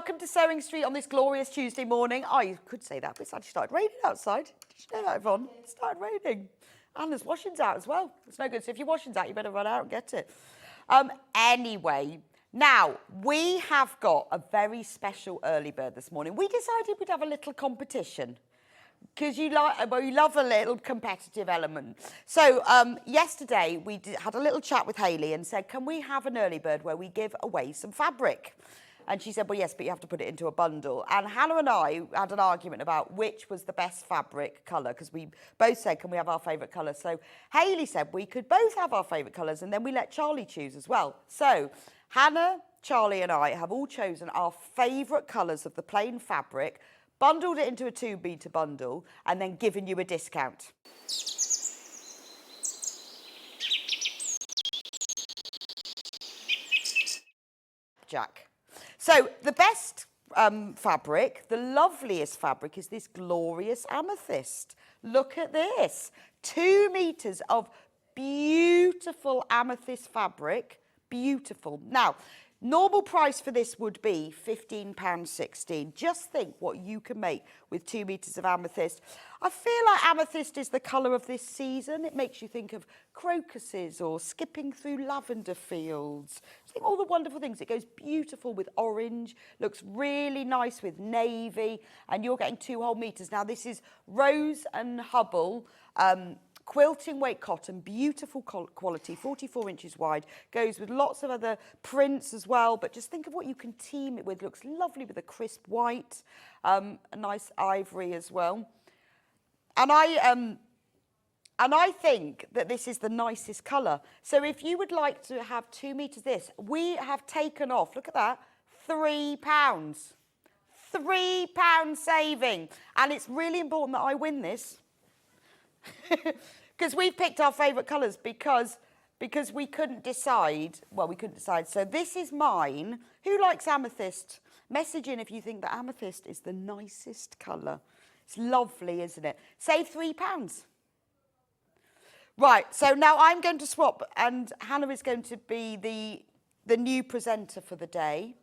welcome to Sewing Street on this glorious Tuesday morning. Oh, you could say that, but it's actually started raining outside. Did you know that, Yvonne? It started raining. And there's washings out as well. It's no good. So if your washing's out, you better run out and get it. Anyway, now we have got a very special early bird this morning. We decided we'd have a little competition because you love a little competitive element. So yesterday we had a little chat with Hayley and said, can we have an early bird where we give away some fabric? And she said, well, yes, but you have to put it into a bundle. And Hannah and I had an argument about which was the best fabric colour, because we both said, can we have our favourite colour? So Hayley said we could both have our favourite colours, and then we let Charlie choose as well. So Hannah, Charlie and I have all chosen our favourite colours of the plain fabric, bundled it into a 2-metre bundle, and then given you a discount. Jack. So the best fabric, the loveliest fabric, is this glorious amethyst. Look at this. 2 metres of beautiful amethyst fabric. Beautiful. Now, normal price for this would be £15.16. Just think what you can make with 2 metres of amethyst. I feel like amethyst is the colour of this season. It makes you think of crocuses or skipping through lavender fields. Just think all the wonderful things. It goes beautiful with orange, looks really nice with navy, and you're getting 2 whole metres. Now, this is Rose and Hubble. Quilting weight cotton, beautiful quality, 44 inches wide, goes with lots of other prints as well, but just think of what you can team it with. Looks lovely with a crisp white, a nice ivory as well. And I think that this is the nicest colour. So if you would like to have 2 metres this, we have taken off, look at that, £3. £3 saving. And it's really important that I win this. Because we picked our favourite colours because we couldn't decide. Well, we couldn't decide. So this is mine. Who likes amethyst? Message in if you think that amethyst is the nicest colour. It's lovely, isn't it? Save £3. Right, so now I'm going to swap, and Hannah is going to be the new presenter for the day.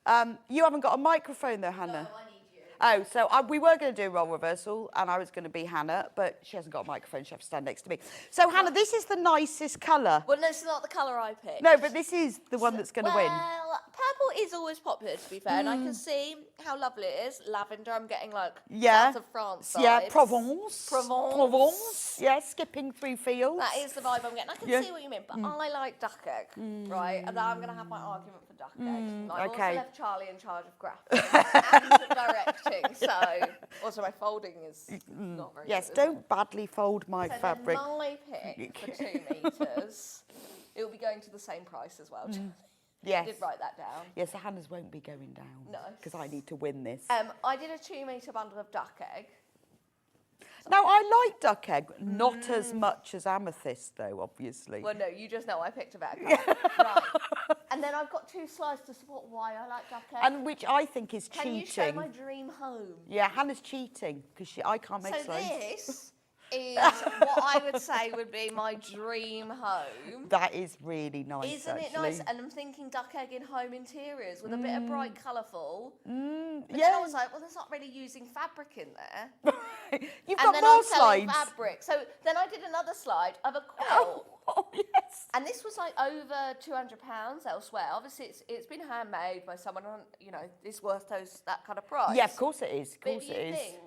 You haven't got a microphone though, Hannah. No, I need you. Oh, so we were going to do a role reversal, and I was going to be Hannah, but she hasn't got a microphone. She has to stand next to me. So, Hannah, this is the nicest colour. Well, no, it's not the colour I picked. No, but this is the one that's going to win. Well, purple is always popular, to be fair, and I can see how lovely it is. Lavender, I'm getting like south of France vibes. Yeah, Provence. Provence. Yeah, skipping through fields. That is the vibe I'm getting. I can see what you mean, but I like duck egg, right? And I'm going to have my argument for duck egg. I've also left Charlie in charge of graphics and directing, so also my folding is not very good. Yes, don't badly fold my fabric. So my pick for 2 metres, it will be going to the same price as well. Yes. I did write that down. Yes, the Hannah's won't be going down. No. Because I need to win this. I did a 2 metre bundle of duck egg. Now, I like duck egg, not as much as amethyst, though, obviously. Well, no, you just know I picked a better colour. Right. And then I've got 2 slides to support why I like duck egg. And which I think is cheating. Can you show my dream home? Yeah, Hannah's cheating, because I can't make slides. So this is what I would say would be my dream home. That is really nice, Isn't it nice? And I'm thinking duck egg in home interiors with a bit of bright colourful. But then I was like, well, there's not really using fabric in there. You've and got then more I'm selling slides. fabric. So then I did another slide of a quilt. Oh, yes. And this was like over £200 elsewhere. Obviously, it's been handmade by someone, it's worth that kind of price. Yeah, of course it is. Of But course if you think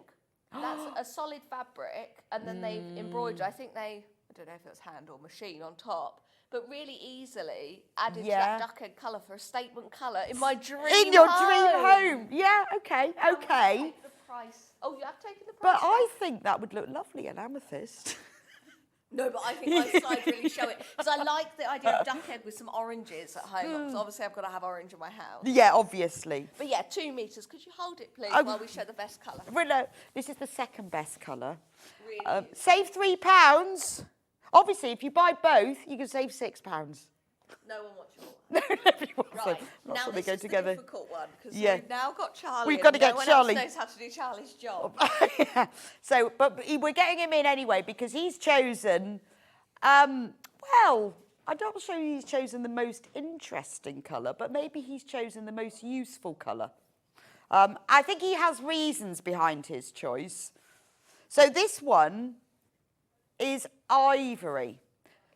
that's a solid fabric, and then they've embroidered, I think I don't know if it was hand or machine on top, but really easily added to that duck egg colour for a statement colour in my dream home. In your dream home. Yeah, okay. Take the price. Oh, you have taken the price? But I think that would look lovely in amethyst. No, but I think my slides really show it. Because I like the idea of duck egg with some oranges at home. Because obviously I've got to have orange in my house. Yeah, obviously. But yeah, 2 metres. Could you hold it, please, while we show the best colour? Well, no, this is the second best colour. Really save £3. Obviously, if you buy both, you can save £6. No one wants yours. No, nobody wants Right. them. Not Now sure this they go is together. the difficult one. Because Yeah. we've now got Charlie. We've got to and get no one Charlie. else knows how to do Charlie's job. Yeah. So, but we're getting him in anyway because he's chosen, well, I'm not sure he's chosen the most interesting colour, but maybe he's chosen the most useful colour. I think he has reasons behind his choice. So this one is ivory.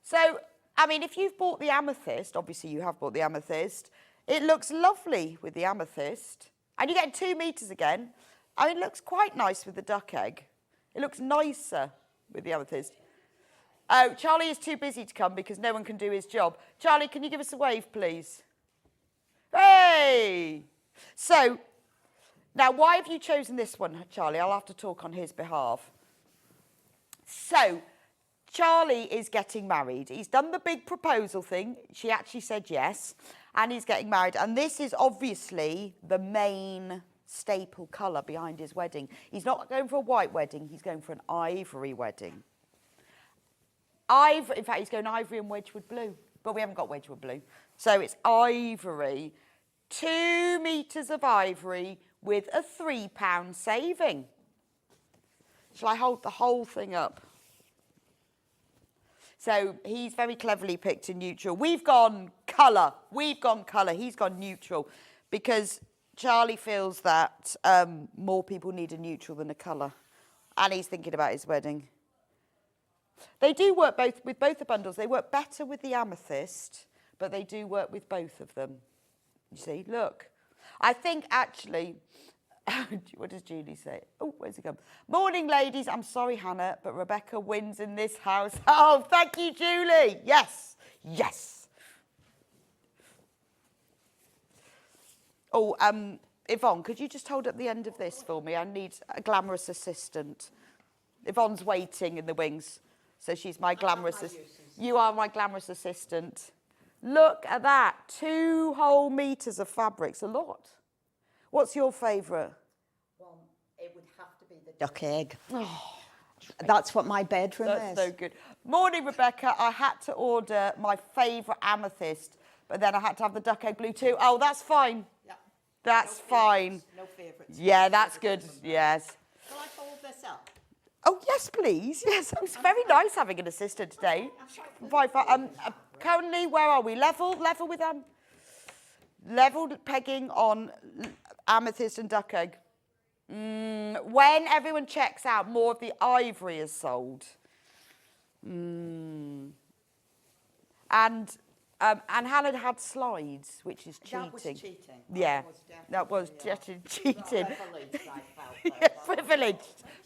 So, I mean, if you've bought the amethyst, obviously you have bought the amethyst, it looks lovely with the amethyst. And you get 2 metres again. I mean, it looks quite nice with the duck egg. It looks nicer with the amethyst. Oh, Charlie is too busy to come because no one can do his job. Charlie, can you give us a wave, please? Hey! So, now why have you chosen this one, Charlie? I'll have to talk on his behalf. So, Charlie is getting married. He's done the big proposal thing. She actually said yes. And he's getting married. And this is obviously the main staple colour behind his wedding. He's not going for a white wedding. He's going for an ivory wedding. In fact, he's going ivory and Wedgwood blue. But we haven't got Wedgwood blue. So it's ivory. 2 metres of ivory with a £3 saving. Shall I hold the whole thing up? So he's very cleverly picked a neutral. We've gone colour. He's gone neutral. Because Charlie feels that more people need a neutral than a colour. And he's thinking about his wedding. They do work with both the bundles. They work better with the amethyst, but they do work with both of them. You see, look. I think actually, what does Julie say? Oh, where's it gone? Morning, ladies. I'm sorry, Hannah, but Rebecca wins in this house. Oh, thank you, Julie. Yes, yes. Oh, Yvonne, could you just hold up the end of this for me? I need a glamorous assistant. Yvonne's waiting in the wings. So she's my glamorous assistant. You are my glamorous assistant. Look at that. 2 whole metres of fabric's a lot. What's your favourite? Well, it would have to be the duck egg. Oh, that's what my bedroom is. That's so good. Morning, Rebecca. I had to order my favourite amethyst, but then I had to have the duck egg blue too. Oh, that's fine. Yeah. That's fine. No favourites. Yeah, that's good. Yes. Shall I fold this up? Oh, yes, please. Yes, it's very nice having an assistant today. Currently, where are we? Level with level pegging on amethyst and duck egg. When everyone checks out, more of the ivory is sold. And Hannah had slides, which is cheating. That was cheating. Yeah, that was cheating.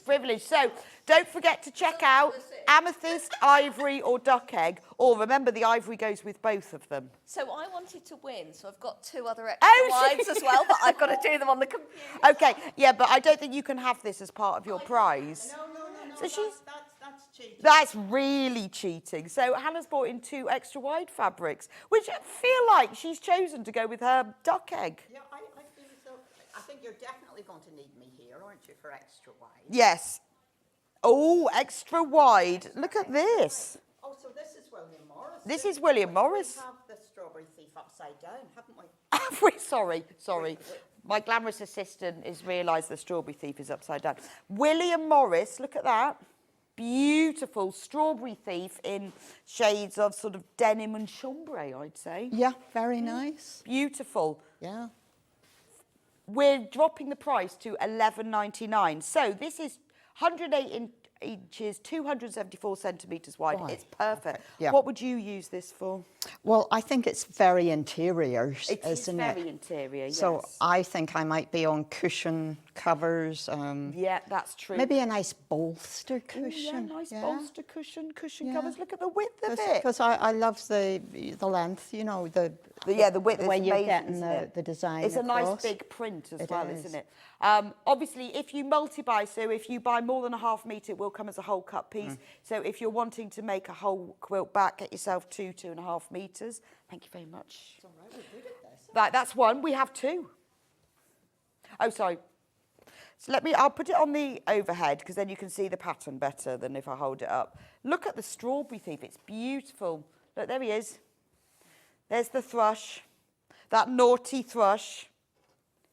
Privileged. So don't forget to check out amethyst, ivory or duck egg. Or remember, the ivory goes with both of them. So I wanted to win, so I've got 2 other extra wives as well, but I've got to do them on the computer. Okay, yeah, but I don't think you can have this as part of your prize. No. So that's cheating. That's really cheating. So Hannah's bought in 2 extra wide fabrics, which I feel like she's chosen to go with her duck egg. Yeah, I feel so. I think you're definitely going to need me here, aren't you, for extra wide? Yes. Oh, extra wide. Look at this. Oh, so this is William Morris. This is William Morris. We have the strawberry thief upside down, haven't we? Sorry. My glamorous assistant has realised the strawberry thief is upside down. William Morris, look at that. Beautiful strawberry thief in shades of sort of denim and chambray, I'd say. Yeah, very nice. Beautiful. Yeah. We're dropping the price to $11.99. So this is 108 inches, 274 centimetres wide. Wide. It's perfect. Yeah. What would you use this for? Well, I think it's very interior, isn't it? It is very interior, yes. So I think I might be on cushion covers. Yeah, that's true. Maybe a nice bolster cushion. Yeah, nice bolster cushion covers. Look at the width of it. Because I love the length, you know, the width. The way is you're amazing, getting isn't it? the design It's a nice across. big print as well, isn't it? is. Obviously, if you multi-buy, so if you buy more than a half metre, it will come as a whole cut piece. So if you're wanting to make a whole quilt back, get yourself 2.5 metres. Thank you very much. It's all right, we're good at this. Right, that's one. We have 2. Oh, sorry. So I'll put it on the overhead because then you can see the pattern better than if I hold it up. Look at the strawberry thief. It's beautiful. Look, there he is. There's the thrush. That naughty thrush.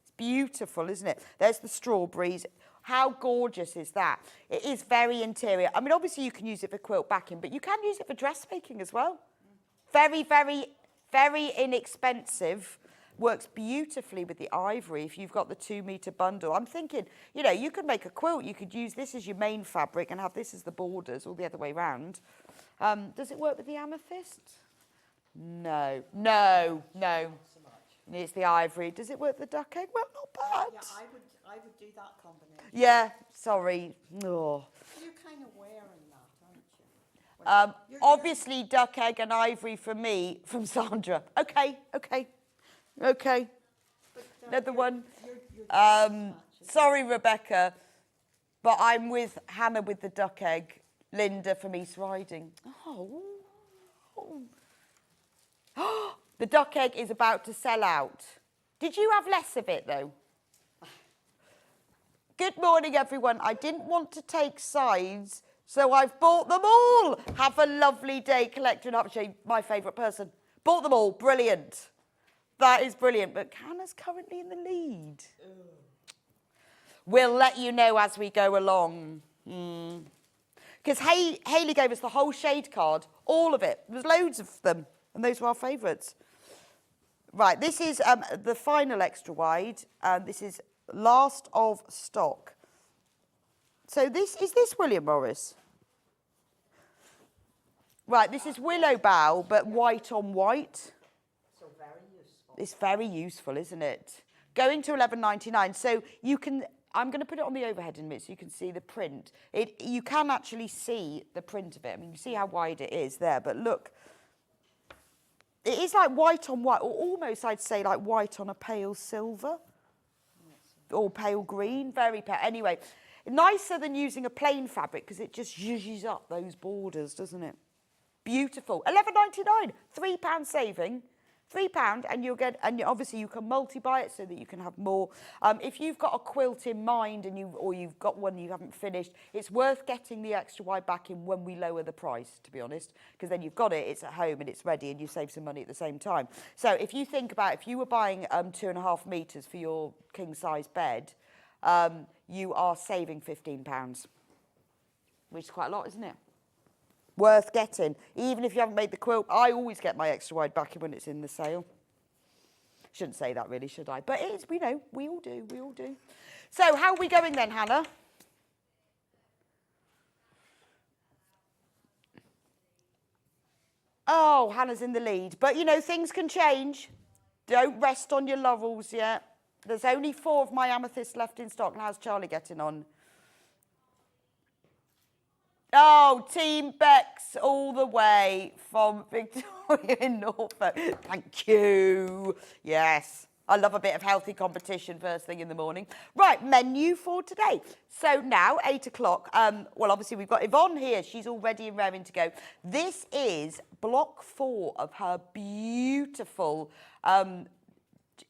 It's beautiful, isn't it? There's the strawberries. How gorgeous is that? It is very interior. I mean, obviously you can use it for quilt backing, but you can use it for dressmaking as well. Very, very, very inexpensive. Works beautifully with the ivory if you've got the 2 metre bundle. I'm thinking, you know, you could make a quilt. You could use this as your main fabric and have this as the borders or the other way round. Does it work with the amethyst? No, no, no. It's the ivory. Does it work with the duck egg? Well, not bad. Yeah, I would do that combination. Yeah, sorry. Oh. You're kind of wearing that, aren't you? Obviously, duck egg and ivory from me, from Sandra. Okay, okay, okay. Another one. Sorry, Rebecca, but I'm with Hannah with the duck egg. Linda from East Riding. Oh. The duck egg is about to sell out. Did you have less of it, though? Good morning, everyone. I didn't want to take sides, so I've bought them all. Have a lovely day, collector and Upshade, my favourite person. Bought them all. Brilliant. That is brilliant. But Hannah's currently in the lead. We'll let you know as we go along. Because Hayley gave us the whole shade card, all of it. There's loads of them, and those were our favourites. Right, this is the final extra wide, and this is last of stock. So is this William Morris? Right, this is Willow Bough, but white on white. So very useful. It's very useful, isn't it? Going to $11.99. So you can, I'm going to put it on the overhead in a minute so you can see the print. You can actually see the print of it. I mean, you see how wide it is there, but look. It is like white on white, or almost I'd say like white on a pale silver. Or pale green, very pale. Anyway, nicer than using a plain fabric because it just zhuzhes up those borders, doesn't it? Beautiful. $11.99, £3 saving. £3, and you'll get, and obviously you can multi-buy it so that you can have more. If you've got a quilt in mind and you've got one you haven't finished, it's worth getting the extra wide back in when we lower the price, to be honest, because then you've got it, it's at home and it's ready, and you save some money at the same time. So if you think about, if you were buying 2.5 metres for your king size bed, you are saving £15, which is quite a lot, isn't it? Worth getting. Even if you haven't made the quilt, I always get my extra wide back when it's in the sale. Shouldn't say that really, should I? But it is, we know, we all do. So how are we going then, Hannah? Oh, Hannah's in the lead. But, you know, things can change. Don't rest on your laurels yet. There's only 4 of my amethysts left in stock. How's Charlie getting on? Oh, Team Bex all the way from Victoria in Norfolk. Thank you. Yes, I love a bit of healthy competition first thing in the morning. Right, menu for today. So now, 8 o'clock, well, obviously we've got Yvonne here. She's all ready and raring to go. This is block 4 of her beautiful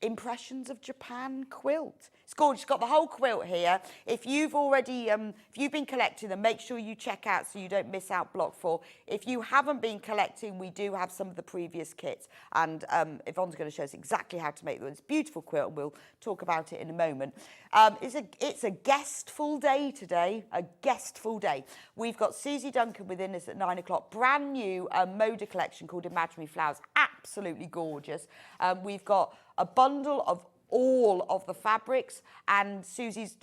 Impressions of Japan quilt. It's gorgeous. She's got the whole quilt here. If you've already, if you've been collecting them, make sure you check out so you don't miss out block 4. If you haven't been collecting, we do have some of the previous kits, and Yvonne's going to show us exactly how to make them. It's a beautiful quilt, and we'll talk about it in a moment. It's a guestful day today, a guestful day. We've got Suzie Duncan within us at 9 o'clock. Brand new Moda collection called Imaginary Flowers. Absolutely gorgeous. We've got a bundle of all of the fabrics, and Susie's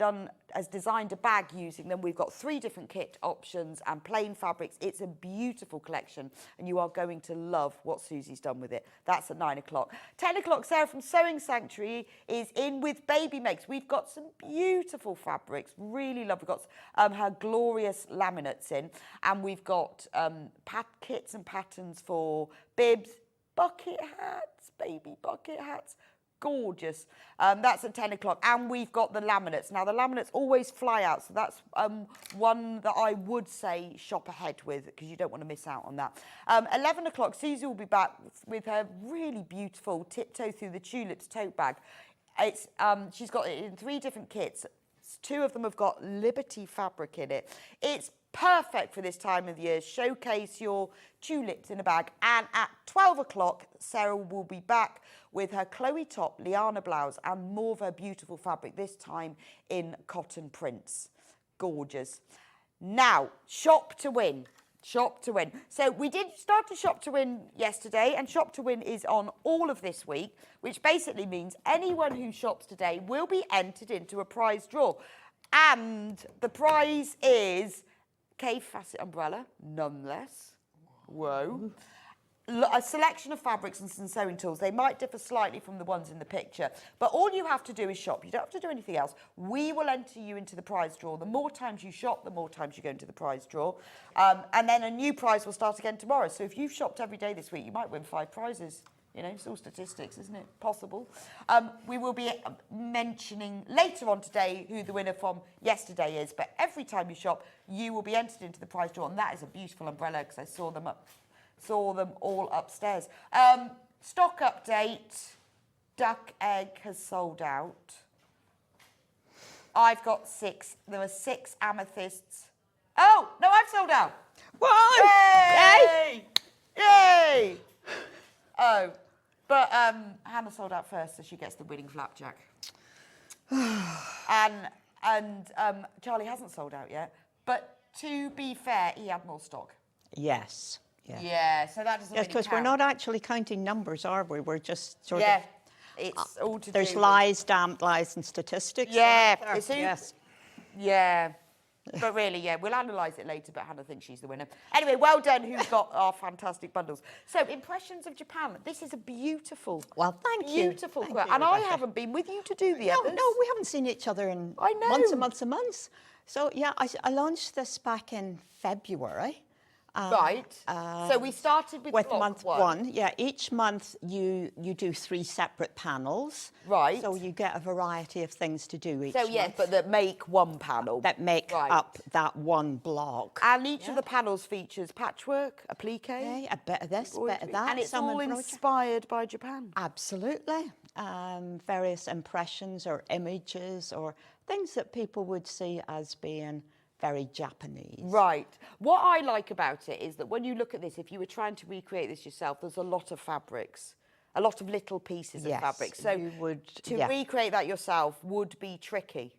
has designed a bag using them. We've got 3 different kit options and plain fabrics. It's a beautiful collection, and you are going to love what Susie's done with it. That's at 9 o'clock. 10 o'clock, Sarah from Sewing Sanctuary is in with Baby Makes. We've got some beautiful fabrics, really love. We've got her glorious laminates in, and we've got kits and patterns for bibs, bucket hats, baby bucket hats. Gorgeous. That's at 10 o'clock. And we've got the laminates. Now, the laminates always fly out, so that's one that I would say shop ahead with, because you don't want to miss out on that. 11 o'clock, Suzie will be back with her really beautiful Tiptoe Through the Tulips tote bag. It's she's got it in 3 different kits. 2 of them have got Liberty fabric in it. It's perfect for this time of the year. Showcase your tulips in a bag. And at 12 o'clock, Sarah will be back with her Chloe top, Liana blouse, and more of her beautiful fabric, this time in cotton prints. Gorgeous. Now, shop to win. Shop to win. So we did start to shop to win yesterday, and shop to win is on all of this week, which basically means anyone who shops today will be entered into a prize draw. And the prize is Cave Facet umbrella, nonetheless. Whoa. A selection of fabrics and some sewing tools. They might differ slightly from the ones in the picture, but all you have to do is shop. You don't have to do anything else. We will enter you into the prize draw. The more times you shop, the more times you go into the prize draw. And then a new prize will start again tomorrow. So if you've shopped every day this week, you might win 5 prizes. You know, it's all statistics, isn't it? Possible. We will be mentioning later on today who the winner from yesterday is, but every time you shop, you will be entered into the prize draw, and that is a beautiful umbrella because I saw them all upstairs. Stock update. Duck egg has sold out. I've got 6. There are 6 amethysts. Oh, no, I've sold out. What? Yay! Yay! Oh, but Hannah sold out first, so she gets the winning flapjack. and Charlie hasn't sold out yet. But to be fair, he had more stock. Yes. Yeah, so that doesn't really because we're not actually counting numbers, are we? We're just sort of... Yeah, it's all to do There's lies, damned lies and statistics. Yeah. Yes. Yeah. But really, yeah, we'll analyse it later, but Hannah thinks she's the winner. Anyway, well done, who's got our fantastic bundles. So, Impressions of Japan. This is a beautiful, well, thank you. Beautiful Thank quilt. you, And I Rebecca. haven't been with you to do the No, others. no, we haven't seen each other in I know. months and months and months. So, yeah, I launched this back in February. Right. So we started with block month 1. Yeah, each month you do 3 separate panels. Right. So you get a variety of things to do each So, month. yes, but that make one panel. That make up that one block. And each of the panels features patchwork, applique. Okay, a bit of this, a bit of that. And it's some all embroidery. inspired by Japan. Absolutely. Various impressions or images or things that people would see as being very Japanese. Right. What I like about it is that when you look at this, if you were trying to recreate this yourself, there's a lot of fabrics, a lot a little pieces of fabric. So you would, to recreate that yourself would be tricky.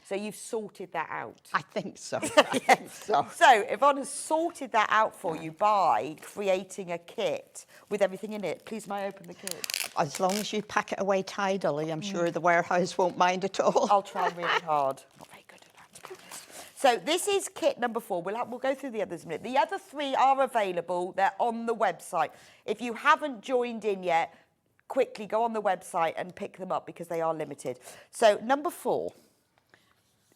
So you've sorted that out. I think so. I think so. So Yvonne has sorted that out for you by creating a kit with everything in it. Please, may I open the kit? As long as you pack it away tidily, I'm sure the warehouse won't mind at all. I'll try really hard. Not very good at that. So this is kit number 4. We'll go through the others in a minute. The other 3 are available. They're on the website. If you haven't joined in yet, quickly go on the website and pick them up because they are limited. So number 4,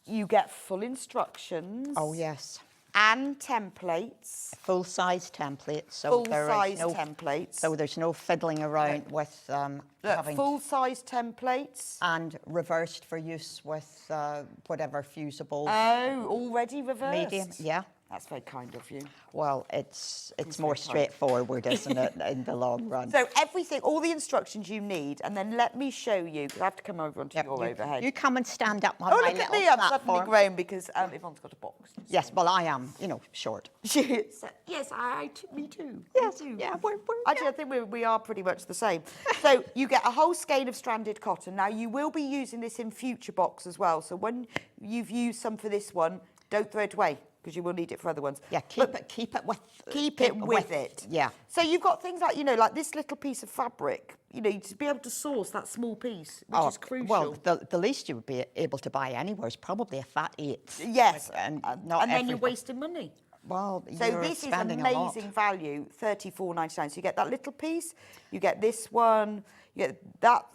you get full instructions. Oh, yes. And templates. Full-size templates. So Full-size templates. So there's no fiddling around with having... Full-size templates. And reversed for use with whatever fusible... Oh, already reversed? Medium, yeah. That's very kind of you. Well, it's more straightforward, isn't it, in the long run? So everything, all the instructions you need, and then let me show you, because I have to come over onto your overhead. You come and stand up on Oh, my look at little me, I'm platform. suddenly grown because Yvonne's got a box. Yes, well, I am, short. Yes, me too. Yes, me too. yeah, we're Actually, I think we are pretty much the same. So you get a whole skein of stranded cotton. Now, you will be using this in future box as well. So when you've used some for this one, don't throw it away, because you will need it for other ones. Yeah, keep it with it. Yeah. So you've got things like, like this little piece of fabric, to be able to source that small piece, which is crucial. Well, the least you would be able to buy anywhere is probably a fat 8. Yes, and then you're wasting money. Well, so you're this is spending a lot. amazing value, $34.99. So you get that little piece, you get this one, you get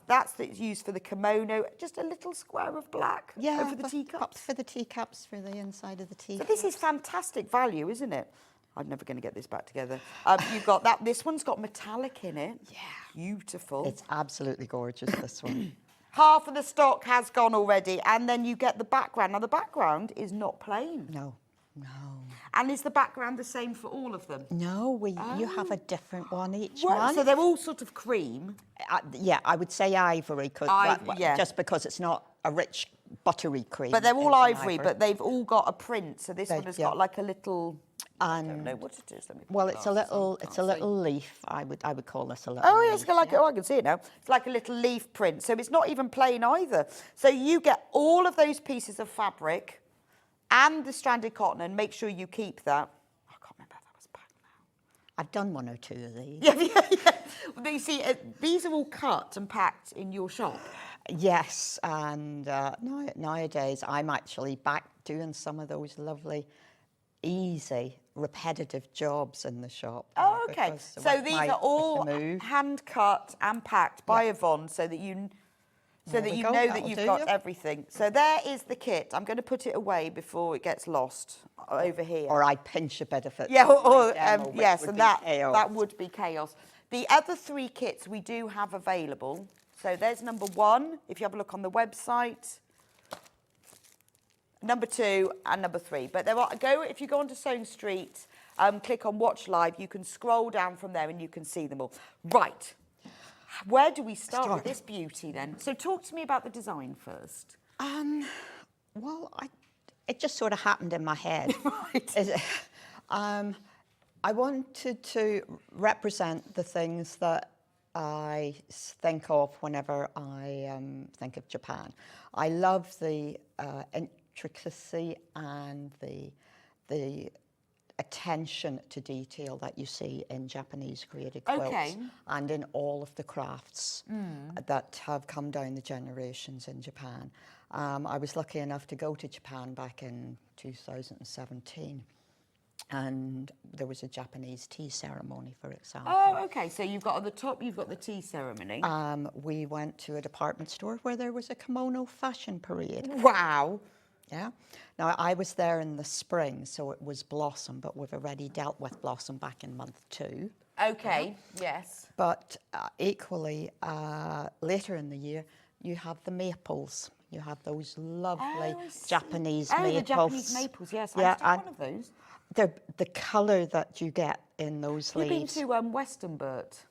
that's used for the kimono, just a little square of black over the teacups. For the teacups, for the inside of the teacups. So this is fantastic value, isn't it? I'm never going to get this back together. You've got that. This one's got metallic in it. Yeah. Beautiful. It's absolutely gorgeous, this one. Half of the stock has gone already, and then you get the background. Now, the background is not plain. No. And is the background the same for all of them? No, you have a different one each month. So they're all sort of cream? Yeah, I would say ivory, just because it's not a rich, buttery cream. But they're all ivory, but they've all got a print. So this one has got like a little... I don't know what it is. Well, it's a little leaf. I would call this a little. Oh, yes, leaf, I can see it now. It's like a little leaf print. So it's not even plain either. So you get all of those pieces of fabric and the stranded cotton, and make sure you keep that. I can't remember if that was I've done one or two of these. Yeah, yeah, yeah. Well, you see, these are all cut and packed in your shop. Yes, and nowadays I'm actually back doing some of those lovely, easy, repetitive jobs in the shop. Oh, okay. because So with these my- are all with the move. hand cut and packed by Yvonne, so that you There we go, know that that'll you've do got you. everything. So there is the kit. I'm going to put it away before it gets lost over here. Or I pinch a bit of it. Yeah, for my demo, which yes, would and be chaos. that would be chaos. The other 3 kits we do have available. So there's number 1, if you have a look on the website. Number 2 and number 3. But there are, if you go onto Sewing Street, click on Watch Live, you can scroll down from there and you can see them all. Right. Where do we start with this beauty then? So talk to me about the design first. Well, it just sort of happened in my head. Right. I wanted to represent the things that I think of whenever I think of Japan. I love the intricacy and the attention to detail that you see in Japanese created quilts and in all of the crafts that have come down the generations in Japan. I was lucky enough to go to Japan back in 2017. And there was a Japanese tea ceremony, for example. Oh, okay. So you've got on the top, you've got the tea ceremony. We went to a department store where there was a kimono fashion parade. Wow. Yeah. Now, I was there in the spring, so it was Blossom, but we've already dealt with Blossom back in month 2. Okay, yes. But equally, later in the year, you have the maples. You have those lovely Japanese maples. Oh, the Japanese maples, yes. Yeah, I used to have one of those. The colour that you get in those You've leaves. been to Westernburt?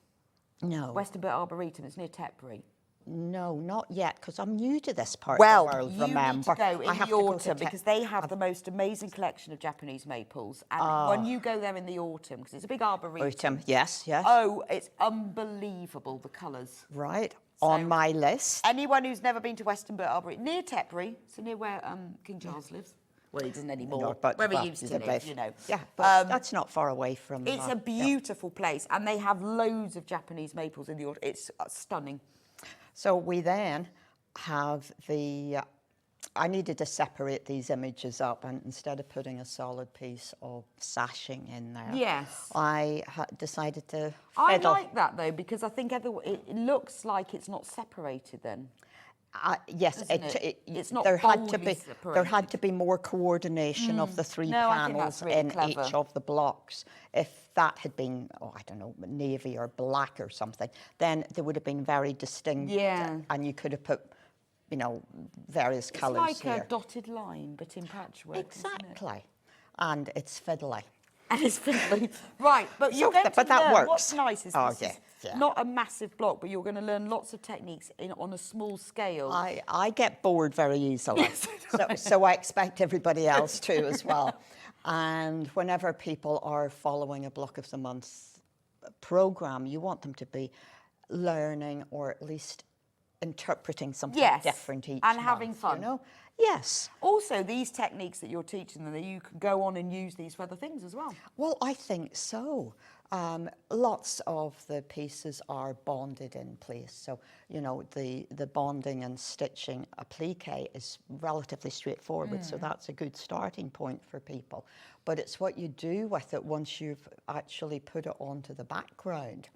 No. Westernburt Arboretum, it's near Tetbury. No, not yet, because I'm new to this part Well, of the world, you remember. need to go in I have the to go to autumn because they have the most amazing collection of Japanese maples. And when you go there in the autumn, because it's a big arboretum. Autumn, yes, yes. Oh, it's unbelievable, the colours. Right, on my list. Anyone who's never been to Westernburt Arboretum, near Tetbury, so near where King Charles lives. Well, he doesn't anymore, No, but where he well, used he's to a live, bit- you know. Yeah, but that's not far away from... It's a beautiful place, and they have loads of Japanese maples in the autumn. It's stunning. So we then have the... I needed to separate these images up, and instead of putting a solid piece of sashing in there, Yes. I decided to I fiddle. like that, though, because I think it looks like it's not separated then. Yes, Doesn't it? It's not there had boldly to be more coordination of the 3 No, I think that's panels really in clever. each of the blocks. If that had been, I don't know, navy or black or something, then they would have been very distinct. Yeah. And you could have put, various colours It's like a dotted line, but in patchwork. isn't it? Exactly. And it's fiddly. And it's fiddly. Right, but So you're going but to that learn. works. What's nice is Oh, this yeah, is yeah. not a massive block, but you're going to learn lots of techniques on a small scale. I get bored very easily, so I expect everybody else to as well. And whenever people are following a Block of the Month program, you want them to be learning or at least interpreting something different each and month, having fun. Yes. Also, these techniques that you're teaching them, you can go on and use these for other things as well. Well, I think so. Lots of the pieces are bonded in place. So, the bonding and stitching applique is relatively straightforward. So that's a good starting point for people. But it's what you do with it once you've actually put it onto the background.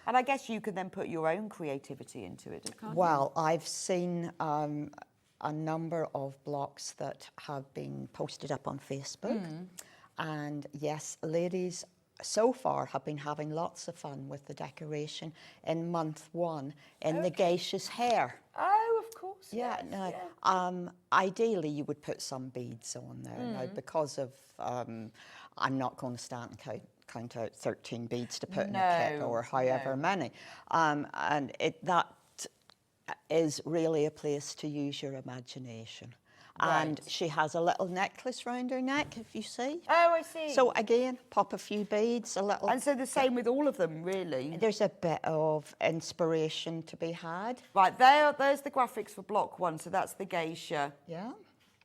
And I guess you can then put your own creativity into it, can't you? Well, I've seen a number of blocks that have been posted up on Facebook. And yes, ladies so far have been having lots of fun with the decoration in month 1 in the geisha's hair. Oh, of course. Yeah, yes, no. Ideally, you would put some beads on there. Now, because of, I'm not going to stand and count out 13 beads to put in a kit or however many. And that is really a place to use your imagination. Right. And she has a little necklace round her neck, if you see. Oh, I see. So again, pop a few beads, a little... And so the same with all of them, really. There's a bit of inspiration to be had. Right, there's the graphics for block 1, so that's the geisha. Yeah.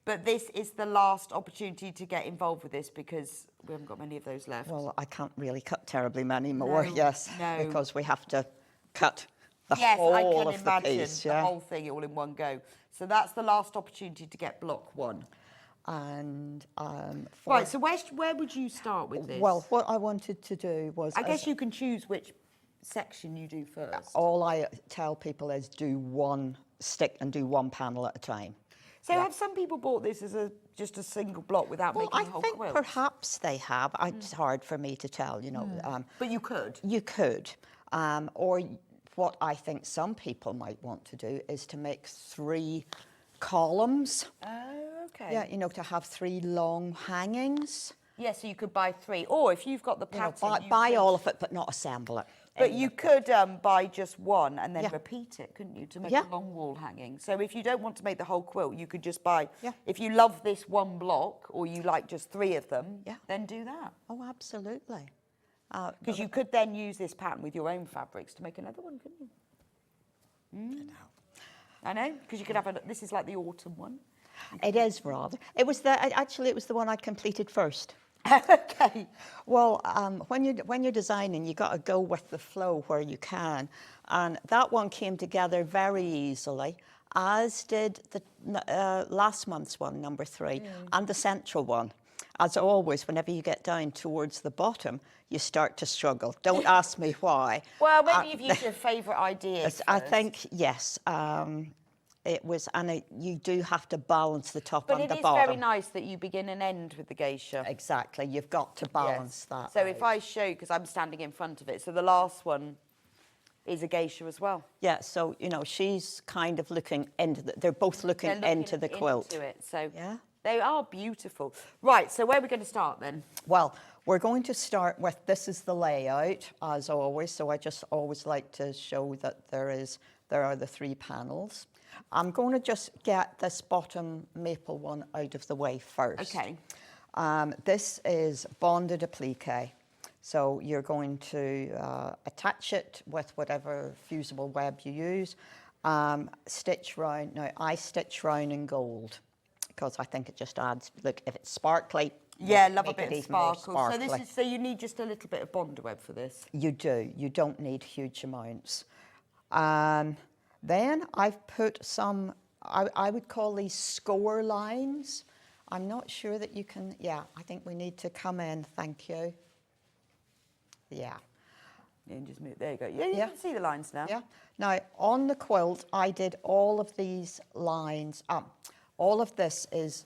But this is the last opportunity to get involved with this because we haven't got many of those left. Well, I can't really cut terribly many more, No, yes, no. because we have to cut the Yes, I whole can of the imagine piece. the Yeah. whole thing all in one go. So that's the last opportunity to get block 1. And Right, so where would you start with this? well, what I wanted to do was, I guess you can choose which section you do first. all I tell people is do one stick and do one panel at a time. So have some people bought this as just a single block without Well, making I the whole think quilt? perhaps they have. It's hard for me to tell, you know. But you could. You could. Or what I think some people might want to do is to make 3 columns. Oh, okay. Yeah, you know, to have 3 long hangings. Yeah, so you could buy 3. Or if you've got the You know, pattern, buy could, all of it, but not assemble it. But you could buy just one and then Yeah. repeat it, couldn't you, to make Yeah. a long wall hanging? So if you don't want to make the whole quilt, you could just buy, Yeah. if you love this one block or you like just 3 of them, Yeah. then do that. Oh, absolutely. Because you could then use this pattern with your own fabrics to make another one, couldn't you? I know, because you could have this is like the autumn one. It is rather. It was actually it was the one I completed first. Okay. Well, when you're designing, you got to go with the flow where you can, and that one came together very easily, as did the last month's one, number 3, and the central one. As always, whenever you get down towards the bottom, you start to struggle. Don't ask me why. Well, maybe you've used your favourite ideas. I think yes. It was, and you do have to balance the top But and it the is bottom. very nice that you begin and end with the geisha. Exactly, you've got to balance that. So if I show, because I'm standing in front of it, so the last one is a geisha as well. Yeah, so, you know, she's kind of looking into they're both looking, into the quilt. Into it, so Yeah. they are beautiful. Right, so where are we going to start then? Well, we're going to start with, this is the layout, as always, so I just always like to show that there are the 3 panels. I'm going to just get this bottom maple one out of the way first. Okay. This is bonded applique. So you're going to attach it with whatever fusible web you use. Stitch round. Now, I stitch round in gold because I think it just adds, look, if it's sparkly, Yeah, love a make it bit of even more sparkle. So sparkly. so you need just a little bit of bonder web for this. You do. You don't need huge amounts. Then I've put some, I would call these score lines. I'm not sure that you can, yeah, I think we need to come in, thank you. Yeah. Yeah, and just move, there you go. Yeah, you Yeah. can see the lines now. Yeah. Now, on the quilt, I did all of these lines. All of this is,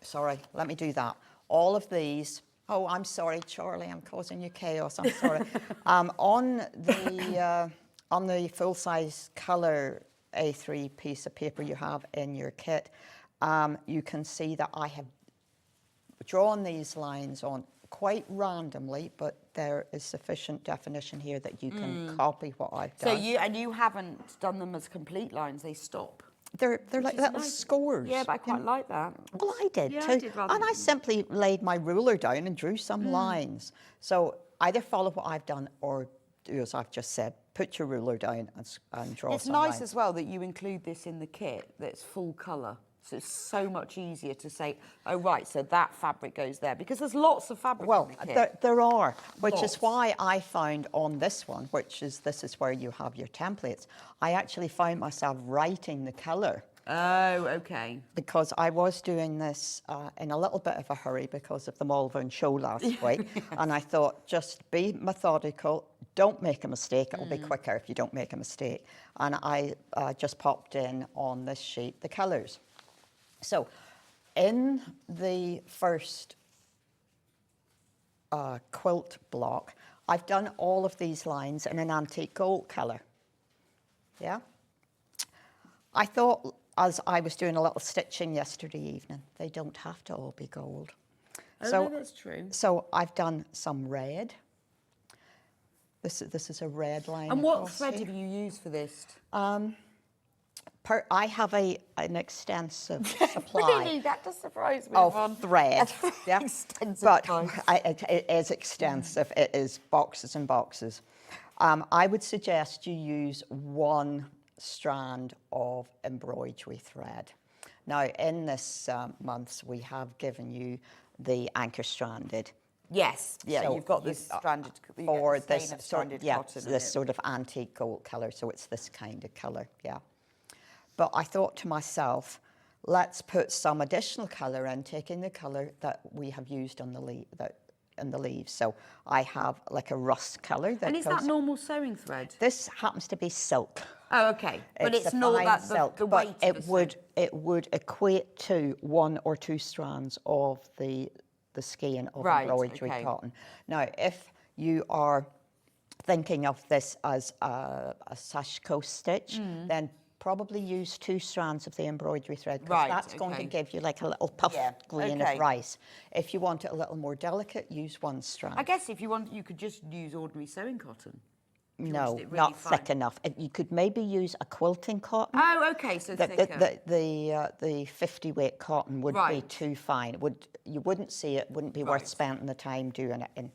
sorry, let me do that. All of these, oh, I'm sorry, Charlie, I'm causing you chaos, I'm sorry. On the full-size colour A3 piece of paper you have in your kit, you can see that I have drawn these lines on quite randomly, but there is sufficient definition here that you can copy what I've So done. you haven't done them as complete lines, they stop. They're like is little nice. scores. Yeah, but I quite like that. Well, I did Yeah, too. I did rather And I than- simply laid my ruler down and drew some lines. So either follow what I've done or do as I've just said. Put your ruler down and draw It's some nice lines. as well that you include this in the kit that's full colour. So it's so much easier to say, oh, right, so that fabric goes there. Because there's lots of fabric Well, in the kit. there are, which Lots. is why I found on this one, this is where you have your templates, I actually found myself writing the colour. Oh, okay. Because I was doing this in a little bit of a hurry because of the Malvern show last week. And I thought, just be methodical, don't make a mistake. It'll be quicker if you don't make a mistake. And I just popped in on this sheet the colours. So in the first quilt block, I've done all of these lines in an antique gold colour. Yeah? I thought, as I was doing a little stitching yesterday evening, they don't have to all be gold. Oh, no, that's true. So I've done some red. This is a red line. And what across thread here. have you used for this? I have an extensive supply. Really? That does surprise me. Of Yvonne. thread, yeah. Extensive But price. it is extensive. It is boxes and boxes. I would suggest you use one strand of embroidery thread. Now, in this month, we have given you the anchor stranded. Yes, yeah, So you've got this stranded, you or get the this stain of stranded cotton. in this it. sort of antique gold colour, so it's this kind of colour, yeah. But I thought to myself, let's put some additional colour in, taking the colour that we have used on the leaves. So I have like a rust colour. And is that normal sewing thread? This happens to be silk. Oh, okay. But it's a not fine that silk, the but weight it of would equate to 1 or 2 strands of the skein of Right, embroidery okay. cotton. Now, if you are thinking of this as a sashiko stitch, then probably use 2 strands of the embroidery thread, because Right, that's going to okay. give you like a little puff grain okay. of rice. If you want it a little more delicate, use 1 strand. I guess if you want, you could just use ordinary sewing cotton. if you No, wanted it really not fine. thick enough. You could maybe use a quilting cotton. Oh, okay, so thicker. The 50 weight cotton would be Right. too fine. You wouldn't see it. Wouldn't be worth Right. spending the time doing it in.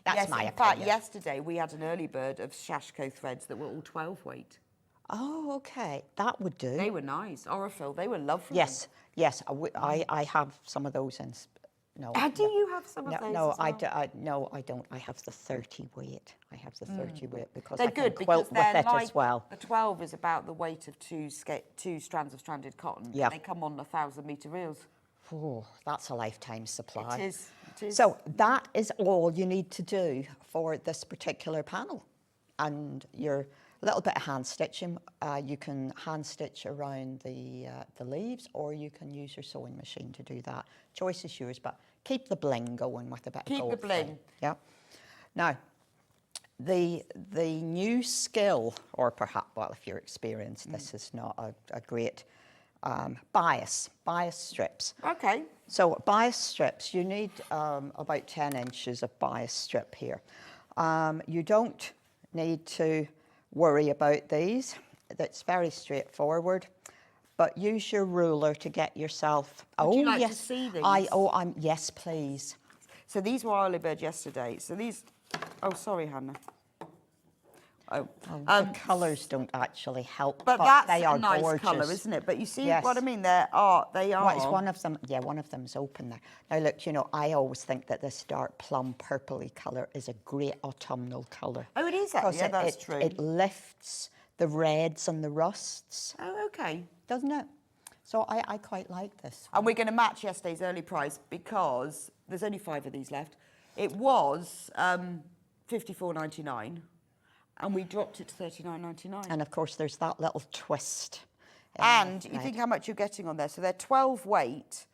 That's Yes, my in opinion. fact, yesterday we had an early bird of Shashko threads that were all 12 weight. Oh, okay, that would do. They were nice, Orifil, they were lovely. Yes, yes. I have some of those in. No. Do you have some of No, those no, as well? no, I don't. I have the 30 weight. I have the 30 weight because They're I can good because quilt with they're it like, as well. the 12 is about the weight of two strands of stranded cotton. Yeah. They come on 1,000-metre reels. Oh, that's a lifetime supply. It is, it is. So that is all you need to do for this particular panel. And your little bit of hand stitching, you can hand stitch around the leaves, or you can use your sewing machine to do that. Choice is yours, but keep the bling going with a bit of Keep gold the bling. thread. Yeah. Now, the new skill, or perhaps, well, if you're experienced, this is not a great bias strips. Okay. So bias strips, you need about 10 inches of bias strip here. You don't need to worry about these. That's very straightforward. But use your ruler to get yourself. Would you like to yes, see these? Yes, please. So these were early bird yesterday. So these, oh, sorry, Hannah. Oh, The colours don't actually help, but but that's they are a nice gorgeous. colour, isn't it? But you see Yes. what I mean? They are. Well, it's one of them. Yeah, one of them's open there. Now, look, you know, I always think that this dark plum purpley colour is a great autumnal colour. Oh, it is. 'Cause Yeah, that's true. It lifts the reds and the rusts, Oh, okay. doesn't it? So I quite like this. And we're going to match yesterday's early price because there's only 5 of these left. It was $54.99, and we dropped it to $39.99. And of course, there's that little twist. And you think how much you're getting on there. So they're 12 weight,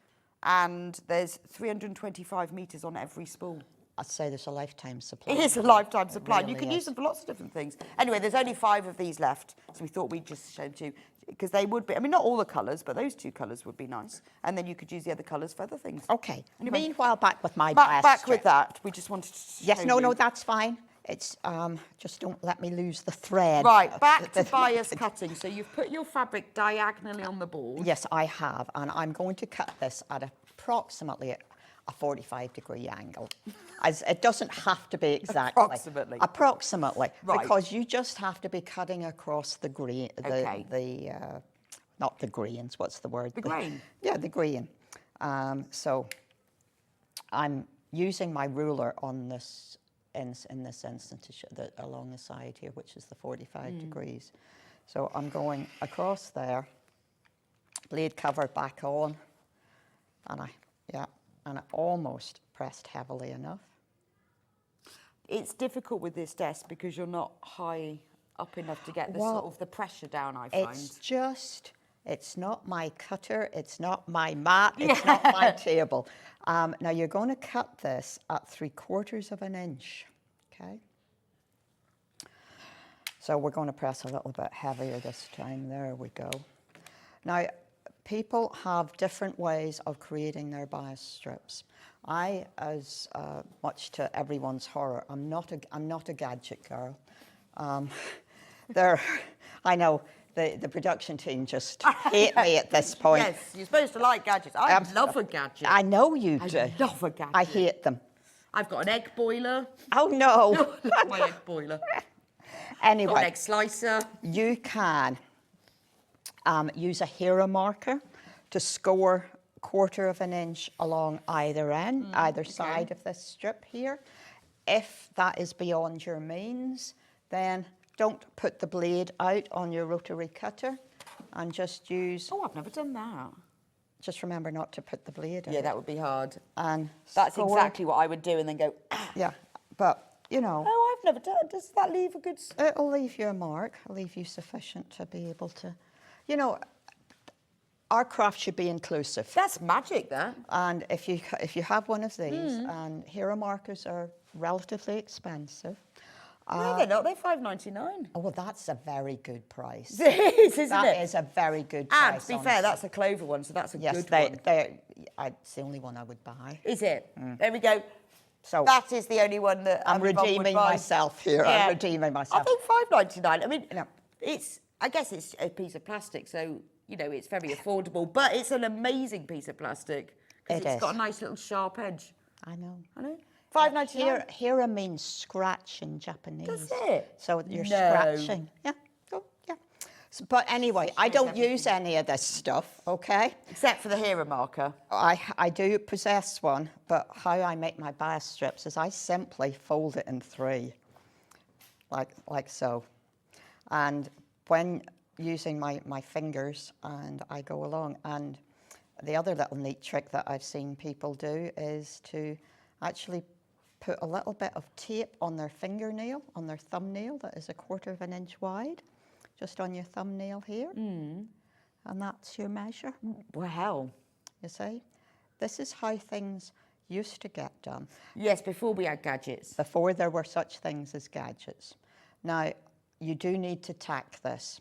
and there's 325 metres on every spool. I'd say there's a lifetime supply. It is a lifetime supply. and you really can use is. them for lots of different things. Anyway, there's only 5 of these left, so we thought we'd just show them to you because they would be, I mean, not all the colours, but those 2 colours would be nice. And then you could use the other colours for other things. Okay. Anyway. Meanwhile, back with my bias Back strip. with that. We just wanted to Yes, show no, you. that's fine. It's just don't let me lose the thread. Right, back to bias cutting. So you've put your fabric diagonally on the board. Yes, I have, and I'm going to cut this at approximately a 45-degree angle. As it doesn't have to be exactly. Approximately. Approximately, Right. because you just have to be cutting across the green. Okay. Not the greens. What's the word? The grain. Yeah, the green. So I'm using my ruler on this in this instance to show along the side here, which is the 45 degrees. So I'm going across there, blade cover back on, and I almost pressed heavily enough. It's difficult with this desk because you're not high up enough to get the Well, sort of the pressure down, I find. It's not my cutter, it's not my mat, it's not my table. Now you're going to cut this at 3/4 of an inch, okay? So we're going to press a little bit heavier this time. There we go. Now, people have different ways of creating their bias strips. I, as much to everyone's horror, I'm not a gadget girl. I know the production team just hate me at this point. Yes, you're supposed to like gadgets. I love a gadget. I know you do. I love a gadget. I hate them. I've got an egg boiler. Oh no. My egg boiler. Got an Anyway, egg slicer. you can use a hero marker to score 1/4 of an inch along either end, either side of this strip here. If that is beyond your means, then don't put the blade out on your rotary cutter and just use... Oh, I've never done that. Just remember not to put the blade out. Yeah, that would be hard. And That's score. exactly what I would do and then go, ah. Yeah, but, you know... Oh, I've never done. Does that leave a good... It'll leave you a mark. It'll leave you sufficient to be able to... You know, our craft should be inclusive. That's magic, that. And if you have one of these, and hero markers are relatively expensive. No, they're not. They're $5.99. Oh, well, that's a very good price. It is, isn't it? That is a very good price. And to be fair, that's a clover one, so that's a yes, good one. it's the only one I would buy. Is it? There we go. So that is the only one that I'm redeeming myself here. Yeah. I'm redeeming myself. I think $5.99. I mean, I guess it's a piece of plastic, so you know it's very affordable. But it's an amazing piece of plastic because it's got a nice little sharp edge. I know. $5.99. Hira means scratch in Japanese. Does it? So you're scratching. Yeah. Oh, yeah. So, but anyway, I don't use any of this stuff, okay? Except for the hero marker. I do possess one, but how I make my bias strips is I simply fold it in 3, like so. And when using my fingers, and I go along, and the other little neat trick that I've seen people do is to actually put a little bit of tape on their fingernail, on their thumbnail that is 1/4 of an inch wide, just on your thumbnail here. And that's your measure. Wow. You see? This is how things used to get done. Yes, before we had gadgets. Before there were such things as gadgets. Now, you do need to tack this.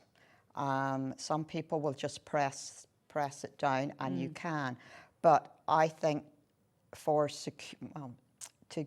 Some people will just press it down, and you can. But I think for to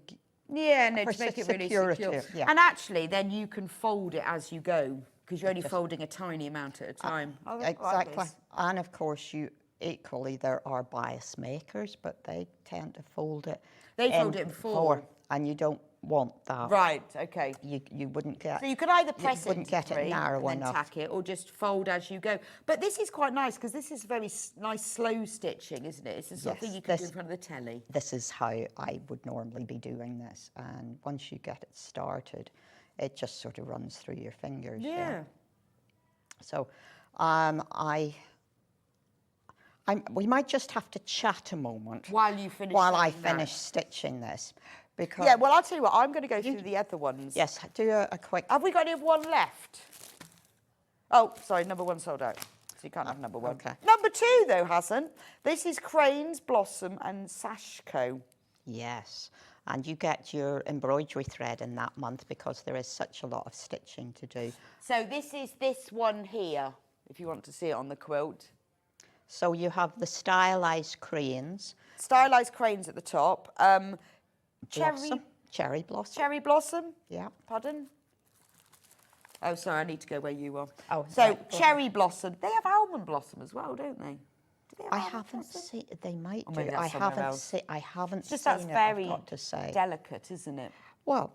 make it really secure. Yeah. And actually, then you can fold it as you go because you're only folding a tiny amount at a time. Exactly. And of course, there are bias makers, but they tend to fold it. They fold it in 4. And you don't want that. Right. Okay. You wouldn't get. So you could either press wouldn't get it narrow and then enough. tack it, or just fold as you go. But this is quite nice because this is very nice slow stitching, isn't it? It's the sort of thing you can do in front of the telly. This is how I would normally be doing this, and once you get it started, it just sort of runs through your fingers. Yeah. So, we might just have to chat a moment while you finish. While I finish stitching this. Because yeah, well, I'll tell you what, I'm going to go through the other ones. Yes, do a quick... Have we got any of one left? Oh, sorry, number 1 sold out. So you can't have number 1. Okay. Number 2, though, hasn't. This is Cranes, Blossom and Sashko. Yes, and you get your embroidery thread in that month because there is such a lot of stitching to do. So this is this one here, if you want to see it on the quilt. So you have the stylised cranes. Stylised cranes at the top. Cherry blossom. Cherry blossom? Yeah. Pardon? Oh, sorry, I need to go where you are. Oh, so right, cherry blossom. They have almond blossom as well, don't they? Do they have I almond haven't blossom? seen. They might Or do. maybe that's I somewhere else. haven't It's just seen that's it. very I've got to say. delicate, isn't it? Well,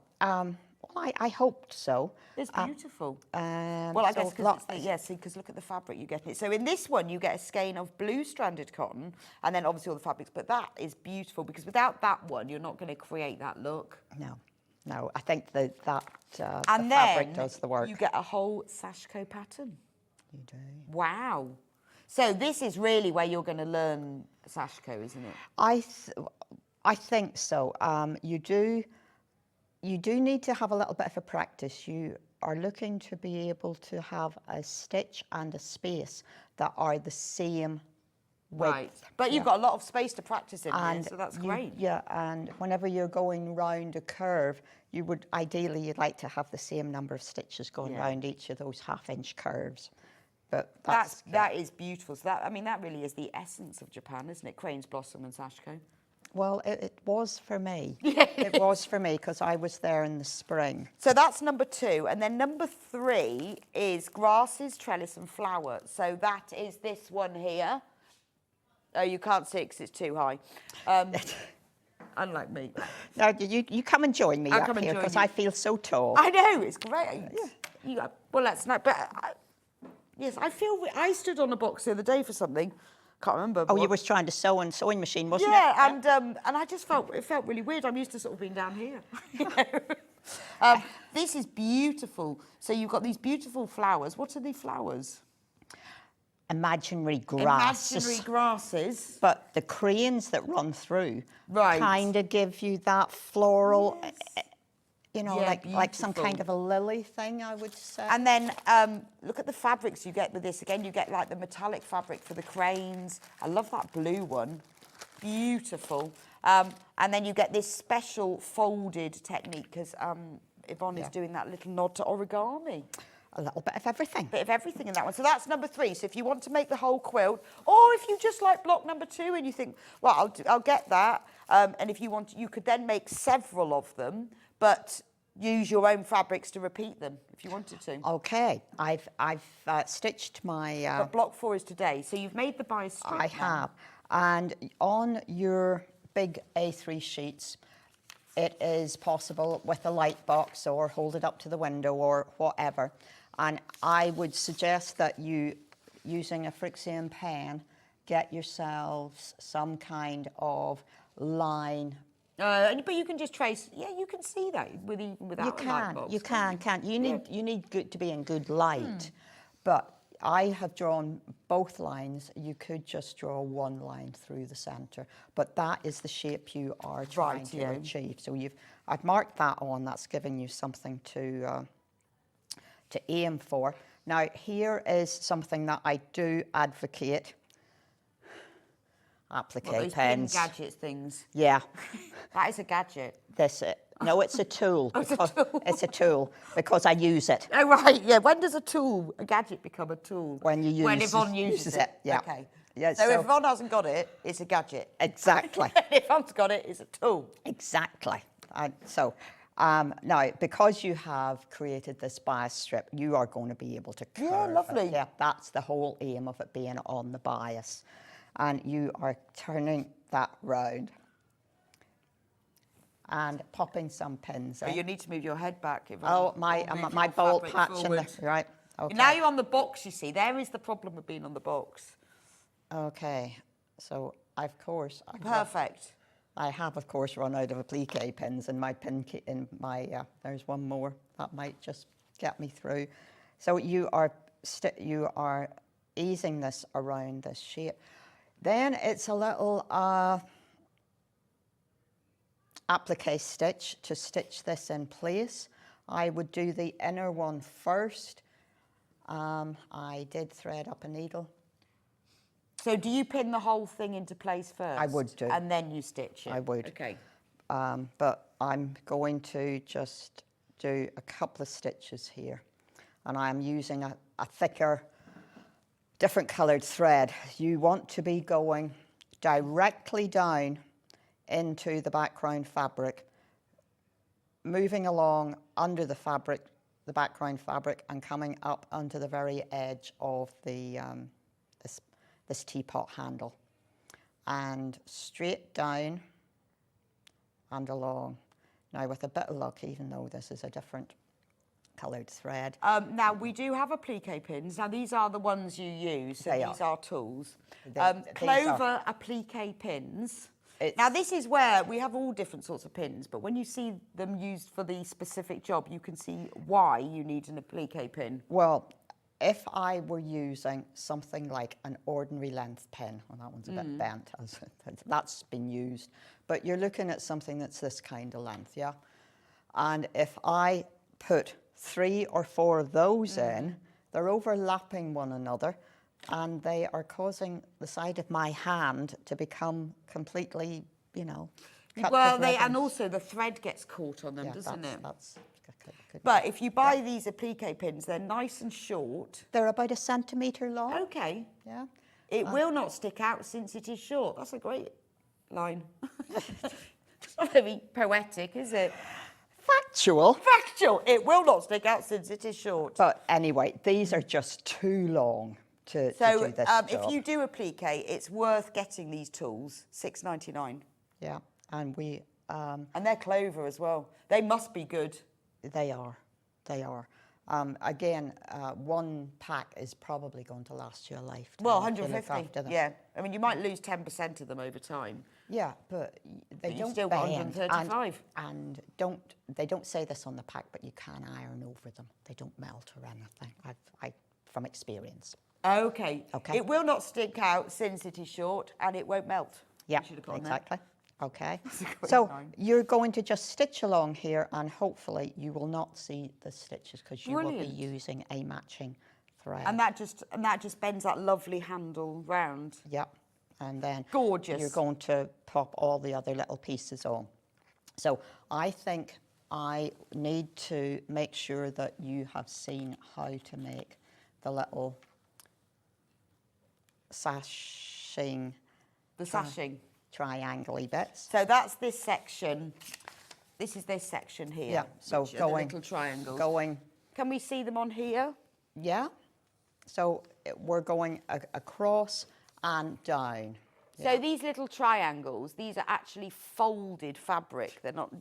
I hoped so. It's beautiful. Well, I so guess because look at the fabric you get in it. So in this one, you get a skein of blue stranded cotton, and then obviously all the fabrics. But that is beautiful because without that one, you're not going to create that look. No. I think the and fabric then does the work. You get a whole Sashko pattern. You do. Wow. So this is really where you're going to learn Sashko, isn't it? I think so. You do need to have a little bit of a practice. You are looking to be able to have a stitch and a space that are the same width. Right. But you've got a lot of space to practice in here, so that's great. Yeah, and whenever you're going round a curve, you'd like to have the same number of stitches going round each of those half-inch curves. But that is beautiful. So that really is the essence of Japan, isn't it? Cranes, Blossom and Sashko. Well, it was for me. It was for me because I was there in the spring. So that's number 2. And then number 3 is Grasses, Trellis and Flower. So that is this one here. Oh, you can't see it because it's too high. Unlike me. Now, you come and join me up here because I feel so tall. I know, it's great. Well, that's not... But yes, I stood on a box the other day for something, Can't remember. Oh, you was trying to sew in sewing machine, wasn't it? Yeah, and I just felt really weird. I'm used to sort of being down here. You know? This is beautiful. So you've got these beautiful flowers. What are the flowers? Imaginary grasses. Imaginary grasses. But the cranes that run through Right. kind of give you that floral, you know, Yeah, like some beautiful. kind of a lily thing, I would say. And then look at the fabrics you get with this. Again, you get like the metallic fabric for the cranes. I love that blue one. Beautiful. And then you get this special folded technique because Yvonne is doing that little nod to origami. A little bit of everything. Bit of everything in that one. So that's number 3. So if you want to make the whole quilt, or if you just like block number 2 and you think, well, I'll get that. And if you want, you could then make several of them, but use your own fabrics to repeat them if you wanted to. Okay, I've stitched my. But block 4 is today. So you've made the bias strip. I have, and on your big A3 sheets, it is possible with a light box or hold it up to the window or whatever. And I would suggest that you, using a Frixian pen, get yourselves some kind of line. But you can just trace. Yeah, you can see that even without a light box. You can. You need good to be in good light. But I have drawn both lines. You could just draw one line through the centre, but that is the shape you are trying to achieve. So I've marked that on. That's giving you something to aim for. Now here is something that I do advocate. Applique Those pens. pin gadget things. Yeah. That is a gadget. No, it's a tool. Oh, it's a tool. It's a tool because I use it. Oh, right, yeah. When does a gadget become a tool? When Yvonne uses it. Yeah. Okay. Yeah, so if Yvonne hasn't got it, it's a gadget. Exactly. If Yvonne's got it, it's a tool. Exactly. Now, because you have created this bias strip, you are going to be able to curve Yeah, lovely. it. Yeah, that's the whole aim of it being on the bias. And you are turning that round and popping some pins in. But you need to move your head back. Yvonne. Oh, my Move my your bolt fabric patch in forward. the right. Okay. Now you're on the box, you see. There is the problem with being on the box. Okay. So Perfect. I have, of course, run out of applique pins in my pin kit. There's one more that might just get me through. So you are easing this around this shape. Then it's a little applique stitch to stitch this in place. I would do the inner one first. I did thread up a needle. So do you pin the whole thing into place first? I would do. And then you stitch it? I would. Okay. But I'm going to just do a couple of stitches here. And I'm using a thicker, different coloured thread. You want to be going directly down into the background fabric, moving along under the fabric, the background fabric, and coming up onto the very edge of the this teapot handle, and straight down and along. Now, with a bit of luck, even though this is a different coloured thread. Now, we do have applique pins. Now, these are the ones you use, so these are tools. Clover applique pins. Now, this is where we have all different sorts of pins, but when you see them used for the specific job, you can see why you need an applique pin. Well, if I were using something like an ordinary length pin, well, that one's a bit bent, that's been used, but you're looking at something that's this kind of length, yeah? And if I put 3 or 4 of those in, they're overlapping one another, and they are causing the side of my hand to become completely, you know, cut Well, with ribbons. and also the thread gets caught on them, doesn't it? Good. But if you buy these applique pins, they're nice and short. They're about 1 centimetre long. Okay. Yeah. It will not stick out since it is short. That's a great line. It's not very poetic, is it? Factual. Factual. It will not stick out since it is short. But anyway, these are just too long to do this job. If you do applique, it's worth getting these tools, $6.99. Yeah, and we... and they're clover as well. They must be good. They are. Again, one pack is probably going to last you a lifetime. Well, if you look 150, after them. yeah. I mean, you might lose 10% of them over time. Yeah, but they you don't still got bend, 135. and they don't say this on the pack, but you can iron over them. They don't melt or anything. I from experience. Okay. Okay. It will not stick out since it is short, and it won't melt. Yeah, You should have got on there. exactly. Okay. great So line. you're going to just stitch along here, and hopefully you will not see the stitches because you will be Brilliant. using a matching thread. And that just bends that lovely handle round. Yep. And then Gorgeous. you're going to pop all the other little pieces on. So I think I need to make sure that you have seen how to make the little sashing, The sashing. triangle-y bits. So that's this section. This is this section here. Yeah, so which are the going, little triangles. going, Can we see them on here? yeah. So we're going across and down. So these little triangles, these are actually folded fabric. They're not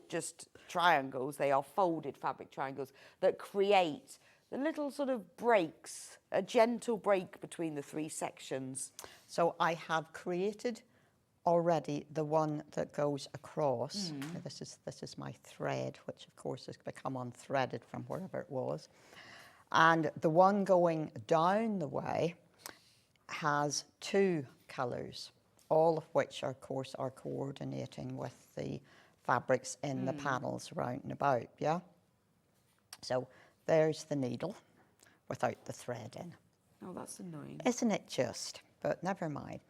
just triangles, they are folded fabric triangles that create the little sort of breaks, a gentle break between the three sections. So I have created already the one that goes across. Now this is my thread, which of course has become unthreaded from wherever it was. And the one going down the way has two colours, all of which, of course, are coordinating with the fabrics in the panels round and about, yeah? So there's the needle without the thread in. Oh, that's annoying. Isn't it just? But never mind.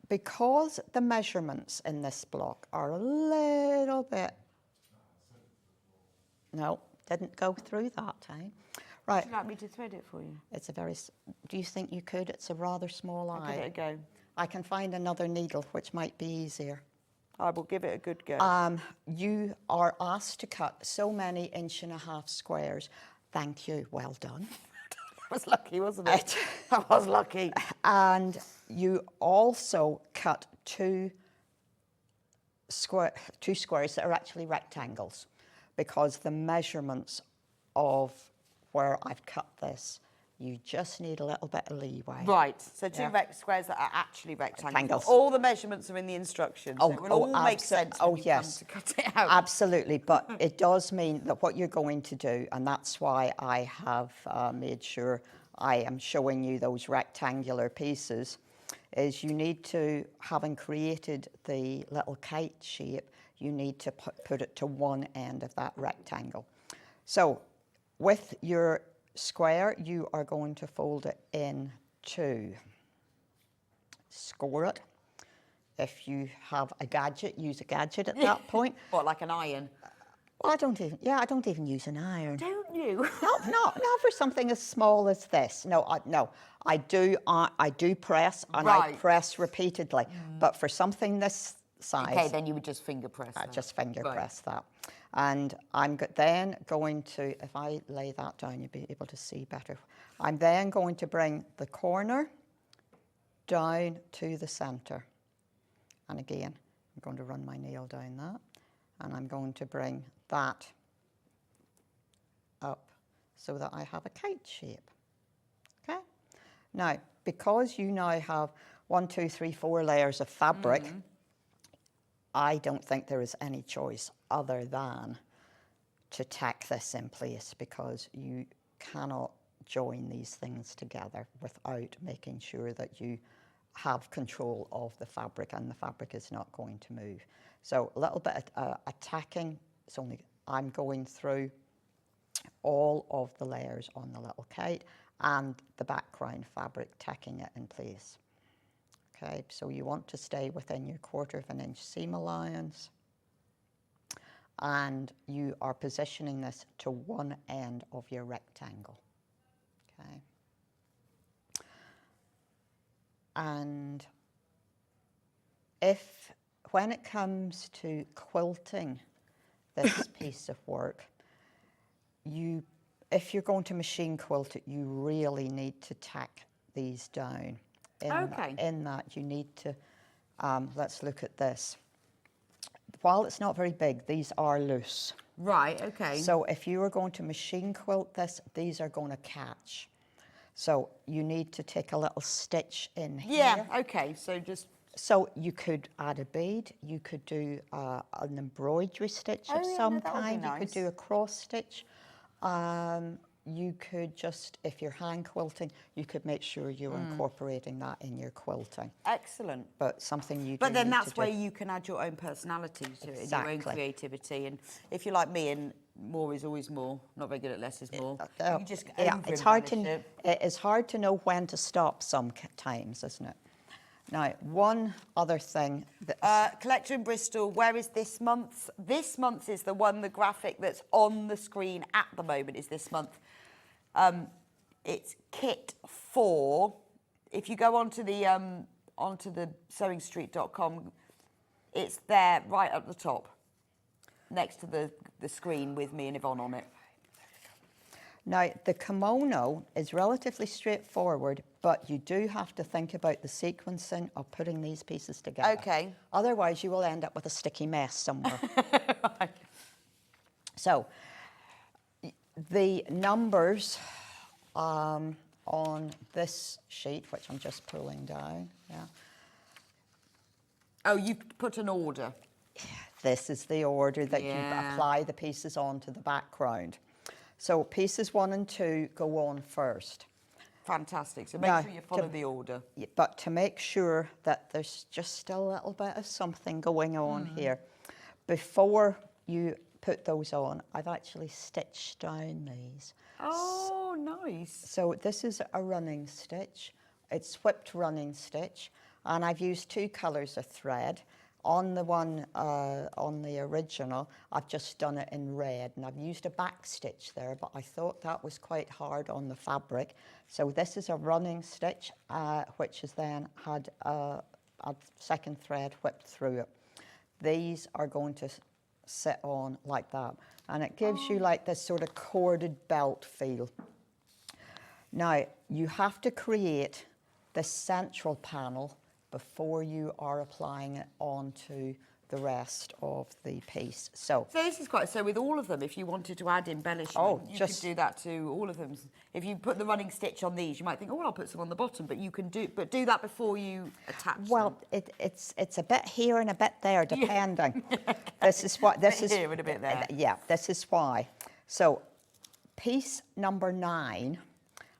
Because the measurements in this block are a little bit... No, didn't go through that time. Right. Would you like me to thread it for you? It's a very... Do you think you could? It's a rather small I'll eye. give it a go. I can find another needle, which might be easier. I will give it a good go. You are asked to cut so many 1.5-inch squares. Thank you. Well done. I was lucky, wasn't it? I was lucky. And you also cut two squares that are actually rectangles, because the measurements of where I've cut this, you just need a little bit of leeway. Right, so two Yeah. squares that are actually rectangles. Rectangles. All the measurements are in the instructions. So it will all make sense when you yes. come to cut it out. Absolutely, but it does mean that what you're going to do, and that's why I have made sure I am showing you those rectangular pieces, is you need to, having created the little kite shape, you need to put it to one end of that rectangle. So with your square, you are going to fold it in two. Score it. If you have a gadget, use a gadget at that point. What, like an iron? Well, I don't even use an iron. Don't you? Not for something as small as this. No, I do press, and I Right. press repeatedly. But for something this size, Okay, then you would just finger press I that. just finger Right. press that. And I'm then going to, if I lay that down, you'll be able to see better. I'm then going to bring the corner down to the center. And again, I'm going to run my nail down that. And I'm going to bring that up so that I have a kite shape. Okay? Now, because you now have 1, 2, 3, 4 layers of fabric, I don't think there is any choice other than to tack this in place, because you cannot join these things together without making sure that you have control of the fabric and the fabric is not going to move. So a little bit of tacking. It's only, I'm going through all of the layers on the little kite and the background fabric, tacking it in place. Okay, so you want to stay within your 1/4 inch seam allowance, and you are positioning this to one end of your rectangle. Okay. And when it comes to quilting this piece of work, if you're going to machine quilt it, you really need to tack these down. In that you need to, let's look at this. While it's not very big, these are loose, Right, okay. So if you were going to machine quilt this, these are going to catch. So you need to take a little stitch in here. Yeah, okay, so just... So you could add a bead, you could do an embroidery stitch of some kind, you could do a cross stitch. You could just, if you're hand quilting, you could make sure you're incorporating that in your quilting. Excellent. But something you But then need that's to where do. you can add your own personality to it, and your own Exactly. creativity. And if you're like me, and more is always more, not very good at less is more, you just Yeah, it's hard to, over-embellish it is hard to know when to stop sometimes, isn't it? Now, one other thing that Collector in Bristol, where is this month? This month is the one, the graphic that's on the screen at the moment is this month. It's kit 4. If you go onto the sewingstreet.com, it's there right at the top, next to the screen with me and Yvonne on it. Now, the kimono is relatively straightforward, but you do have to think about the sequencing of putting these pieces together. Okay. Otherwise, you will end up with a sticky mess somewhere. Right. So, the numbers on this sheet, which I'm just pulling down, yeah. Oh, you put an order. This is the order that you Yeah. apply the pieces onto the background. So pieces 1 and 2 go on first. Fantastic. So make Now, sure you follow the order. But to make sure that there's just a little bit of something going on here, before you put those on, I've actually stitched down these. Oh, nice. So this is a running stitch. It's whipped running stitch, and I've used 2 colours of thread. On the one, on the original, I've just done it in red, and I've used a back stitch there, but I thought that was quite hard on the fabric. So this is a running stitch, which has then had a second thread whipped through it. These are going to sit on like that, and it gives you like this sort of corded belt feel. Now, you have to create this central panel before you are applying it onto the rest of the piece. So this is quite, so with all of them, if you wanted to add embellishment, you could do that to all of them. If you put the running stitch on these, you might think, oh, well, I'll put some on the bottom, but you can do that before you attach well, them. it's a bit here and a bit there, depending. This is what, this is... here and a bit there. Yeah, this is why. So piece number 9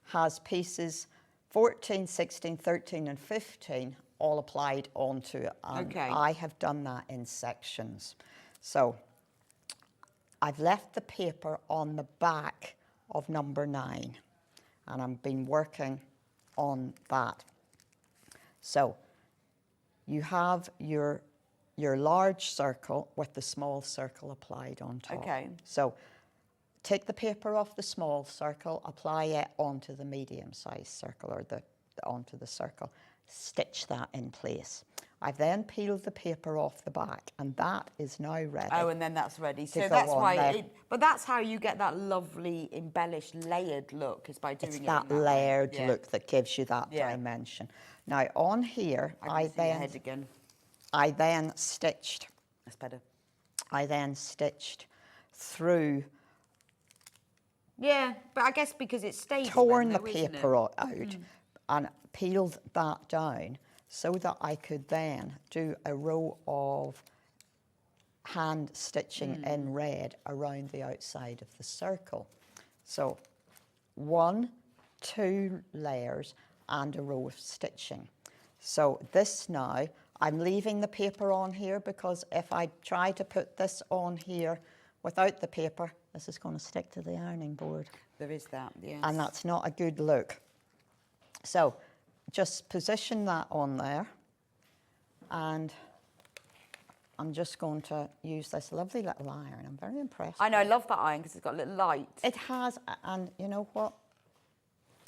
has pieces 14, 16, 13 and 15 all applied onto it. And I have done that in sections. So I've left the paper on the back of number 9, and I've been working on that. So you have your large circle with the small circle applied on top. Okay. So take the paper off the small circle, apply it onto the medium-sized circle, or onto the circle. Stitch that in place. I've then peeled the paper off the back, and that is now ready. Oh, and then that's ready. So that's why, but that's how you get that lovely embellished layered look, is by doing it in that layered look that gives you that dimension. Now on here, I then stitched. That's better. I then stitched through. Yeah, but I guess because it's stable. Torn the paper out and peeled that down so that I could then do a row of hand stitching in red around the outside of the circle. So 1, 2 layers and a row of stitching. So this now, I'm leaving the paper on here because if I try to put this on here without the paper, this is going to stick to the ironing board. There is that, yes. And that's not a good look. So just position that on there, and I'm just going to use this lovely little iron. I'm very impressed. I know, I love that iron because it's got a little light. It has, and you know what?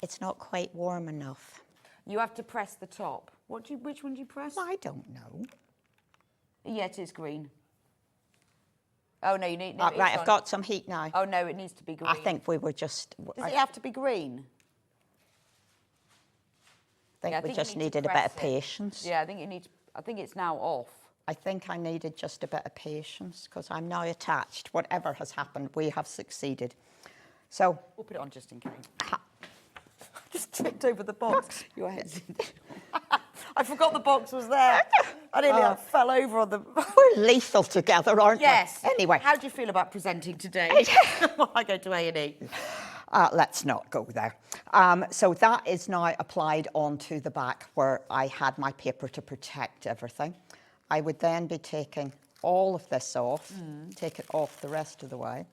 It's not quite warm enough. You have to press the top. Which one do you press? I don't know. Yeah, it is green. Oh, no, you need... No, right, I've got some heat now. Oh, no, it needs to be green. I think we were just... Does it have to be green? I think we just needed a bit of patience. Yeah, I think you need... I think it's now off. I think I needed just a bit of patience because I'm now attached. Whatever has happened, we have succeeded. So We'll put it on just in case. Just tripped over the box. Your head's in. I forgot the box was there. I nearly fell over on the... we're lethal together, aren't Yes. we? Anyway. How do you feel about presenting today? While I go to A&E. Let's not go there. So that is now applied onto the back where I had my paper to protect everything. I would then be taking all of this off, take it off the rest of the way,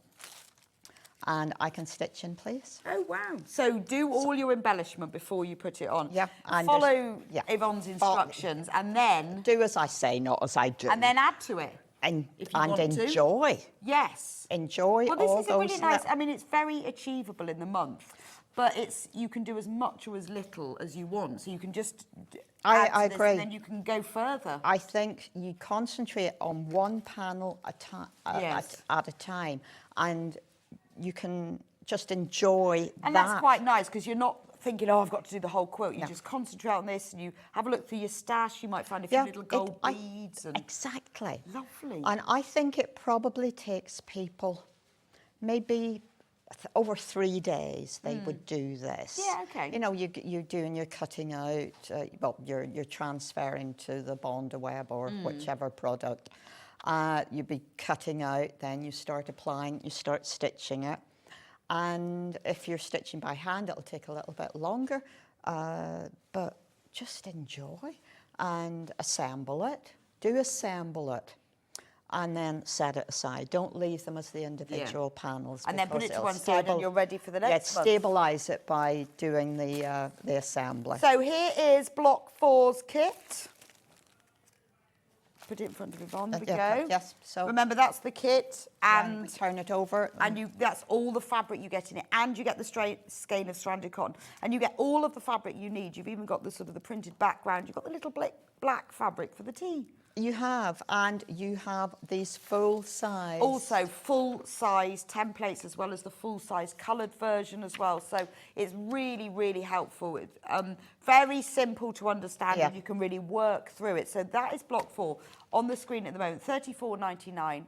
and I can stitch in place. Oh, wow. So do all your embellishment before you put it on. Yeah. And follow Yvonne's instructions and then... Do as I say, not as I do. And then add to it. And if you want to. enjoy. Yes. Enjoy well, this all is a really those nice... I mean, it's very achievable in the month, but you can do as much or as little as you want. So you can just add to I this agree. and then you can go further. I think you concentrate on one panel Yes. at a time, and you can just enjoy And that. that's quite nice because you're not thinking, oh, I've got to do the whole quilt. You just concentrate on this and you have a look through your stash. You might find a few little gold beads. Exactly. Lovely. And I think it probably takes people maybe over 3 days they would do this. Yeah, okay. You know, you're doing your cutting out, well, you're transferring to the Bond web or whichever product. You'd be cutting out, then you start applying, you start stitching it. And if you're stitching by hand, it'll take a little bit longer, but just enjoy and assemble it. Do assemble it. And then set it aside. Don't leave them as the individual panels. And then put because it to it'll one side and you're ready for the next month. Stabilise it by doing the assembly. So here is Block 4's kit. Put it in front of Yvonne, there we go. Yes, so... Remember, that's the kit, and... turn it over. And that's all the fabric you get in it, and you get the skein of stranded cotton, and you get all of the fabric you need. You've even got the sort of the printed background. You've got the little black fabric for the tea. You have, and you have these full size. Also full size templates as well as the full size coloured version as well. So it's really, really helpful. Very simple to understand and you can really work through it. So that is Block 4 on the screen at the moment, $34.99.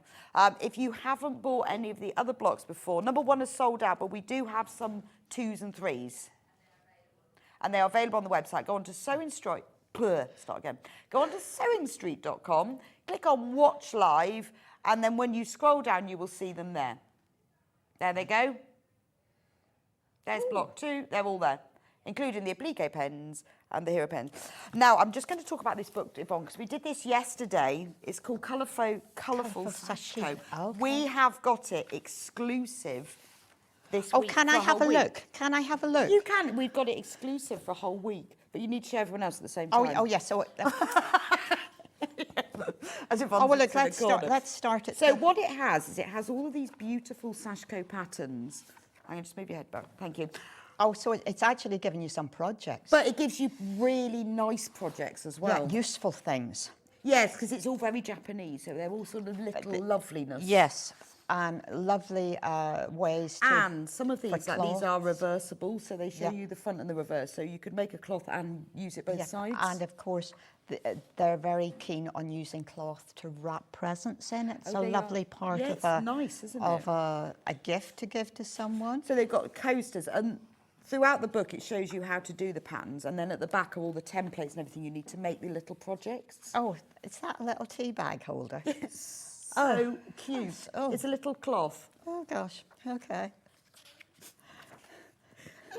If you haven't bought any of the other blocks before, number 1 is sold out, but we do have some 2s and 3s. And they are available on the website. Go on to Go on to sewingstreet.com, click on Watch Live, and then when you scroll down, you will see them there. There they go. There's Block 2. They're all there, including the applique pens and the hero pens. Now, I'm just going to talk about this book, Yvonne, because we did this yesterday. It's called Colourful Sashiko. Okay. We have got it exclusive this week. Oh, can I have a look? Can I have a look? You can. We've got it exclusive for a whole week. But you need to show everyone else at the same time. Oh yes. So, as if well, look, let's start it. So what it has is it has all of these beautiful Sashiko patterns. I'm going to just move your head back. Thank you. Oh, so it's actually giving you some projects. But it gives you really nice projects as well. Yeah, useful things. Yes, because it's all very Japanese, so they're all sort of little loveliness. Yes. And lovely ways to... And some of these, like these are reversible, so they show you the front and the reverse. So you could make a cloth and use it both sides. And of course, they're very keen on using cloth to wrap presents in. It's a lovely part of a gift to give to someone. So they've got coasters, and throughout the book it shows you how to do the patterns, and then at the back are all the templates and everything you need to make the little projects. Oh, is that a little tea bag holder? Yes. So cute. Oh. It's a little cloth. Oh, gosh. Okay.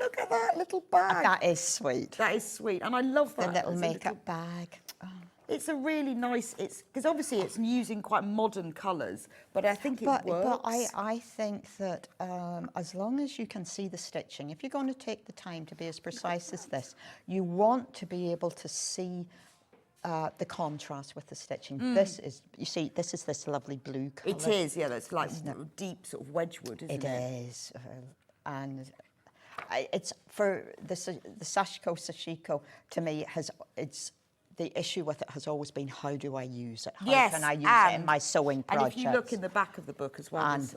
Look at that little bag. That is sweet. That is sweet. And I love that. The little makeup bag. Oh. It's a really nice, because obviously it's using quite modern colours, but I think it works. But I think that as long as you can see the stitching, if you're going to take the time to be as precise as this, you want to be able to see the contrast with the stitching. This is, you see, this is this lovely blue colour. It is, yeah, that's like deep sort of Wedgwood, isn't it? It is. And it's for the Sashiko, to me, it's the issue with it has always been, how do I use it? How can I use it in my sewing projects? And if you look in the back of the book as well, there's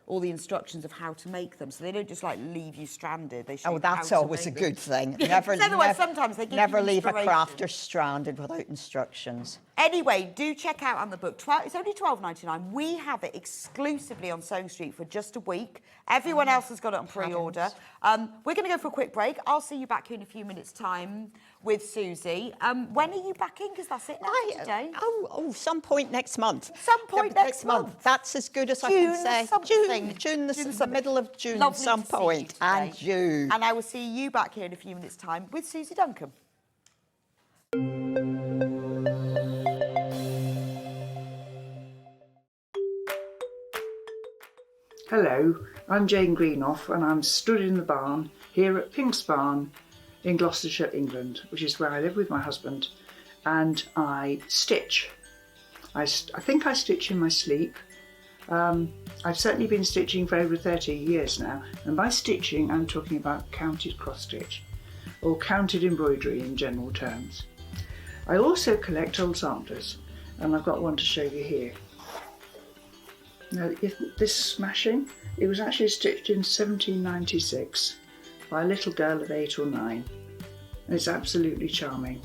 all the instructions of how to make them, so they don't just like leave you stranded. They show you that's how to always a make them. good thing. Otherwise, sometimes they give never you leave a inspiration. crafter stranded without instructions. Anyway, do check out on the book. It's only $12.99. We have it exclusively on Sewing Street for just a week. Everyone else has got it on pre-order. We're going to go for a quick break. I'll see you back here in a few minutes' time with Suzie. When are you back in? Because that's it now for today. Some point next month. Some point next month. That's as good as I June can say. something. June the something. middle of June, Lovely some to see you point. today. And you. And I will see you back here in a few minutes' time with Suzie Duncan. Hello, I'm Jane Greenoff and I'm stood in the barn here at Pink's Barn in Gloucestershire, England, which is where I live with my husband, and I stitch. I think I stitch in my sleep. I've certainly been stitching for over 30 years now, and by stitching I'm talking about counted cross stitch or counted embroidery in general terms. I also collect old samplers, and I've got one to show you here. Now, this smashing, it was actually stitched in 1796 by a little girl of 8 or 9, and it's absolutely charming.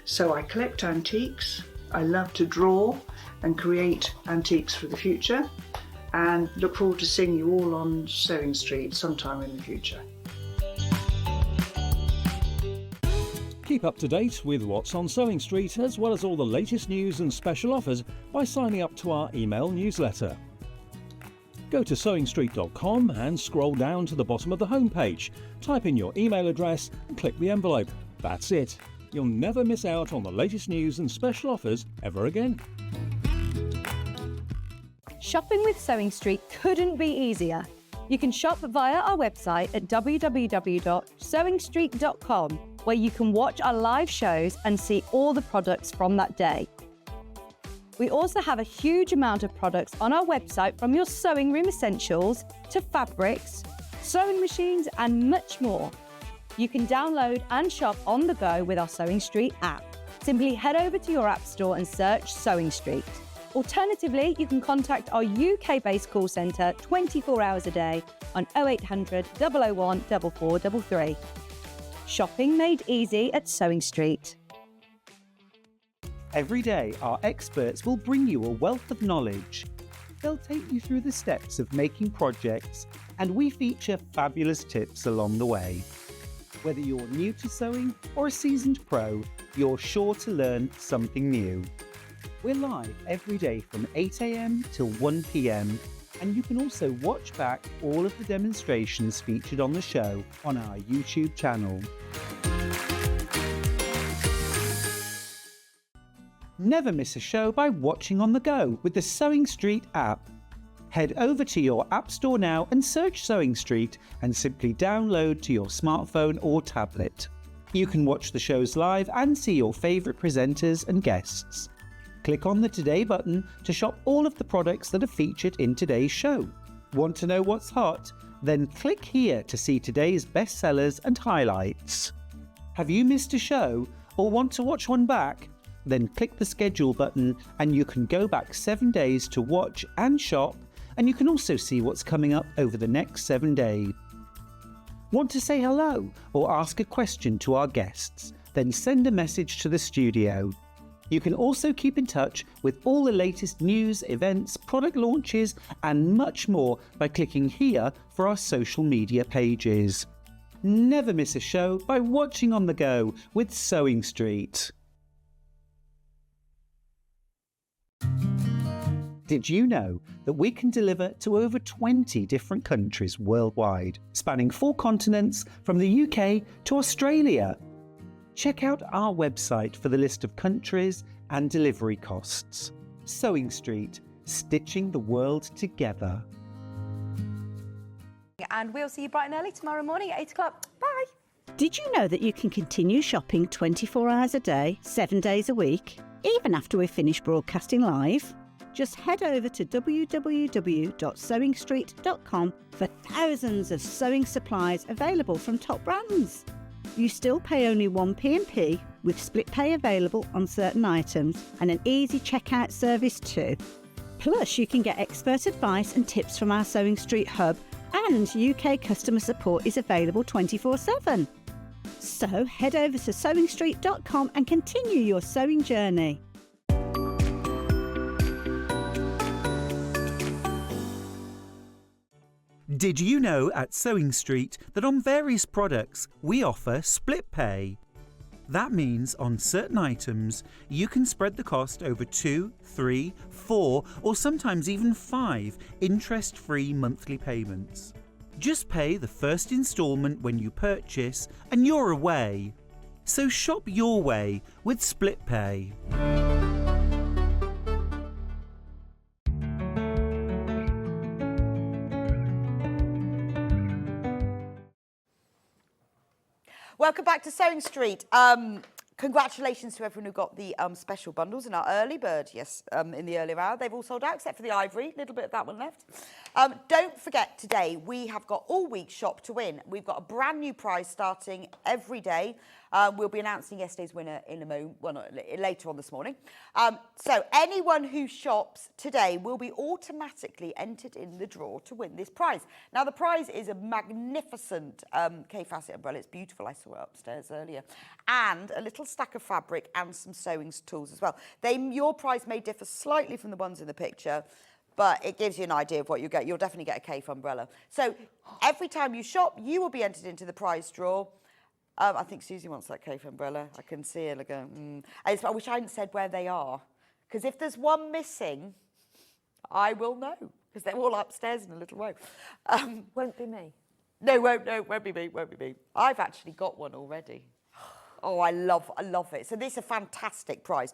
So I collect antiques, I love to draw and create antiques for the future, and look forward to seeing you all on Sewing Street sometime in the future. Keep up to date with what's on Sewing Street, as well as all the latest news and special offers by signing up to our email newsletter. Go to sewingstreet.com and scroll down to the bottom of the homepage. Type in your email address and click the envelope. That's it. You'll never miss out on the latest news and special offers ever again. Shopping with Sewing Street couldn't be easier. You can shop via our website at www.sewingstreet.com, where you can watch our live shows and see all the products from that day. We also have a huge amount of products on our website, from your sewing room essentials to fabrics, sewing machines and much more. You can download and shop on the go with our Sewing Street app. Simply head over to your app store and search Sewing Street. Alternatively, you can contact our UK-based call centre 24 hours a day on 0800 001 4433. Shopping made easy at Sewing Street. Every day, our experts will bring you a wealth of knowledge. They'll take you through the steps of making projects, and we feature fabulous tips along the way. Whether you're new to sewing or a seasoned pro, you're sure to learn something new. We're live every day from 8 AM till 1 PM, and you can also watch back all of the demonstrations featured on the show on our YouTube channel. Never miss a show by watching on the go with the Sewing Street app. Head over to your app store now and search Sewing Street and simply download to your smartphone or tablet. You can watch the shows live and see your favourite presenters and guests. Click on the Today button to shop all of the products that are featured in today's show. Want to know what's hot? Then click here to see today's bestsellers and highlights. Have you missed a show or want to watch one back? Then click the schedule button and you can go back 7 days to watch and shop, and you can also see what's coming up over the next 7 days. Want to say hello or ask a question to our guests? Then send a message to the studio. You can also keep in touch with all the latest news, events, product launches and much more by clicking here for our social media pages. Never miss a show by watching on the go with Sewing Street. Did you know that we can deliver to over 20 different countries worldwide, spanning 4 continents from the UK to Australia? Check out our website for the list of countries and delivery costs. Sewing Street, stitching the world together. And we'll see you bright and early tomorrow morning at 8 o'clock. Bye. Did you know that you can continue shopping 24 hours a day, 7 days a week, even after we've finished broadcasting live? Just head over to www.sewingstreet.com for thousands of sewing supplies available from top brands. You still pay only 1 P&P, with split pay available on certain items and an easy checkout service too. Plus, you can get expert advice and tips from our Sewing Street hub, and UK customer support is available 24/7. So head over to sewingstreet.com and continue your sewing journey. Did you know at Sewing Street that on various products we offer split pay? That means on certain items you can spread the cost over 2, 3, 4 or sometimes even 5 interest-free monthly payments. Just pay the first instalment when you purchase and you're away. So shop your way with split pay. Welcome back to Sewing Street. Congratulations to everyone who got the special bundles in our early bird, in the earlier hour. They've all sold out except for the ivory, a little bit of that one left. Don't forget today, we have got all week shop to win. We've got a brand new prize starting every day. We'll be announcing yesterday's winner in a moment, well, not later on this morning. So anyone who shops today will be automatically entered in the draw to win this prize. Now, the prize is a magnificent K-Facet umbrella. It's beautiful. I saw it upstairs earlier. And a little stack of fabric and some sewing tools as well. Your prize may differ slightly from the ones in the picture, but it gives you an idea of what you get. You'll definitely get a K umbrella. So every time you shop, you will be entered into the prize draw. I think Suzie wants that K umbrella. I can see her going, I wish I hadn't said where they are. Because if there's one missing, I will know. Because they're all upstairs in a little row. Won't be me. No, won't be me. I've actually got one already. Oh, I love it. So this is a fantastic prize.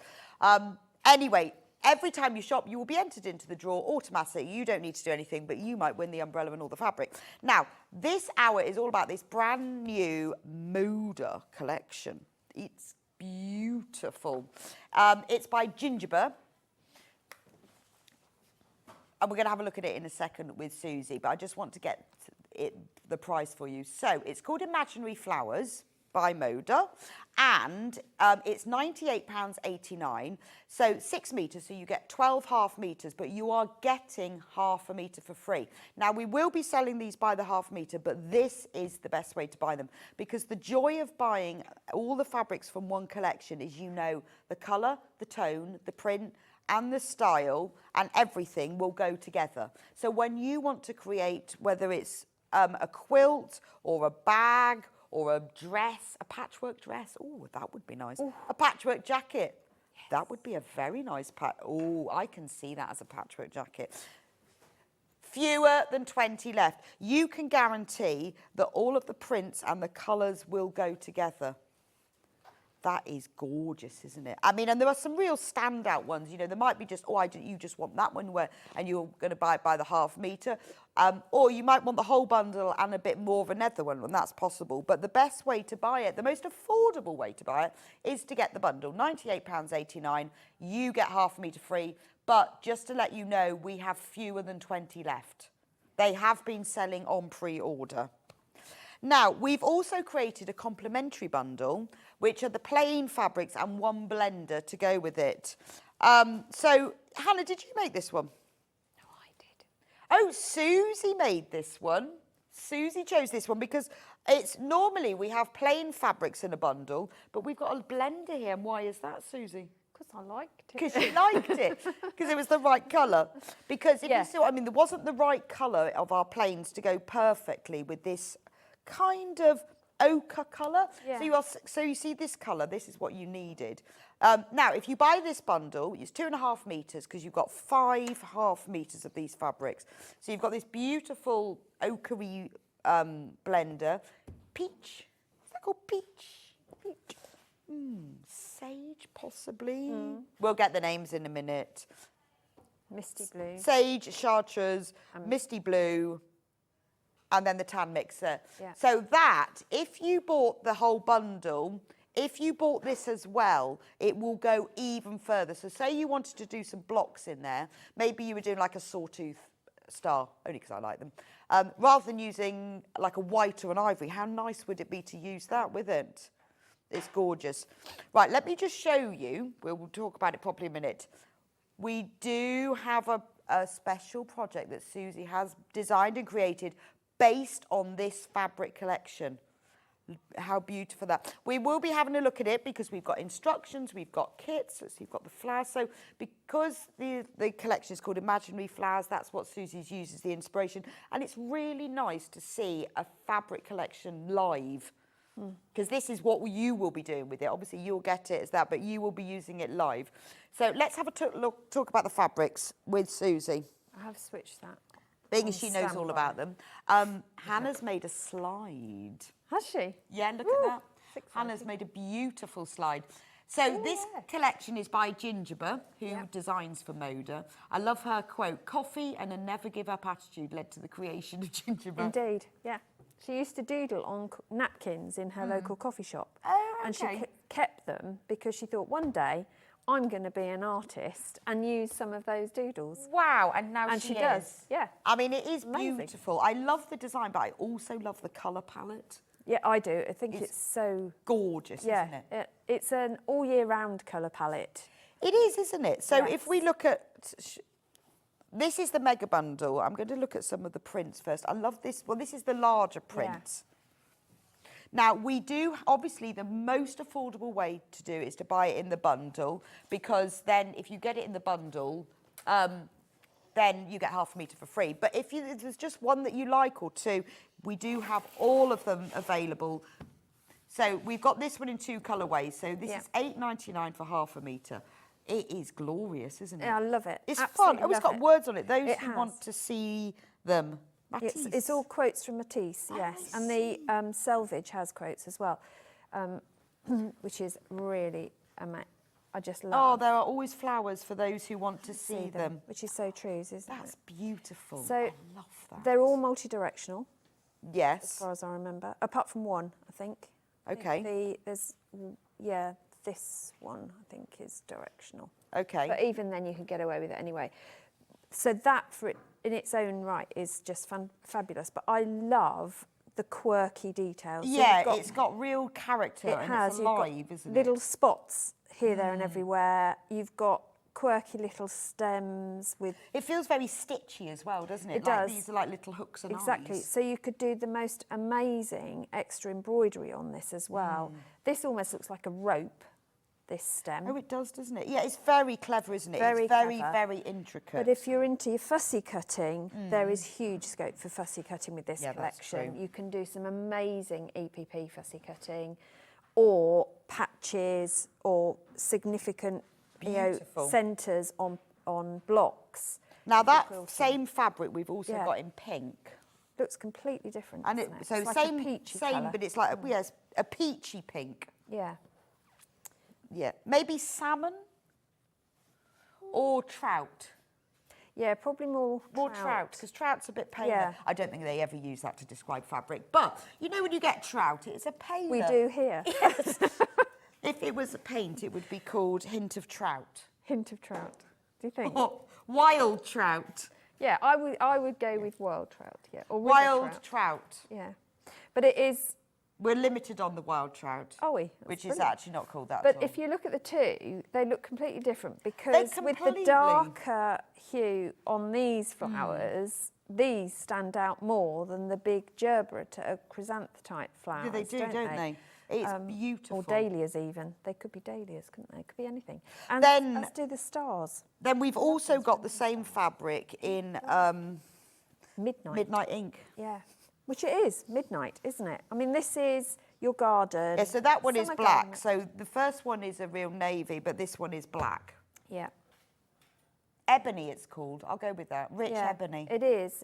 Anyway, every time you shop, you will be entered into the draw automatically. You don't need to do anything, but you might win the umbrella and all the fabric. Now, this hour is all about this brand new Moda collection. It's beautiful. It's by Gingerbread. And we're going to have a look at it in a second with Suzie, but I just want to get the price for you. So it's called Imaginary Flowers by Moda, and it's £98.89, so 6 metres, so you get 12 half metres, but you are getting half a metre for free. Now, we will be selling these by the half metre, but this is the best way to buy them, because the joy of buying all the fabrics from one collection is, you know, the colour, the tone, the print, and the style, and everything will go together. So when you want to create, whether it's a quilt or a bag or a dress, a patchwork dress. Oh, that would be nice. Ooh. A patchwork jacket. Yes. That would be a very nice Oh, I can see that as a patchwork jacket. Fewer than 20 left. You can guarantee that all of the prints and the colours will go together. That is gorgeous, isn't it? I mean, and there are some real standout ones. You know, there might be just, you just want that one, and you're going to buy it by the half metre. Or you might want the whole bundle and a bit more of another one, and that's possible. But the best way to buy it, the most affordable way to buy it, is to get the bundle. £98.89. You get half a metre free. But just to let you know, we have fewer than 20 left. They have been selling on pre-order. Now, we've also created a complimentary bundle, which are the plain fabrics and one blender to go with it. So, Hannah, did you make this one? No, I did. Oh, Suzie made this one. Suzie chose this one because it's normally we have plain fabrics in a bundle, but we've got a blender here. And why is that, Suzie? Because I liked it. Because you liked it. Because it was the right colour. Because if you see what I mean, there wasn't the right colour of our plains to go perfectly with this kind of ochre colour. Yeah. So you see this colour, this is what you needed. Now, if you buy this bundle, it's 2.5 metres because you've got 5 half metres of these fabrics. So you've got this beautiful ochre blender. Peach. Is that called peach? Peach. Sage, possibly. We'll get the names in a minute. Misty blue. Sage, chartreuse, misty blue, and then the tan mixer. Yeah. So that, if you bought the whole bundle, if you bought this as well, it will go even further. So say you wanted to do some blocks in there, maybe you were doing like a sawtooth star, only because I like them, rather than using like a white or an ivory, how nice would it be to use that with it? It's gorgeous. Right, let me just show you, we'll talk about it properly in a minute. We do have a special project that Suzie has designed and created based on this fabric collection. How beautiful that. We will be having a look at it because we've got instructions, we've got kits, let's see, we've got the flowers. So because the collection is called Imaginary Flowers, that's what Susie's used as the inspiration. And it's really nice to see a fabric collection live, because this is what you will be doing with it. Obviously, you'll get it as that, but you will be using it live. So let's have a talk about the fabrics with Suzie, I have switched that. being as she knows all about them. Hannah's made a slide. Has she? Yeah, look Woo, at that. exciting. Hannah's made a beautiful slide. So this collection is by Gingerbread, who designs for Moda. I love her quote, "Coffee and a never give up attitude led to the creation of Gingerbread." Indeed, yeah. She used to doodle on napkins in her local coffee shop. Oh, And she okay. kept them because she thought one day I'm going to be an artist and use some of those doodles. Wow, and now And she does, is. yeah. I mean, it is Amazing. beautiful. I love the design, but I also love the colour palette. Yeah, I do. I think it's so... Gorgeous, isn't it? It's an all year round colour palette. It is, isn't it? So Yes. if we look at... This is the mega bundle. I'm going to look at some of the prints first. I love this. Well, this is the larger print. Now, we do, obviously, the most affordable way to do it is to buy it in the bundle, because then if you get it in the bundle, then you get half a metre for free. But if there's just one that you like or two, we do have all of them available. So we've got this one in 2 colourways. So this is £8.99 for half a metre. It is glorious, isn't it? Yeah, I love it. It's Absolutely fun. Oh, it's love got it. words on it. Those It who has. want to see them. Matisse. It's all quotes from Matisse, yes. And the selvage has quotes as well, which is really, I just love. Oh, there are always flowers for those who want to see them. Which is so true, isn't That's it? beautiful. So I love that. they're all multi-directional, as Yes. far as I remember, apart from one, I think. Okay. There's this one, I think, is directional. Okay. But even then, you can get away with it anyway. So that, in its own right, is just fabulous. But I love the quirky details. So Yeah, you've it's got real character it and has. it's You've got alive, isn't little it? spots here, there, and everywhere. You've got quirky little stems with. It feels very stitchy as well, doesn't it? It like does. These are like little hooks and Exactly. eyes. So you could do the most amazing extra embroidery on this as well. This almost looks like a rope, this stem. Oh, it does, doesn't it? Yeah, it's very clever, isn't it? Very it's very, clever. very intricate. But if you're into your fussy cutting, there is huge scope for fussy cutting with this Yeah, that's collection. true. You can do some amazing EPP fussy cutting, or patches, or significant Beautiful. centres on blocks. Now that quilting. same fabric we've also Yeah. got in pink. Looks completely different, And doesn't it? so It's like same, a peachy same, colour. but it's like a peachy pink. Yeah. Yeah, maybe salmon or trout. Yeah, probably more Trout, because trout's a bit paler. Yeah. I don't think they ever use that to describe fabric. But you know when you get trout, it's a paler. We do here. If it was a paint, it would be called hint of trout. Hint of trout. Do you think? Or wild trout. Yeah, I would go with wild trout. Yeah, or river Wild trout. trout. Yeah, but it is. We're limited on the wild trout. Are we? That's Which is brilliant. actually not called that But at all. if you look at the two, they look completely different because with completely- the darker hue on these flowers, these stand out more than the big gerbera chrysanthemum flowers. Yeah, they do, don't they? It's beautiful. Or dahlias even. They could be dahlias, couldn't they? Could be anything. And Then- let's do the stars. Then we've also got the same fabric in Midnight. Midnight Ink. Yeah. Which it is, midnight, isn't it? I mean, this is your garden. Yeah, so that one is summer black. garden. So the first one is a real navy, but this one is black. Yeah. Ebony, it's called. I'll go with that. Rich Yeah, ebony. It is.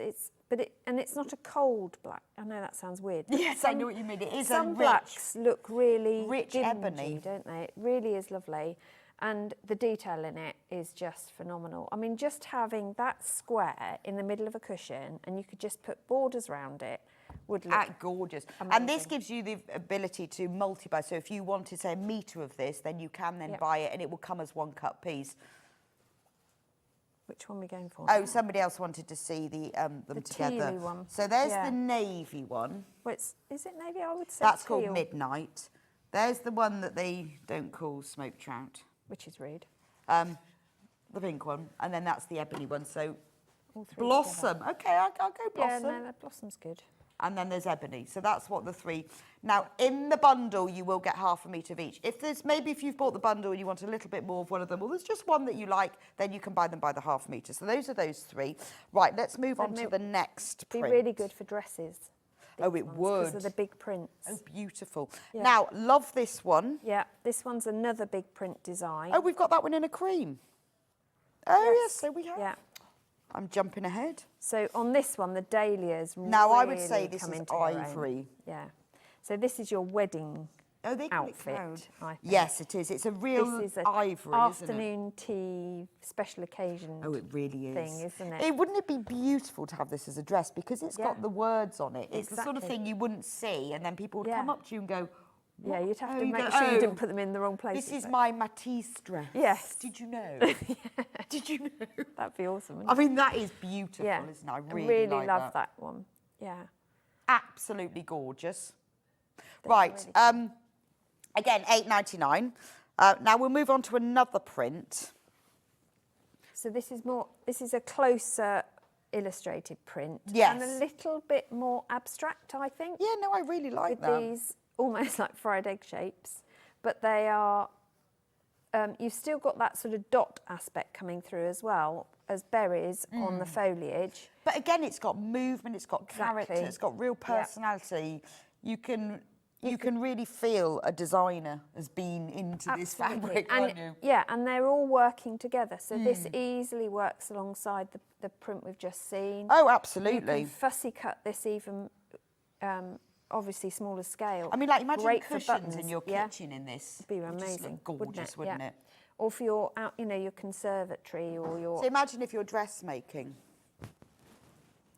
And it's not a cold black. I know that sounds weird. but Yes, I know what you mean. It is a some rich, blacks look really rich dingy, ebony. don't they? It really is lovely. And the detail in it is just phenomenal. I mean, just having that square in the middle of a cushion and you could just put borders around it would look gorgeous. amazing. And this gives you the ability to multi-buy. So if you wanted, say, a metre of this, then you can then Yep. buy it and it will come as one cut piece. Which one are we going for? Oh, somebody else wanted to see them The together. tealy one. So there's Yeah. the navy one. Well, is it navy? I would say That's called teal, Midnight. There's the one that they don't call smoked trout. which is rude. The pink one. And then that's the ebony one. So All three Blossom. Okay, I'll go together. Blossom. Yeah, no, that blossom's good. and then there's ebony. So that's what the 3. Now, in the bundle, you will get half a metre of each. If you've bought the bundle and you want a little bit more of one of them, or there's just one that you like, then you can buy them by the half metre. So those are those 3. Right, let's move on to the next print. Be really good for dresses. Oh, it would. Because of the big prints. Oh, beautiful. Yeah. Now, love this one. Yeah, this one's another big print design. Oh, we've got that one in a cream. Oh, yes, so we have. Yeah. I'm jumping ahead. So on this one, the dahlias Now, really I would say this come is into their own. ivory. Yeah. So this is your wedding They outfit, cloud. I think. Yes, it is. It's a real This is an ivory, afternoon tea special occasion. Oh, it really is. Thing, isn't it? Wouldn't it be beautiful to have this as a dress because it's got the words on it? It's the sort of Exactly. thing you wouldn't see, and then people would come up to you and go, Yeah, you'd have Oh, to you make go, sure you "Oh, didn't put them in the wrong places. This is though. my Matisse dress. Yes. Did you know? Did you know? That'd be awesome. I mean, that is beautiful, yeah. isn't it? I I really like love that one. Yeah. Absolutely gorgeous. Right. Again, £8.99. Now we'll move on to another print. So this is a closer illustrated print. Yes. And a little bit more abstract, I think. Yeah, no, I really like with that. these almost like fried egg shapes, but they are, you've still got that sort of dot aspect coming through as well as berries on the foliage. But again, it's got movement, it's got character, Exactly. it's got real personality. You can really feel a designer has been into this fabric, can't you? Yeah, and they're all working together. So this easily works alongside the print we've just seen. Oh, You absolutely. can fussy cut this even, obviously smaller scale. I mean, like, imagine Great for cushions buttons, in your yeah. kitchen in this. It'd be It would just amazing, look gorgeous, wouldn't Yeah. it? Or for your, your conservatory or your... So imagine if you're dressmaking.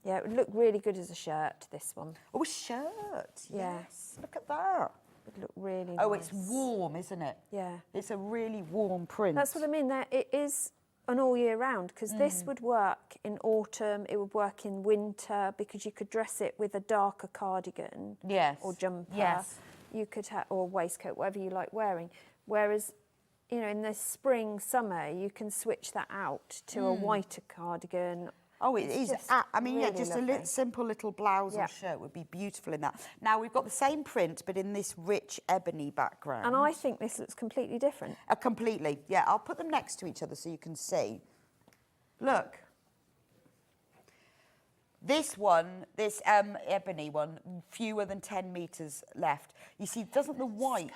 Yeah, it would look really good as a shirt, this one. Oh, a shirt. Yeah. Yes. Look at that. It would look really Oh, nice. it's warm, isn't it? Yeah. It's a really warm print. That's what I mean. It is an all year round because this would work in autumn, it would work in winter because you could dress it with a darker cardigan Yes. or jumper. Yes. You could have, or waistcoat, whatever you like wearing. Whereas, in the spring, summer, you can switch that out to a whiter cardigan. Oh, it is. I mean, yeah, really just a lovely. simple little blouse Yeah. or shirt would be beautiful in that. Now, we've got the same print, but in this rich ebony background. And I think this looks completely different. Completely, yeah. I'll put them next to each other so you can see. Look. This one, this ebony one, fewer than 10 metres left. You see, doesn't the white...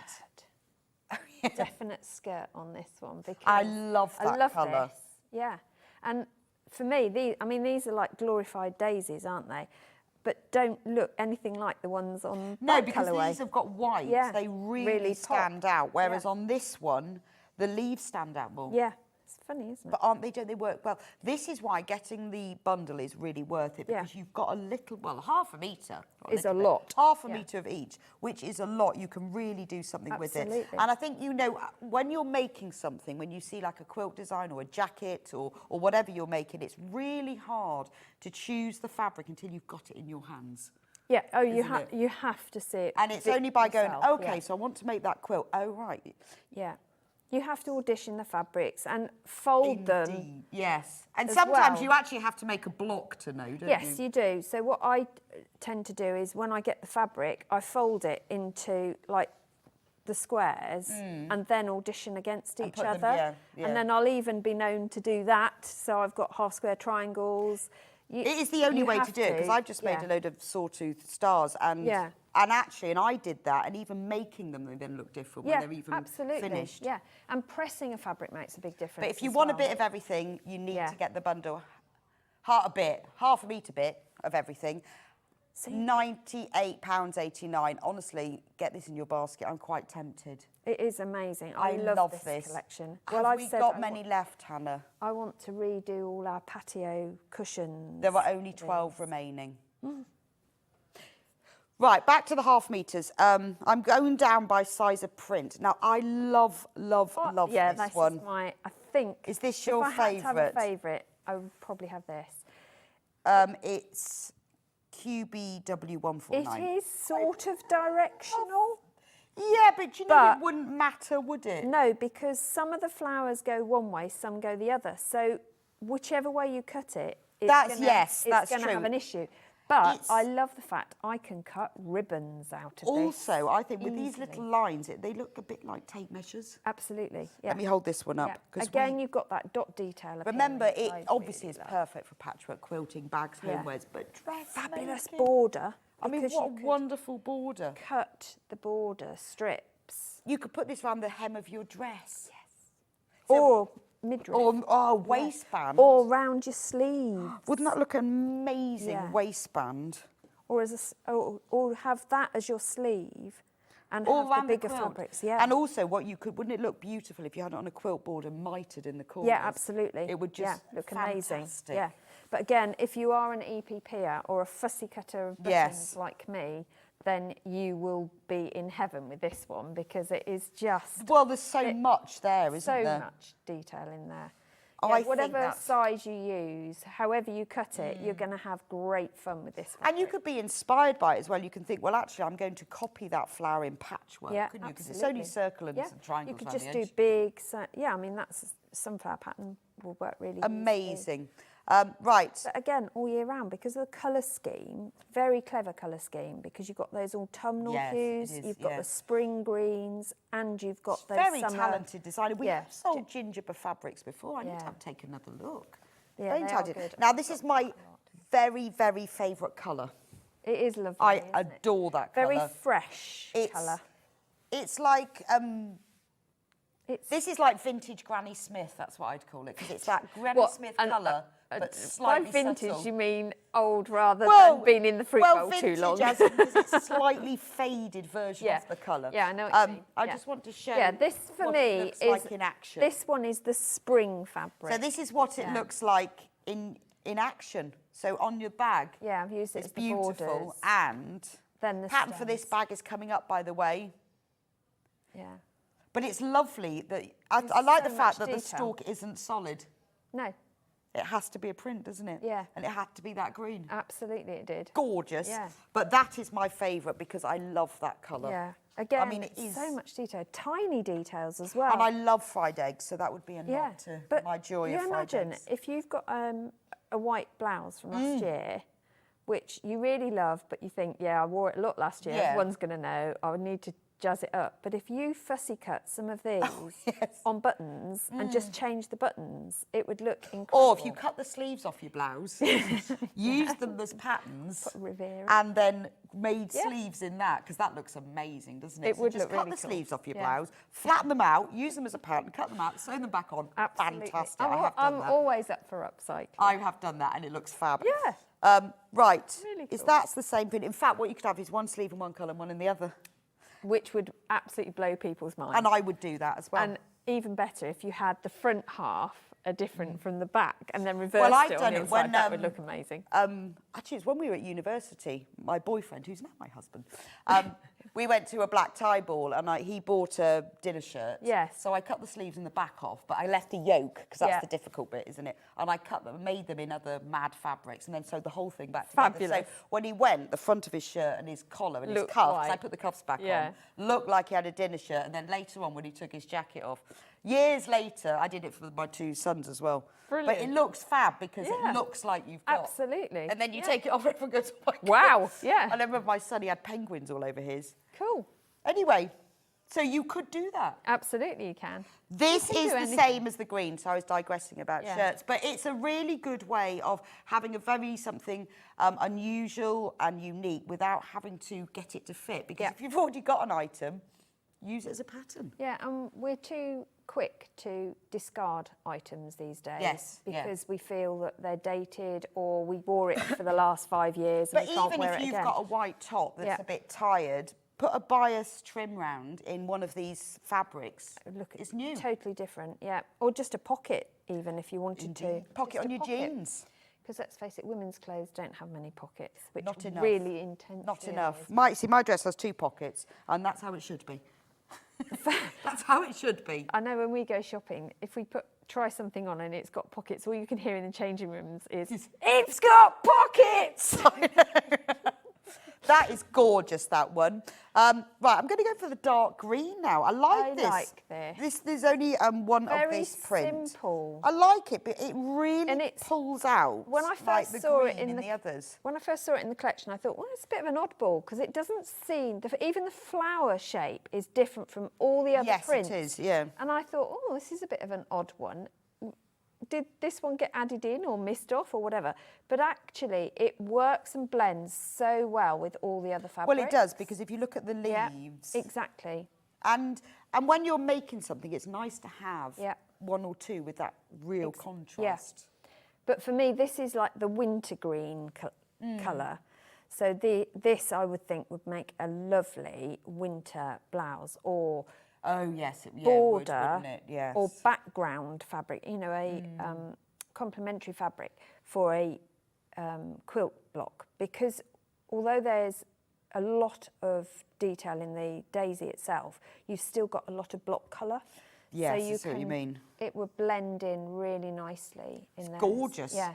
Definite skirt on this one because I love that colour. This. Yeah, and for me, these are like glorified daisies, aren't they? But don't look anything like the ones on that because colourway. these have got white. Yeah, They really pop. stand out. Whereas Yeah. on this one, the leaves stand out more. Yeah, it's funny, isn't it? But don't they work well? This is why getting the bundle is really worth it because you've got a little, half a metre. Is a lot. Half a Yeah. metre of each, which is a lot. You can really do something with it. Absolutely. And I think, when you're making something, when you see like a quilt design or a jacket or whatever you're making, it's really hard to choose the fabric until you've got it in your hands. Yeah. Oh, Isn't you have to see it. And it's fit only by going, yourself, okay, yeah. so I want to make that quilt. Oh, right. Yeah. You have to audition the fabrics and fold them. Indeed, yes. And as sometimes well. you actually have to make a block to know, don't you? Yes, you do. So what I tend to do is when I get the fabric, I fold it into like the squares and then audition against each put them- other. yeah. And then I'll even be known to do that. So I've got half square triangles. It is the only way to do it because I've just made a load of sawtooth stars and I did that and even making them they then look different when they're even absolutely. finished. Yeah, and pressing a fabric makes a big difference. But if you as want a well. bit of everything, you need Yeah. to get the bundle. Half a metre bit of everything. £98.89. Honestly, get this in your basket. I'm quite tempted. It is amazing. I I love this collection. Have I've we said got I many left, Hannah? I want to redo all our patio cushions. There are only 12 remaining. Right, back to the half metres. I'm going down by size of print. Now, I love Yeah, this this one. is my. I think. Is this your if I had to have a favourite? favourite, I would probably have this. It's QBW149. It is sort of directional. Yeah, but But- it wouldn't matter, would it? No, because some of the flowers go one way, some go the other. So whichever way you cut it, it's That's- gonna, yes, it's that's going to have true. an issue. But I love the fact I can cut ribbons out of this. Also, I think with these easily. little lines, they look a bit like tape measures. Absolutely. Yeah. Let me hold this one up. Yeah. 'cause Again, you've got that dot detail. appearing remember, it inside, obviously really is love. perfect for patchwork quilting, bags, Yeah. homewares, but Fabulous dressmaking. border. I mean, because what a you could wonderful border. cut the border strips. You could put this around the hem of your dress. Yes. Or midriff. Or waistband. Or round your sleeve. Wouldn't that look amazing, Yeah. waistband? Or or have that as your sleeve, and All have round the bigger quilt. fabrics. Yeah. And also, wouldn't it look beautiful if you had it on a quilt border mitered in the corners? Yeah, absolutely. It would just look amazing. fantastic. Yeah. But again, if you are an EPPer or a fussy cutter of buttons Yes. like me, then you will be in heaven with this one, because it is just Well, there's so much there, isn't so there? much detail in there. I think whatever that's- size you use, however you cut it, you're going to have great fun with this fabric. And you could be inspired by it as well. You can think, well, actually, I'm going to copy that flower in patchwork, Yeah, couldn't you? Because it's only absolutely. circle and Yeah. some triangles You could around just the do edge. big, I mean, that's sunflower pattern will work really easily. Amazing. Right. But again, all year round, because of the colour scheme, very clever colour scheme, because you've got those autumnal Yes, it hues, is, you've got the yes. spring greens, and you've got those Very summer... talented designer. We Yeah. have sold gingerbread fabrics before. I need Yeah. to take another look. Yeah, Don't they I are do? good. Now, this is my very, very favourite colour. It is lovely, I isn't it? adore that colour. Very fresh colour. It's like... It's this is like vintage Granny Smith, that's what I'd call it, because it's that Granny What, Smith and, colour, by but slightly vintage, subtle. you mean old rather than being in the fruit bowl too long? Vintage, as in, 'cause it's a slightly faded version Yeah. of the colour. Yeah, I know what you mean. I Yeah. just want to show Yeah, this for what me it looks is like in action. This one is the spring fabric. So this is what it Yeah. looks like in action. So on your bag, Yeah, I've used it it's as the beautiful. borders. And Then the pattern for this stems. bag is coming up, by the way. Yeah. But it's lovely that I There's like so the fact much that the detail. stalk isn't solid. No, It has to be a print, doesn't it? Yeah. And it had to be that green. absolutely it did. Gorgeous. Yeah. But that is my favourite because I love that colour. Yeah. Again, mean, it is- so much detail. Tiny details as well. And I love fried eggs, so that would be a yeah. nod to But my joy you of fried imagine eggs. if you've got a white blouse from Mm. last year, which you really love, but you think, yeah, I wore it a lot last year. Yeah. Everyone's going to know. I would need to jazz it up. But if you fussy cut some of these yes. on buttons and just change the buttons, it would look incredible. Or if you cut the sleeves off your blouse, use them as patterns, Put a Riviera. and then made Yeah. sleeves in that, because that looks amazing, doesn't it? It So would just look cut really the cool. sleeves off your Yeah. blouse, flatten them out, use them as a pattern, cut them out, sew them back on. Absolutely. Fantastic. I have done I'm that. always up for upcycling. I have done that, and it looks fab. Yeah. Right. Really Is cool. that's the same thing? In fact, what you could have is one sleeve in one colour and one in the other. Which would absolutely blow people's minds. And I would do that as well. And even better if you had the front half are different from the back and then reversed Well, I've it on done the it inside. when, That would look amazing. Actually, it was when we were at university. My boyfriend, who's now my husband, we went to a black tie ball, and he bought a dinner shirt. Yes. So I cut the sleeves and the back off, but I left the yoke because that's Yeah. the difficult bit, isn't it? And I cut them, made them in other mad fabrics, and then sewed the whole thing back together. Fabulous. So when he went, the front of his shirt and his collar and his Looked cuffs, I like- put the cuffs back Yeah. on, looked like he had a dinner shirt. And then later on, when he took his jacket off, years later, I did it for my two sons as well. But Brilliant. it looks fab because Yeah. it looks like you've got. Absolutely. And then you Yeah. take it off, and everyone goes, oh my God. Wow, yeah. I remember my son, he had penguins all over his. Cool. Anyway, so you could do that. Absolutely you can. This You can is do the anything. same as the green, so I was digressing about Yeah. shirts. But it's a really good way of having a very something unusual and unique without having to get it to fit. Because Yeah. if you've already got an item, use it as a pattern. Yeah, and we're too quick to discard items these days. Yes, yeah. Because we feel that they're dated or we wore it for the last 5 years and But we can't even wear if it you've again. got a white top that's Yeah. a bit tired, put a bias trim round in one of these fabrics. Look, it's new. Totally different, yeah. Or just a pocket, even if you wanted to. Pocket Just on a your pocket. jeans. Because let's face it, women's clothes don't have many pockets, which Not enough. really intense. Not enough. My dress has 2 pockets, and that's how it should be. That's how it should be. I know when we go shopping, if we try something on and it's got pockets, all you can hear in the changing rooms is, it's got pockets! That is gorgeous, that one. Right, I'm going to go for the dark green now. I like this. I like this. There's only one Very of this print. simple. I like it, but it really And it's- pulls out. When I first like the saw green it in the others. When I first saw it in the collection, I thought, well, it's a bit of an oddball because it doesn't seem, even the flower shape is different from all the other prints. Yes, it is, yeah. And I thought, oh, this is a bit of an odd one. Did this one get added in or missed off or whatever? But actually, it works and blends so well with all the other fabrics. Well, it does, because if you look at the leaves... Yeah, exactly. And when you're making something, it's nice to have Yeah. one or two with that real contrast. But for me, this is like the wintergreen colour. So this, I would think, would make a lovely winter blouse or Oh, yes, it would, border wouldn't it? Yes. or background fabric, you know, a complementary fabric for a quilt block. Because although there's a lot of detail in the daisy itself, you've still got a lot of block colour. Yes, so I see what you mean. It would blend in really nicely in there. Gorgeous. Yeah.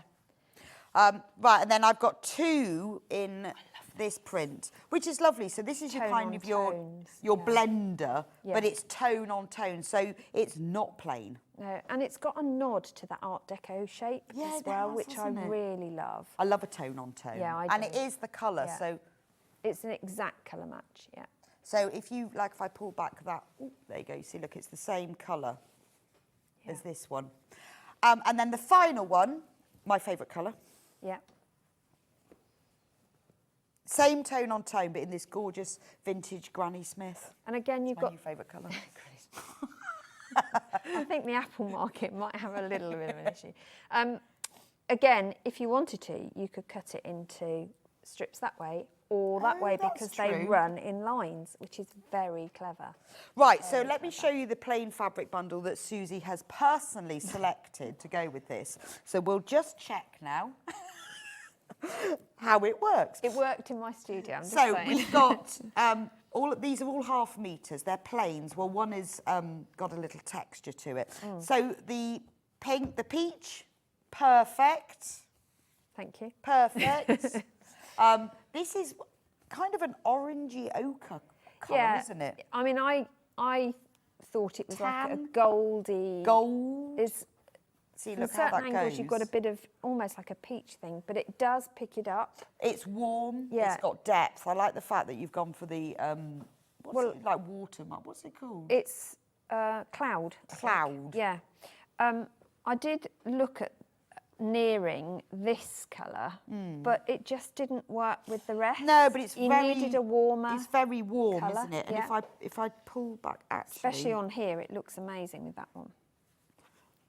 Right, and then I've got two in this print, which is lovely. So this is your Tone kind on of your tones, blender, Yeah. but it's tone on tone, so it's not plain. No, and it's got a nod to that Art Deco shape Yeah, as it well, has, which I hasn't it? really love. I love a tone on tone. Yeah, I And do. it is the colour, Yeah. so It's an exact colour match, yeah. so if you like, if I pull back that, ooh, there you go. You see, look, it's the same colour as this one. And then the final one, my favourite colour. Yeah. Same tone on tone, but in this gorgeous vintage Granny Smith. And again, you've My got, new favourite colour. I think the apple market might have a little bit of an issue. Again, if you wanted to, you could cut it into strips that way or that way that's because they true. run in lines, which is very clever. Right, so let me show you the plain fabric bundle that Suzie has personally selected to go with this. So we'll just check now how it works. It worked in my studio, I'm just So saying. we've got, these are all half meters, they're plains. Well, one is got a little texture to it. So the pink, the peach, perfect. Thank you. Perfect. This is kind of an orangey ochre colour, isn't it? I mean, I thought it was like a Tan? goldy. Gold. See, From look how certain that angles, goes. you've got a bit of almost like a peach thing, but it does pick it up. It's warm. Yeah. It's got depth. I like the fact that you've gone for the like watermark. What's it called? It's cloud. I think. Cloud. Yeah. I did look at nearing this colour, but it just didn't work with the rest. No, but it's you very. needed a warmer. It's very warm, colour, isn't it? And yeah. if I pull back, actually, Especially on here, it looks amazing with that one.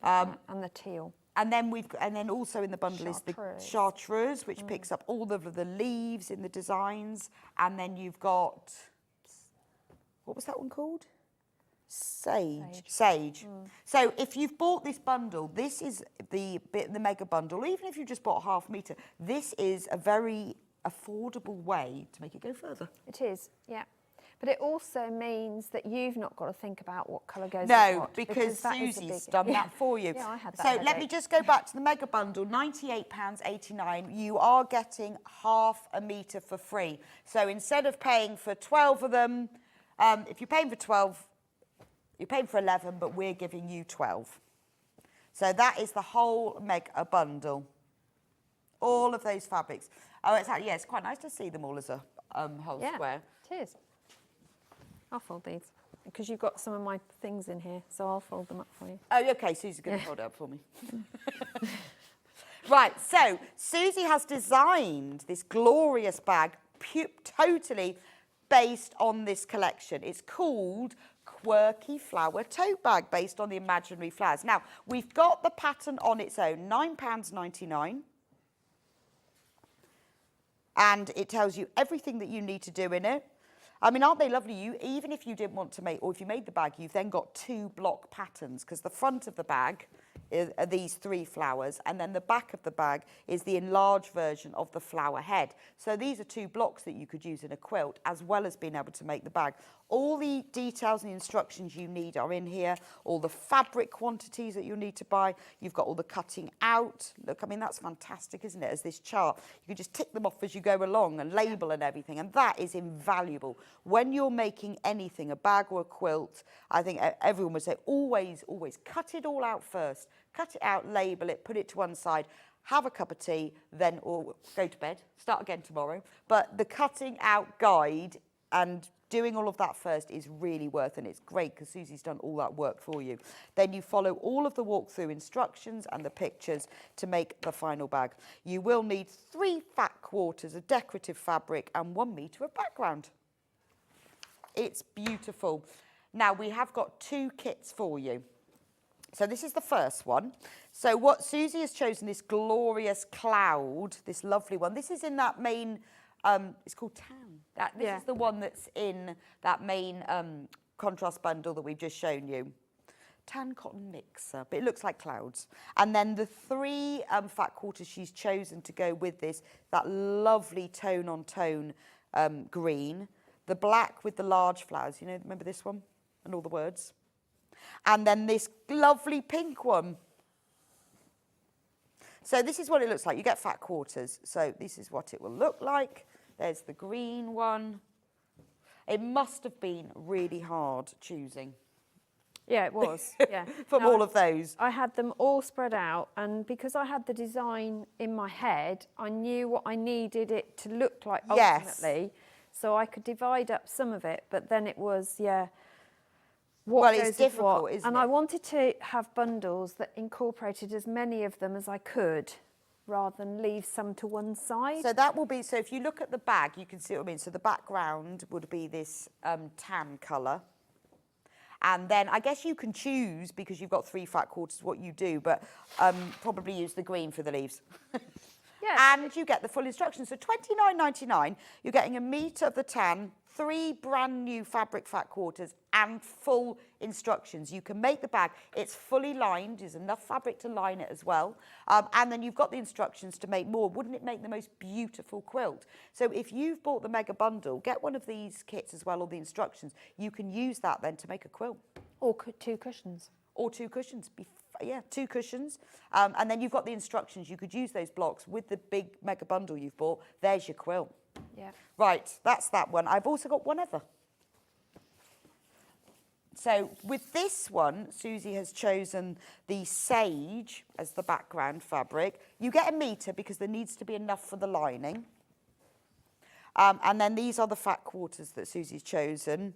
And the teal. And then also in the bundle is the Chartreuse. chartreuse, which picks up all of the leaves in the designs. And then you've got, what was that one called? Sage. So if you've bought this bundle, this is the mega bundle. Even if you just bought a half metre, this is a very affordable way to make it go further. It is, yeah. But it also means that you've not got to think about what colour goes with No, what, because that is a Susie's big- done Yeah. that for you. Yeah, I had that So let me headache. just go back to the mega bundle, £98.89. You are getting half a metre for free. So instead of paying for 12 of them, if you're paying for 12, you're paying for 11, but we're giving you 12. So that is the whole mega bundle. All of those fabrics. Oh, it's quite nice to see them all as a whole Yeah, square. it is. I'll fold these because you've got some of my things in here, so I'll fold them up for you. Oh, okay, Susie's going to hold it up for me. Right, so Suzie has designed this glorious bag totally based on this collection. It's called Quirky Flower Tote Bag, based on the imaginary flowers. Now, we've got the pattern on its own, £9.99. And it tells you everything that you need to do in it. I mean, aren't they lovely? Even if you didn't want to make, or if you made the bag, you've then got 2 block patterns, because the front of the bag are these 3 flowers, and then the back of the bag is the enlarged version of the flower head. So these are 2 blocks that you could use in a quilt, as well as being able to make the bag. All the details and the instructions you need are in here, all the fabric quantities that you'll need to buy. You've got all the cutting out. Look, I mean, that's fantastic, isn't it, as this chart. You can just tick them off as you go along and label and everything, and that is invaluable. When you're making anything, a bag or a quilt, I think everyone would say, always, always cut it all out first. Cut it out, label it, put it to one side, have a cup of tea, then or go to bed, start again tomorrow. But the cutting out guide and doing all of that first is really worth it, and it's great because Susie's done all that work for you. Then you follow all of the walkthrough instructions and the pictures to make the final bag. You will need 3 fat quarters of decorative fabric and 1 metre of background. It's beautiful. Now, we have got 2 kits for you. So this is the first one. So what Suzie has chosen, this glorious cloud, this lovely one. This is in that main, it's called tan. This is the one that's in that main contrast bundle that we've just shown you. Tan cotton mixer, but it looks like clouds. And then the 3 fat quarters she's chosen to go with this, that lovely tone on tone green. The black with the large flowers, you know, remember this one? And all the words. And then this lovely pink one. So this is what it looks like. You get fat quarters. So this is what it will look like. There's the green one. It must have been really hard choosing. Yeah, it was. Yeah. From all of those. I had them all spread out, and because I had the design in my head, I knew what I needed it to look like ultimately. Yes. So I could divide up some of it, but then it was, what goes it's difficult, what. Isn't and it? I wanted to have bundles that incorporated as many of them as I could, rather than leave some to one side. So that will be, so if you look at the bag, you can see what I mean. So the background would be this tan colour. And then I guess you can choose, because you've got 3 fat quarters, what you do, but probably use the green for the leaves. Yes. And you get the full instructions. So $29.99, you're getting a metre of the tan, 3 brand new fabric fat quarters, and full instructions. You can make the bag. It's fully lined. There's enough fabric to line it as well. And then you've got the instructions to make more. Wouldn't it make the most beautiful quilt? So if you've bought the mega bundle, get one of these kits as well, or the instructions. You can use that then to make a quilt. Or 2 cushions. Or 2 cushions. 2 cushions. And then you've got the instructions. You could use those blocks with the big mega bundle you've bought. There's your quilt. Yeah. Right, that's that one. I've also got one other. So with this one, Suzie has chosen the sage as the background fabric. You get a metre because there needs to be enough for the lining. And then these are the fat quarters that Susie's chosen.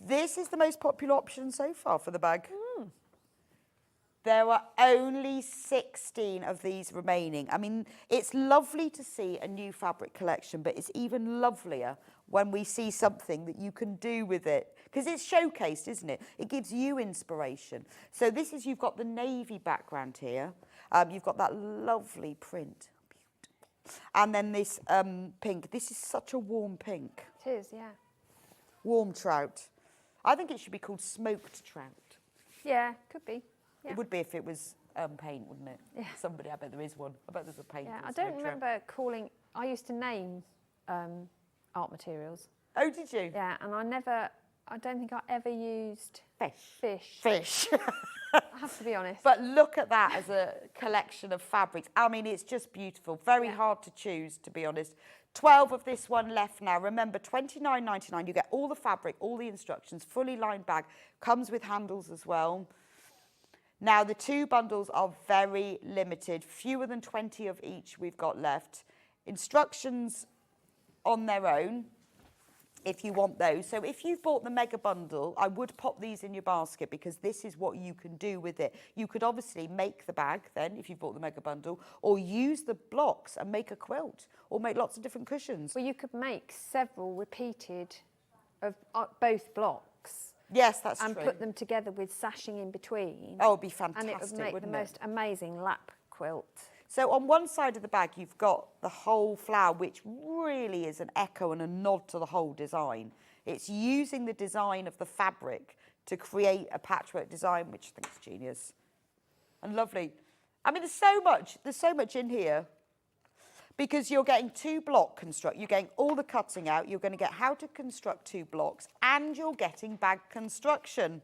This is the most popular option so far for the bag. There are only 16 of these remaining. I mean, it's lovely to see a new fabric collection, but it's even lovelier when we see something that you can do with it. Because it's showcased, isn't it? It gives you inspiration. So this is, you've got the navy background here. You've got that lovely print. Beautiful. And then this pink. This is such a warm pink. It is, yeah. Warm trout. I think it should be called smoked trout. Yeah, could be. Yeah. It would be if it was paint, wouldn't it? Yeah. Somebody, I bet there is one. I bet there's a paint. Yeah, I don't remember calling, I used to name art materials. Oh, did you? Yeah, and I don't think I ever used fish. I have to be honest. But look at that as a collection of fabrics. I mean, it's just beautiful. Very hard to choose, to be honest. 12 of this one left now. Remember, $29.99. You get all the fabric, all the instructions, fully lined bag. Comes with handles as well. Now, the 2 bundles are very limited. Fewer than 20 of each we've got left. Instructions on their own, if you want those. So if you've bought the mega bundle, I would pop these in your basket, because this is what you can do with it. You could obviously make the bag then, if you've bought the mega bundle, or use the blocks and make a quilt, or make lots of different cushions. Well, you could make several repeated of both blocks. Yes, that's true. And put them together with sashing in between. Oh, it'd be fantastic, and it would make wouldn't the most amazing lap quilt. So on one side of the bag, you've got the whole flower, which really is an echo and a nod to the whole design. It's using the design of the fabric to create a patchwork design, which I think is genius and lovely. I mean, there's so much in here, because you're getting 2 block construct. You're getting all the cutting out. You're going to get how to construct 2 blocks, and you're getting bag construction.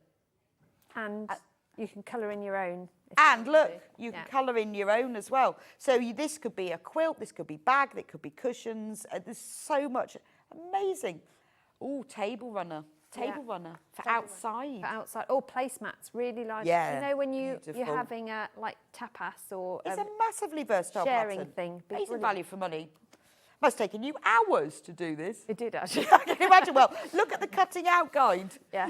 And you can colour in your own. And look, you can colour in your own as well. So this could be a quilt, this could be bag, that could be cushions. There's so much. Amazing. Oh, table runner for outside. For outside. Or placemats, really like. Yeah, you know, when you're beautiful. having a like tapas or It's a massively versatile sharing pattern. thing. Amazing value for money. Must have taken you hours to do this. It did actually. I can imagine. Well, look at the cutting out guide. Yeah.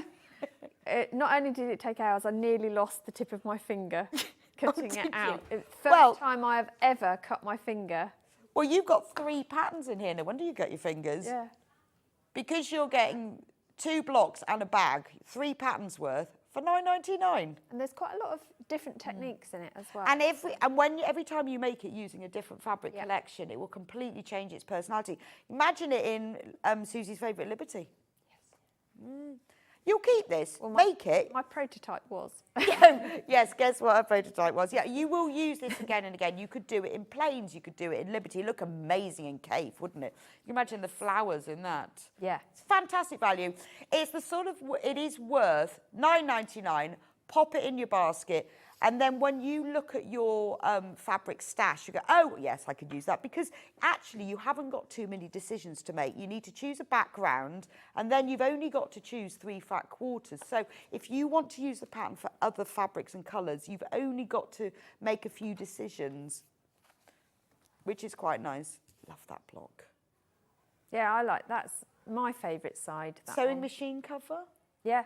Not only did it take hours, I nearly lost the tip of my finger cutting it out. It's the first time I have ever cut my finger. Well, you've got 3 patterns in here. No wonder you got your fingers. Yeah. Because you're getting 2 blocks and a bag, 3 patterns worth for $9.99. And there's quite a lot of different techniques in it as well. And every time you make it using a different fabric collection, it will completely change its personality. Imagine it in Susie's favourite Liberty. Yes. You'll keep this, make it. My prototype was. Yes, guess what her prototype was? Yeah, you will use this again and again. You could do it in plains, you could do it in Liberty. It'd look amazing in Cave, wouldn't it? You can imagine the flowers in that. Yeah. It's fantastic value. It's the sort of, it is worth $9.99. Pop it in your basket. And then when you look at your fabric stash, you go, oh, yes, I could use that. Because actually, you haven't got too many decisions to make. You need to choose a background, and then you've only got to choose 3 fat quarters. So if you want to use the pattern for other fabrics and colours, you've only got to make a few decisions, which is quite nice. Love that block. Yeah, I like that's my favourite side. Sewing machine cover? Yeah.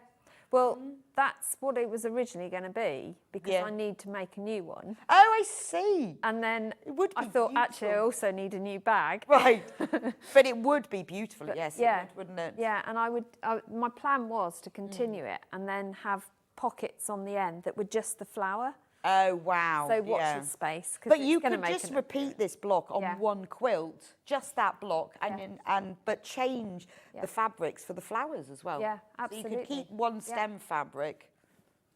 Well, that's what it was originally going to be, because I need to make a new one. Oh, I see. And then I thought, actually, I also need a new bag. Right. But it would be beautiful, yes, yeah, it would, wouldn't it? Yeah, and my plan was to continue it and then have pockets on the end that were just the flower. Oh, wow. So watch the space. But you could just repeat this block on one quilt, just that block, but change the fabrics for the flowers as well. Yeah, absolutely. So you could keep one stem fabric.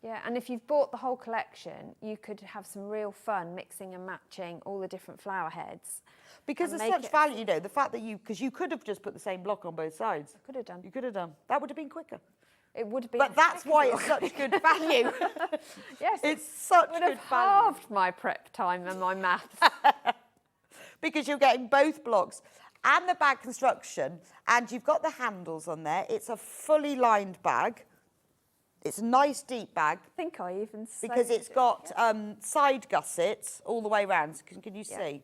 Yeah, and if you've bought the whole collection, you could have some real fun mixing and matching all the different flower heads. Because there's such value, you know, the fact that because you could have just put the same block on both sides. I could have done. You could have done. That would have been quicker. It would have been. But that's why it's such good value. Yes, it's such good value. Halved my prep time and my maths. Because you're getting both blocks and the bag construction, and you've got the handles on there. It's a fully lined bag. It's a nice deep bag. I think I even because it's got side gussets all the way around. Can you see?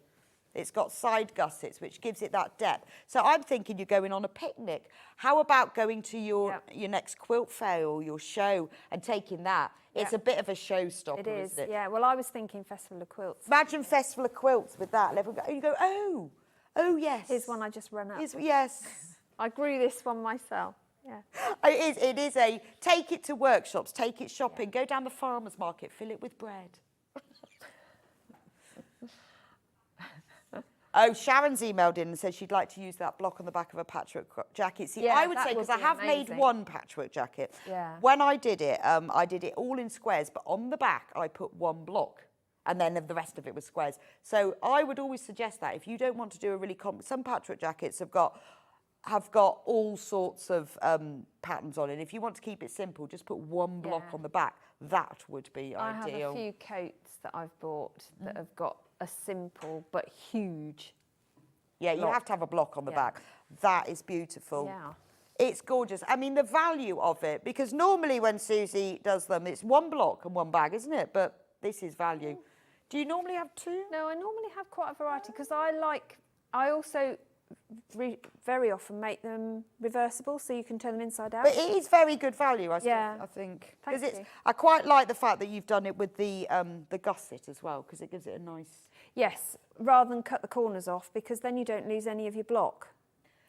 It's got side gussets, which gives it that depth. So I'm thinking you're going on a picnic. How about going to your next quilt fair or your show and taking that? It's a bit of a showstopper, isn't it? Yeah. Well, I was thinking Festival of Quilts. Imagine Festival of Quilts with that. You go, oh, yes. Here's one I just run up. Yes. I grew this one myself. Yeah. It is a take it to workshops, take it shopping, go down the farmer's market, fill it with bread. Oh, Sharon's emailed in and said she'd like to use that block on the back of a patchwork jacket. See, I would say, because I have made one patchwork jacket. Yeah. When I did it all in squares, but on the back I put one block. And then the rest of it was squares. So I would always suggest that if you don't want to do a really some patchwork jackets have got all sorts of patterns on it. If you want to keep it simple, just put one block on the back. That would be ideal. I have a few coats that I've bought that have got a simple but huge. Yeah, you have to have a block on the back. That is beautiful. Yeah. It's gorgeous. I mean, the value of it, because normally when Susie does them, it's one block and one bag, isn't it? But this is value. Do you normally have 2? No, I normally have quite a variety because I also very often make them reversible, so you can turn them inside out. But it is very good value, I think. Thank you. I quite like the fact that you've done it with the gusset as well, because it gives it a nice... Yes, rather than cut the corners off, because then you don't lose any of your block.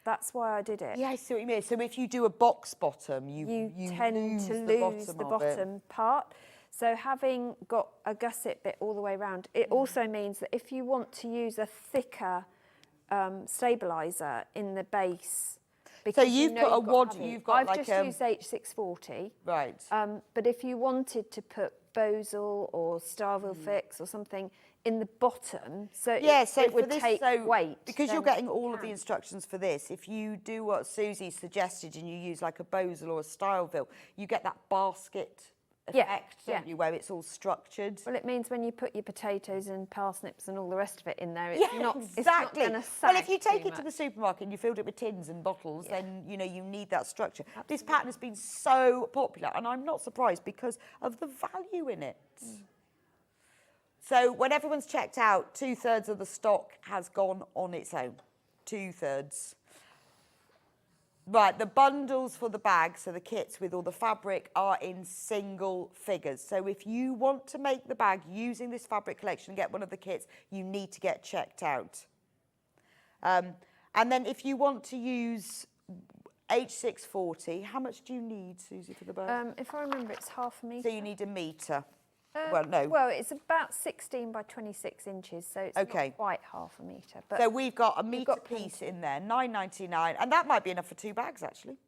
That's why I did it. Yeah, I see what you mean. So if you do a box bottom, you tend to lose the bottom part. So having got a gusset bit all the way around, it also means that if you want to use a thicker stabiliser in the base. Because you've put a wad, you've got I've like just used H640. Right. But if you wanted to put Bosal or Starville Fix or something in the bottom, so it would take weight. Because you're getting all of the instructions for this, if you do what Suzie suggested and you use like a Bosal or a Starville, you get that basket effect, don't you, where it's all structured. Well, it means when you put your potatoes and parsnips and all the rest of it in there, it's not exactly. It's not gonna Well, if you sag take too it to the much. supermarket and you filled it with tins and bottles, then you know you need that structure. This pattern has been so popular, and I'm not surprised because of the value in it. So when everyone's checked out, 2/3 of the stock has gone on its own. 2/3. Right, the bundles for the bags, so the kits with all the fabric, are in single figures. So if you want to make the bag using this fabric collection and get one of the kits, you need to get checked out. And then if you want to use H640, how much do you need, Suzie, for the bag? If I remember, it's 1/2 metre. So you need a metre. Well, no. Well, it's about 16 by 26 inches, so it's not quite 1/2 metre. But So we've got a you've metre got piece in there, £9.99, and that might be enough for 2 bags, actually.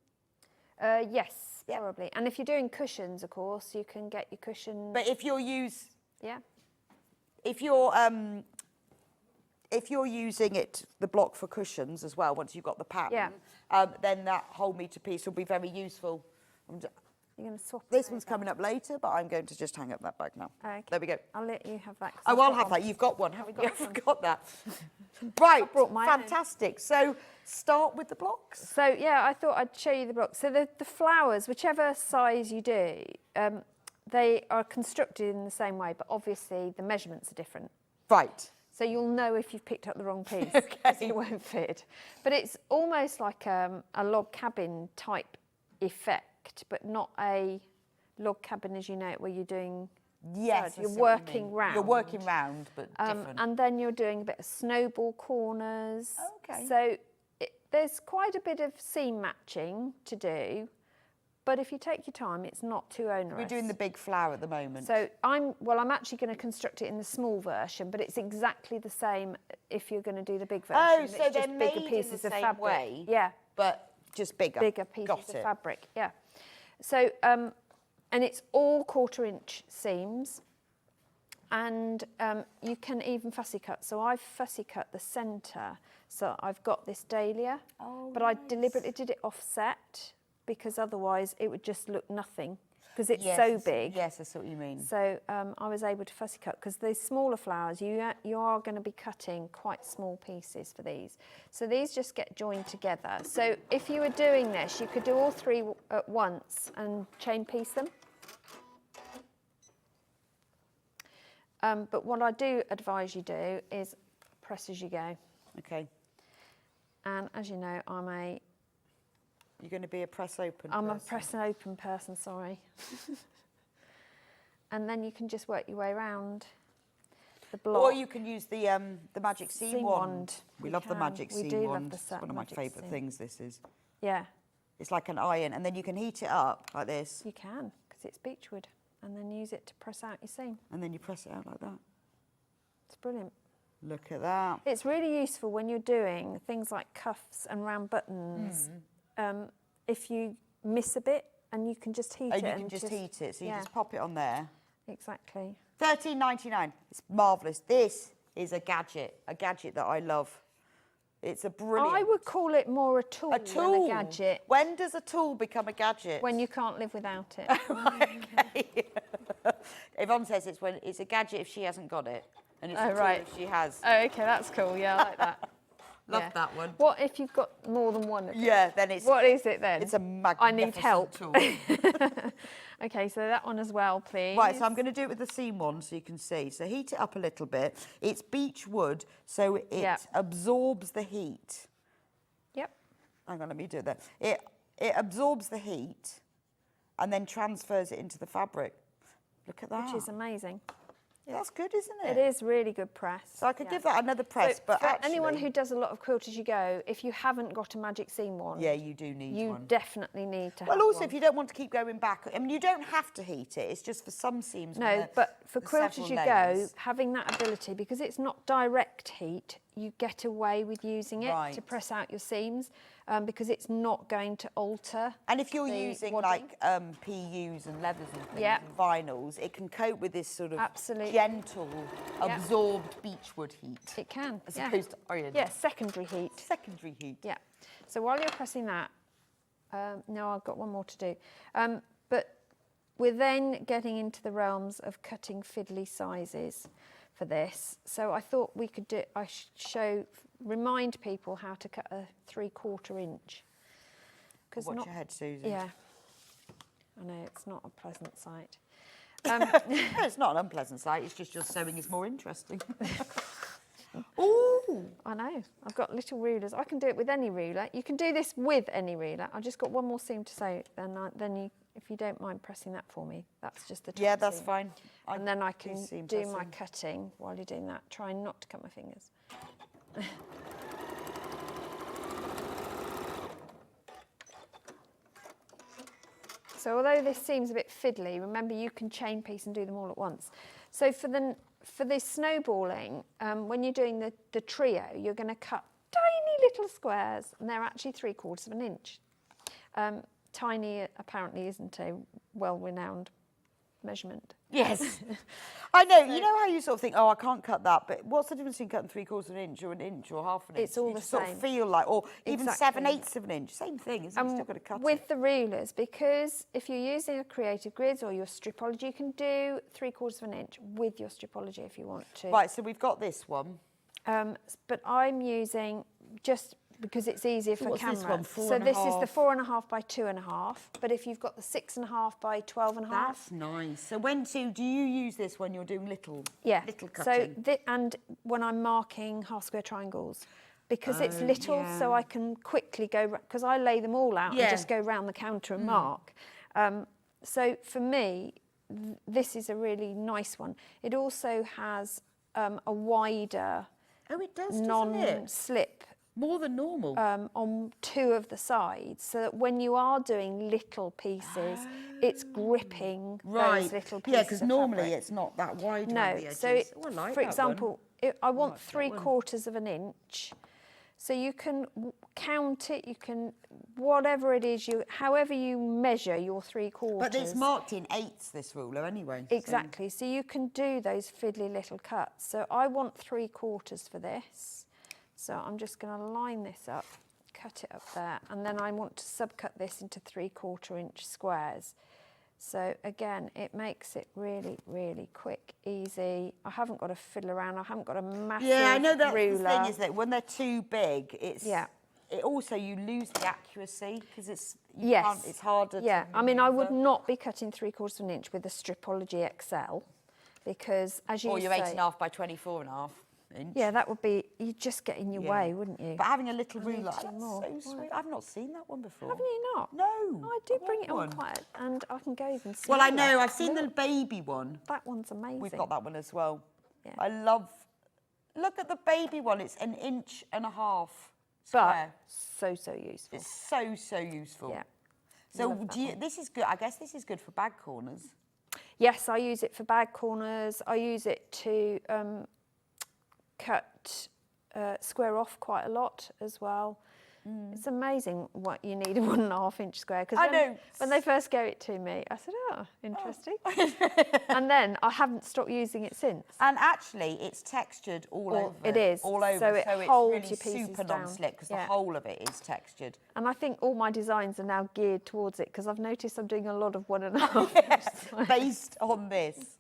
Yes, probably. And if you're doing cushions, of course, you can get your cushion. But if you're using the block for cushions as well, once you've got the pattern, then that whole metre piece will be very useful. You're going to swap This one's coming up later, but I'm going to just hang up that bag now. Okay. There we go. I'll let you have that. Oh, I'll have that. You've got one, haven't you? I forgot that. Right, brought my own. fantastic. So start with the blocks. So, yeah, I thought I'd show you the blocks. So the flowers, whichever size you do, they are constructed in the same way, but obviously the measurements are different. Right. So you'll know if you've picked up the wrong piece, because it won't fit. But it's almost like a log cabin type effect, but not a log cabin as you know it, where you're doing... Yes, you're working round. You're working round, but different. And then you're doing a bit of snowball corners. Okay. So there's quite a bit of seam matching to do, but if you take your time, it's not too onerous. We're doing the big flower at the moment. So I'm actually going to construct it in the small version, but it's exactly the same if you're going to do the big version. Oh, It's so they're just made bigger pieces in the of same fabric. way, Yeah. but just bigger. Bigger pieces Got of it. fabric, yeah. So, and it's all 1/4 inch seams, and you can even fussy cut. So I've fussy cut the centre, so I've got this dahlia, but I deliberately did it offset because otherwise it would just look nothing because it's so big. Yes, I see what you mean. So I was able to fussy cut because the smaller flowers, you are going to be cutting quite small pieces for these. So these just get joined together. So if you were doing this, you could do all 3 at once and chain piece them. But what I do advise you do is press as you go. Okay. And as you know, You're going to be a press open I'm person. a press and open person, sorry. And then you can just work your way around the block. Or you can use the magic seam wand. We love the can. magic We seam do love wand. the It's one of my magic favourite seam. things, this is. Yeah, It's like an iron, and then you can heat it up like this, you can, because it's beechwood, and then use it to press out your seam. and then you press it out like that. It's brilliant. Look at that. It's really useful when you're doing things like cuffs and round buttons. If you miss a bit, and you can just heat it. And you can just heat it, so you just pop it on there. Exactly. £13.99. It's marvellous. This is a gadget that I love. It's a brilliant... I would call it more a tool, A tool. than a gadget. When does a tool become a gadget? When you can't live without it. Okay. Yvonne says it's a gadget if she hasn't got it, and it's a tool if she has. Oh, okay, that's cool. Yeah, I like that. Love that one. What if you've got more than one? Yeah, then it's... What is it then? It's a magnificent I need help. tool. Okay, so that one as well, please. Right, so I'm going to do it with the seam one so you can see. So heat it up a little bit. It's beech wood, so it absorbs the heat. Yep. Hang on, let me do that. It absorbs the heat and then transfers it into the fabric. Look at that. Which is amazing. That's good, isn't it? It is really good press. So I could give that another press, So but for actually... anyone who does a lot of quilt as you go, if you haven't got a magic seam wand, Yeah, you do need you one. definitely need to have Well, also, one. if you don't want to keep going back, I mean, you don't have to heat it. It's just for some seams. No, but for quilt as several you layers. go, having that ability, because it's not direct heat, you get away with using it to press out your seams because it's not going to alter. And if you're using wadding. like PUs and leathers and things and vinyls, it can cope with this sort of gentle, absorbed beechwood heat. It can, as opposed to iron. Yeah, secondary heat. Secondary heat. Yeah. So while you're pressing that, no, I've got one more to do. But we're then getting into the realms of cutting fiddly sizes for this. So I thought we could do, remind people how to cut a 3/4 inch. Watch your head, Susie. Yeah. I know, it's not a pleasant sight. It's not an unpleasant sight, it's just your sewing is more interesting. Ooh! I know, I've got little rulers. I can do it with any ruler. You can do this with any ruler. I've just got one more seam to sew, and then you, if you don't mind pressing that for me, that's just the top Yeah, that's seam. fine. And then I can do my cutting while you're doing that. Try not to cut my fingers. So although this seems a bit fiddly, remember you can chain piece and do them all at once. So for the snowballing, when you're doing the trio, you're going to cut tiny little squares, and they're actually 3/4 inch. Tiny apparently isn't a well-renowned measurement. Yes. I know, you know how you sort of think, oh, I can't cut that, but what's the difference between cutting 3/4 inch or an inch or half an inch? It's all you the just sort same. of feel like, or even Exactly. 7/8 inch, same thing, isn't it? You've still got to cut with it. the rulers, because if you're using a creative grids or your stripology, you can do 3/4 inch with your stripology if you want to. Right, so we've got this one. But I'm using, just because it's easier for What's camera. this one, So this is the 4.5? 4.5 by 2.5. But if you've got the 6.5 by 12.5. That's nice. So do you use this when you're doing little cutting? So and when I'm marking half square triangles, because it's little, so I can quickly go, because I lay them all out and just go round the counter and mark. So for me, this is a really nice one. It also has a wider non-slip more than normal on 2 of the sides, so that when you are doing little pieces, it's gripping those little pieces. Yeah, because of normally fabric. it's not that wide. No, on the edges. so I like for that example, I want like that 3/4 inch. So you can count it, you can, whatever it is, however you measure your 3/4. But it's marked in 8s, this ruler, anyway. Exactly, so you can do those fiddly little cuts. So I want 3/4 for this. So I'm just going to line this up, cut it up there, and then I want to subcut this into 3/4 inch squares. So again, it makes it really, really quick, easy. I haven't got to fiddle around. I haven't got a massive ruler. Yeah, I know that's the thing, is that when they're too big, it also, you lose the accuracy because it's harder to I mean, I would maneuver. not be cutting 3/4 inch with a Stripology XL, because as you Or your say, 8.5 by 24.5 inch. yeah, that would be, you'd just get in your way, wouldn't you? But having a little ruler, that's two more. so sweet. I've not seen that one before. Haven't you not? No. I do bring it on one. quite, and I can go even Well, I smaller. know, I've seen the Look, baby one. that one's amazing. We've got that one as well. Yeah. I love, look at the baby one. It's 1.5 inches But square. so useful. It's so useful. Yeah. So Love that this is good. I guess this is good for bag corners. Yes, I use it for bag corners. I use it to cut square off quite a lot as well. It's amazing what you need a 1.5 inch square. I know. When they first gave it to me, I said, oh, interesting. And then I haven't stopped using it since. And actually, it's textured all over. It is. All over. So it it's holds really your pieces super down. non-slip because Yeah. the whole of it is textured. And I think all my designs are now geared towards it, because I've noticed I'm doing a lot of 1.5. Based on this.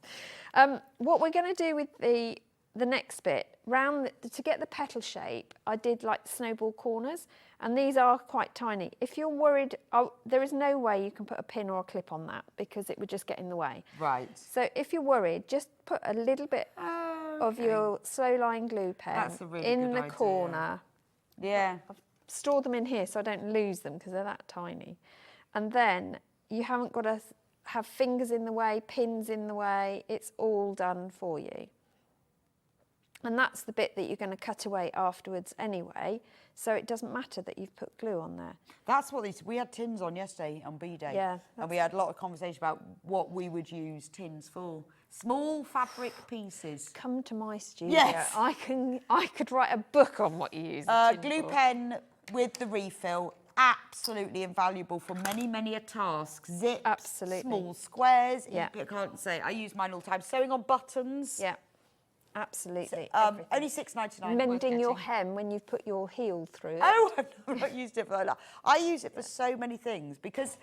What we're going to do with the next bit, to get the petal shape, I did like snowball corners, and these are quite tiny. If you're worried, there is no way you can put a pin or a clip on that, because it would just get in the way. Right. So if you're worried, just put a little bit of your slow line glue pen That's a really in good the idea. corner. Yeah. I've stored them in here so I don't lose them, because they're that tiny. And then you haven't got to have fingers in the way, pins in the way. It's all done for you. And that's the bit that you're going to cut away afterwards anyway, so it doesn't matter that you've put glue on there. That's what we had tins on yesterday on B-Day. Yeah, and we had a lot of conversation about what we would use tins for. Small fabric pieces. Come to my studio. Yes. I could write a book on what you use a tin Glue for. pen with the refill, absolutely invaluable for many a task. Zips, Absolutely. small squares. Yeah. I can't say, I use mine all the time. Sewing on buttons. Yeah, absolutely. Only $6.99. Mending your hem when you've put your heel through it. Oh, I've not used it for that. I use it for so many things because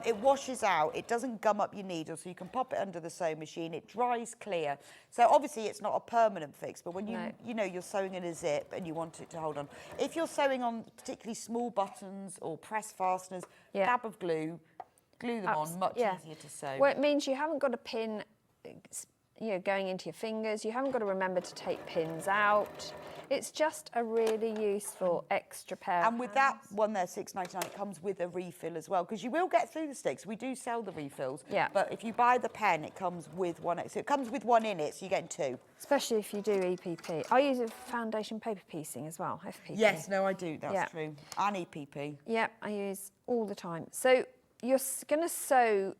it washes out, it doesn't gum up your needle, so you can pop it under the sewing machine, it dries clear. So obviously it's not a permanent fix, but when you know you're sewing in a zip and you want it to hold on. If you're sewing on particularly small buttons or press fasteners, dab of glue them on, much easier to sew. Well, it means you haven't got a pin, going into your fingers. You haven't got to remember to take pins out. It's just a really useful extra pair. And with that one there, $6.99, it comes with a refill as well, because you will get through the sticks. We do sell the refills. Yeah. But if you buy the pen, it comes with one. So it comes with one in it, so you're getting two. Especially if you do EPP. I use a foundation paper piecing as well, FPP. Yes, no, I do. That's true. And EPP. Yeah, I use all the time. So you're going to sew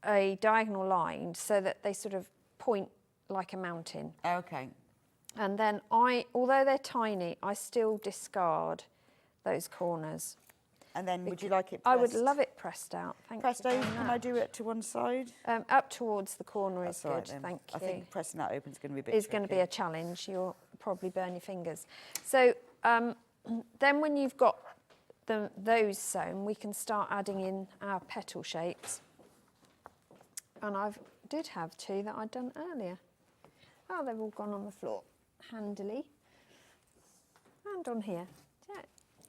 a diagonal line so that they sort of point like a mountain. Okay. And then although they're tiny, I still discard those corners. And then would you like it pressed? I would love it pressed out. Thank Pressed you. over, can I do it to one side? Up towards the corner That's is all good, right then. thank you. I think pressing that open is going to be a bit Is going to be tricky. a challenge. You'll probably burn your fingers. So then when you've got those sewn, we can start adding in our petal shapes. And I did have two that I'd done earlier. Oh, they've all gone on the floor handily. And on here. Yeah,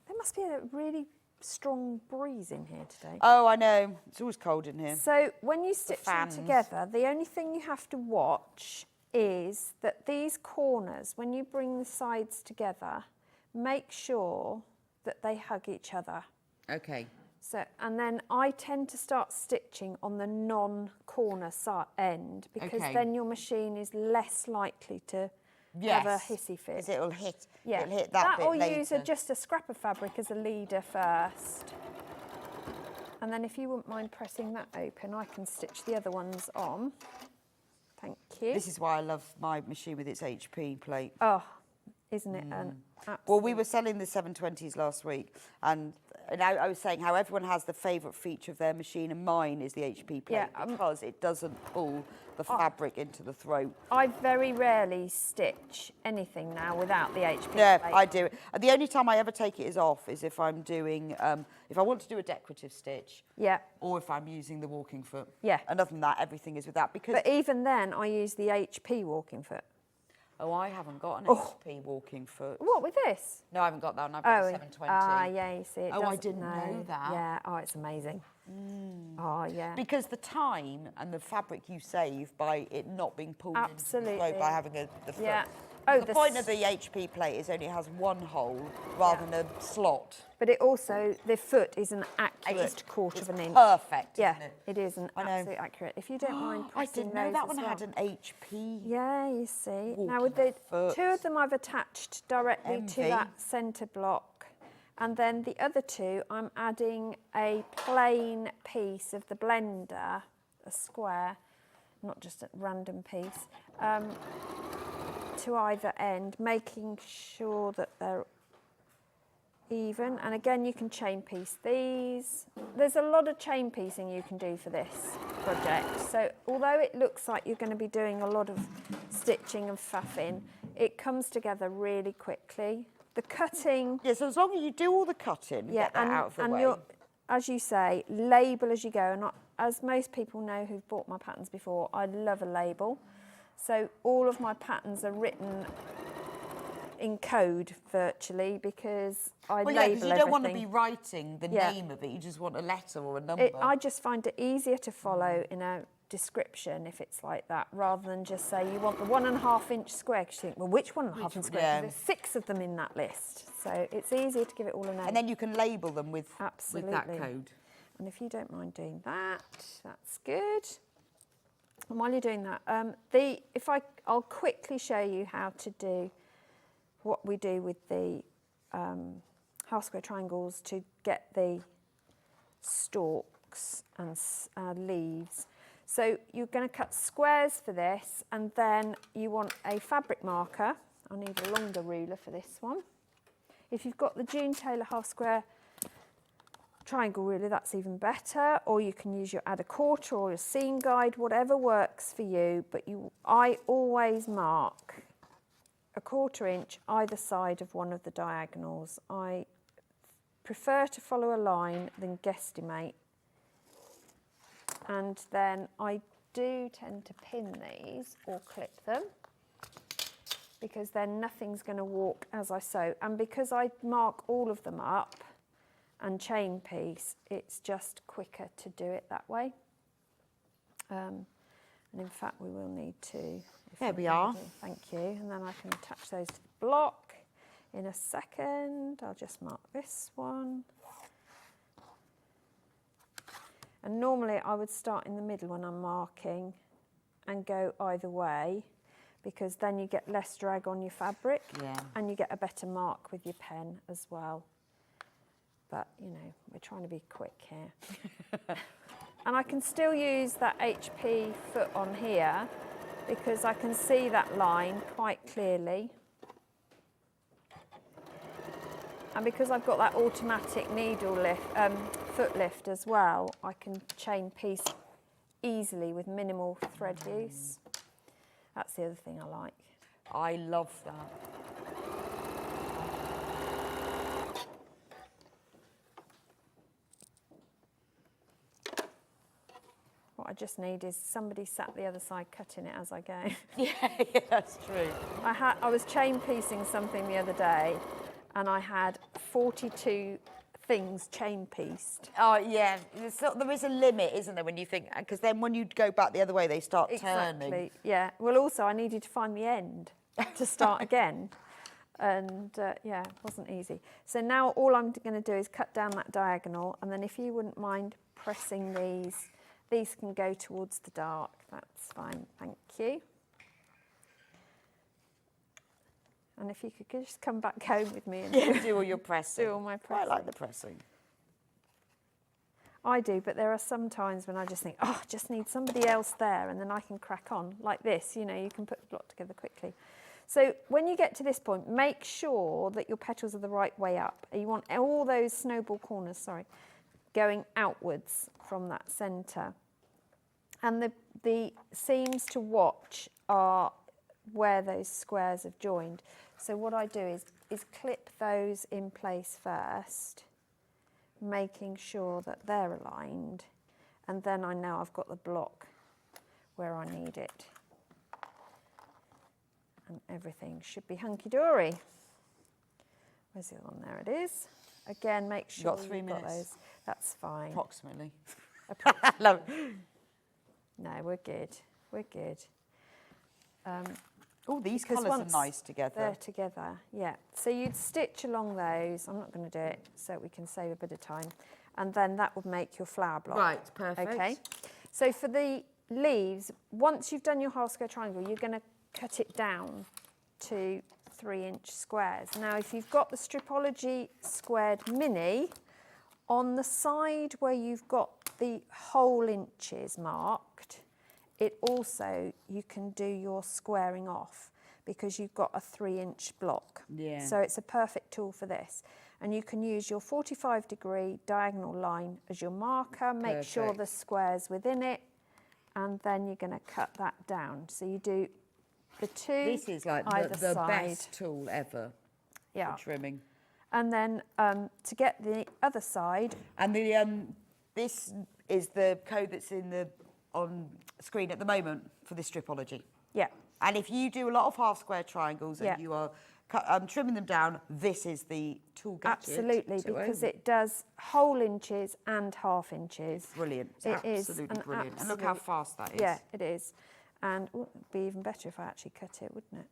there must be a really strong breeze in here today. Oh, I know. It's always cold in here. So when you stitch them fans. together, the only thing you have to watch is that these corners, when you bring the sides together, make sure that they hug each other. Okay. So, and then I tend to start stitching on the non-corner end because then your machine is less likely to have a hissy fit. Because it'll hit, Yeah, it'll hit that bit or later. use just a scrap of fabric as a leader first. And then if you wouldn't mind pressing that open, I can stitch the other ones on. Thank you. This is why I love my machine with its HP plate. Oh, isn't it an absolute... Well, we were selling the 720s last week, and I was saying how everyone has the favourite feature of their machine, and mine is the HP plate because it doesn't pull the fabric into the throat. I very rarely stitch anything now without the HP Yeah, plate. I do. And the only time I ever take it is off is if I'm doing, if I want to do a decorative stitch. Yeah. Or if I'm using the walking foot. Yeah. And other than that, everything is with that. Because But even then, I use the HP walking foot. Oh, I haven't got an HP walking foot. What, with this? No, I haven't got that one. I've got the 720. Yeah, you see. It Oh, I doesn't- didn't know that. Yeah, oh, it's amazing. Oh, yeah. Because the time and the fabric you save by it not being pulled into the throat Absolutely. by having the foot. Yeah. The point of the HP plate is only it has one hole rather than a slot. But it also, the foot is an accurate quarter of an inch. Perfect, Yeah, isn't it? it is an I know. absolute accurate. If you don't mind I pressing didn't know those that as one well. had an HP. Yeah, you see. Now walking with the foot. two of them I've attached directly to Envy. that centre block. And then the other two, I'm adding a plain piece of the blender, a square, not just a random piece, to either end, making sure that they're even. And again, you can chain piece these. There's a lot of chain piecing you can do for this project. So although it looks like you're going to be doing a lot of stitching and faffing, it comes together really quickly. The cutting... Yeah, so as long as you do all the cutting, get that out of the way. You're, as you say, label as you go. And as most people know who've bought my patterns before, I love a label. So all of my patterns are written in code virtually because I label because you don't want to everything. be writing the name of it, you just want a letter or a number. I just find it easier to follow in a description if it's like that, rather than just say you want the 1.5 inch square, because you think, well, which 1.5 inch square? yeah. There's 6 of them in that list. So it's easier to give it all a name. And then you can label them with that Absolutely. code. And if you don't mind doing that, that's good. And while you're doing that, I'll quickly show you how to do what we do with the half square triangles to get the stalks and leaves. So you're going to cut squares for this, and then you want a fabric marker. I need a longer ruler for this one. If you've got the June Taylor half square triangle ruler, that's even better, or you can use your add a quarter or your seam guide, whatever works for you, but I always mark a 1/4 inch either side of one of the diagonals. I prefer to follow a line than guesstimate, and then I do tend to pin these or clip them, because then nothing's going to walk as I sew, and because I mark all of them up and chain piece, it's just quicker to do it that way. And in fact, we will need to. There we are. Thank you. And then I can attach those to the block in a second. I'll just mark this one. And normally I would start in the middle when I'm marking and go either way, because then you get less drag on your fabric, and you get a better mark with your pen as well. But, you know, we're trying to be quick here. And I can still use that HP foot on here, because I can see that line quite clearly. And because I've got that automatic needle lift, foot lift as well, I can chain piece easily with minimal thread use. That's the other thing I like. I love that. What I just need is somebody sat the other side cutting it as I go. Yeah, that's true. I was chain piecing something the other day, and I had 42 things chain pieced. Oh yeah, there is a limit, isn't there, when you think, because then when you go back the other way, they start turning. Exactly. Yeah. Well, also I needed to find the end to start again, and yeah, it wasn't easy. So now all I'm going to do is cut down that diagonal, and then if you wouldn't mind pressing these can go towards the dark. That's fine. Thank you. And if you could just come back home with me and do all your pressing. do all my pressing. I like the pressing. I do, but there are some times when I just think, oh, I just need somebody else there, and then I can crack on like this. You know, you can put the block together quickly. So when you get to this point, make sure that your petals are the right way up. You want all those snowball corners, going outwards from that centre. And the seams to watch are where those squares have joined. So what I do is clip those in place first, making sure that they're aligned, and then I know I've got the block where I need it. And everything should be hunky-dory. Where's the other one? There it is. Again, make sure you've got 3 minutes. Got those. That's fine. Approximately. Love it. No, we're good. We're good. Oh, these colours are nice together. They're together, yeah. So you'd stitch along those. I'm not going to do it so we can save a bit of time. And then that would make your flower block. Right, perfect. Okay. So for the leaves, once you've done your half square triangle, you're going to cut it down to 3-inch squares. Now, if you've got the Stripology Squared Mini, on the side where you've got the whole inches marked, it also, you can do your squaring off because you've got a 3-inch block. Yeah. So it's a perfect tool for this. And you can use your 45-degree diagonal line as your marker, make sure the square's within it, and then you're going to cut that down. So you do the two This is like the best tool ever for trimming. And then to get the other side. And the this is the code that's on screen at the moment for this Stripology. Yeah. And if you do a lot of half square triangles and you are trimming them down, this is the tool gadget. Absolutely, because it does whole inches and half inches. Brilliant. It's absolutely brilliant. And look how fast that is. Yeah, it is. And it would be even better if I actually cut it, wouldn't it?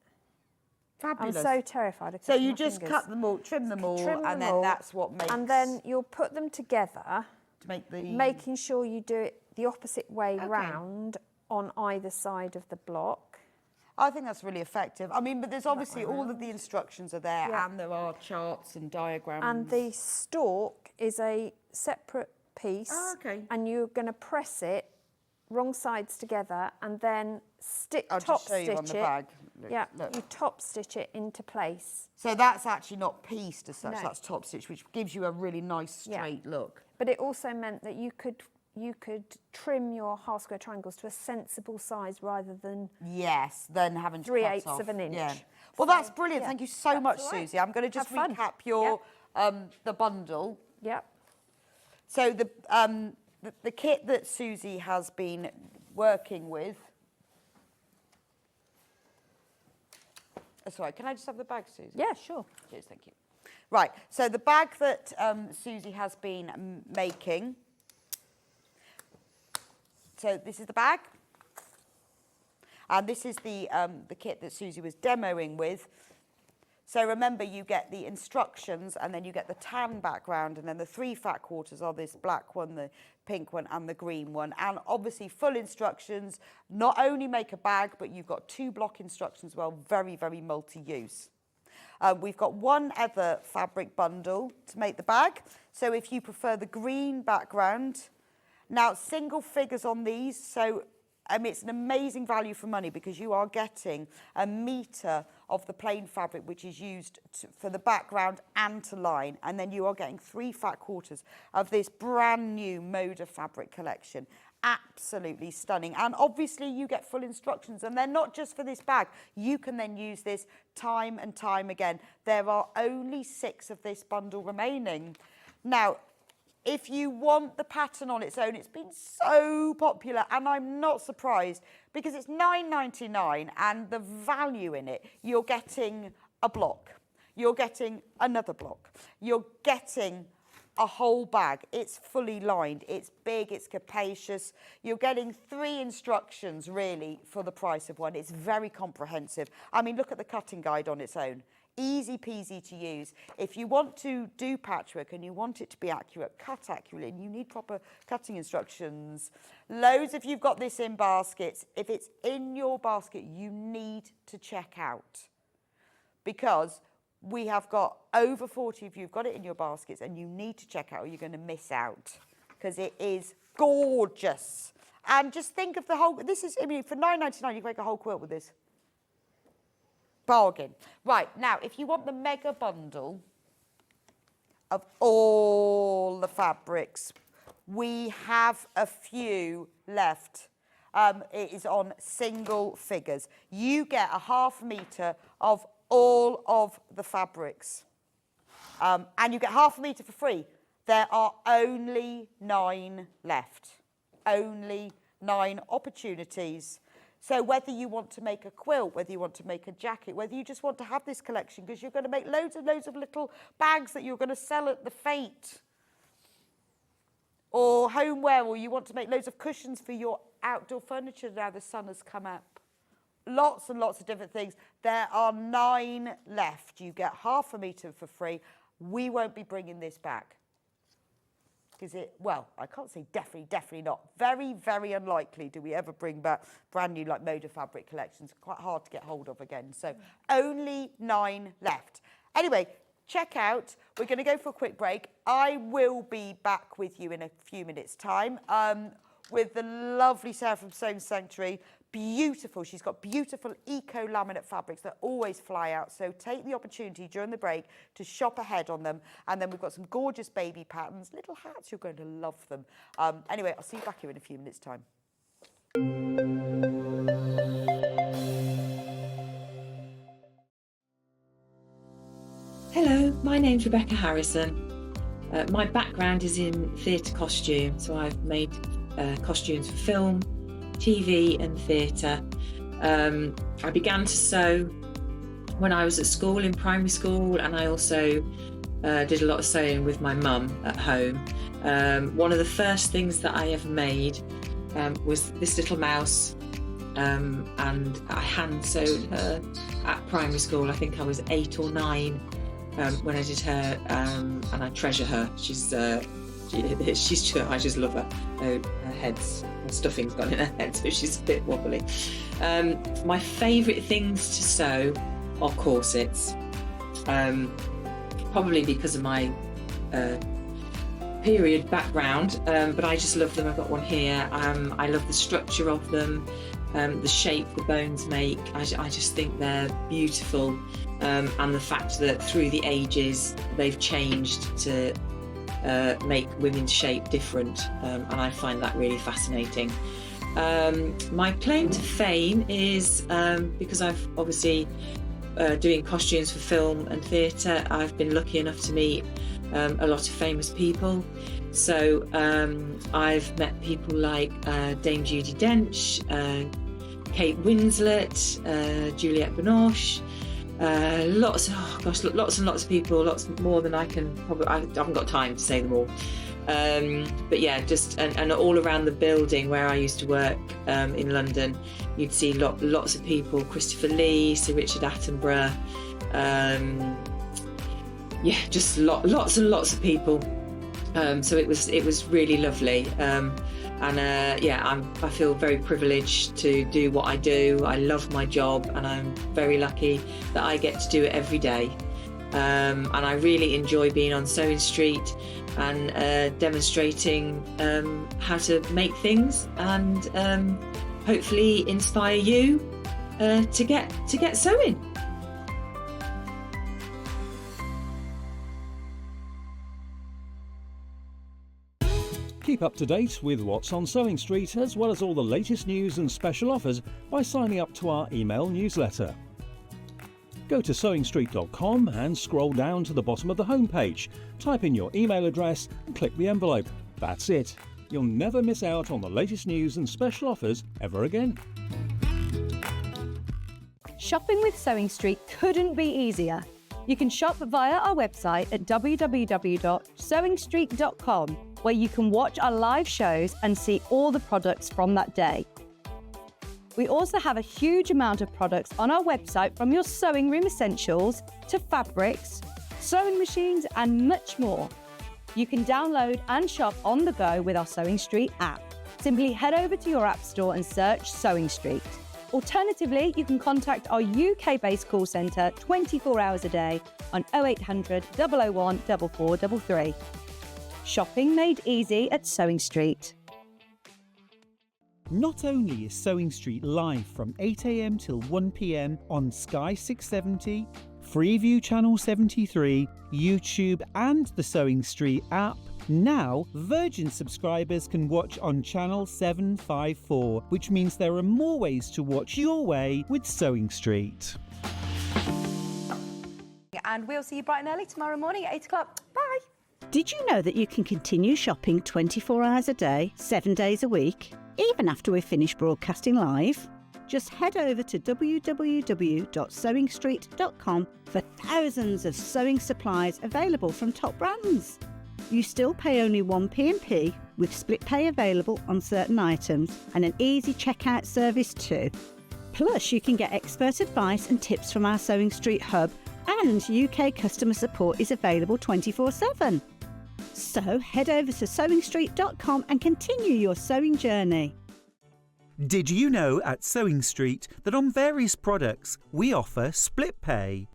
Fabulous. I'm so terrified of So cutting you my just fingers. cut them all, trim them all, and then that's what makes... And then you'll put them together, to make the... making sure you do it the opposite way round on either side of the block. I think that's really effective. I mean, but there's obviously all of the instructions are there, Yeah. and there are charts and diagrams. And the stalk is a separate piece. Oh, okay. And you're going to press it wrong sides together and then I'll top just show stitch you on the it. bag. Look, Yeah, look. you top stitch it into place. So that's actually not pieced as such, No. that's top stitch, which gives you a really nice Yeah. straight look. But it also meant that you could trim your half square triangles to a sensible size rather than Yes, then having to 3/8 cut off. of an inch. Yeah. Well, So, that's brilliant. yeah, Thank you so that's much, all right. Suzie. I'm going to just Have fun. recap your the bundle. Yep. So the kit that Suzie has been working with. Sorry, can I just have the bag, Suzie? Yeah, sure. Cheers, thank you. Right, so the bag that Suzie has been making. So this is the bag, and this is the kit that Suzie was demoing with. So remember, you get the instructions, and then you get the tan background, and then the 3 fat quarters are this black one, the pink one, and the green one. And obviously full instructions, not only make a bag, but you've got 2 block instructions as well, very, very multi-use. We've got 1 other fabric bundle to make the bag. So if you prefer the green background, now single figures on these, so it's an amazing value for money because you are getting a metre of the plain fabric which is used for the background and to line, and then you are getting 3 fat quarters of this brand new Moda fabric collection. Absolutely stunning. And obviously you get full instructions, and they're not just for this bag. You can then use this time and time again. There are only 6 of this bundle remaining. Now, if you want the pattern on its own, it's been so popular, and I'm not surprised because it's £9.99, and the value in it, you're getting a block, you're getting another block, you're getting a whole bag. It's fully lined, it's big, it's capacious. You're getting 3 instructions really for the price of 1. It's very comprehensive. I mean, look at the cutting guide on its own. Easy peasy to use. If you want to do patchwork and you want it to be accurate, cut accurately, and you need proper cutting instructions. Loads if you've got this in baskets. If it's in your basket, you need to check out, because we have got over 40 of you who've got it in your baskets, and you need to check out or you're going to miss out, because it is gorgeous. And just think of the whole, this is, I mean, for £9.99 you can make a whole quilt with this. Bargain. Right, now, if you want the mega bundle of all the fabrics, we have a few left. It is on single figures. You get a ½ metre of all of the fabrics. And you get ½ metre for free. There are only 9 left. Only 9 opportunities. So whether you want to make a quilt, whether you want to make a jacket, whether you just want to have this collection because you're going to make loads and loads of little bags that you're going to sell at the fete, or homeware, or you want to make loads of cushions for your outdoor furniture now the sun has come up. Lots and lots of different things. There are 9 left. You get ½ metre for free. We won't be bringing this back. Because I can't say definitely not. Very, very unlikely do we ever bring back brand new like Moda fabric collections. Quite hard to get hold of again. So only 9 left. Anyway, check out. We're going to go for a quick break. I will be back with you in a few minutes' time with the lovely Sarah from Sewing Sanctuary. Beautiful. She's got beautiful eco laminate fabrics that always fly out. So take the opportunity during the break to shop ahead on them. And then we've got some gorgeous baby patterns, little hats. You're going to love them. Anyway, I'll see you back here in a few minutes' time. Hello, my name's Rebecca Harrison. My background is in theatre costume, so I've made costumes for film, TV and theatre. I began to sew when I was at school, in primary school, and I also did a lot of sewing with my mum at home. One of the first things that I ever made was this little mouse, and I hand sewed her at primary school. I think I was 8 or 9 when I did her, and I treasure her. She's I just love her. Her head's, her stuffing's gone in her head, so she's a bit wobbly. My favourite things to sew are corsets. Probably because of my period background, but I just love them. I've got one here. I love the structure of them, the shape the bones make. I just think they're beautiful, and the fact that through the ages they've changed to make women's shape different, and I find that really fascinating. My claim to fame is because I've obviously doing costumes for film and theatre, I've been lucky enough to meet a lot of famous people. So I've met people like Dame Judi Dench, Kate Winslet, Juliette Binoche, lots and lots of people, lots more than I can probably, I haven't got time to say them all. But yeah, just and all around the building where I used to work in London, you'd see lots of people: Christopher Lee, Sir Richard Attenborough, yeah, just lots and lots of people. So it was really lovely, yeah, I feel very privileged to do what I do. I love my job, and I'm very lucky that I get to do it every day. And I really enjoy being on Sewing Street and demonstrating how to make things, and hopefully inspire you to get sewing. Keep up to date with what's on Sewing Street, as well as all the latest news and special offers by signing up to our email newsletter. Go to sewingstreet.com and scroll down to the bottom of the homepage. Type in your email address and click the envelope. That's it. You'll never miss out on the latest news and special offers ever again. Shopping with Sewing Street couldn't be easier. You can shop via our website at www.sewingstreet.com, where you can watch our live shows and see all the products from that day. We also have a huge amount of products on our website, from your sewing room essentials to fabrics, sewing machines and much more. You can download and shop on the go with our Sewing Street app. Simply head over to your app store and search Sewing Street. Alternatively, you can contact our UK-based call centre 24 hours a day on 0800 001 4433. Shopping made easy at Sewing Street. Not only is Sewing Street live from 8 AM till 1 PM on Sky 670, Freeview Channel 73, YouTube and the Sewing Street app, now Virgin subscribers can watch on Channel 754, which means there are more ways to watch your way with Sewing Street. And we'll see you bright and early tomorrow morning at 8 o'clock. Bye! Did you know that you can continue shopping 24 hours a day, 7 days a week, even after we've finished broadcasting live? Just head over to www.sewingstreet.com for thousands of sewing supplies available from top brands. You still pay only 1 P&P, with split pay available on certain items and an easy checkout service too. Plus, you can get expert advice and tips from our Sewing Street hub, and UK customer support is available 24/7. So head over to sewingstreet.com and continue your sewing journey. Did you know at Sewing Street that on various products we offer split pay?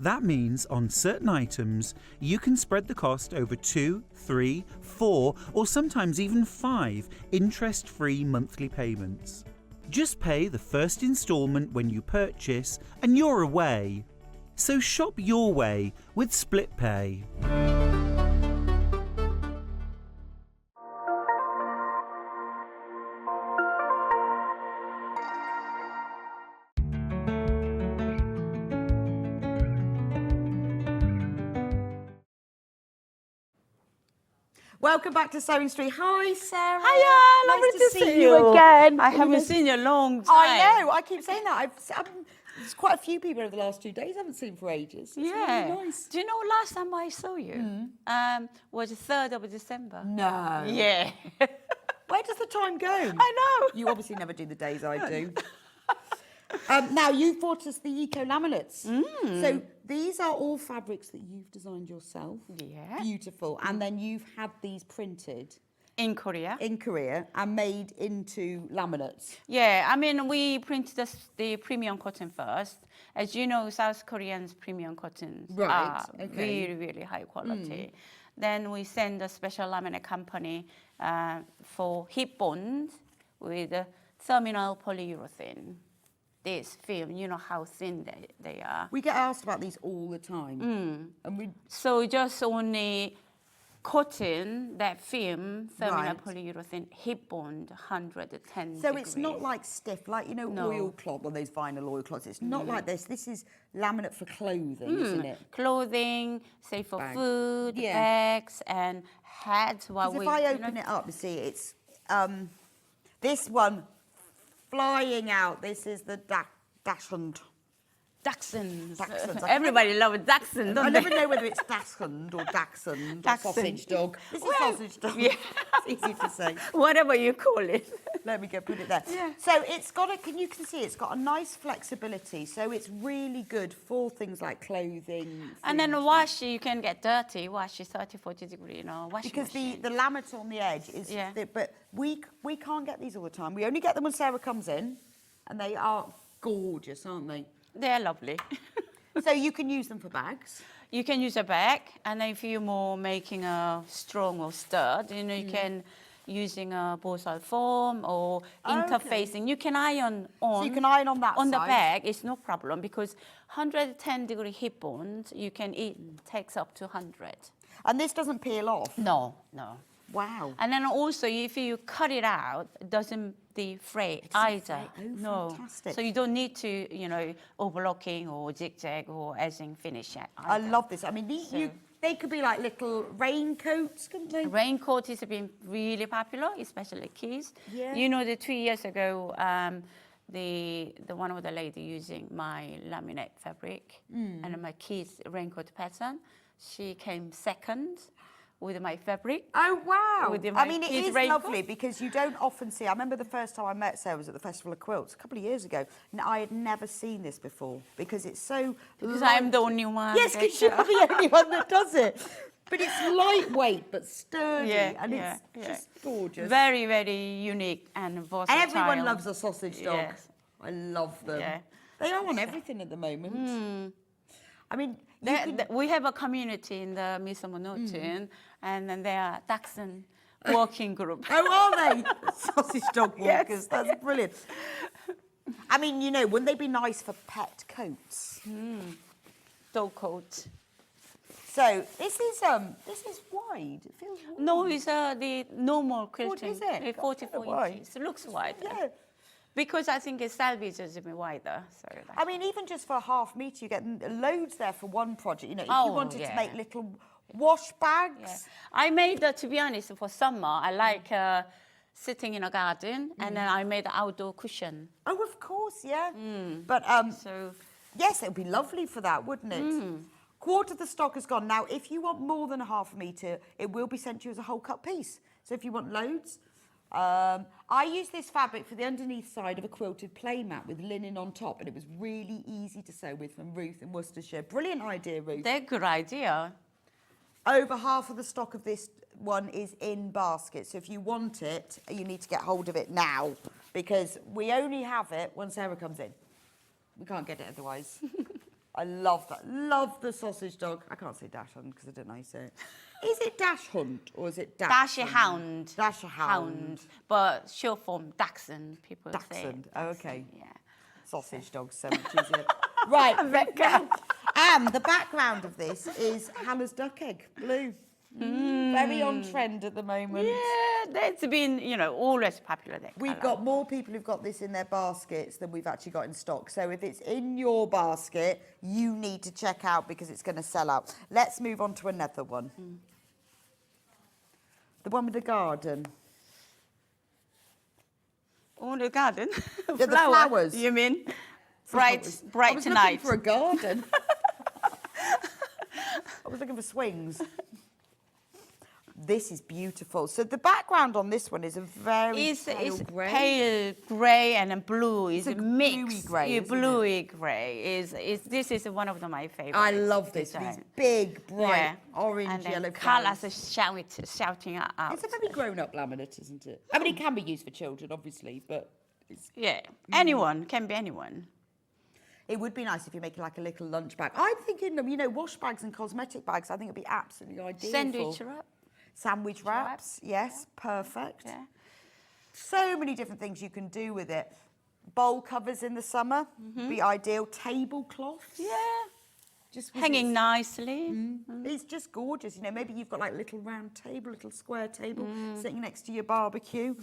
That means on certain items you can spread the cost over 2, 3, 4 or sometimes even 5 interest-free monthly payments. Just pay the first instalment when you purchase and you're away. So shop your way with split pay. Welcome back to Sewing Street. Hi, Sarah. Hiya, lovely to see you again. I haven't seen you in a long time. I know. I keep saying that. There's quite a few people over the last 2 days I haven't seen for ages. It's really nice. Do you know last time I saw you was the 3rd of December? No. Yeah. Where does the time go? I know. You obviously never do the days I do. Now, you've brought us the eco laminates. So these are all fabrics that you've designed yourself. Yeah. Beautiful. And then you've had these printed In Korea. in Korea and made into laminates. Yeah, I mean, we print the premium cotton first. As you know, South Koreans' premium cottons Right, are okay. really, really high quality. Then we send a special laminate company for hip bond with terminal polyurethane. This film, you know how thin they are. We get asked about these all the time. And we So just only cotton, that film, terminal Right. polyurethane, hip bond, 110 So degrees. it's not like stiff, like, you know, No. oilcloth or those vinyl oilcloths. It's not like this. This is laminate for clothing, isn't it? Clothing, say for Bag. food, Yeah. bags, and hats. While Because we, if I open it up, you see, it's this one flying out. This is the dachshund. Dachshunds. Dachshunds. Everybody loves dachshunds, don't I they? never know whether it's dachshund or dachshund or Dachshund. sausage dog. This is Well, sausage dog. yeah. It's easy to say. Whatever you call it. Let me go put it there. So it's got you can see it's got a nice flexibility. So it's really good for things like clothing. And then food. wash, you can get dirty. Wash 30, 40 degree, you know, washing Because machine. the laminate on the edge is, Yeah. but we can't get these all the time. We only get them when Sarah comes in, and they are gorgeous, aren't they? They're lovely. So you can use them for bags. You can use a bag, and if you're more making a strong or stud, you know, you can using a bosal foam or interfacing. You can iron on. So you can iron on that on the side. bag. It's no problem because 110 degree hip bond you can takes up to 100. And this doesn't peel off. No, no. Wow. And then also, if you cut it out, it doesn't defray either. fray. Oh, no. fantastic. So you don't need to, you know, overlocking or zigzag or edging finish it. I either. love this. I mean, they could be like little raincoats, couldn't they? Raincoat has been really popular, especially kids. Yeah. You know, 2 years ago, the one of the lady using my laminate fabric and my kids' raincoat pattern, she came second with my fabric. Oh, wow. With I my mean, it kids' is raincoat. lovely because you don't often see. I remember the first time I met Sarah was at the Festival of Quilts a couple of years ago. And I had never seen this before because it's so Because light. I'm the only one. Yes, because you're the only one that does it. But it's lightweight but sturdy, and it's just gorgeous. Very, very unique and versatile. Everyone loves a sausage dog. Yes. I love them. Yeah. They are on everything at the moment. I mean, We have a community in the Misomonotin, and then they are Dachshund working group. oh, are they? Sausage dog walkers. That's brilliant. I mean, you know, wouldn't they be nice for pet coats? Dog coat. So this is wide. It feels wide. No, it's the normal quilting. is it? 44 Wide. inches. It looks wide. Yeah. Because I think it's salvage is a bit wider. So I mean, even just for a half metre, you get loads there for one project. You know, if you Oh, wanted to yeah. make little wash bags. yeah. I made, to be honest, for summer, I like sitting in a garden, and then I made an outdoor cushion. Oh, of course, yeah. But So yes, it would be lovely for that, wouldn't it? Quarter of the stock has gone. Now, if you want more than a half a metre, it will be sent to you as a whole cut piece. So if you want loads, I used this fabric for the underneath side of a quilted playmat with linen on top, and it was really easy to sew with from Ruth in Worcestershire. Brilliant idea, Ruth. they're a good idea. Over half of the stock of this one is in baskets. So if you want it, you need to get hold of it now because we only have it when Sarah comes in. We can't get it otherwise. I love that. Love the sausage dog. I can't say dash hunt because I don't know how you say it. Is it dash hunt or is it dash Hound. Dash hound. But short form, Dachshund, people say. Dachshund. Oh, okay. Yeah. Sausage dog, so much easier. Right. And the background of this is Hannah's duck egg, blue. Very on trend at the moment. Yeah, that's been, you know, always popular. That We've colour. got more people who've got this in their baskets than we've actually got in stock. So if it's in your basket, you need to check out because it's going to sell out. Let's move on to another one. The one with the garden. Oh, the garden. The flowers. You mean? Flowers. Bright I was tonight. looking for a garden. I was looking for swings. This is beautiful. So the background on this one is a very pale grey. Pale grey and a blue. It's a mix. Grey, bluey grey. This is one of my favorites. I love this. These big, bright, orange, and yellow colours are shouting out. It's a very grown-up laminate, isn't it? I mean, it can be used for children, obviously, but it's... Yeah, anyone, can be anyone. It would be nice if you make like a little lunch bag. I'm thinking, you know, wash bags and cosmetic bags, I think it'd be absolutely ideal. Sandwich wrap. Sandwich wraps, yes, perfect. Yeah. So many different things you can do with it. Bowl covers in the summer, be ideal. Tablecloths. Yeah. Just hanging nicely. It's just gorgeous. You know, maybe you've got like a little round table, little square table sitting next to your barbecue.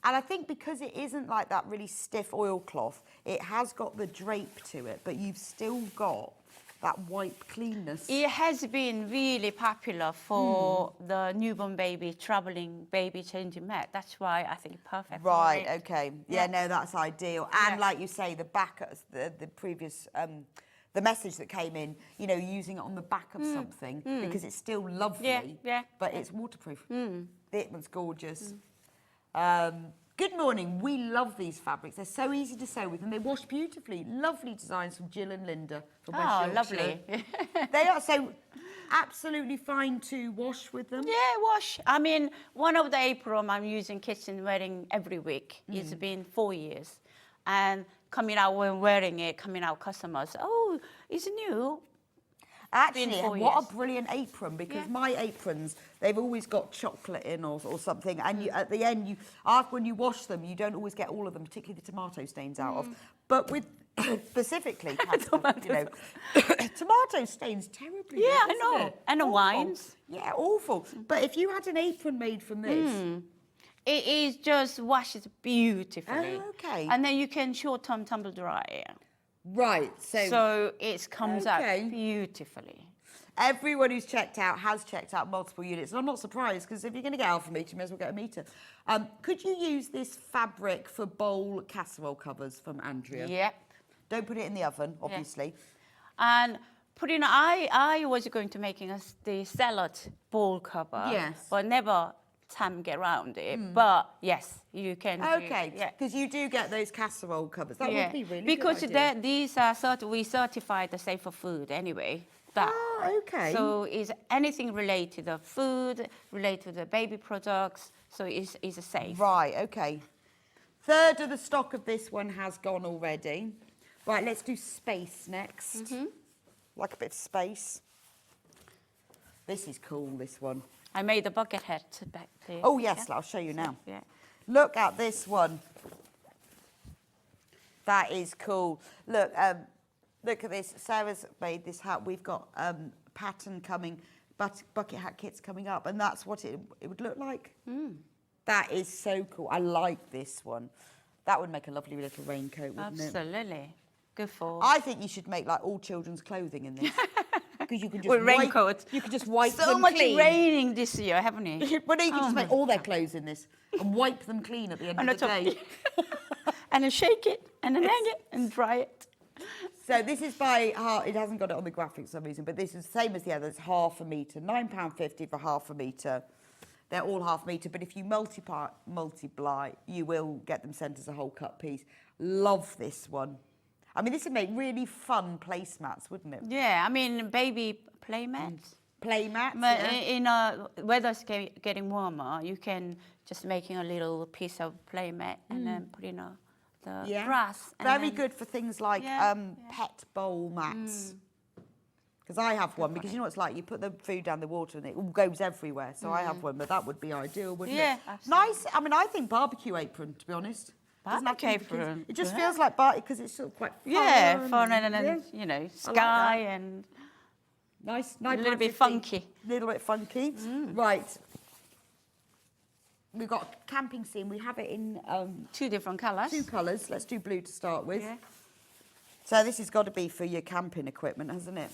And I think because it isn't like that really stiff oilcloth, it has got the drape to it, but you've still got that wipe cleanness. It has been really popular for the newborn baby, travelling baby changing mat. That's why I think perfect. Right, okay. Yeah, no, that's ideal. And like you say, the back, the previous... the message that came in, you know, using it on the back of something because it's still lovely, but it's waterproof. It was gorgeous. Good morning. We love these fabrics. They're so easy to sew with and they wash beautifully. Lovely designs from Jill and Linda from West Yorkshire. Lovely. They are so absolutely fine to wash with them. Yeah, wash. I mean, one of the apron I'm using kitchen wearing every week. It's been 4 years. And coming out when wearing it, coming out customers, oh, it's new. Actually, what a brilliant apron, because my aprons, they've always got chocolate in or something, and you, at the end, when you wash them, you don't always get all of them, particularly the tomato stains out of. But with, specifically, you know, tomato stains terribly. Yeah, I know. And the wines. Yeah, awful. But if you had an apron made from this... It is just washes beautifully. Oh, okay. And then you can short-term tumble dry. Right. So it comes out beautifully. Everyone who's checked out has checked out multiple units. And I'm not surprised, because if you're going to get half a metre, you may as well get a metre. Could you use this fabric for bowl casserole covers from Andrea? Yep. Don't put it in the oven, obviously. And I was going to making the salad bowl cover. Yes. But never... time get around it, but yes, you can. Okay, because you do get those casserole covers. That would be really because good idea. These are we certified the safe for food anyway. Okay. So is anything related to food, related to the baby products, so it's safe. Right. Okay. Third of the stock of this one has gone already. Right. Let's do space next. Like a bit of space. This is cool. This one. I made a bucket hat back there. Oh, yes, I'll show you now. Yeah. Look at this one. That is cool. Look, look at this. Sarah's made this hat. We've got pattern coming, bucket hat kits coming up, and that's what it would look like. That is so cool. I like this one. That would make a lovely little raincoat, wouldn't it? Absolutely. Good for... I think you should make, like, all children's clothing in this. Because you can just raincoat. You can just wipe them so much clean. raining this year, haven't you? Well, no, you can just make all their clothes in this and wipe them clean at the end of the day. And then shake it, and then hang it, and dry it. So this is by, it hasn't got it on the graphic for some reason, but this is the same as the other. It's half a metre, £9.50 for half a metre. They're all half a metre, but if you multiply, you will get them sent as a whole cut piece. Love this one. I mean, this would make really fun placemats, wouldn't it? Yeah, I mean, baby playmats. Playmats, But in weather's getting warmer, you can just making a little piece of playmat and then put in the grass. Very good for things like pet bowl mats. Because I have one, because you know what it's like, you put the food down the water and it all goes everywhere. So I have one, but that would be ideal, wouldn't it? Yeah, absolutely. Nice, I mean, I think barbecue apron, to be honest. Barbecue apron. It just feels like because it's sort of quite fun. Yeah, fun and you know, sky like and nice, a little bit funky. Little bit funky. Right. We've got a camping scene. We have it in 2 different colours. 2 colours. Let's do blue to start with. Yeah. So this has got to be for your camping equipment, hasn't it?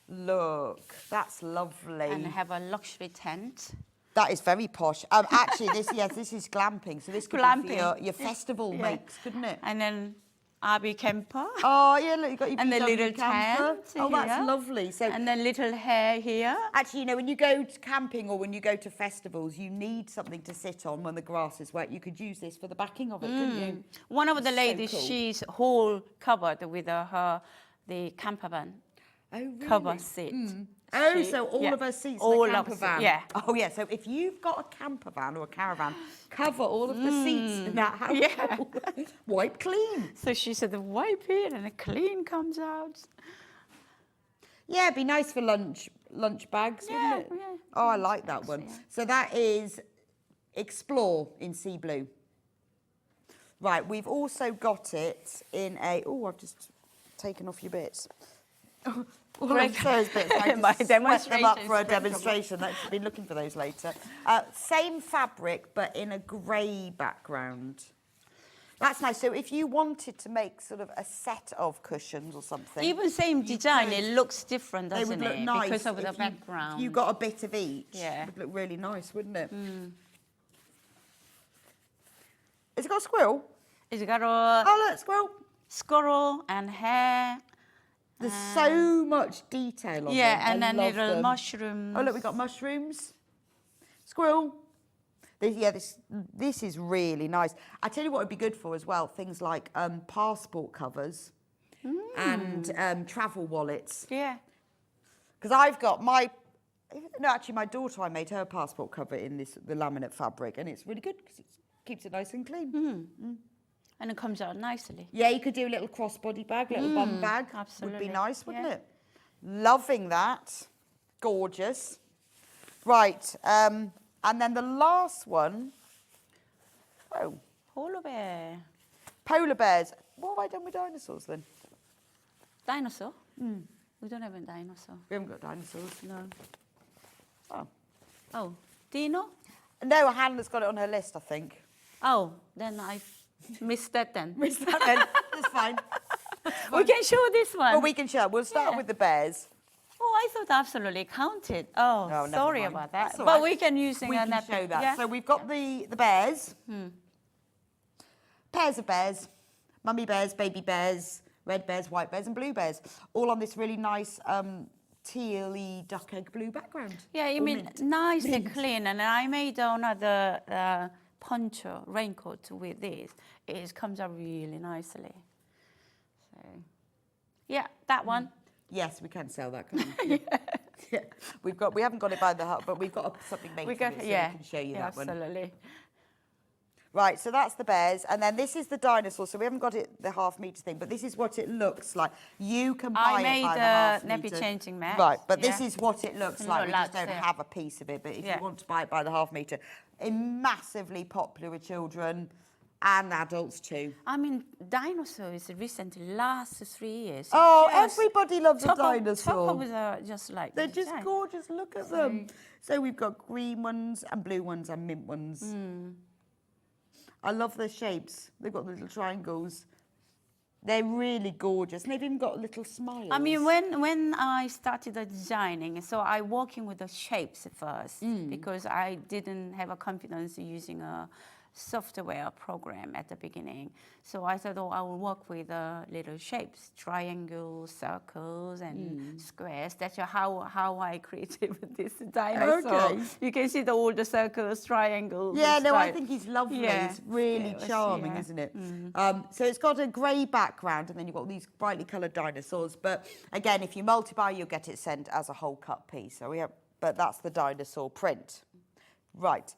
Look, that's lovely. And have a luxury tent. That is very posh. Actually, this is glamping. So this could be for your festival makes, couldn't it? And then Abby camper. Oh, yeah, look, you've got your And the VW little camper. tent Oh, that's here. lovely. So, And then little hair here. actually, you know, when you go to camping or when you go to festivals, you need something to sit on when the grass is wet. You could use this for the backing of it, couldn't you? One of the So ladies, cool. she's whole covered with the camper van Oh, really? cover seat. Oh, She- so all yeah. of her seats All in a of camper us, van. yeah. Oh, yeah. So if you've got a camper van or a caravan, cover all of the seats in that house. Yeah. Wipe clean. So she said, wipe it and the clean comes out. Yeah, it'd be nice for lunch bags, Yeah, wouldn't it? yeah. Oh, I like that one. yeah. So that is Explore in sea blue. Right, we've also got it in a... Oh, I've just taken off your bits. All I say is bits. I My just swept them up demonstration for a is demonstration. I've been looking for those later. Same fabric, but in a grey background. That's nice. So if you wanted to make sort of a set of cushions or something... Even same design, it looks different, They doesn't would look it? nice Because of the if background. You got a bit of each. Yeah. It would look really nice, wouldn't it? Has it got a squirrel? It's got a Oh, look, squirrel. squirrel and hair. There's so much detail on Yeah, them. and I then love little them. mushrooms. Oh, look, we've got mushrooms. Squirrel. This is really nice. I tell you what would be good for as well, things like passport covers and travel wallets. Yeah. Because I've got my... No, actually, my daughter, I made her passport cover in the laminate fabric, and it's really good because it keeps it nice and clean. And it comes out nicely. Yeah, you could do a little crossbody bag, little bum bag. Would absolutely. be nice, wouldn't Yeah. it? Loving that. Gorgeous. Right, and then the last one. Oh, Polar bear. polar bears. What have I done with dinosaurs then? Dinosaur? We don't have a dinosaur. We haven't got dinosaurs. No. Oh. Oh, Dino? No, Hannah's got it on her list, I think. Oh, then I missed that then. Missed that then. That's fine. We can show this one. Well, we can show. We'll start Yeah. with the bears. Oh, I thought absolutely counted. Oh, No, never sorry mind. about that. That's all But right. we can use We a can nappy. show that. Yeah. So we've got the bears. Pairs of bears. Mummy bears, baby bears, red bears, white bears and blue bears. All on this really nice teal-y duck egg blue background. Yeah, you Or mean mint. nice and clean. And I made another poncho raincoat with this. It comes out really nicely. So, yeah, that one. Yes, we can sell that, can't we? Yeah. We haven't got it by the hut, but we've got something made We from got it, so yeah, we can show you that one. absolutely. Right, so that's the bears, and then this is the dinosaur. So we haven't got it the half-metre thing, but this is what it looks like. You can buy I it made by the a half-metre. nappy changing mat. Right, but this yeah. is what it looks It's like. not We just allowed don't to. have a piece of it, but if Yeah. you want to buy it by the half-metre, massively popular with children and adults too. I mean, dinosaurs recently, last 3 years. Oh, just everybody loves a top dinosaur. of just like They're the just design. gorgeous. Look at them. So we've got green ones and blue ones and mint ones. I love their shapes. They've got the little triangles. They're really gorgeous. And they've even got little smiles. I mean, when I started designing, so I working with the shapes first because I didn't have a confidence using a software program at the beginning. So I thought, I will work with little shapes, triangles, circles, and squares. That's how I created this dinosaur. Okay. You can see all the circles, triangles. Yeah, and no, I stuff. think he's lovely. Yeah. It's really It was, charming, yeah. isn't it? So it's got a grey background, and then you've got these brightly coloured dinosaurs. But again, if you multiply, you'll get it sent as a whole cut piece. So but that's the dinosaur print. Right.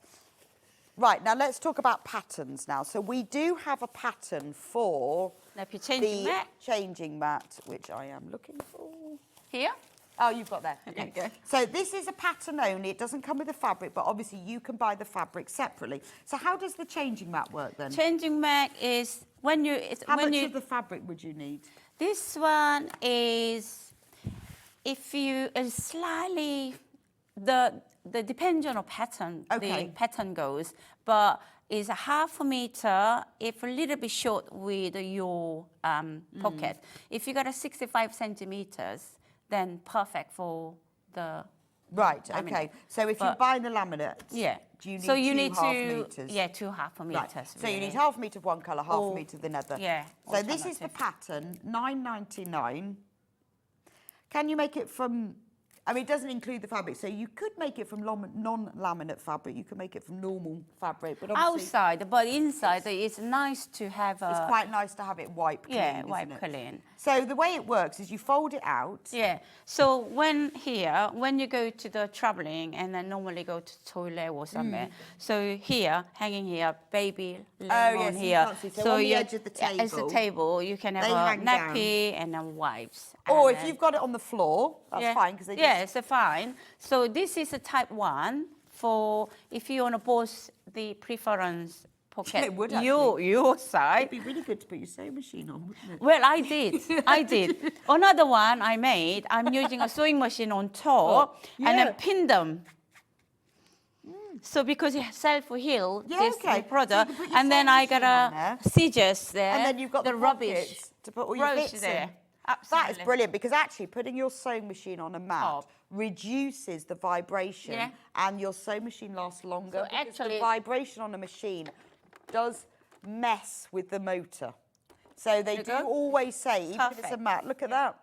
Right, now let's talk about patterns now. So we do have a pattern for Nappy changing the mat. changing mat, which I am looking for. Here. Oh, you've got that. Okay. Okay. So this is a pattern only. It doesn't come with the fabric, but obviously you can buy the fabric separately. So how does the changing mat work then? Changing mat is when you. How when much you, of the fabric would you need? This one is, if you slightly, the depends on a pattern. Okay. The pattern goes, but is a half a meter. If a little bit short with your pocket. If you got a 65 centimeters, then perfect for the Right, laminate. okay. So if you're buying the laminate, yeah. do you need so you two need half to, meters? Yeah, 2 half meters. Right. So you really. need half a metre of one colour, half a metre of another. Yeah. So this is the pattern, £9.99. Can you make it from, I mean, it doesn't include the fabric, so you could make it from non-laminate fabric, you could make it from normal fabric, but obviously... Outside, but inside, it's nice to have a... It's quite nice to have it wipe clean, Yeah, isn't wipe it? clean. So the way it works is you fold it out. Yeah. So when you go to the traveling and then normally go to toilet or somewhere, so here, hanging here, baby laying on yes, here. you can't see. So on the edge of the As the table, table, you can have a nappy and then wipes. Or and if then- you've got it on the floor, that's fine. Because it's fine. So this is a type 1 for if you want to both the preference pocket, It would your side. It'd be really good to put your sewing machine on, wouldn't it? Well, I did. Another one I made, I'm using a sewing machine on top and then pin them. So because it self-heal this product, So you can put your and then sewing I machine got on a there. scissors there. And then you've got the rubbish pockets to put all your rows bits there. in. Absolutely. That is brilliant because actually putting your sewing machine on a mat Top. reduces the vibration and your sewing machine lasts longer. So because actually- the vibration on a machine does mess with the motor. So they do always say, even if it's a Perfect. mat, look at that.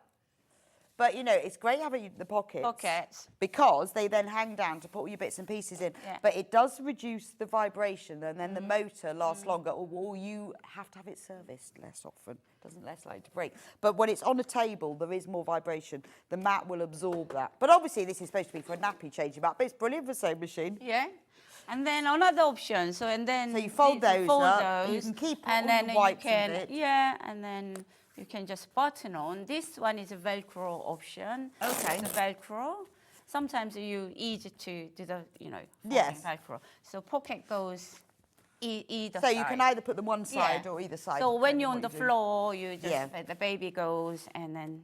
But you know, it's great having the Pockets. because they then hang down to put all your bits and pieces in. Yeah. But it does reduce the vibration, and then the motor lasts longer, or you have to have it serviced less often. Doesn't less likely to break. But when it's on a table, there is more vibration. The mat will absorb that. But obviously, this is supposed to be for a nappy changing mat, but it's brilliant for a sewing machine. Yeah. And then another option. So you fold those up, you can keep and all then the you wipes can, and bits. and then you can just button on. This one is a Velcro option. Okay. It's a Velcro. Sometimes you easy to do the, Yes. Velcro. So pocket goes either So side. you can either put them one side or either side. So when depending you're what on the you're doing. floor, you just the baby goes and then.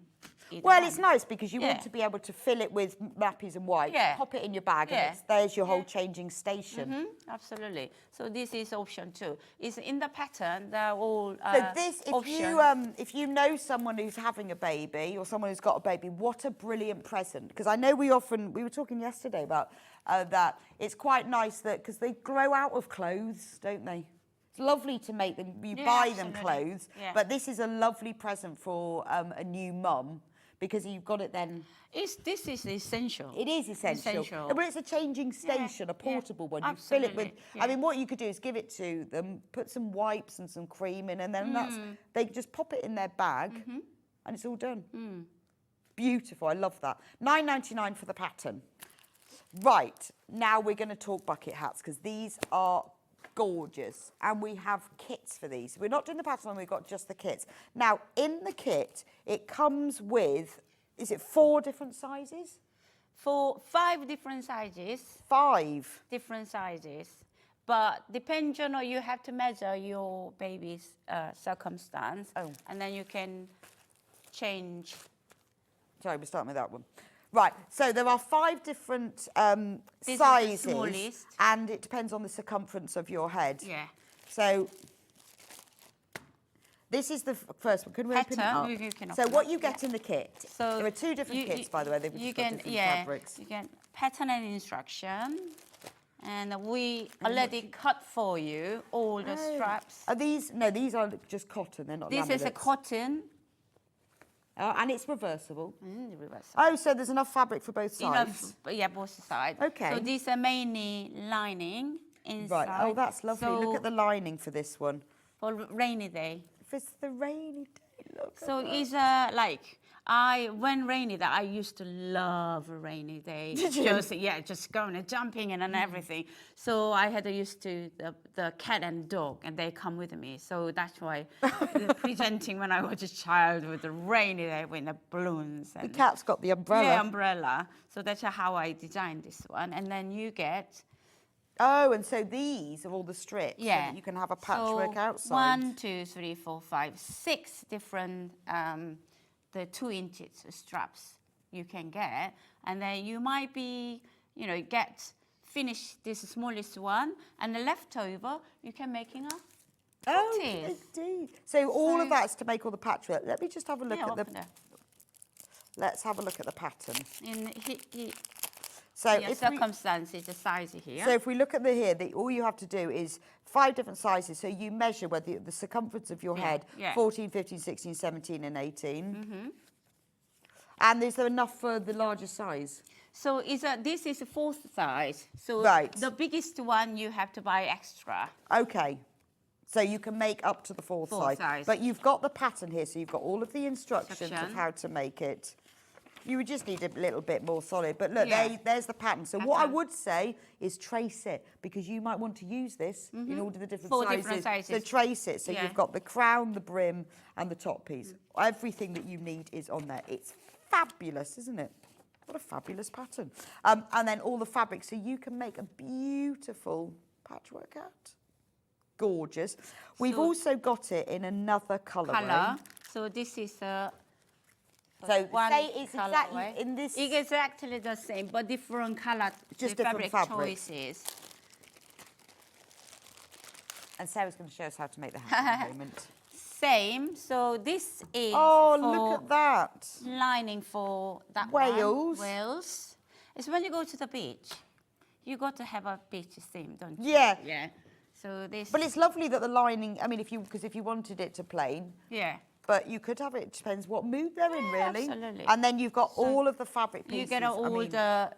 Either Well, one. it's nice because you want to be able to fill it with nappies and wipes, pop it in your bag, and there's your whole changing station. Absolutely. So this is option 2. It's in the pattern. They're all So this, options. if you know someone who's having a baby or someone who's got a baby, what a brilliant present! Because I know we were talking yesterday about that. It's quite nice that because they grow out of clothes, don't they? It's lovely to make them. You buy them clothes, but this is a lovely present for a new mum. Because you've got it then. This is essential. It is essential. But it's a changing station, a portable one. You Absolutely. fill it with. I mean, what you could do is give it to them, put some wipes and some cream in, and then they just pop it in their bag, and it's all done. Beautiful. I love that. £9.99 for the pattern. Right now we're going to talk bucket hats because these are gorgeous, and we have kits for these. We're not doing the pattern, we've got just the kits. Now, in the kit, it comes with, is it 4 different sizes? 5 different sizes. 5 different sizes. But depends on, you have to measure your baby's circumstance. And then you can change. Sorry, we're starting with that one. Right, so there are 5 different This is the sizes, smallest. and it depends on the circumference of your head. Yeah. So this is the first one. Can we open it up? You can So open what it, you get in the kit? So there are 2 different kits, by the way. They've got different fabrics. You get pattern and instruction, and we already cut for you all the straps. Are these? No, these are just cotton. They're not. This is a laminates. cotton. And it's reversible. Reversible. Oh, so there's enough fabric for both sides. Both sides. Okay. So these are mainly lining inside. Right. Oh, that's lovely. So Look at the lining for this one. for rainy day. If it's the rainy day, look. So it's like when rainy day, I used to love a rainy day. Did you? Just going and jumping and everything. So I had used to the cat and dog, and they come with me. So that's why presenting when I was a child with the rainy day with the balloons. And, The cat's got the umbrella. Yeah, umbrella. So that's how I designed this one. And then you get. Oh, and so these are all the strips. Yeah. So that you can have a patchwork so outside. 1, 2, 3, 4, 5, 6 different the 2 inches straps you can get, and then you might be finish this smallest one, and the leftover you can making a Oh, patties. indeed. So all of that's to make all the patchwork. Let me just have a look at the. open it. Let's have a look at the pattern. So your circumstances, the size here. So if we look at all you have to do is 5 different sizes. So you measure whether the circumference of your head, 14, 15, 16, 17 and 18. And is there enough for the larger size? So this is a 4th size. So the biggest one you have to buy extra. Okay. So you can make up to the 4th size. But you've got the pattern here, so you've got all of the instructions of how to make it. You would just need a little bit more solid. But look, there's the pattern. So what I would say is trace it, because you might want to use this in all the different sizes. So trace it. So you've got the crown, the brim, and the top piece. Everything that you need is on there. It's fabulous, isn't it? What a fabulous pattern. And then all the fabric. So you can make a beautiful patchwork hat. Gorgeous. We've also got it in another colour. So this is a... So say it's exactly in this. It's exactly the same, but different color, just different fabric choices. And Sarah's going to show us how to make the hat in a moment. Same. So this is look at that. Lining for that Wales. one. Wales. It's when you go to the beach. You got to have a beach theme, don't you? Yeah. Yeah. So this. But it's lovely that the lining. I mean, if you wanted it to plain. Yeah. But you could have it. It depends what mood they're in, really. Absolutely. And then you've got all of the fabric pieces. You get all the.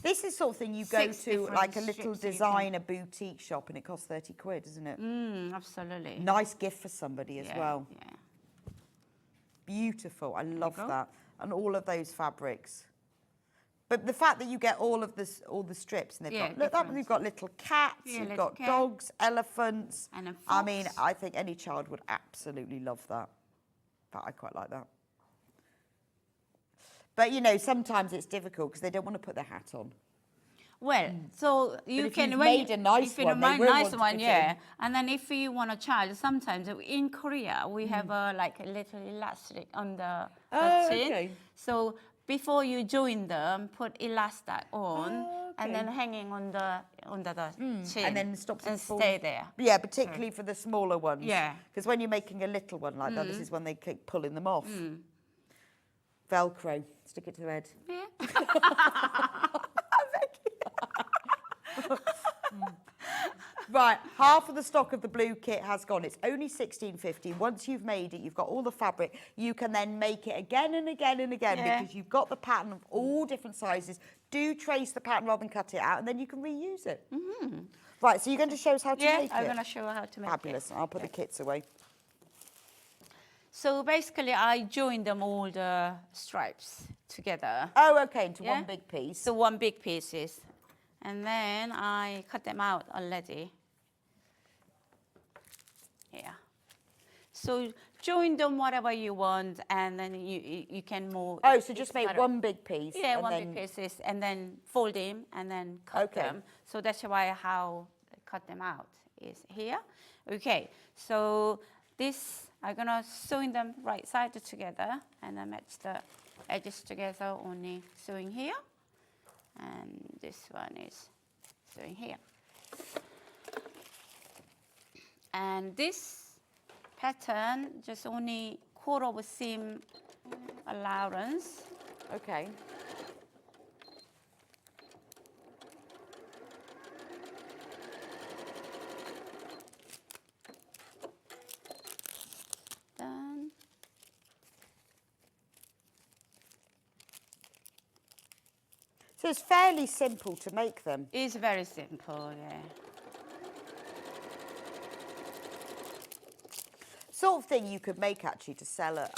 This is sort of thing you go to like a little designer boutique shop and it costs 30 quid, isn't it? Absolutely. Nice gift for somebody as well. Yeah. Beautiful. I love that. And all of those fabrics. But the fact that you get all the strips and they've got, look, that they've got little cats, you've got dogs, elephants. And a fox. I mean, I think any child would absolutely love that. But I quite like that. But you know, sometimes it's difficult because they don't want to put their hat on. Well, so you can made a nice one. And then if you want a child, sometimes in Korea we have like a little elastic on the chin. Okay. So before you join them, put elastic on and then hanging on the chin. And then stops and stay there. Yeah, particularly for the smaller ones. Yeah. Because when you're making a little one like that, this is when they keep pulling them off. Velcro, stick it to the head. Yeah. Right, half of the stock of the blue kit has gone. It's only £16.50. Once you've made it, you've got all the fabric. You can then make it again and again and again because you've got the pattern of all different sizes. Do trace the pattern rather than cut it out, and then you can reuse it. Right, so you're going to show us how to make it? Yeah, I'm going to show you how to make it. Fabulous. I'll put the kits away. So basically, I joined them all the stripes together. Oh, okay, into one big piece. So one big pieces. And then I cut them out already. Here. So join them whatever you want, and then you can more. Oh, so just make one big piece. Yeah, one big pieces, and then fold them, and then cut them. So that's why how I cut them out is here. Okay, so this, I'm gonna sewing them right side together, and then match the edges together, only sewing here. And this one is sewing here. And this pattern, just only quarter of a seam allowance. Okay. Done. So it's fairly simple to make them. It's very simple, yeah. Sort of thing you could make actually to sell at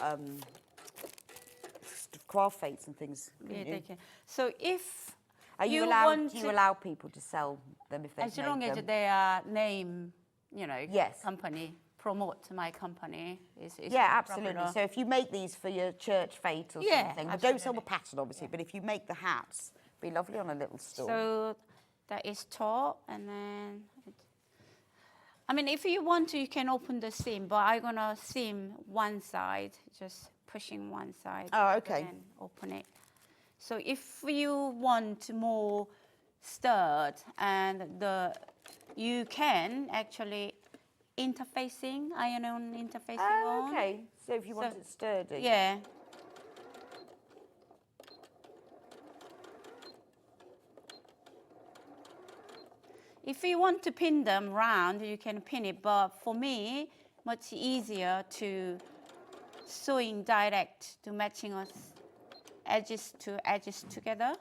craft fairs and things. Yeah, they can. So if Are you you allowed? want Do you to- allow people to sell them if they as long as they are name, you know, company, promote my company. Is yeah, absolutely. So if you make these for your church fete or something, but don't sell the pattern obviously, but if you make the hats, be lovely on a little store. So that is top, and then, I mean, if you want to, you can open the seam, but I'm gonna seam one side, just pushing one side. Oh, okay. And open it. So if you want more stud, and you can actually interfacing, iron-on interfacing on. Okay. So if you want it sturdy. Yeah. If you want to pin them round, you can pin it. But for me, much easier to sewing direct to matching us edges to edges together.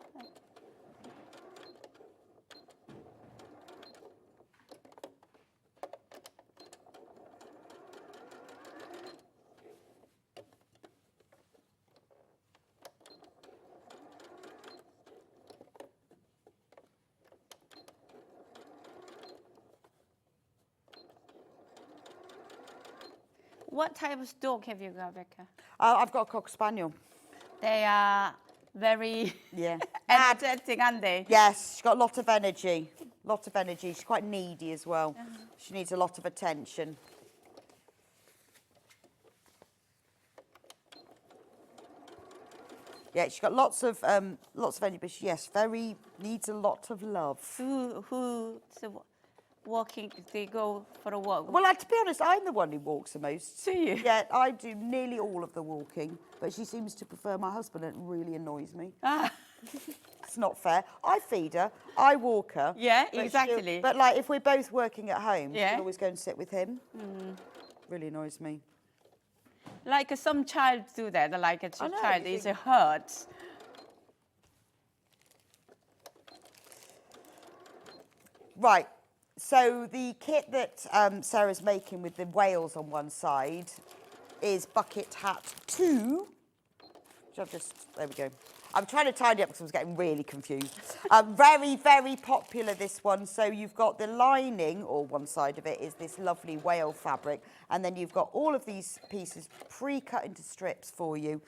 What type of dog have you got, Becca? I've got a Cocker Spaniel. They are very Yeah. energetic, aren't they? Yes, she's got a lot of energy. Lot of energy. She's quite needy as well. She needs a lot of attention. Yeah, she's got lots of energy, but yes, very needs a lot of love. So walking, they go for a walk. Well, to be honest, I'm the one who walks the most. Do you? Yeah, I do nearly all of the walking, but she seems to prefer my husband, and it really annoys me. It's not fair. I feed her, I walk her. Yeah, but exactly. But like, if we're both working at home, Yeah. she'll always go and sit with him. Really annoys me. Like some child do that, like a I know, child you is think- hurt. Right, so the kit that Sarah's making with the whales on one side is Bucket Hat 2. Which I've just, there we go. I'm trying to tidy up because I was getting really confused. Very, very popular, this one. So you've got the lining, or one side of it is this lovely whale fabric. And then you've got all of these pieces pre-cut into strips for you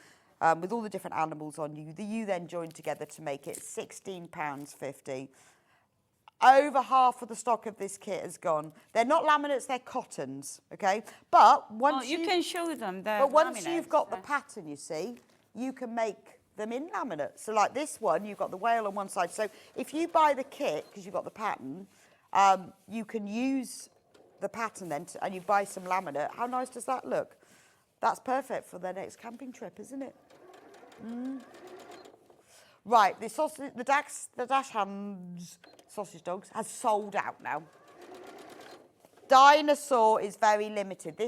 with all the different animals on you. You then join together to make it £16.50. Over half of the stock of this kit has gone. They're not laminates, they're cottons, okay? But once you can show them the But once laminates, you've got the pattern, you see, you can make them in laminate. So like this one, you've got the whale on one side. So if you buy the kit, because you've got the pattern, you can use the pattern then, and you buy some laminate. How nice does that look? That's perfect for their next camping trip, isn't it? Right, the sausage, the dash hams sausage dogs has sold out now. Dinosaur is very limited.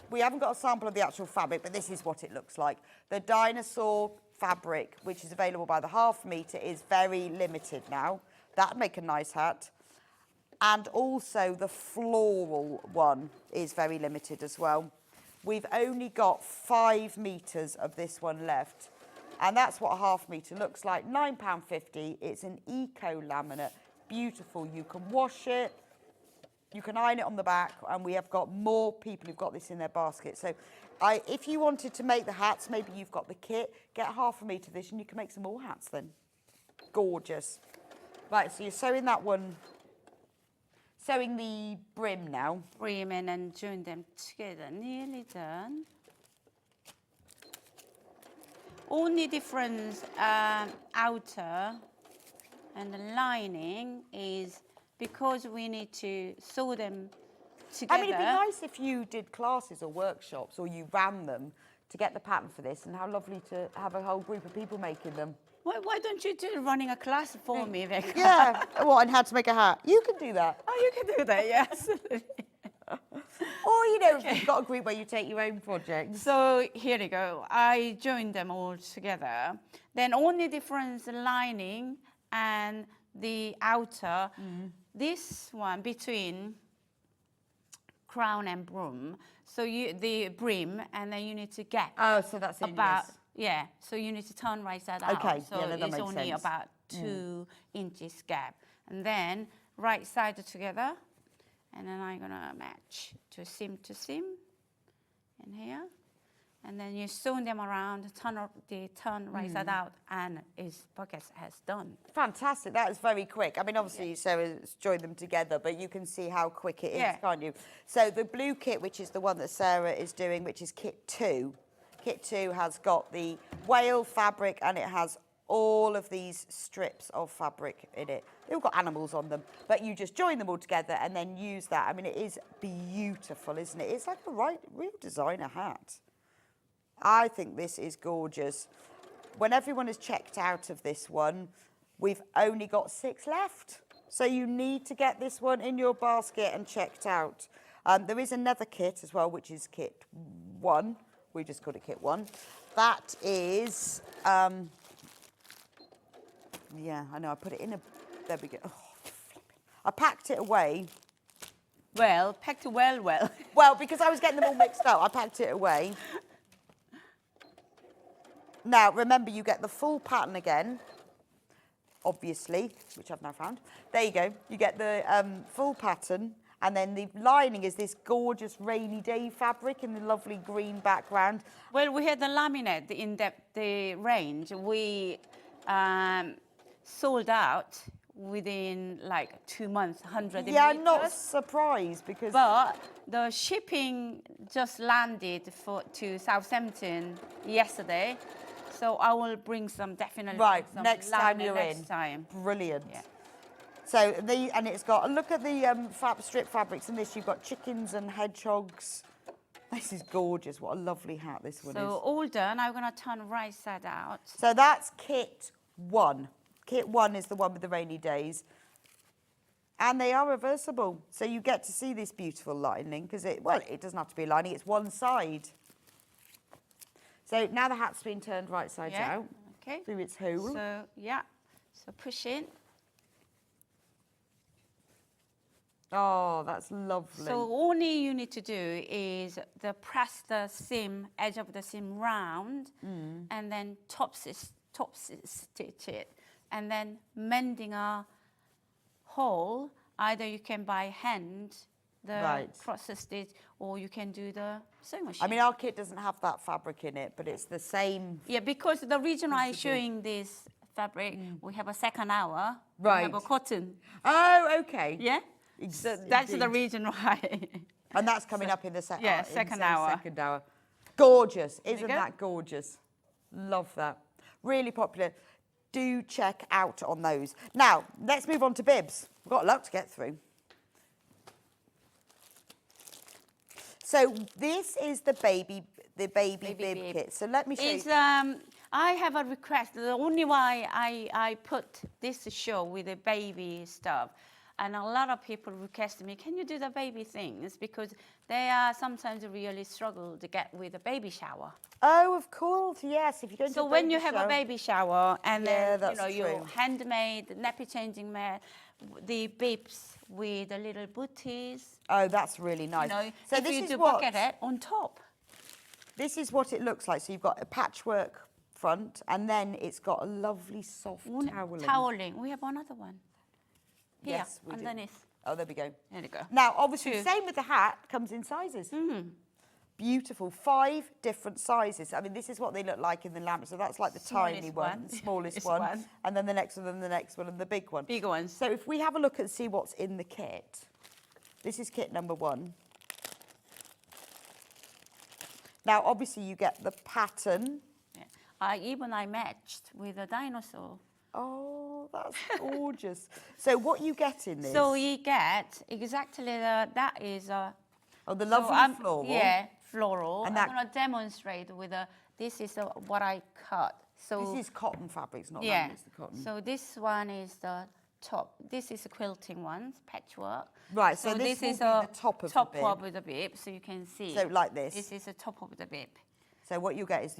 We haven't got a sample of the actual fabric, but this is what it looks like. The dinosaur fabric, which is available by the ½ metre, is very limited now. That'd make a nice hat. And also the floral one is very limited as well. We've only got 5 metres of this one left. And that's what a ½ metre looks like, £9.50. It's an eco laminate, beautiful. You can wash it, you can iron it on the back, and we have got more people who've got this in their basket. So if you wanted to make the hats, maybe you've got the kit, get a ½ metre of this and you can make some more hats then. Gorgeous. Right, so you're sewing that one, sewing the brim now. Brim and then join them together, nearly done. Only difference outer and the lining is because we need to sew them together. I mean, it'd be nice if you did classes or workshops, or you ran them to get the pattern for this, and how lovely to have a whole group of people making them. Why don't you do running a class for me, Becca? Yeah, what, and how to make a hat? You can do that. Oh, you can do that, yes. Or, you know, if you've got a group where you take your own projects. So here you go. I joined them all together. Then only difference lining and the outer. This one between crown and brim. So the brim, and then you need to get. Oh, so that's in about this. Yeah. So you need to turn right side out. Okay, So yeah, that it's makes only sense. about 2 inches gap, and then right side together. And then I'm gonna match to seam in here. And then you sew them around, turn right side out, and his pocket has done. Fantastic, that is very quick. I mean, obviously, Sarah's joined them together, but you can see how quick it is, can't you? So the blue kit, which is the one that Sarah is doing, which is kit 2. Kit 2 has got the whale fabric, and it has all of these strips of fabric in it. They've all got animals on them, but you just join them all together and then use that. I mean, it is beautiful, isn't it? It's like a real designer hat. I think this is gorgeous. When everyone has checked out of this one, we've only got 6 left. So you need to get this one in your basket and checked out. There is another kit as well, which is kit 1. We just called it kit 1. That is, yeah, I know, I put it in a, there we go. Oh, I packed it away. Well, packed well. Well, because I was getting them all mixed up, I packed it away. Now, remember, you get the full pattern again, obviously, which I've now found. There you go. You get the full pattern, and then the lining is this gorgeous rainy day fabric in the lovely green background. Well, we had the laminate in the range. We sold out within like 2 months, 100 Yeah, I'm not meters. surprised because... But the shipping just landed to Southampton yesterday. So I will bring some, definitely. Right, some next time laminate you're next in. time. Brilliant. Yeah. So, and it's got, look at the strip fabrics in this. You've got chickens and hedgehogs. This is gorgeous. What a lovely hat this one is. So all done. I'm going to turn right side out. So that's kit 1. Kit 1 is the one with the rainy days. And they are reversible. So you get to see this beautiful lining because it doesn't have to be a lining. It's one side. So now the hat's been turned right side out. Okay. Through its hole. So, yeah. So push in. Oh, that's lovely. So only you need to do is press the seam, edge of the seam round, and then top stitch it, and then mending a hole. Either you can by hand the cross stitch, or you can do the sewing machine. I mean, our kit doesn't have that fabric in it, but it's the same. Yeah, because the reason I'm showing this fabric, we have a second hour. Right. We have a cotton. Oh, okay. Yeah. So that's the reason why. And that's coming up in the second Yeah, second hour. Second hour. Gorgeous. Isn't that gorgeous? Love that. Really popular. Do check out on those. Now, let's move on to bibs. We've got a lot to get through. So this is the baby bib kit. So let me show you. I have a request. The only why I put this show with the baby stuff, and a lot of people request me, can you do the baby things? Because they are sometimes really struggle to get with a baby shower. Oh, of course, yes. If you go to So when you have a baby shower and then your true. handmade nappy changing mat, the bibs with the little booties. Oh, that's really nice. So if you do pocket it on top. This is what it looks like. So you've got a patchwork front, and then it's got a lovely soft toweling. Toweling. We have another one. Here, Yes, we underneath. do. Oh, there we go. There we go. Now, obviously, same with the hat, comes in sizes. Beautiful, 5 different sizes. I mean, this is what they look like in the lamp. So that's like the tiny one, the smallest one, and then the next one, and the next one, and the big one. Big ones. So if we have a look and see what's in the kit, this is kit number 1. Now, obviously, you get the pattern. Yeah. I matched with a dinosaur. Oh, that's gorgeous. So what you get in this? So you get exactly that is a... Oh, the lovely floral. Yeah, floral. And I'm going to demonstrate with this is what I cut. So this is cotton fabrics, not laminate, it's the cotton. So this one is the top. This is the quilting ones, patchwork. Right, so this is the top of the bib. Top of the bib, so you can see. So like this. This is the top of the bib. So what you'll get is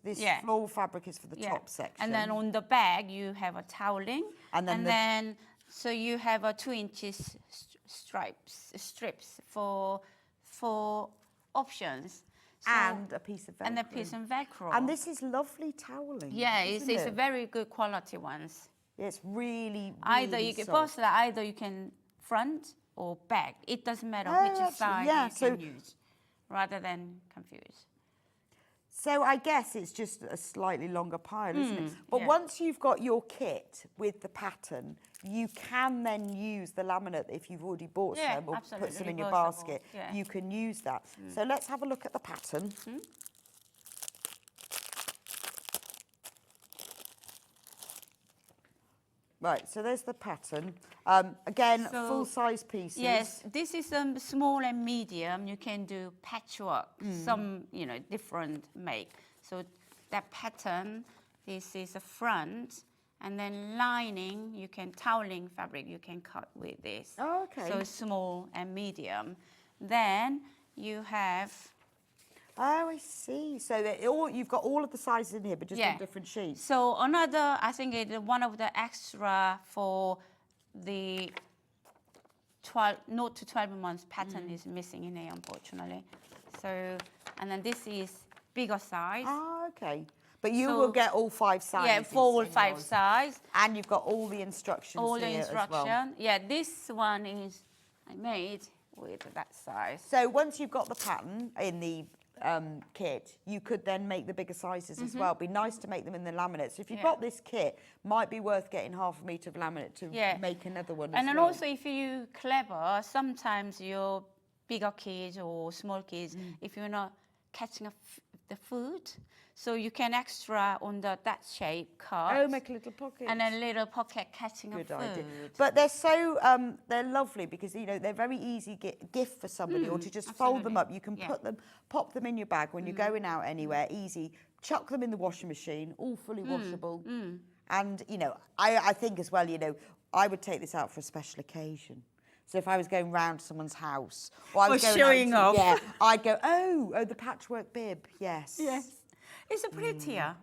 this floral fabric is for the top section. And then on the back you have a toweling. And then so you have a 2 inches strips for options. So, and a piece of Velcro. And a piece of Velcro. And this is lovely toweling. Yeah, it's a very good quality ones. Yeah, it's really, either you can post that, either you can front or back. It doesn't matter which side you can use, rather than confuse. So I guess it's just a slightly longer pile, isn't it? But once you've got your kit with the pattern, you can then use the laminate if you've already bought some or put some in your basket. Yeah. You can use that. So let's have a look at the pattern. Right, so there's the pattern. Again, full-size pieces. Yes, this is small and medium. You can do patchwork, some, different make. So that pattern, this is the front, And then lining, you can, toweling fabric, you can cut with this. Oh, okay. So small and medium. Then you have, Oh, I see. So you've got all of the sizes in here, but just on different sheets. So another, I think it's one of the extra for the 0 to 12 months pattern is missing in here, unfortunately. So, and then this is bigger size. Oh, okay. But you will get all 5 sizes. Yeah, for all 5 size. And you've got all the instructions All the here instruction. as well. Yeah, this one is I made with that size. So once you've got the pattern in the kit, you could then make the bigger sizes as well. It'd be nice to make them in the laminate. So if you've got this kit, might be worth getting half a metre of laminate to make another one And as then well. also if you're clever, sometimes your bigger kids or small kids, if you're not catching the food, so you can extra on that shape cut. Oh, make a little pocket. And a little pocket catching Good of idea. food. But they're so they're lovely because they're very easy gift for somebody, or to just fold them up. You can pop them in your bag when you're going out anywhere. Easy, chuck them in the washing machine, all fully washable. And I think as well, I would take this out for a special occasion. So if I was going round someone's house, or I was going showing out off. I'd go, oh, the patchwork bib, yes. Yes. It's a prettier.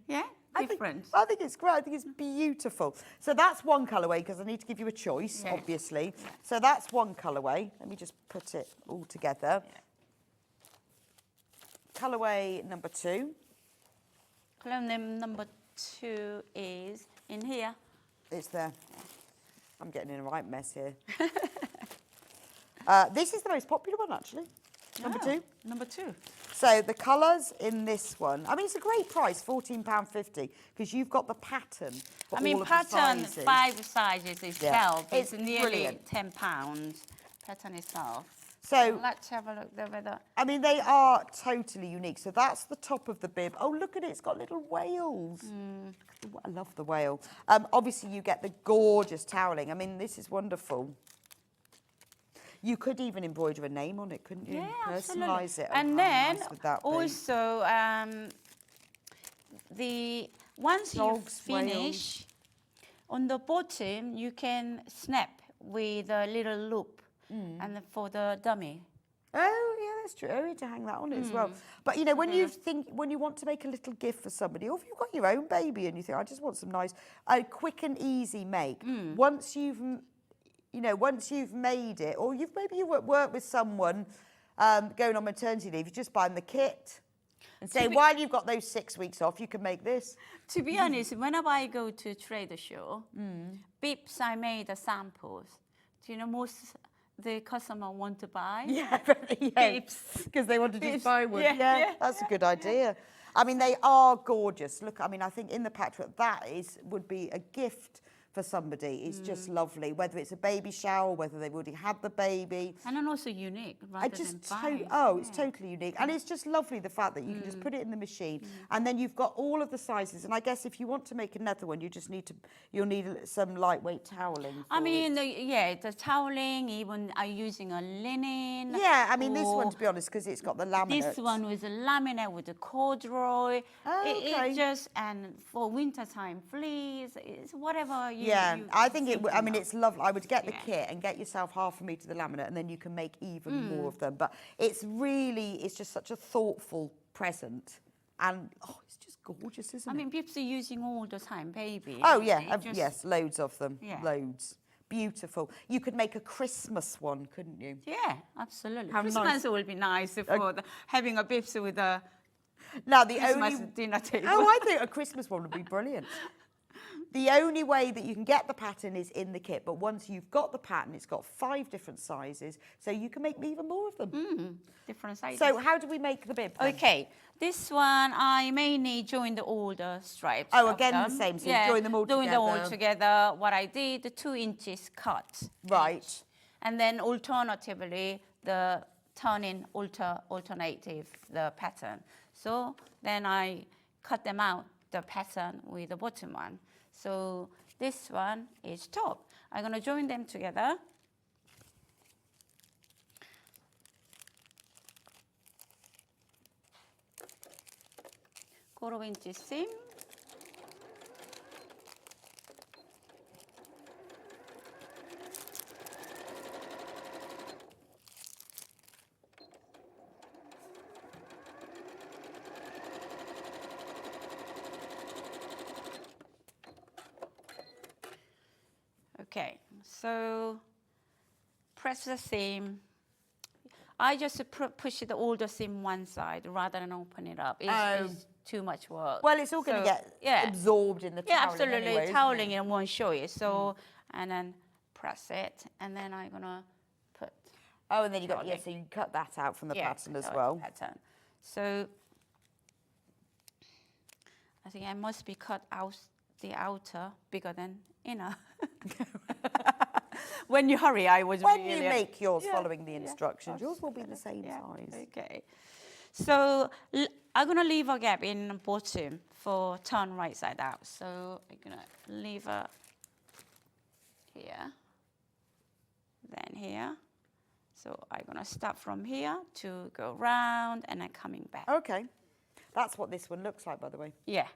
Yeah? Different. I think it's great. I think it's beautiful. So that's one colourway, because I need to give you a choice, obviously. So that's one colourway. Let me just put it all together. Colourway number 2. Colour number 2 is in here. It's there. I'm getting in a right mess here. This is the most popular one, actually. Number 2. Number 2. So the colours in this one, I mean, it's a great price, £14.50, because you've got the pattern for all of the pattern, sizes. 5 sizes itself. It's It's nearly brilliant. £10. Pattern itself. So Let's have a look whether. I mean, they are totally unique. So that's the top of the bib. Oh, look at it. It's got little whales. I love the whale. Obviously, you get the gorgeous toweling. I mean, this is wonderful. You could even embroider a name on it, couldn't you? Yeah, Personalise it. And how then nice would that be? also, once you Dogs, finish, on the bottom, you can snap with a little loop and for the dummy. Oh, yeah, that's true. Oh, to hang that on it as well. But, when you want to make a little gift for somebody, or if you've got your own baby and you think, I just want some nice, quick and easy make, once you've made it, or maybe you work with someone going on maternity leave, you just buy them the kit and say, while you've got those 6 weeks off, you can make this. To be honest, whenever I go to trade show, bibs I made the samples. Do you know most the customer want to buy? Bibs. Because they want to just buy one. Yeah. That's a good idea. I mean, they are gorgeous. Look, I mean, I think in the patchwork, would be a gift for somebody. It's just lovely, whether it's a baby shower, whether they've already had the baby. And then also unique, rather than buying. It's totally unique. And it's just lovely, the fact that you can just put it in the machine and then you've got all of the sizes. And I guess if you want to make another one, you'll need some lightweight toweling. I mean, the toweling, even are using a linen. Yeah, I mean, this one, to be honest, because it's got the laminate. This one with a laminate with a corduroy. Okay. It just, and for wintertime fleece, it's whatever you I think it's lovely. I would get the kit and get yourself half a metre of the laminate, and then you can make even more of them. But it's just such a thoughtful present. And, it's just gorgeous, isn't it? I mean, people are using all the time, baby. Oh, yeah. Yes, loads of them. Yeah. Loads. Beautiful. You could make a Christmas one, couldn't you? Yeah, absolutely. How Christmas nice. would be nice for having a bibs with a Christmas dinner table. Oh, I think a Christmas one would be brilliant. The only way that you can get the pattern is in the kit, but once you've got the pattern, it's got 5 different sizes, so you can make even more of them. Different sizes. So how do we make the bib then? Okay, this one I mainly joined all the stripes. Oh, of again, them. the same, so you join them all doing them all together. together. What I did, the 2 inches cut. Right. And then alternatively, the alternative, the pattern. So then I cut them out, the pattern with the bottom one. So this one is top. I'm going to join them together. Quarter inch seam. Okay, so press the seam. I just push it all the seam one side rather than open it up. It's too much work. Well, it's all going to get absorbed in the toweling. Yeah, absolutely. Anyway, toweling it won't show you. So, and then press it, and then I'm gonna put. Oh, and then you got so you cut that out from the pattern as well. Pattern. So I think I must be cut out the outer bigger than inner. When you hurry, I was when really... you make yours following the instructions, yours will be the same size. Okay. So I'm going to leave a gap in the bottom for turn right side out. So I'm going to leave a here, then here. So I'm going to start from here to go round and then coming back. Okay. That's what this one looks like, by the way. Yeah.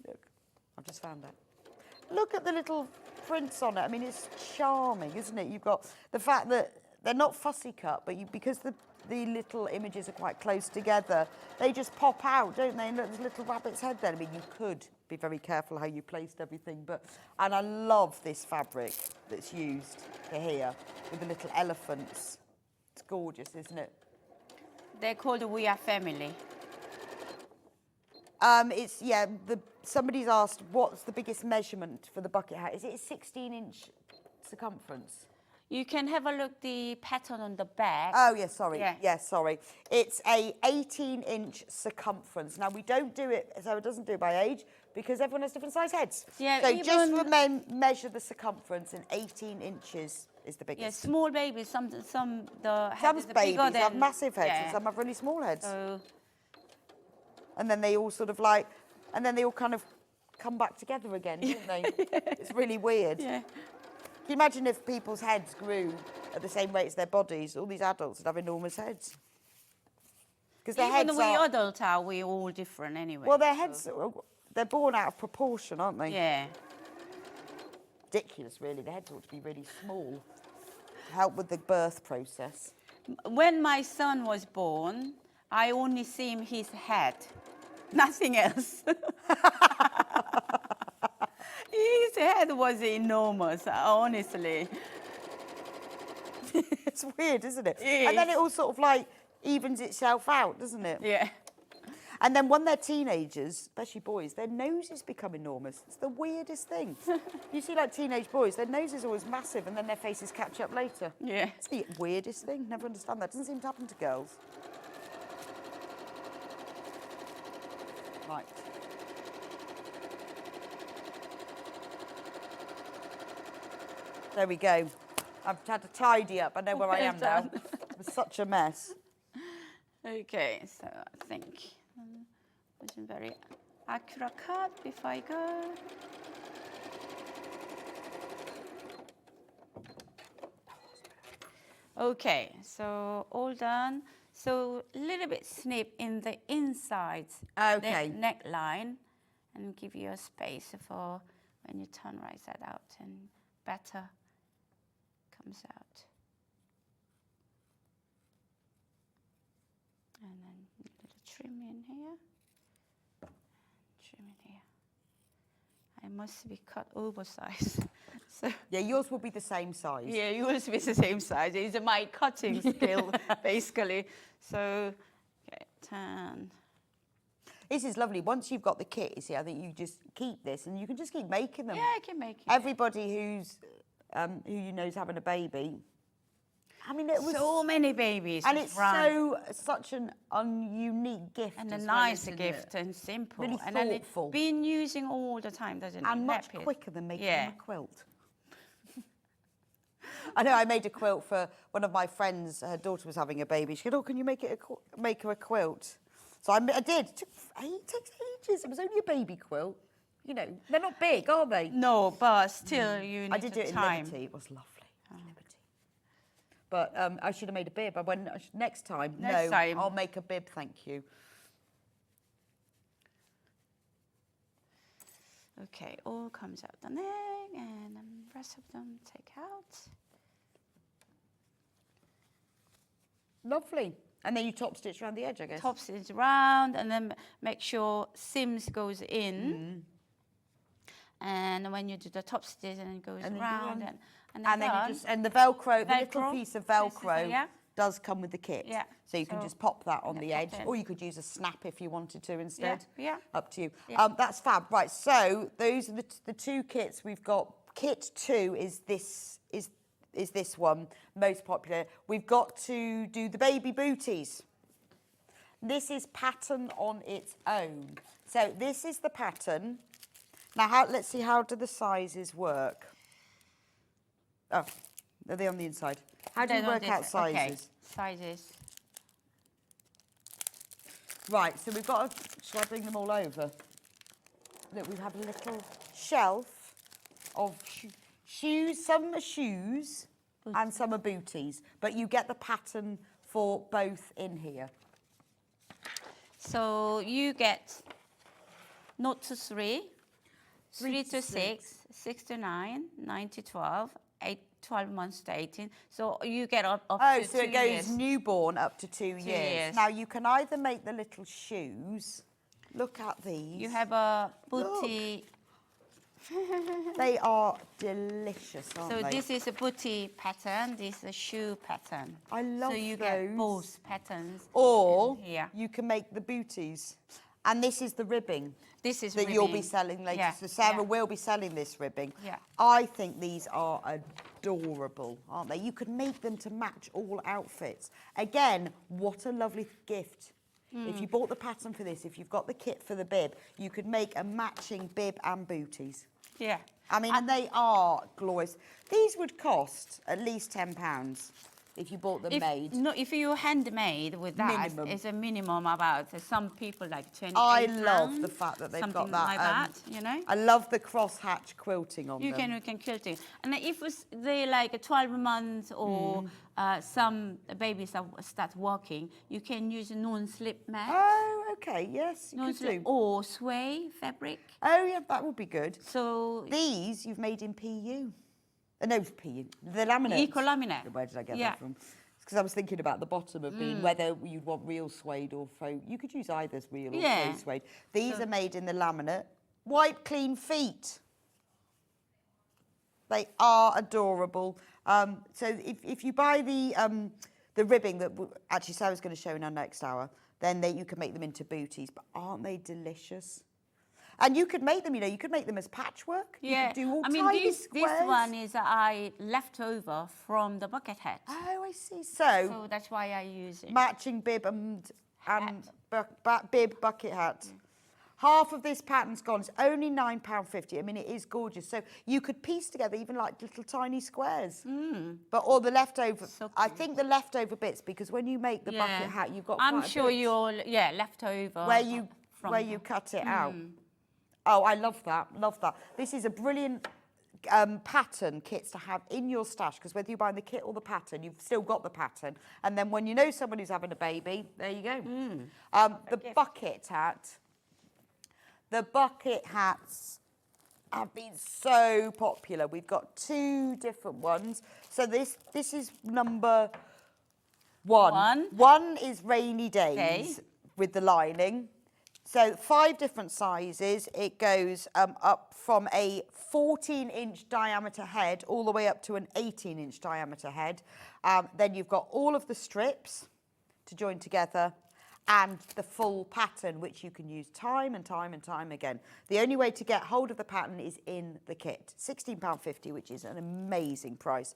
Look, I've just found that. Look at the little prints on it. I mean, it's charming, isn't it? You've got the fact that they're not fussy cut, but because the little images are quite close together, they just pop out, don't they? And look, there's a little rabbit's head there. I mean, you could be very careful how you placed everything, and I love this fabric that's used for here with the little elephants. It's gorgeous, isn't it? They're called We Are Family. Somebody's asked what's the biggest measurement for the bucket hat. Is it a 16-inch circumference? You can have a look the pattern on the back. Oh, yes, sorry. Yeah. Yes, sorry. It's a 18-inch circumference. Now, we don't do it, so it doesn't do it by age, because everyone has different size heads. Yeah, so just for men, measure the circumference, and 18 inches is the biggest. Yeah, small babies, some the Some head is babies bigger than, have massive heads, yeah. and some have really small heads. So, and then they all sort of and then they all kind of come back together again, don't they? It's really weird. yeah. Can you imagine if people's heads grew at the same rate as their bodies? All these adults would have enormous heads. Because their heads we adults are, we're all different anyway. Well, their heads, they're born out of proportion, aren't they? Yeah. Ridiculous, really. Their heads ought to be really small to help with the birth process. When my son was born, I only seen his head, nothing else. His head was enormous, honestly. It's weird, isn't it? It and then is. it all sort of evens itself out, doesn't it? Yeah. And then when they're teenagers, especially boys, their noses become enormous. It's the weirdest thing. You see teenage boys, their nose is always massive and then their faces catch up later. Yeah. It's the weirdest thing. Never understand that. Doesn't seem to happen to girls. Right. There we go. I've had to tidy up. I know where I am now. It was such a mess. Okay, so I think it was a very accurate cut before I go. Okay, so all done. So a little bit snip in the inside neckline and give you a space for when you turn right side out and better comes out. And then a little trim in here, trim in here. I must be cut oversized. So yeah, yours will be the same size. yeah, yours will be the same size. It's my cutting skill, basically. So, okay, turn. This is lovely. Once you've got the kit, you see, I think you just keep this and you can just keep making them. Yeah, I can make it. Everybody who you know is having a baby. I mean, it was so many babies. and it's such an unique gift and a as well, nice isn't gift it? and simple. Really and then thoughtful. it's been using all the time, doesn't it? And much Nappies. quicker than making Yeah. a quilt. I know. I made a quilt for one of my friends. Her daughter was having a baby. She said, "Oh, can you make her a quilt?" So I did. It takes ages. It was only a baby quilt. You know, they're not big, are they? No, but still, you need I did do it in time. Liberty. It was lovely. Liberty. But I should have made a bib. Next time. Next time. I'll make a bib. Thank you. Okay, all comes out the neck, and the rest of them take out. Lovely. And then you top stitch around the edge, I guess. Top stitch around, and then make sure seams goes in. And when you do the top stitch, and it goes And then you round, run. and And then done. you just, and the Velcro, the little Velcro, piece of this is Velcro yeah. does come with the kit. Yeah. So you can So just pop that on the the edge, pattern. or you could use a snap if you wanted to instead. Yeah. Up to you. Yeah. That's fab. Right, so those are the two kits we've got. Kit 2 is this one, most popular. We've got to do the baby booties. This is pattern on its own. So this is the pattern. Now, let's see, how do the sizes work? Oh, are they on the inside? How do you work out sizes? Okay. Sizes. Right, so we've got shall I bring them all over? Look, we have a little shelf of shoes. Some are shoes and some are booties, but you get the pattern for both in here. So you get 0 to 3, 3 to 6, 6 to 9, 9 to 12, 12 months to 18. So you get up to 2 years. Oh, so it goes newborn up to 2 years. years. Now, you can either make the little shoes. Look at these. You have a booty. They are delicious, aren't So they? this is a booty pattern. This is a shoe pattern. I love So you those. get both patterns. Or here. you can make the booties. And this is the ribbing. This is that you'll be ribbing. selling later. Yeah, So Sarah yeah. will be selling this ribbing. Yeah. I think these are adorable, aren't they? You could make them to match all outfits. Again, what a lovely gift. If you bought the pattern for this, if you've got the kit for the bib, you could make a matching bib and booties. Yeah. I mean, and they are glorious. These would cost at least £10 if you bought them made. No, if you handmade with that, Minimum. it's a minimum about some people like 20. I love the fact that they've something got that. like that, you know. I love the cross-hatch quilting on You them. can quilt it, and if they like 12 months or some babies that start walking, you can use a non-slip mat. Oh, okay, yes, you could Non-slip do. or sway fabric. Oh, yeah, that would be good. So These you've made in PU. No, PU, the laminate. Eco-laminate. Where did I get Yeah. that from? Because I was thinking about the bottom of being whether you'd want real suede or faux. You could use either as real or Yeah. faux suede. These are made in the laminate. Wipe clean feet. They are adorable. So if you buy the ribbing that actually Sarah's going to show in our next hour, then you can make them into booties. But aren't they delicious? And you could make them, you could make them as patchwork. yeah, You could do all I mean tiny this squares. one is I left over from the bucket hat. Oh, I see. So So that's why I use it. matching bib and bib bucket hat. Half of this pattern's gone. It's only £9.50. I mean, it is gorgeous. So you could piece together even like little tiny squares. But all the leftover. So I think the leftover bits, because when you make the bucket hat, you've got. I'm quite a sure bit you're left over. where you cut it out. Oh, I love that. Love that. This is a brilliant pattern kits to have in your stash, because whether you're buying the kit or the pattern, you've still got the pattern. And then when you know someone who's having a baby, there you go. The bucket hat. The bucket hats have been so popular. We've got 2 different ones. So this is number 1. One is rainy days with the lining. So 5 different sizes. It goes up from a 14-inch diameter head all the way up to an 18-inch diameter head. Then you've got all of the strips to join together and the full pattern, which you can use time and time and time again. The only way to get hold of the pattern is in the kit. £16.50, which is an amazing price.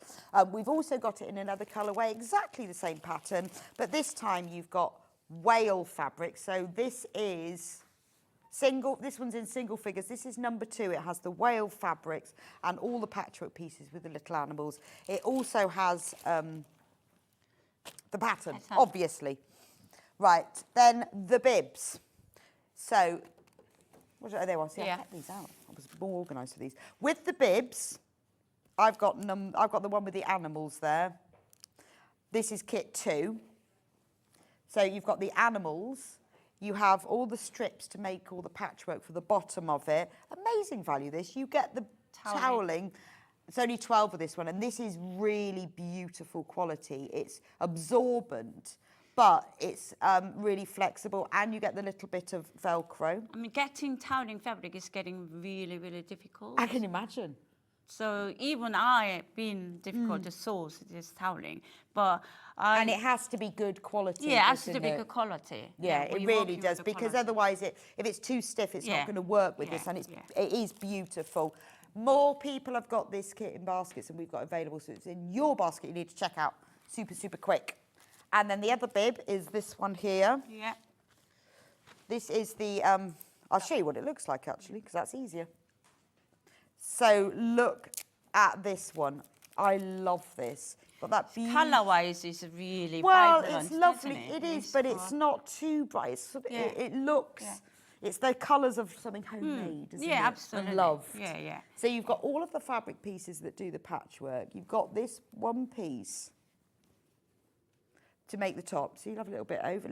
We've also got it in another colourway, exactly the same pattern, but this time you've got whale fabric. So this is this one's in single figures. This is number 2. It has the whale fabrics and all the patchwork pieces with the little animals. It also has the pattern, obviously. Right, then the bibs. So, there was. See, I kept these out. I was more organised for these. With the bibs, I've got the one with the animals there. This is kit 2. So you've got the animals. You have all the strips to make all the patchwork for the bottom of it. Amazing value, this. You get the toweling. It's only 12 of this one, and this is really beautiful quality. It's absorbent. but it's really flexible, and you get the little bit of Velcro. I mean, getting toweling fabric is getting really, really difficult. I can imagine. So even I been difficult to source this toweling, but and it has to be good quality. Yeah, it has to be good quality. Yeah, it really does, because otherwise, if it's too stiff, it's not going to work with this, and it is beautiful. More people have got this kit in baskets than we've got available, so it's in your basket. You need to check out super, super quick. And then the other bib is this one here. Yeah. This is the. I'll show you what it looks like actually, because that's easier. So look at this one. I love this. But that colour-wise is really vibrant. vibrant, It's lovely. isn't it? It is, but it's not too bright. It's sort of, it looks. Yeah. It's the colours of something homemade, isn't it? Yeah, absolutely. And loved. Yeah, yeah. So you've got all of the fabric pieces that do the patchwork. You've got this one piece to make the top. So you'll have a little bit over,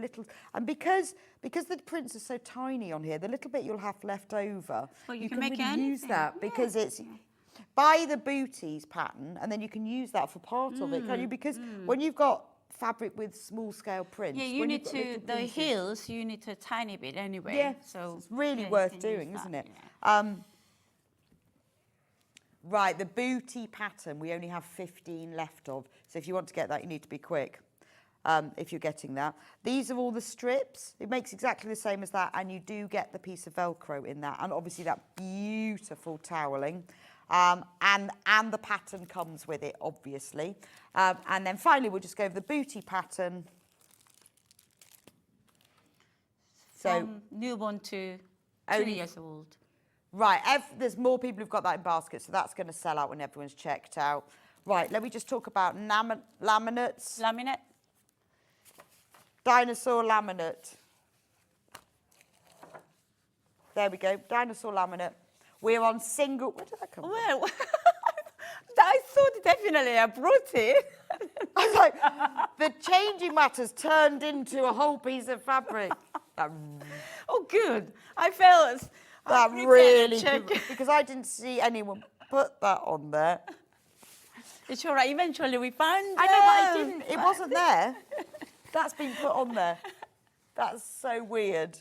and because the prints are so tiny on here, the little bit you'll have left over, well, you can make really use that because it's buy the Bootie's pattern, and then you can use that for part of it, can't you? Because when you've got fabric with small scale prints, yeah, you need to the heels. You need a tiny bit anyway. Yeah, so it's really worth doing, isn't it? Yeah. Right, the Bootie pattern we only have 15 left of, so if you want to get that, you need to be quick. If you're getting that. These are all the strips. It makes exactly the same as that, and you do get the piece of Velcro in that, and obviously that beautiful toweling. And the pattern comes with it, obviously. And then finally, we'll just go over the Bootie pattern. So from newborn to 2 years old. Right, there's more people who've got that in baskets, so that's going to sell out when everyone's checked out. Right, let me just talk about laminates. Laminate. Dinosaur laminate. There we go, dinosaur laminate. We're on single. Where did that come from? Well, I thought definitely I brought it. I was like, the changing matters turned into a whole piece of fabric. Oh, good. I felt that really good, because I didn't see anyone put that on there. It's all right. Eventually we found it. I know, but I didn't. It wasn't there. That's been put on there. That's so weird.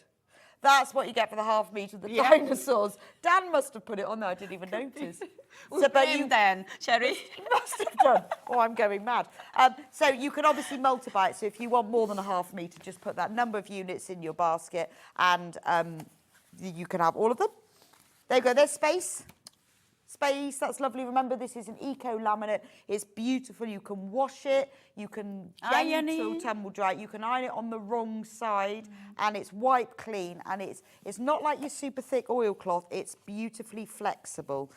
That's what you get for the half metre of the dinosaurs. Dan must have put it on there. I didn't even notice. So, but you then, Sherry. Must have done. Oh, I'm going mad. So you can obviously multiply it. So if you want more than a half metre, just put that number of units in your basket, and you can have all of them. There you go. There's space. Space, that's lovely. Remember, this is an eco laminate. It's beautiful. You can wash it. You can gentle tumble dry it. You can iron it on the wrong side, and it's wipe clean. And it's not like your super thick oilcloth. It's beautifully flexible.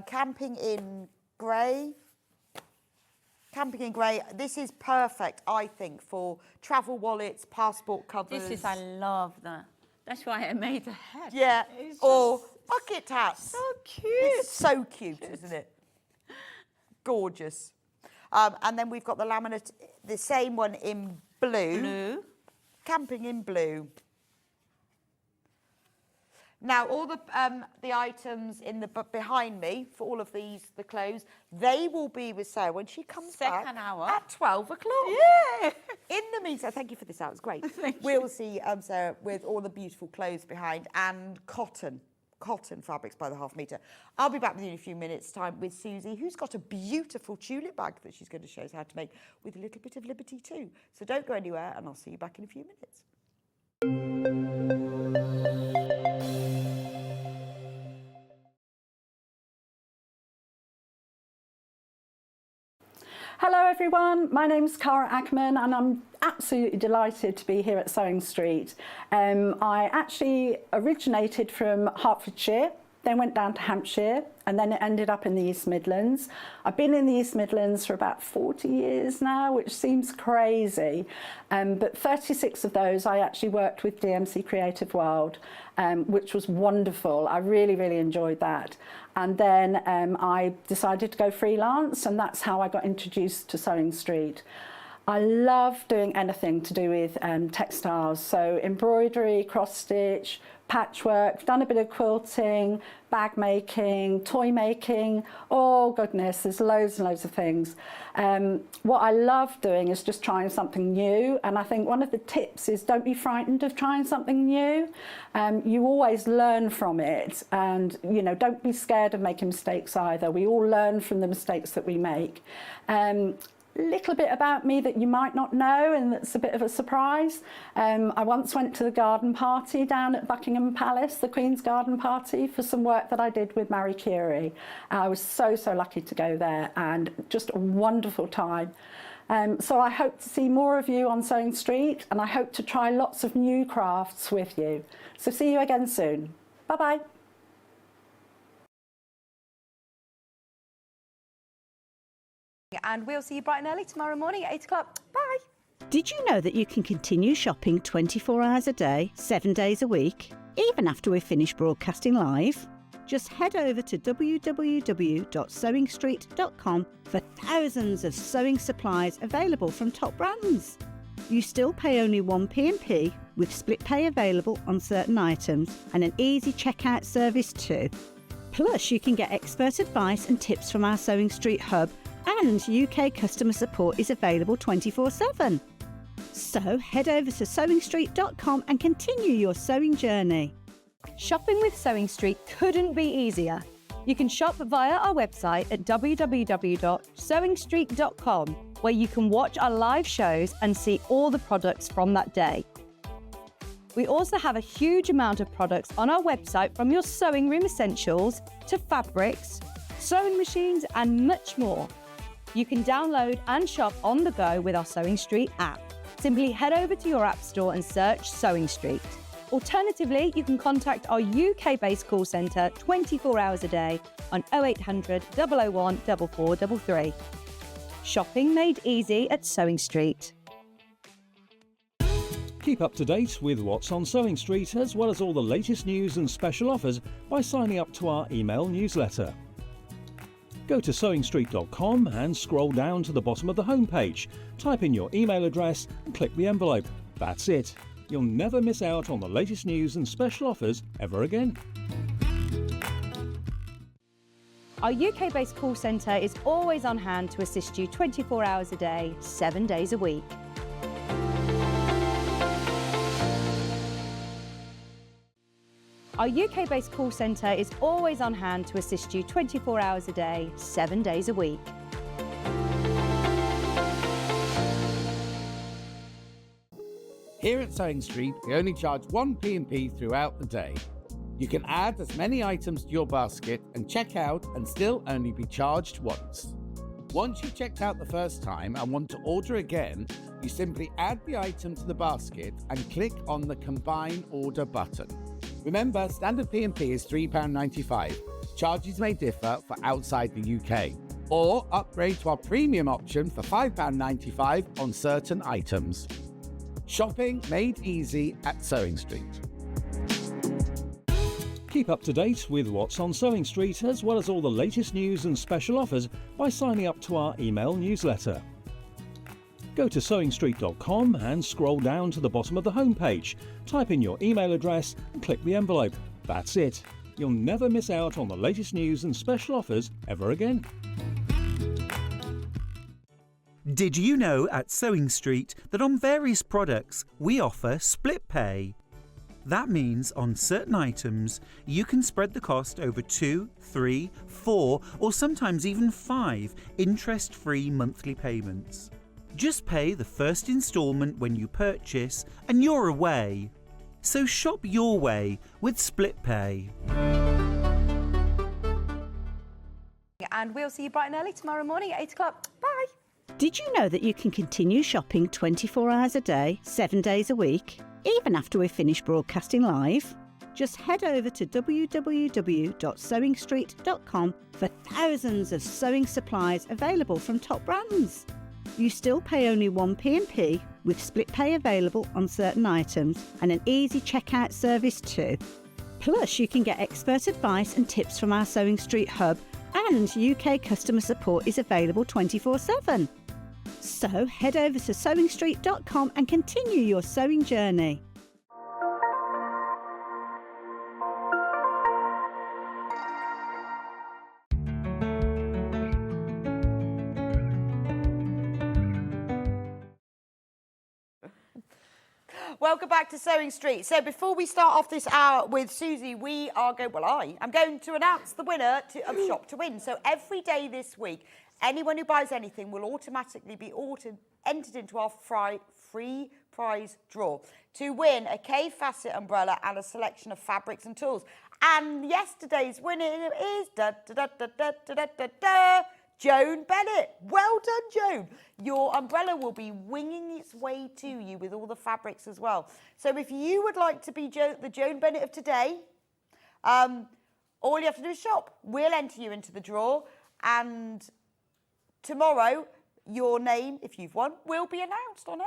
Camping in grey. Camping in grey. This is perfect, I think, for travel wallets, passport covers. I love that. That's why I made the hat. Yeah, or bucket hats. So cute. It's so cute, isn't it? Gorgeous. And then we've got the laminate, the same one in blue. Blue. Camping in blue. Now, all the items in the behind me for all of these, the clothes, they will be with Sarah when she comes back at 12 o'clock. Yeah. In the meantime, thank you for this out. It's great. We'll see Sarah with all the beautiful clothes behind, and cotton fabrics by the half metre. I'll be back with you in a few minutes' time with Suzie, who's got a beautiful tulip bag that she's going to show us how to make with a little bit of liberty too. So don't go anywhere, and I'll see you back in a few minutes. Hello everyone, my name's Cara Ackerman and I'm absolutely delighted to be here at Sewing Street. I actually originated from Hertfordshire, then went down to Hampshire, and then it ended up in the East Midlands. I've been in the East Midlands for about 40 years now, which seems crazy, but 36 of those I actually worked with DMC Creative World, which was wonderful. I really, really enjoyed that. And then I decided to go freelance, and that's how I got introduced to Sewing Street. I love doing anything to do with textiles, so embroidery, cross stitch, patchwork, done a bit of quilting, bag making, toy making, oh goodness, there's loads and loads of things. What I love doing is just trying something new, and I think one of the tips is don't be frightened of trying something new. You always learn from it, and you know, don't be scared of making mistakes either. We all learn from the mistakes that we make. Little bit about me that you might not know, and that's a bit of a surprise. I once went to the garden party down at Buckingham Palace, the Queen's garden party, for some work that I did with Marie Curie. I was so lucky to go there, and just a wonderful time. So I hope to see more of you on Sewing Street, and I hope to try lots of new crafts with you. So see you again soon. Bye-bye. And we'll see you bright and early tomorrow morning at 8 o'clock. Bye. Did you know that you can continue shopping 24 hours a day, 7 days a week, even after we've finished broadcasting live? Just head over to www.sewingstreet.com for thousands of sewing supplies available from top brands. You still pay only 1p&p, with split pay available on certain items and an easy checkout service too. Plus, you can get expert advice and tips from our Sewing Street hub, and UK customer support is available 24/7. So head over to sewingstreet.com and continue your sewing journey. Shopping with Sewing Street couldn't be easier. You can shop via our website at www.sewingstreet.com, where you can watch our live shows and see all the products from that day. We also have a huge amount of products on our website, from your sewing room essentials to fabrics, sewing machines and much more. You can download and shop on the go with our Sewing Street app. Simply head over to your app store and search Sewing Street. Alternatively, you can contact our UK-based call centre 24 hours a day on 0800 001 4433. Shopping made easy at Sewing Street. Keep up to date with what's on Sewing Street, as well as all the latest news and special offers, by signing up to our email newsletter. Go to sewingstreet.com and scroll down to the bottom of the homepage. Type in your email address and click the envelope. That's it. You'll never miss out on the latest news and special offers ever again. Our UK-based call centre is always on hand to assist you 24 hours a day, 7 days a week. Our UK-based call centre is always on hand to assist you 24 hours a day, 7 days a week. Here at Sewing Street, we only charge 1p&p throughout the day. You can add as many items to your basket and check out and still only be charged once. Once you've checked out the first time and want to order again, you simply add the item to the basket and click on the Combine Order button. Remember, standard P&P is £3.95. Charges may differ for outside the UK. Or upgrade to our premium option for £5.95 on certain items. Shopping made easy at Sewing Street. Keep up to date with what's on Sewing Street, as well as all the latest news and special offers, by signing up to our email newsletter. Go to sewingstreet.com and scroll down to the bottom of the homepage. Type in your email address and click the envelope. That's it. You'll never miss out on the latest news and special offers ever again. Did you know at Sewing Street that on various products we offer split pay? That means on certain items you can spread the cost over 2, 3, 4 or sometimes even 5 interest-free monthly payments. Just pay the first instalment when you purchase and you're away. So shop your way with split pay. And we'll see you bright and early tomorrow morning at 8 o'clock. Bye. Did you know that you can continue shopping 24 hours a day, 7 days a week, even after we've finished broadcasting live? Just head over to www.sewingstreet.com for thousands of sewing supplies available from top brands. You still pay only 1p&p, with split pay available on certain items and an easy checkout service too. Plus, you can get expert advice and tips from our Sewing Street hub, and UK customer support is available 24/7. So head over to sewingstreet.com and continue your sewing journey. Welcome back to Sewing Street. So before we start off this hour with Susie, we are going, well, I am going to announce the winner of Shop to Win. So every day this week, anyone who buys anything will automatically be entered into our free prize draw to win a K-Facet umbrella and a selection of fabrics and tools. And yesterday's winner is Joan Bennett. Well done, Joan. Your umbrella will be winging its way to you with all the fabrics as well. So if you would like to be the Joan Bennett of today, all you have to do is shop. We'll enter you into the draw, and tomorrow your name, if you've won, will be announced on air.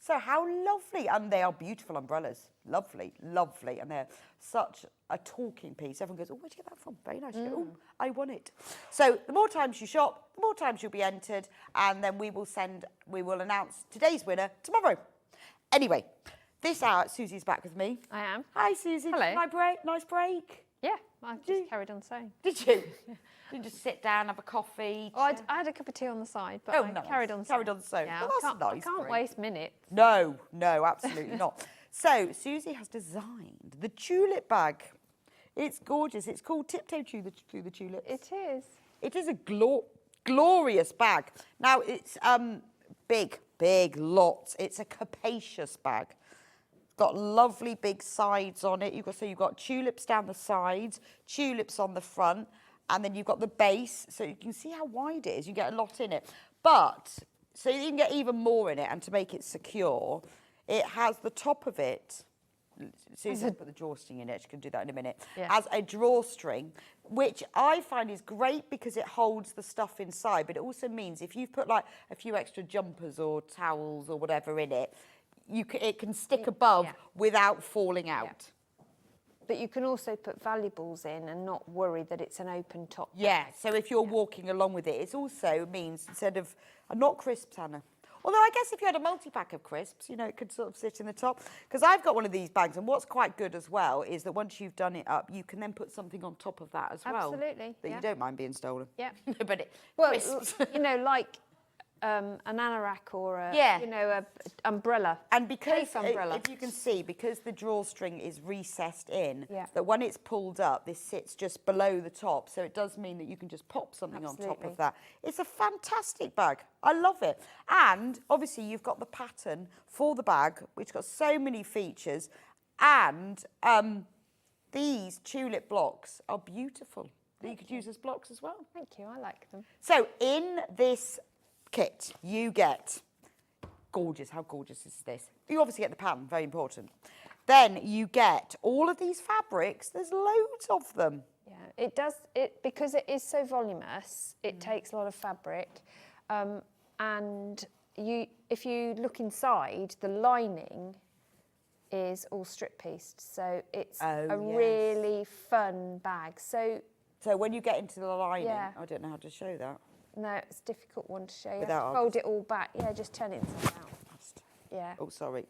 So how lovely. And they are beautiful umbrellas. Lovely, lovely. And they're such a talking piece. Everyone goes, oh, where'd you get that from? Very nice. You go, oh, I won it. So the more times you shop, the more times you'll be entered. And then we will announce today's winner tomorrow. Anyway, this hour, Susie's back with me. I am. Hi, Susie. Hello. Nice break? Yeah, I just carried on sewing. Did you? Did you just sit down, have a coffee? Oh, I had a cup of tea on the side, but I nice. carried on sewing. Yeah, well, that's nice. I can't waste minutes. No, absolutely not. So, Susie has designed the Tulip bag. It's gorgeous. It's called Tiptoe Through the Tulips. It is. It is a glorious bag. Now, it's big lots. It's a capacious bag. Got lovely big sides on it. You've got tulips down the sides, tulips on the front, and then you've got the base. So you can see how wide it is. You get a lot in it. But, so you can get even more in it, and to make it secure, it has the top of it. Susan put the drawstring in it. She can do that in a minute. Yeah. As a drawstring, which I find is great because it holds the stuff inside. But it also means if you've put like a few extra jumpers or towels or whatever in it, it can stick above without falling out. Yeah. But you can also put valuables in and not worry that it's an open top. Yeah, so if you're walking along with it, it also means instead of, not crisps, Hannah. Although I guess if you had a multi-pack of crisps, it could sort of sit in the top. Because I've got one of these bags, and what's quite good as well is that once you've done it up, you can then put something on top of that as well. Absolutely. That you don't mind being stolen. Yeah. But crisps. Like an anorak or a umbrella. And because umbrella. if you can see, because the drawstring is recessed in, Yeah. that when it's pulled up, this sits just below the top. So it does mean that you can just pop something on top of that. It's a fantastic bag. I love it. And obviously you've got the pattern for the bag, which got so many features. And these tulip blocks are beautiful. That you could use as blocks as well. Thank you. I like them. So in this kit, you get, gorgeous, how gorgeous is this? You obviously get the pattern, very important. Then you get all of these fabrics, there's loads of them. Yeah, it does, because it is so voluminous, it takes a lot of fabric. And if you look inside, the lining is all strip pieced. So it's really fun bag. So when you get into the lining, I don't know how to show that. No, it's a difficult one to show. You have to fold it all back. Yeah, just turn it inside out. Yeah. Oh, sorry.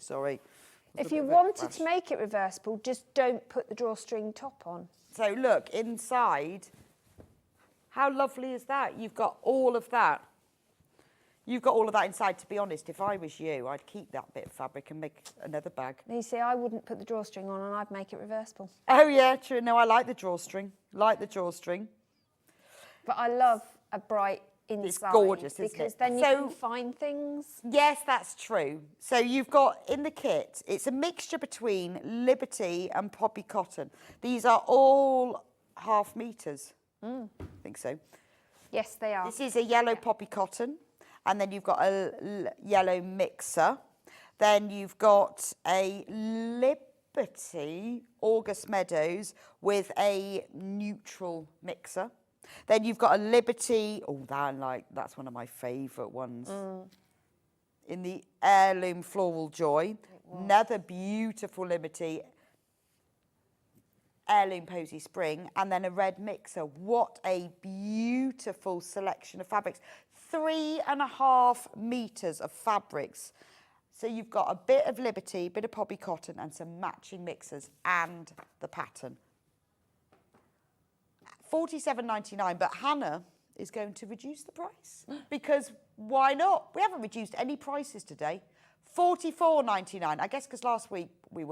If you wanted to make it reversible, just don't put the drawstring top on. So look, inside, how lovely is that? You've got all of that. You've got all of that inside. To be honest, if I was you, I'd keep that bit of fabric and make another bag. You see, I wouldn't put the drawstring on and I'd make it reversible. Oh, yeah, true. No, I like the drawstring. But I love a bright inside. It's gorgeous, isn't it? Because then you can find things. Yes, that's true. So you've got in the kit, it's a mixture between Liberty and Poppy Cotton. These are all 1/2 meters. I think so. Yes, they are. This is a yellow Poppy Cotton, and then you've got a yellow mixer. Then you've got a Liberty August Meadows with a neutral mixer. Then you've got a Liberty, that's one of my favourite ones. In the Heirloom Floral Joy. Another beautiful Liberty Heirloom Posy Spring. And then a red mixer. What a beautiful selection of fabrics. 3.5 metres of fabrics. So you've got a bit of Liberty, a bit of poppy cotton and some matching mixers and the pattern. $47.99, but Hannah is going to reduce the price because why not? We haven't reduced any prices today. $44.99, I guess because last week we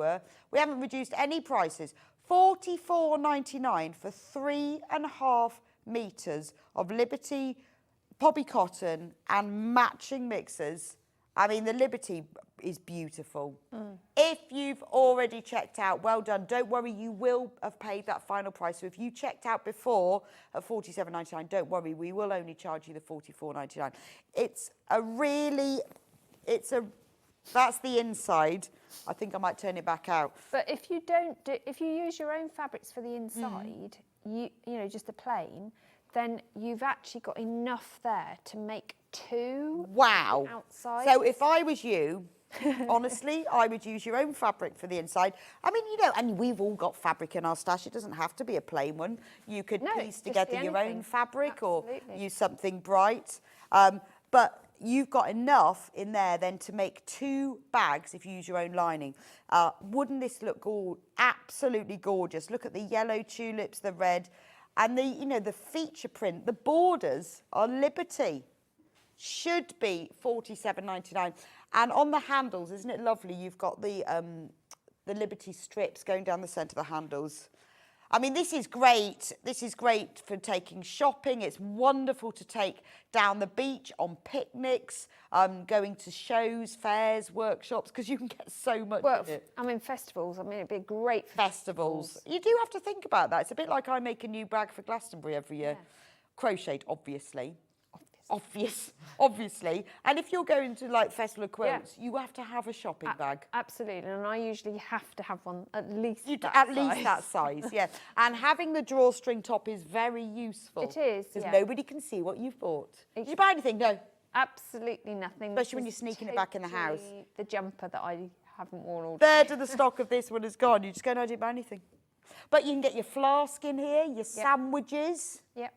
haven't reduced any prices. $44.99 for 3.5 metres of Liberty, poppy cotton and matching mixers. I mean, the Liberty is beautiful. If you've already checked out, well done. Don't worry, you will have paid that final price. So if you checked out before at $47.99, don't worry, we will only charge you the $44.99. That's the inside. I think I might turn it back out. But if you if you use your own fabrics for the inside, you know, just a plain, then you've actually got enough there to make 2 outside. So if I was you, honestly, I would use your own fabric for the inside. I mean, you know, and we've all got fabric in our stash. It doesn't have to be a plain one. You could piece together your own fabric or use something bright. But you've got enough in there then to make 2 bags if you use your own lining. Wouldn't this look absolutely gorgeous? Look at the yellow tulips, the red, and the feature print. The borders are Liberty. Should be $47.99. And on the handles, isn't it lovely? You've got the Liberty strips going down the centre of the handles. I mean, this is great. This is great for taking shopping. It's wonderful to take down the beach on picnics, going to shows, fairs, workshops, because you can get so much of it. I mean, festivals. I mean, it'd be great for festivals. You do have to think about that. It's a bit like I make a new bag for Glastonbury every year. Yeah. Crocheted, obviously. Obviously. And if you're going to like Festival of Quilts, you have to have a shopping bag. Absolutely. And I usually have to have one at least least that size, yeah. And having the drawstring top is very useful. It is, because nobody can see what you've bought. Did you buy anything? No. Absolutely nothing. Especially when you're sneaking it back in the house. The jumper that I haven't worn all day. Third of the stock of this one is gone. You just go, no, I didn't buy anything. But you can get your flask in here, your sandwiches. Yep.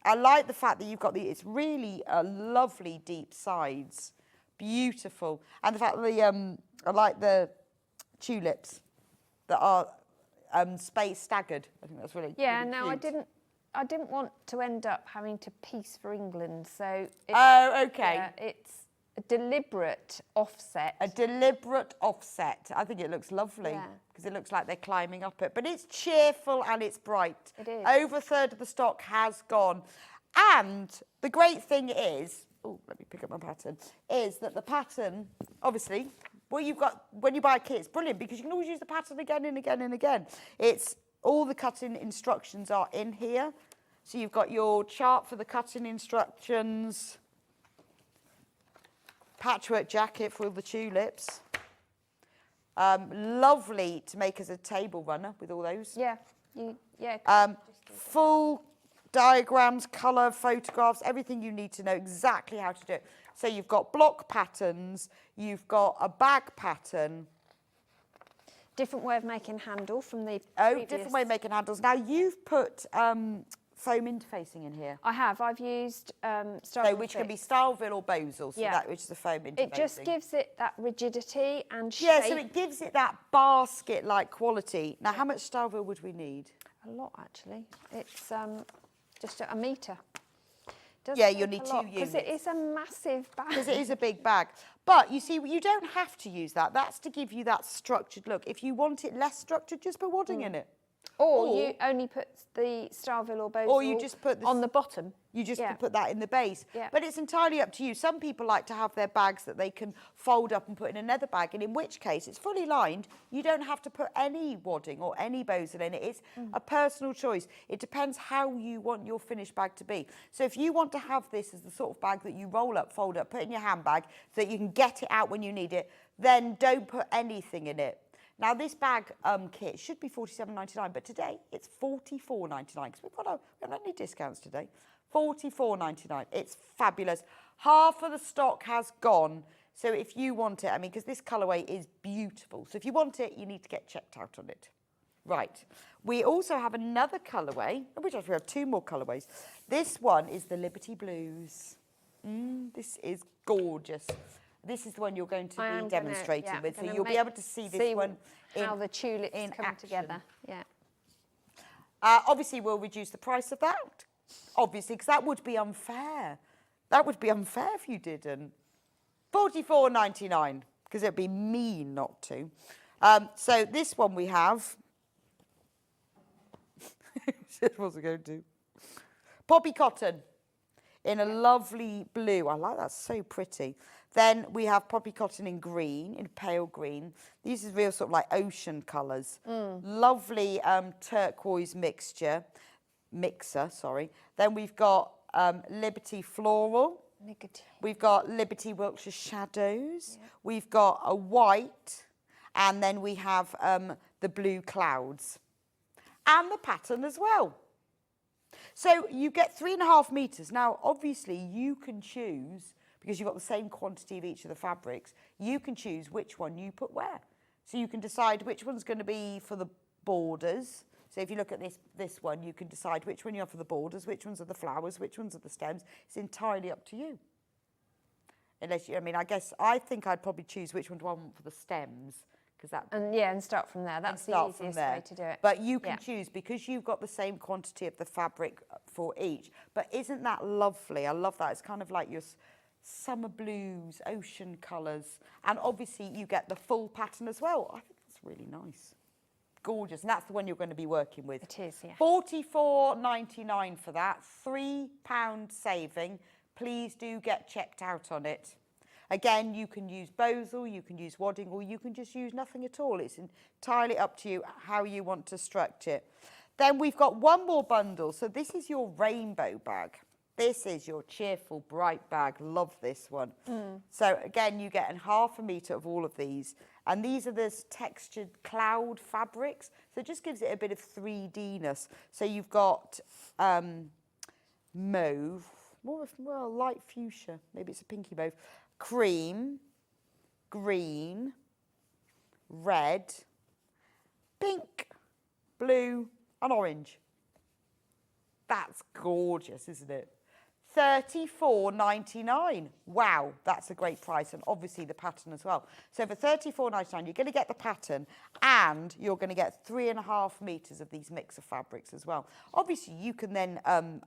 I like the fact that you've got it's really lovely deep sides, beautiful, and the fact that I like the tulips that are space staggered. I think that's really really cute. I didn't want to end up having to piece for England, so it's, it's a deliberate offset. A deliberate offset. I think it looks lovely because it looks like they're climbing up it. But it's cheerful and it's bright. It is. Over a third of the stock has gone. And the great thing is, let me pick up my pattern, is that the pattern, obviously, what you've got when you buy a kit, it's brilliant because you can always use the pattern again and again and again. It's all the cutting instructions are in here. So you've got your chart for the cutting instructions, patchwork jacket for all the tulips. Lovely to make as a table runner with all those. Full diagrams, colour, photographs, everything you need to know exactly how to do it. So you've got block patterns, you've got a bag pattern. Different way of making handle from the different way of making handles. Now you've put foam interfacing in here. I have. I've used Starville, which can be Starville or Bosal, so that which is the foam interfacing. It just gives it that rigidity and shape. Yeah, so it gives it that basket-like quality. Now, how much Starville would we need? A lot, actually. It's just a metre. You'll need 2 units. Because it is a massive bag. Because it is a big bag. But you see, you don't have to use that. That's to give you that structured look. If you want it less structured, just put wadding in it. Or you only put the Starville or Bosal you just put on the bottom. You just put that in the base. Yeah. But it's entirely up to you. Some people like to have their bags that they can fold up and put in another bag, and in which case it's fully lined. You don't have to put any wadding or any Bosal in it. It's a personal choice. It depends how you want your finished bag to be. So if you want to have this as the sort of bag that you roll up, fold up, put in your handbag so that you can get it out when you need it, then don't put anything in it. Now, this bag kit should be $47.99, but today it's $44.99 because we haven't any discounts today. $44.99. It's fabulous. Half of the stock has gone. So if you want it, I mean, because this colourway is beautiful. So if you want it, you need to get checked out on it. Right. We also have another colourway, which actually we have 2 more colourways. This one is the Liberty Blues. This is gorgeous. This is the one you're going to be demonstrating with, so you'll be able to see this one how the tulips come action. together. Yeah. Obviously, we'll reduce the price of that. Obviously, because that would be unfair. That would be unfair if you didn't. $44.99, because it'd be mean not to. So this one we have. What's it going to? Poppy cotton in a lovely blue. I like that, so pretty. Then we have poppy cotton in green, in pale green. These are real sort of like ocean colours. Lovely turquoise mixer. Then we've got Liberty Floral. We've got Liberty Wiltshire Shadows. Yeah. We've got a white. And then we have the blue clouds. And the pattern as well. So you get 3.5 metres. Now, obviously, you can choose, because you've got the same quantity of each of the fabrics, you can choose which one you put where. So you can decide which one's going to be for the borders. So if you look at this one, you can decide which one you have for the borders, which ones are the flowers, which ones are the stems. It's entirely up to you. Unless you, I mean, I think I'd probably choose which one do I want for the stems. And start from there. That's the easiest way to do it. But you can choose, because you've got the same quantity of the fabric for each. But isn't that lovely? I love that. It's kind of like your summer blues, ocean colours. And obviously you get the full pattern as well. I think that's really nice. Gorgeous. And that's the one you're going to be working with. It is, yeah. $44.99 for that. £3 saving. Please do get checked out on it. Again, you can use Bosal, you can use wadding, or you can just use nothing at all. It's entirely up to you how you want to structure it. Then we've got one more bundle. So this is your rainbow bag. This is your cheerful, bright bag. Love this one. So again, you get 0.5 metre of all of these. And these are this textured cloud fabrics. So it just gives it a bit of 3D-ness. So you've got mauve, well, light fuchsia. Maybe it's a pinky mauve. Cream, green, red, pink, blue and orange. That's gorgeous, isn't it? $34.99. Wow, that's a great price, and obviously the pattern as well. So for $34.99, you're going to get the pattern, and you're going to get 3.5 metres of these mix of fabrics as well. Obviously, you can then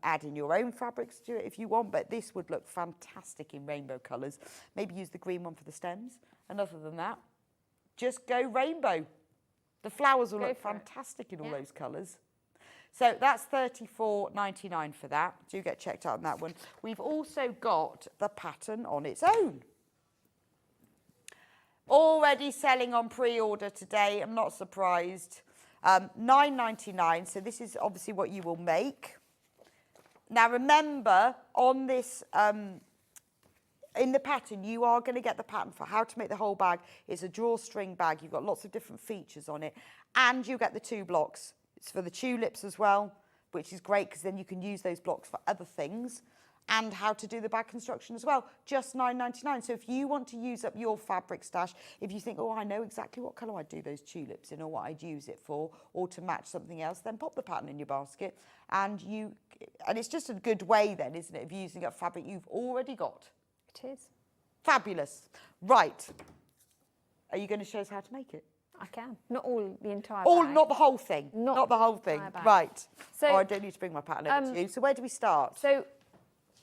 add in your own fabrics to it if you want, but this would look fantastic in rainbow colours. Maybe use the green one for the stems, and other than that, just go rainbow. The flowers will look fantastic in all those colours. So that's $34.99 for that. Do get checked out on that one. We've also got the pattern on its own. Already selling on pre-order today. I'm not surprised. $9.99. So this is obviously what you will make. Now remember, on this, in the pattern, you are going to get the pattern for how to make the whole bag. It's a drawstring bag. You've got lots of different features on it. And you get the 2 blocks. It's for the tulips as well, which is great because then you can use those blocks for other things, and how to do the bag construction as well. Just $9.99. So if you want to use up your fabric stash, if you think, oh, I know exactly what colour I'd do those tulips in or what I'd use it for, or to match something else, then pop the pattern in your basket, and it's just a good way then, isn't it, of using up fabric you've already got. It is. Fabulous. Right. Are you going to show us how to make it? I can. Not all, the entire bag. Not the whole thing. Not the whole thing. Right. So, I don't need to bring my pattern over to you. So where do we start? So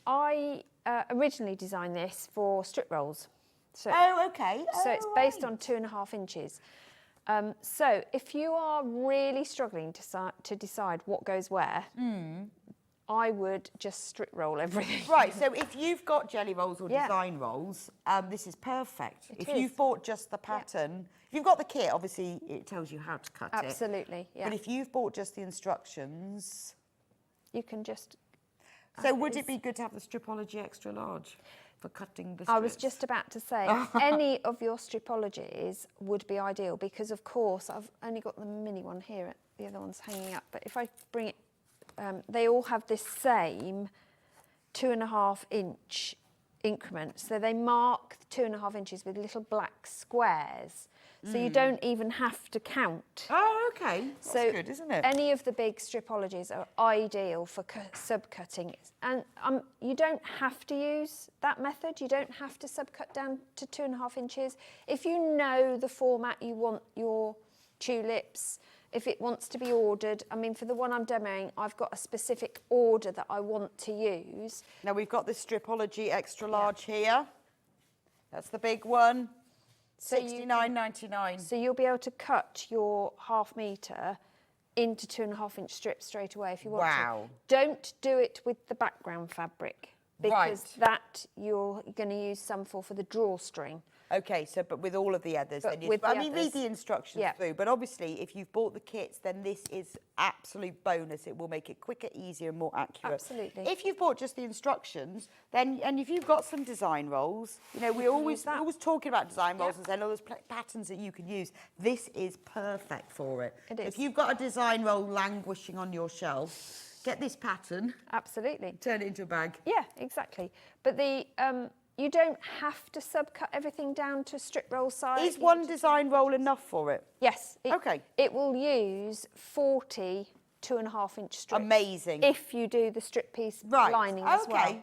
I originally designed this for strip rolls. So, okay. So it's based on 2.5 inches. So if you are really struggling to decide what goes where, I would just strip roll everything. Right, so if you've got jelly rolls or design rolls, this is perfect. If you've bought just the pattern, if you've got the kit, obviously it tells you how to cut it. Absolutely, yeah. But if you've bought just the instructions... You can just... So would it be good to have the Stripology extra large for cutting the strips? I was just about to say, any of your Stripologies would be ideal because, of course, I've only got the mini one here, the other one's hanging up, but if I bring it, they all have this same 2.5 inch increment. So they mark 2.5 inches with little black squares. So you don't even have to count. Oh, okay. That's So good, isn't it? any of the big stripologies are ideal for subcutting. And you don't have to use that method. You don't have to subcut down to 2.5 inches. If you know the format you want your tulips, if it wants to be ordered, I mean, for the one I'm demoing, I've got a specific order that I want to use. Now we've got the Stripology extra large here. That's the big one. So $69.99. So you'll be able to cut your 1/2 metre into 2.5 inch strips straight away if you want Wow. to. Don't do it with the background fabric because Right. that you're going to use some for the drawstring. Okay, so but with all of the others, But then you, with the I mean, read others, the instructions yeah. through. But obviously, if you've bought the kits, then this is absolute bonus. It will make it quicker, easier, and more accurate. Absolutely. If you've bought just the instructions, then and if you've got some design rolls, you know, we're always talking about design rolls and saying, oh, there's patterns that you can use. This is perfect for it. It is. If you've got a design roll languishing on your shelf, get this pattern. Absolutely. Turn it into a bag. Yeah, exactly. But the you don't have to subcut everything down to strip roll size. Is one design roll enough for it? Yes. Okay. It will use 40 2.5 inch strips. Amazing. If you do the strip piece lining as well.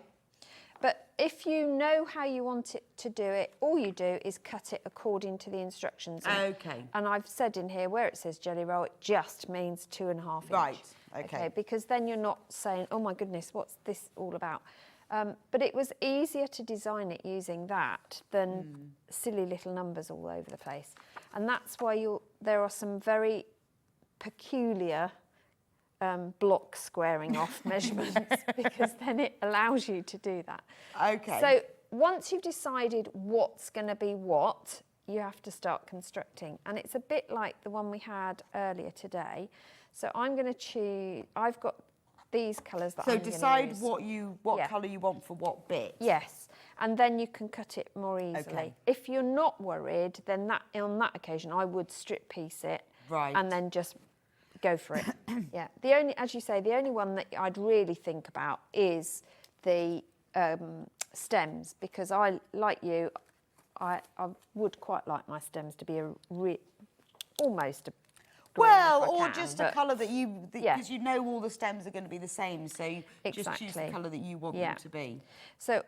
But if you know how you want it to do it, all you do is cut it according to the instructions. Okay. And I've said in here where it says jelly roll, it just means 2.5 inch. Right. Okay. Because then you're not saying, oh my goodness, what's this all about? But it was easier to design it using that than silly little numbers all over the place. And that's why there are some very peculiar block squaring off measurements because then it allows you to do that. Okay. So once you've decided what's going to be what, you have to start constructing. And it's a bit like the one we had earlier today. So I'm going to choose, I've got these colours that I'm going to use. So decide what colour you want for what bit. Yes, and then you can cut it more easily. Okay. If you're not worried, then on that occasion I would strip piece it and then just go for it. Yeah, as you say, the only one that I'd really think about is the stems because I, like you, I would quite like my stems to be almost a or just a colour that because you know all the stems are going to be the same, so you just choose the colour that you want them to be. So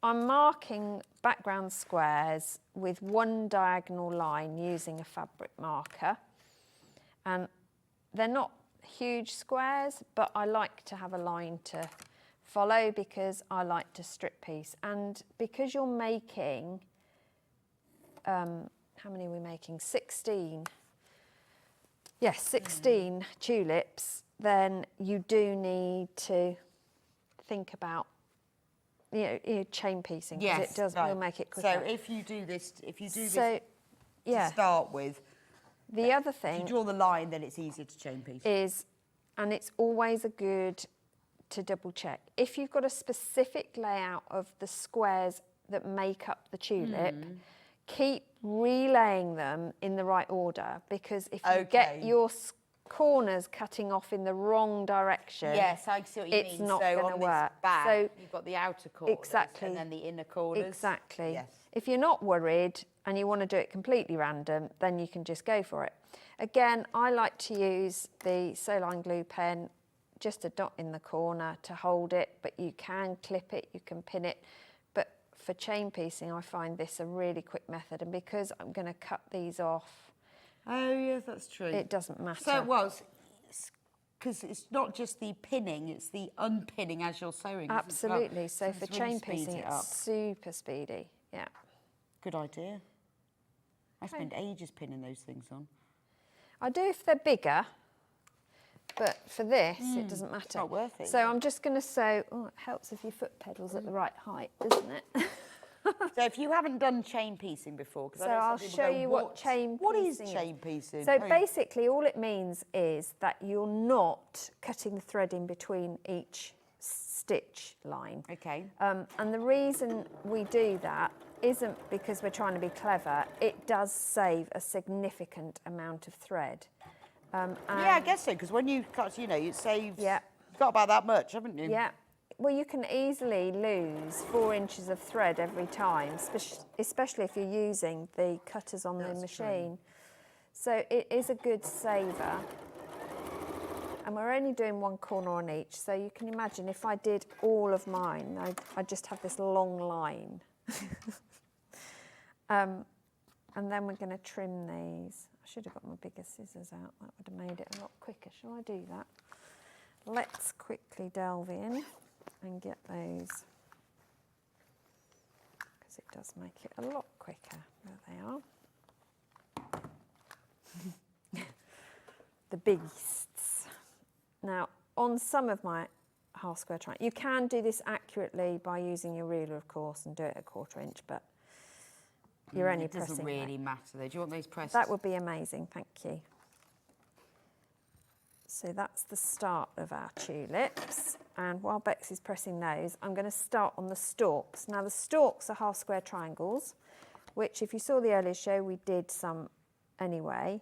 I'm marking background squares with one diagonal line using a fabric marker. And they're not huge squares, but I like to have a line to follow because I like to strip piece. And because you're making, how many are we making? 16. Yes, 16 tulips, then you do need to think about, chain piecing because it will make it quicker. So if you do this to start with, the other thing, if you draw the line, then it's easier to chain piece. And it's always good to double check. If you've got a specific layout of the squares that make up the tulip, keep relaying them in the right order because if you get your corners cutting off in the wrong direction, yes, I see what you mean. It's not going to work. So you've got the outer corners exactly, and then the inner corners. Exactly. Yes. If you're not worried and you want to do it completely random, then you can just go for it. Again, I like to use the Soline glue pen, just a dot in the corner to hold it, but you can clip it, you can pin it. But for chain piecing, I find this a really quick method. And because I'm going to cut these off. Oh, yes, that's true. It doesn't matter. So, because it's not just the pinning, it's the unpinning as you're sewing. Absolutely. Well. So for chain piecing, it's super speedy. Yeah. Good idea. I spend ages pinning those things on. I do if they're bigger, but for this, it doesn't matter. It's not worth it. So I'm just going to sew. Oh, it helps if your foot pedal's at the right height, doesn't it? So if you haven't done chain piecing before, because I'll show you what chain piecing What is chain piecing? So basically, all it means is that you're not cutting the thread in between each stitch line. Okay. And the reason we do that isn't because we're trying to be clever. It does save a significant amount of thread. Yeah, I guess so, because when you cut, you save. Yeah. You've got about that much, haven't you? Yeah. Well, you can easily lose 4 inches of thread every time, especially if you're using the cutters on the machine. So it is a good saver. And we're only doing 1 corner on each, so you can imagine if I did all of mine, I'd just have this long line. And then we're going to trim these. I should have got my bigger scissors out. That would have made it a lot quicker. Shall I do that? Let's quickly delve in and get those, because it does make it a lot quicker. There they are. The beasts. Now, on some of my half square triangles, you can do this accurately by using your ruler, of course, and do it a 1/4 inch, but you're only pressing. It doesn't really matter, though. Do you want those pressed? That would be amazing, thank you. So that's the start of our tulips. And while Bex is pressing those, I'm going to start on the stalks. Now, the stalks are half square triangles, which if you saw the earlier show, we did some anyway.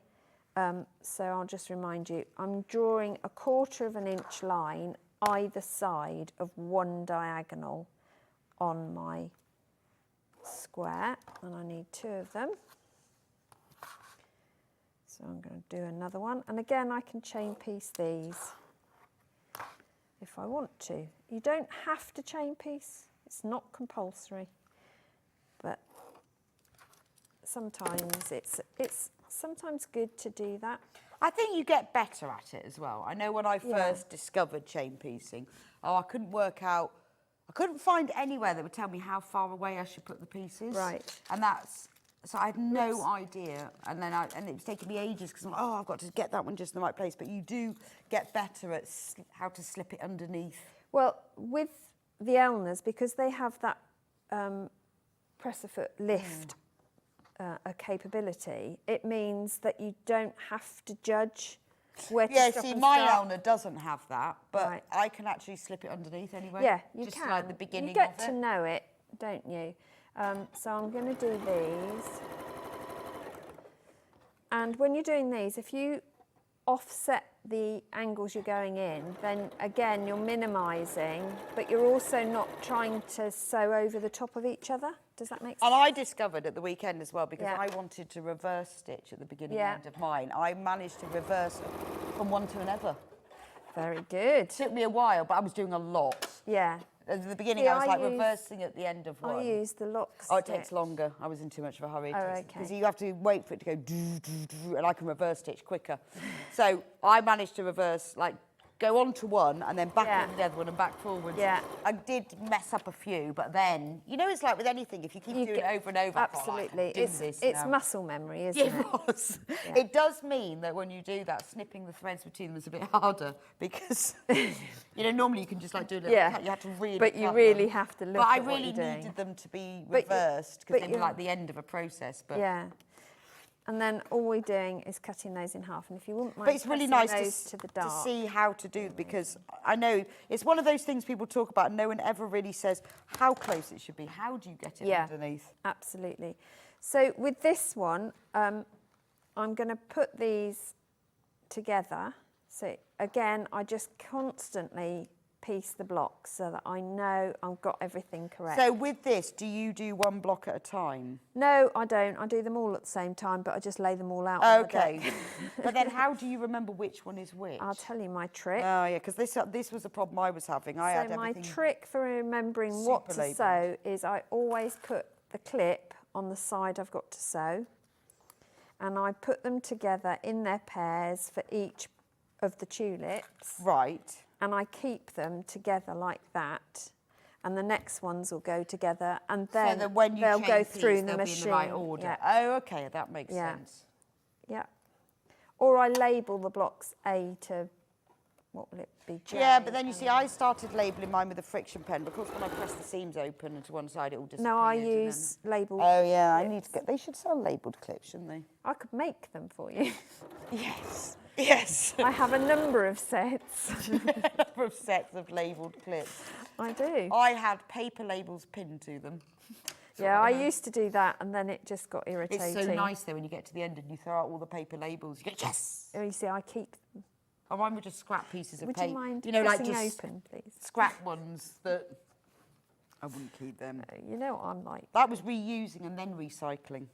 So I'll just remind you, I'm drawing a 1/4 inch line either side of one diagonal on my square, and I need 2 of them. So I'm going to do another one, and again I can chain piece these if I want to. You don't have to chain piece, it's not compulsory, but sometimes it's sometimes good to do that. I think you get better at it as well. I know when I first discovered chain piecing, I couldn't find anywhere that would tell me how far away I should put the pieces. Right. And so I had no idea. And then it was taking me ages because I'm like, I've got to get that one just in the right place. But you do get better at how to slip it underneath. Well, with the Elners, because they have that presser foot lift a capability, it means that you don't have to judge where to stop see, and my start. Elna doesn't have that, but I can actually slip it underneath anyway. Yeah, you just can. Like the beginning you get of it. to know it, don't you? So I'm going to do these. And when you're doing these, if you offset the angles you're going in, then again you're minimising, but you're also not trying to sew over the top of each other. Does that make sense? And I discovered at the weekend as well, because I wanted to reverse stitch at the beginning and end of mine. I managed to reverse from one to another. Very good. It took me a while, but I was doing a lot. Yeah. At the beginning, I was reversing at the end of one. I use the lock stitch. Oh, it takes longer. I was in too much of a hurry. Okay. Because you have to wait for it to go and I can reverse stitch quicker. So I managed to reverse, go on to one and then back into the other one and back forwards. Yeah. I did mess up a few, but then, it's like with anything, if you keep doing it over and over. Absolutely. It's muscle memory, isn't it? It was. Yeah. It does mean that when you do that, snipping the threads between them is a bit harder because, normally you can just do a little cut. You have to really But you really have to look at what you're doing. But I really needed them to be reversed because they were like the end of a process. But yeah. And then all we're doing is cutting those in half. And if you wouldn't mind, but it's really nice to the dark. to see how to do, because I know it's one of those things people talk about and no one ever really says how close it should be. How do you get it underneath? Absolutely. So with this one, I'm going to put these together. So again, I just constantly piece the blocks so that I know I've got everything correct. So with this, do you do one block at a time? No, I don't. I do them all at the same time, but I just lay them all out. Okay. But then how do you remember which one is which? I'll tell you my trick. Oh, yeah, because this was a problem I was having. I had my everything trick for remembering what to sew is I always put the clip on the side I've got to sew, and I put them together in their pairs for each of the tulips. Right. And I keep them together like that, and the next ones will go together, and then so when they'll go through the machine. Be in the right order. Yeah. Oh, okay, that makes sense. Yeah. Or I label the blocks A to, what will it be? J. Yeah, but then you see, I started labelling mine with a friction pen, because when I press the seams open and to one side, it all disappears. No, I use labelled. Oh yeah, I need to get. They should sell labelled clips, shouldn't they? I could make them for you. Yes. Yes. I have a number of sets. A number of sets of labelled clips. I do. I had paper labels pinned to them. Yeah, I used to do that, and then it just got irritating. It's so nice though when you get to the end and you throw out all the paper labels. You go, yes. Oh, you see, I keep them. Oh, mine were just scrap pieces of Would paper. you mind know, like pressing just open, please? scrap ones that I wouldn't keep them. You know what I'm like. That was reusing and then recycling.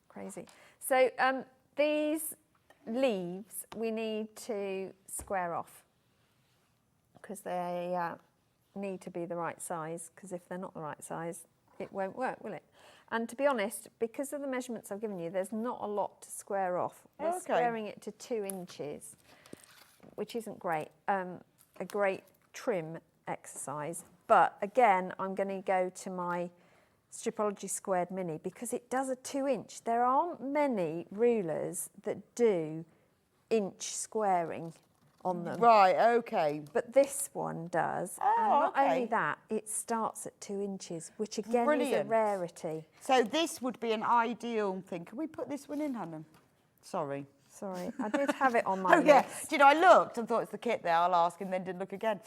Crazy. So these leaves we need to square off because they need to be the right size, because if they're not the right size, it won't work, will it? And to be honest, because of the measurements I've given you, there's not a lot to square off. We're squaring it to 2 inches, which isn't great. A great trim exercise. But again, I'm going to go to my Stripology Squared Mini because it does a 2 inch. There aren't many rulers that do inch squaring on them. Right, okay. But this one does. Oh, and not okay. only that, it starts at 2 inches, which again is a Brilliant. rarity. So this would be an ideal thing. Can we put this one in, Hannah? Sorry. Sorry, I did have it on my Oh, list. yeah. Do you know, I looked and thought it's the kit there. I'll ask and then didn't look again.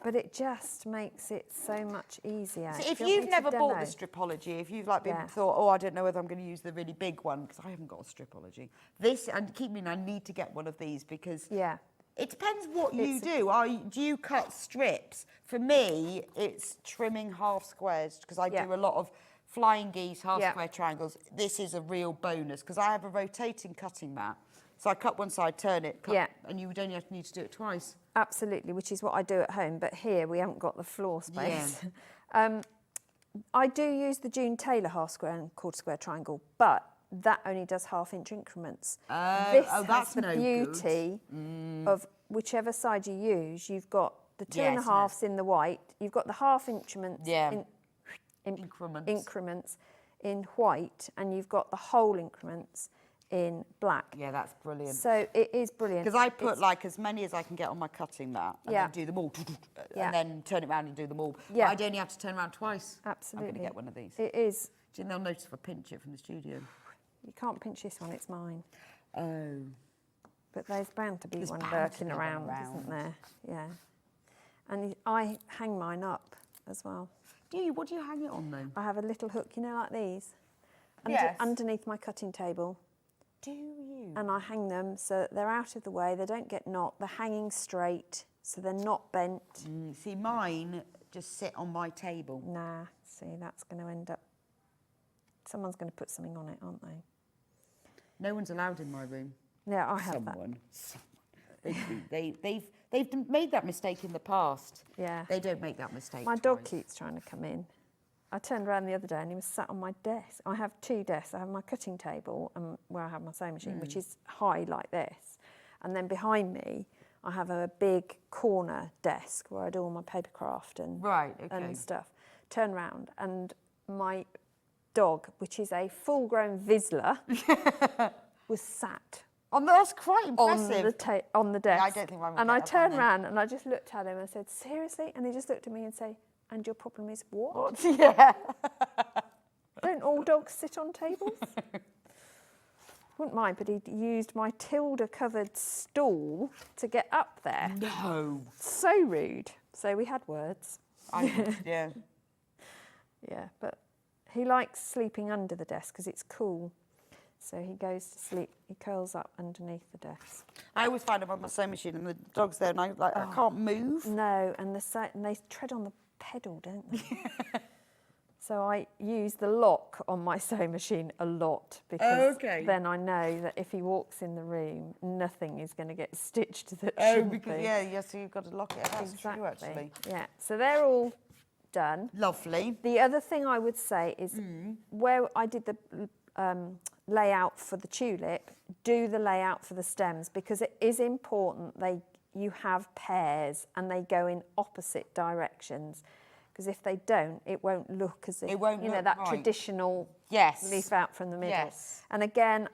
But it just makes it so much easier. So if Do you want you've me to never bought demo? the Stripology, if you've like been Yeah. thought, oh, I don't know whether I'm going to use the really big one because I haven't got a Stripology. This, and keep me in, I need to get one of these because it depends what you do. Do you cut strips? For me, it's trimming half squares because I do a lot of flying geese, half square triangles. This is a real bonus because I have a rotating cutting mat. So I cut one side, turn it, cut, and you would only need to do it twice. Absolutely, which is what I do at home, but here we haven't got the floor space. I do use the June Taylor half square and quarter square triangle, but that only does 1/2 inch increments. This has the beauty of whichever side you use, you've got the 2 1/2s in the white, you've got the 1/2 increments in white, and you've got the whole increments in black. Yeah, that's brilliant. So it is brilliant. Because I put like as many as I can get on my cutting mat and then do them all and then turn it around and do them all. Yeah. But I'd only have to turn around twice. Absolutely. I'm going to get one of these. It is. Do you think they'll notice if I pinch it from the studio? You can't pinch this one, it's mine. Oh. But there's bound to be There's one bound to lurking be one around, isn't there? Yeah. And I hang mine up as well. Do you? What do you hang it on though? I have a little hook, you know, like these, underneath my cutting table. Do you? And I hang them so that they're out of the way, they don't get knocked, they're hanging straight, so they're not bent. See, mine just sit on my table. Nah, see, that's going to end up... Someone's going to put something on it, aren't they? No one's allowed in my room. Yeah, I have Someone. They've made that mistake in the past. Yeah. They don't make that mistake My dog twice. keeps trying to come in. I turned around the other day and he was sat on my desk. I have 2 desks. I have my cutting table and where I have my sewing machine, which is high like this. And then behind me, I have a big corner desk where I do all my paper craft and, and stuff. Turn around and my dog, which is a full-grown Vizsla, was sat that's quite impressive. on the desk. Yeah, I don't think I would and get I up on turned there. around and I just looked at him and said, seriously? And he just looked at me and said, and your problem is what? Yeah. Don't all dogs sit on tables? Wouldn't mind, but he used my Tilda-covered stool to get up there. No. So rude. So we had words. Yeah. Yeah, but he likes sleeping under the desk because it's cool. So he goes to sleep, he curls up underneath the desk. I always find him on my sewing machine and the dog's there and I can't move. No, and they tread on the pedal, don't they? So I use the lock on my sewing machine a lot because then I know that if he walks in the room, nothing is going to get stitched that shouldn't be. So you've got to lock it. That's true, actually. Yeah, so they're all done. Lovely. The other thing I would say is where I did the layout for the tulip, do the layout for the stems because it is important you have pairs and they go in opposite directions. Because if they don't, it won't look as if, that traditional leaf out from the middle. Yes. And again,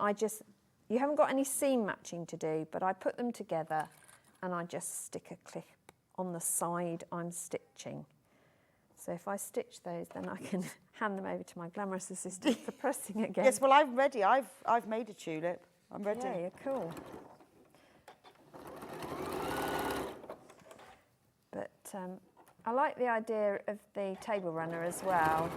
you haven't got any seam matching to do, but I put them together and I just stick a clip on the side I'm stitching. So if I stitch those, then I can hand them over to my glamorous assistant for pressing again. Yes, well, I'm ready. I've made a tulip. I'm ready. Yeah, you're cool. But I like the idea of the table runner as well.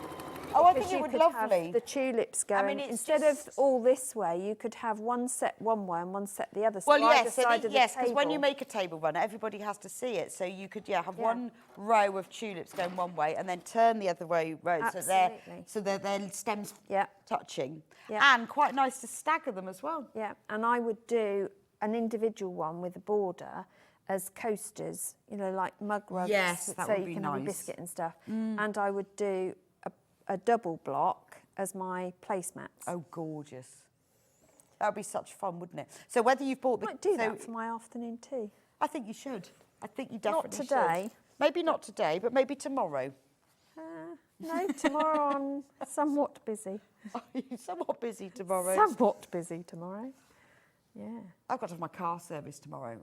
Oh, I Because think it you would could lovely. have the tulips going. mean, it's Instead just- of all this way, you could have one set one way and one set the other. So Well, either yes, side of the because when you table. make a table runner, everybody has to see it. So you could, have one row of tulips going one way and then turn the other way round. Absolutely. So their stems touching. Yeah. And quite nice to stagger them as well. Yeah, and I would do an individual one with a border as coasters, like mug rugs, Yes, that so would you be can have your nice. biscuit and stuff. And I would do a double block as my placemats. Oh, gorgeous. That would be such fun, wouldn't it? So whether you've bought the... I might do that for my afternoon tea. I think you should. I think you Not definitely today. should. Maybe not today, but maybe tomorrow. No, tomorrow I'm somewhat busy. Are you somewhat busy tomorrow? Somewhat busy tomorrow. Yeah. I've got to have my car service tomorrow.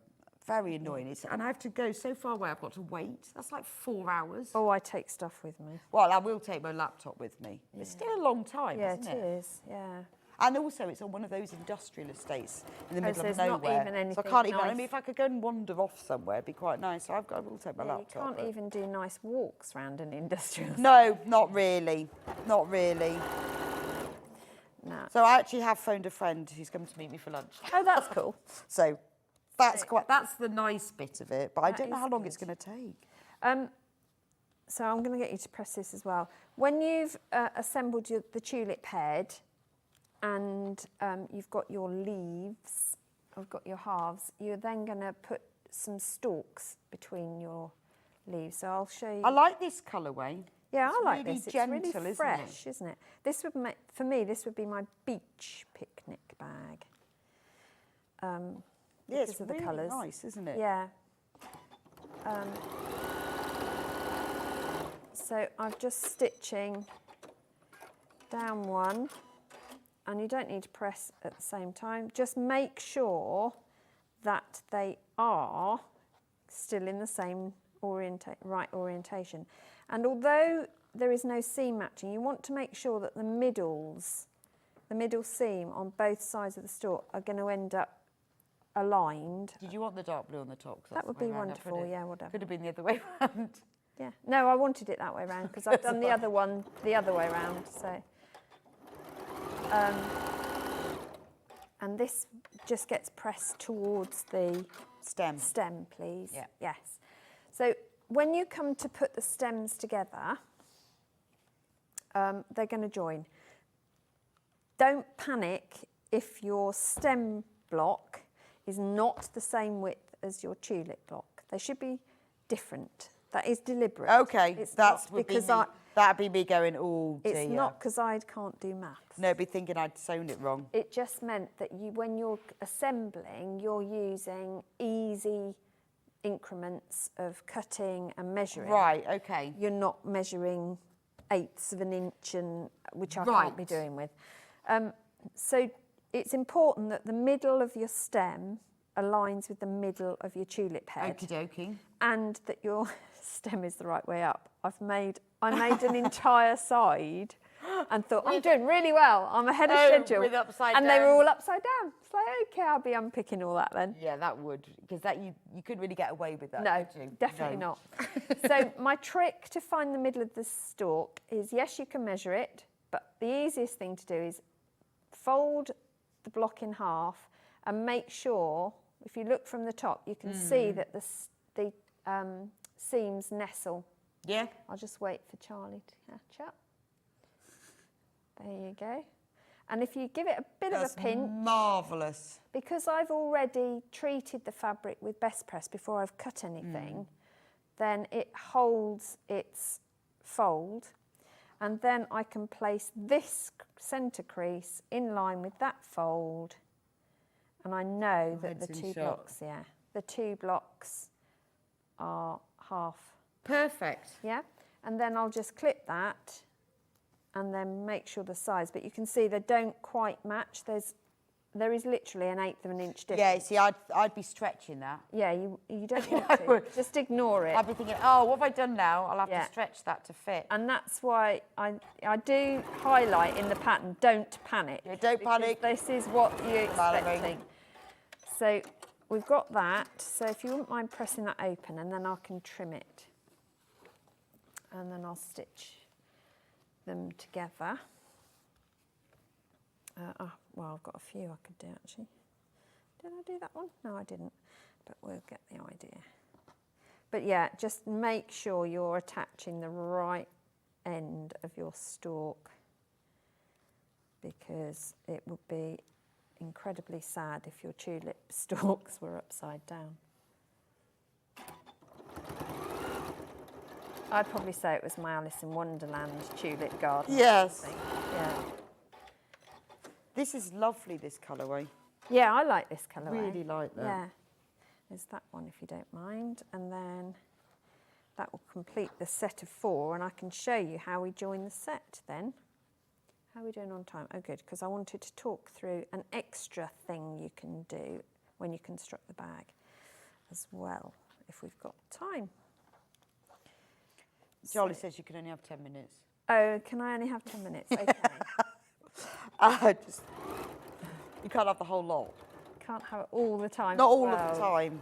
Very annoying. And I have to go so far away, I've got to wait. That's like 4 hours. Oh, I take stuff with me. Well, I will take my laptop with me. It's still a long time, isn't it? Yeah, it is, yeah. And also, it's on one of those industrial estates in the middle so of there's not nowhere. even anything so I can't even. I nice. mean, if I could go and wander off somewhere, it'd be quite nice. So I will take my You laptop. can't but- even do nice walks around an industrial estate. No, not really. Not really. No. So I actually have phoned a friend who's come to meet me for lunch. Oh, that's cool. So that's the nice bit of it, but I That don't know is how long good. it's going to take. So I'm going to get you to press this as well. When you've assembled the tulip head and you've got your leaves, I've got your halves, you're then going to put some stalks between your leaves. So I'll show you. I like this colourway. Yeah, It's I like really this. gentle, It's really isn't fresh, isn't it? This would make, for me, this would be my beach picnic bag. Yeah, it's because of the really colours. nice, isn't it? Yeah. So I'm just stitching down one, and you don't need to press at the same time. Just make sure that they are still in the same right orientation. And although there is no seam matching, you want to make sure that the middle seam on both sides of the stalk are going to end up aligned. Did you want the dark blue on the top? 'Cause That that's would the way be round, wonderful, wouldn't it? yeah, whatever. Could have been the other way round. Yeah. No, I wanted it that way round because I've done the other one the other way round. So, and this just gets pressed towards the Stem. Stem, please. Yeah. Yes. So when you come to put the stems together, they're going to join. Don't panic if your stem block is not the same width as your tulip block. They should be different. That is deliberate. Okay, It's that's not would be because me. That'd be me going, oh dear. It's not because I can't do maths. No, be thinking I'd sewn it wrong. It just meant that when you're assembling, you're using easy increments of cutting and measuring. Right, okay. You're not measuring 1/8 of an inch, which I Right. can't be doing with. So it's important that the middle of your stem aligns with the middle of your tulip head. Okie dokie. And that your stem is the right way up. I made an entire side and thought, I'm doing really well. I'm ahead of schedule. with upside and they were down. all upside down. It's like, okay, I'll be unpicking all that then. Yeah, that would, because that you couldn't really get away with that, No, could you? definitely No. not. So my trick to find the middle of the stalk is, yes, you can measure it, but the easiest thing to do is fold the block in half and make sure, if you look from the top, you can see that the seams nestle. Yeah. I'll just wait for Charlie to catch up. There you go. And if you give it a bit of a pinch, marvellous. because I've already treated the fabric with Best Press before I've cut anything, then it holds its fold, and then I can place this centre crease in line with that fold, and I know that the head's in two shot. blocks, the two blocks are half. Perfect. Yeah, and then I'll just clip that and then make sure the size, but you can see they don't quite match. There is literally 1/8 of an inch difference. Yeah, see, I'd be stretching that. Yeah, you don't want I to. would. Just ignore it. I'd be thinking, oh, what have I done now? I'll have Yeah. to stretch that to fit. And that's why I do highlight in the pattern, don't panic. Yeah, don't because panic. This is what you're Colouring. expecting. So we've got that. So if you wouldn't mind pressing that open, and then I can trim it. And then I'll stitch them together. Well, I've got a few I could do actually. Did I do that one? No, I didn't, but we'll get the idea. But yeah, just make sure you're attaching the right end of your stalk, because it would be incredibly sad if your tulip stalks were upside down. I'd probably say it was my Alice in Wonderland tulip garden. Yes. Yeah. This is lovely, this colourway. Yeah, I like this colourway. Really like that. Yeah. There's that one if you don't mind. And then that will complete the set of 4, and I can show you how we join the set then. How are we doing on time? Oh, good, because I wanted to talk through an extra thing you can do when you construct the bag as well, if we've got time. Jolly says you can only have 10 minutes. Oh, can I only have 10 minutes? Okay. You can't have the whole lot. Can't have it all the time. Not all of the time.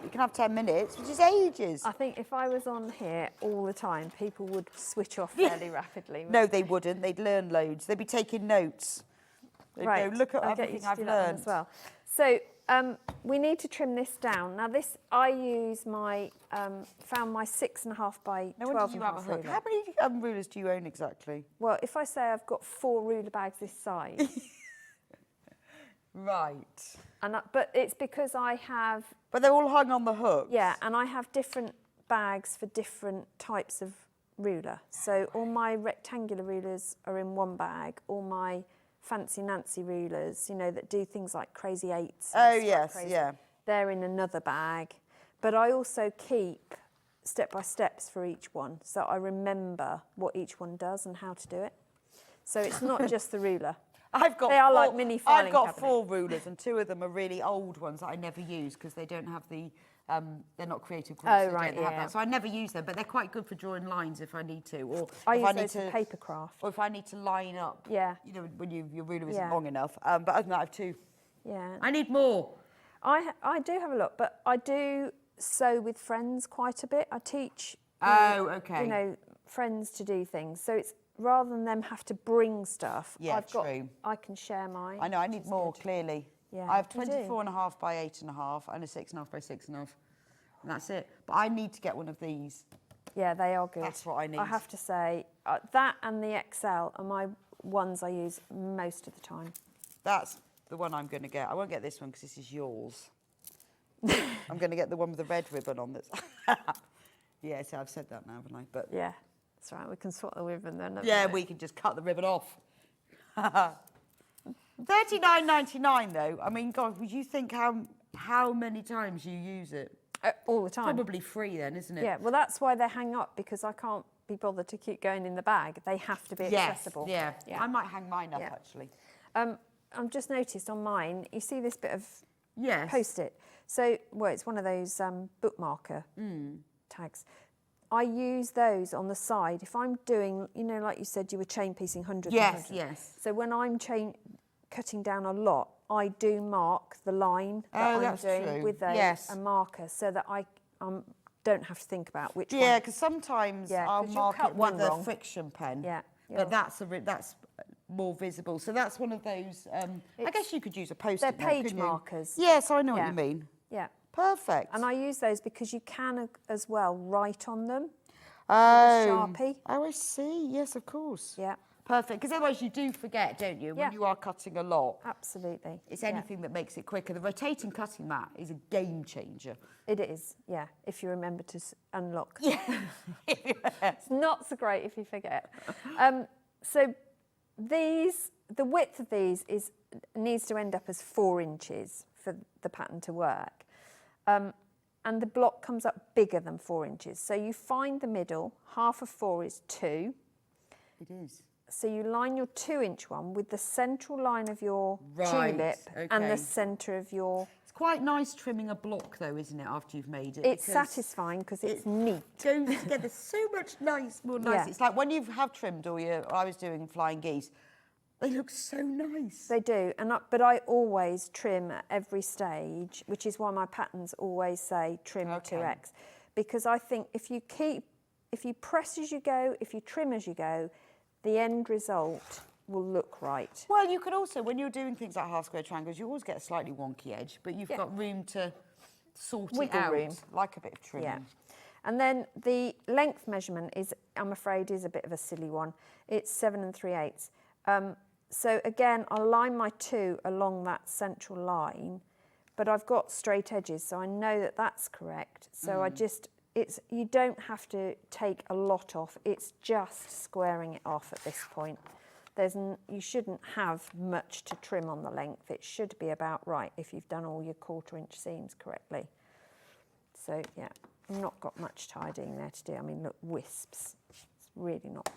You can have 10 minutes, which is ages. I think if I was on here all the time, people would switch off fairly rapidly. No, they wouldn't. They'd learn loads. They'd be taking notes. They'd Right. go, look at I'll get you everything to I've do that one learned. as well. So we need to trim this down. Now this, I use my, found my 6.5 by 12.5 When did you have a hook? ruler. How many rulers do you own exactly? Well, if I say I've got 4 ruler bags this size. Right. And but it's because I have... But they're all hung on the hook. Yeah, and I have different bags for different types of ruler. So all my rectangular rulers are in one bag. All my fancy Nancy rulers, you know, that do things like crazy 8s. Oh, yes, yeah. They're in another bag. But I also keep step-by-steps for each one, so I remember what each one does and how to do it. So it's not just the ruler. They are like mini filing I've got cabinet. 4 rulers, and 2 of them are really old ones that I never use because they don't have the, they're not creative groups. Oh, they right, don't have yeah. that. So I never use them, but they're quite good for drawing lines if I need to, or I if use I need those for paper craft. or if I need to line up. Yeah. You know, when your ruler isn't Yeah. long enough. But other than that, I have 2. Yeah. I need more. I do have a lot, but I do sew with friends quite a bit. I teach, Oh, okay. you know, friends to do things. So it's rather than them have to bring stuff. Yeah, I've got, true. I can share mine. I know, I need more, clearly. Yeah, I have you do. 24.5 by 8.5 and a 6.5 by 6.5. And that's it. But I need to get one of these. Yeah, they are good. That's what I need. I have to say, that and the XL are my ones I use most of the time. That's the one I'm going to get. I won't get this one because this is yours. I'm going to get the one with the red ribbon on this. Yeah, so I've said that now, haven't I? But yeah, that's right. We can swap the ribbon then. yeah, we can just cut the ribbon off. $39.99 though. I mean, God, would you think how many times you use it? All the time. Probably free then, isn't it? Yeah, well, that's why they hang up, because I can't be bothered to keep going in the bag. They have to be accessible. Yeah. I might hang mine up, Yeah. actually. I've just noticed on mine, you see this bit of Yes. Post-it. So, well, it's one of those bookmarker tags. I use those on the side. If I'm doing, you know, like you said, you were chain piecing hundreds and hundreds. Yes. So when I'm cutting down a lot, I do mark the line that I'm that's doing true. with a marker, so that I don't have to think about which one. Yeah, because sometimes I'll 'cause you'll mark cut it one with a wrong. friction pen. Yeah. But that's more visible. So that's one of those. I guess you could use a post-it They're note, page couldn't you? markers. Yes, I know what Yeah. you mean. Yeah. Perfect. And I use those because you can as well write on them. Oh. Sharpie. Oh, I see. Yes, of course. Yeah. Perfect. Because otherwise you do forget, don't you, when you are cutting a lot. Absolutely. It's anything that makes it quicker. The rotating cutting mat is a game changer. It is, yeah, if you remember to unlock. Yeah. It's not so great if you forget. So the width of these needs to end up as 4 inches for the pattern to work. And the block comes up bigger than 4 inches. So you find the middle, half of 4 is 2. It is. So you line your 2-inch one with the central line of your tulip and the centre of your... It's quite nice trimming a block though, isn't it, after you've made it? It's satisfying because it's neat. It goes together so much more nice. Yeah. It's like when you have trimmed I was doing flying geese, they look so nice. They do, but I always trim at every stage, which is why my patterns always say trim 2x. Because I think if you press as you go, if you trim as you go, the end result will look right. Well, you could also, when you're doing things like half square triangles, you always get a slightly wonky edge, but you've got room to sort Wiggle it out, room. like a bit of trim. Yeah. And then the length measurement is, I'm afraid, is a bit of a silly one. It's 7 3/8. So again, I'll line my 2 along that central line, but I've got straight edges, so I know that that's correct. So you don't have to take a lot off. It's just squaring it off at this point. You shouldn't have much to trim on the length. It should be about right if you've done all your 1/4 inch seams correctly. So yeah, I've not got much tidying there to do. I mean, look, wisps. It's really not.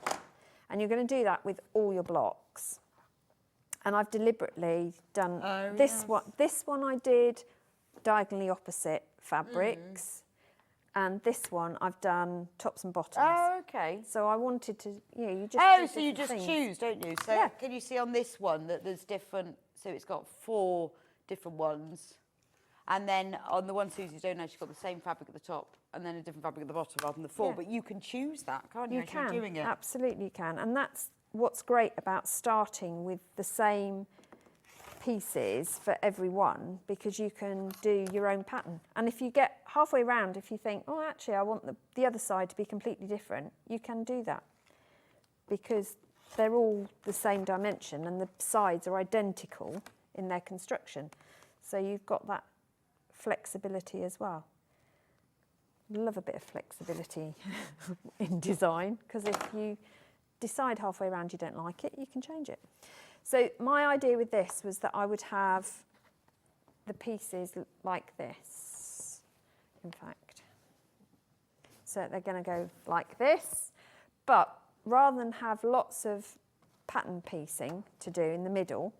And you're going to do that with all your blocks. And I've deliberately done this one. This one I did diagonally opposite fabrics. And this one I've done tops and bottoms. Oh, okay. So I wanted to, you just so you just choose, don't you? So Yeah. can you see on this one that there's different, so it's got 4 different ones. And then on the one Susie's own, she's got the same fabric at the top and then a different fabric at the bottom rather than the 4. Yeah. But you can choose that, can't you? You as you're can, doing it. absolutely you can. And that's what's great about starting with the same pieces for every one, because you can do your own pattern. And if you get halfway round, if you think, oh, actually, I want the other side to be completely different, you can do that, because they're all the same dimension and the sides are identical in their construction. So you've got that flexibility as well. Love a bit of flexibility in design, because if you decide halfway around you don't like it, you can change it. So my idea with this was that I would have the pieces like this, in fact. So they're going to go like this, but rather than have lots of pattern piecing to do in the middle,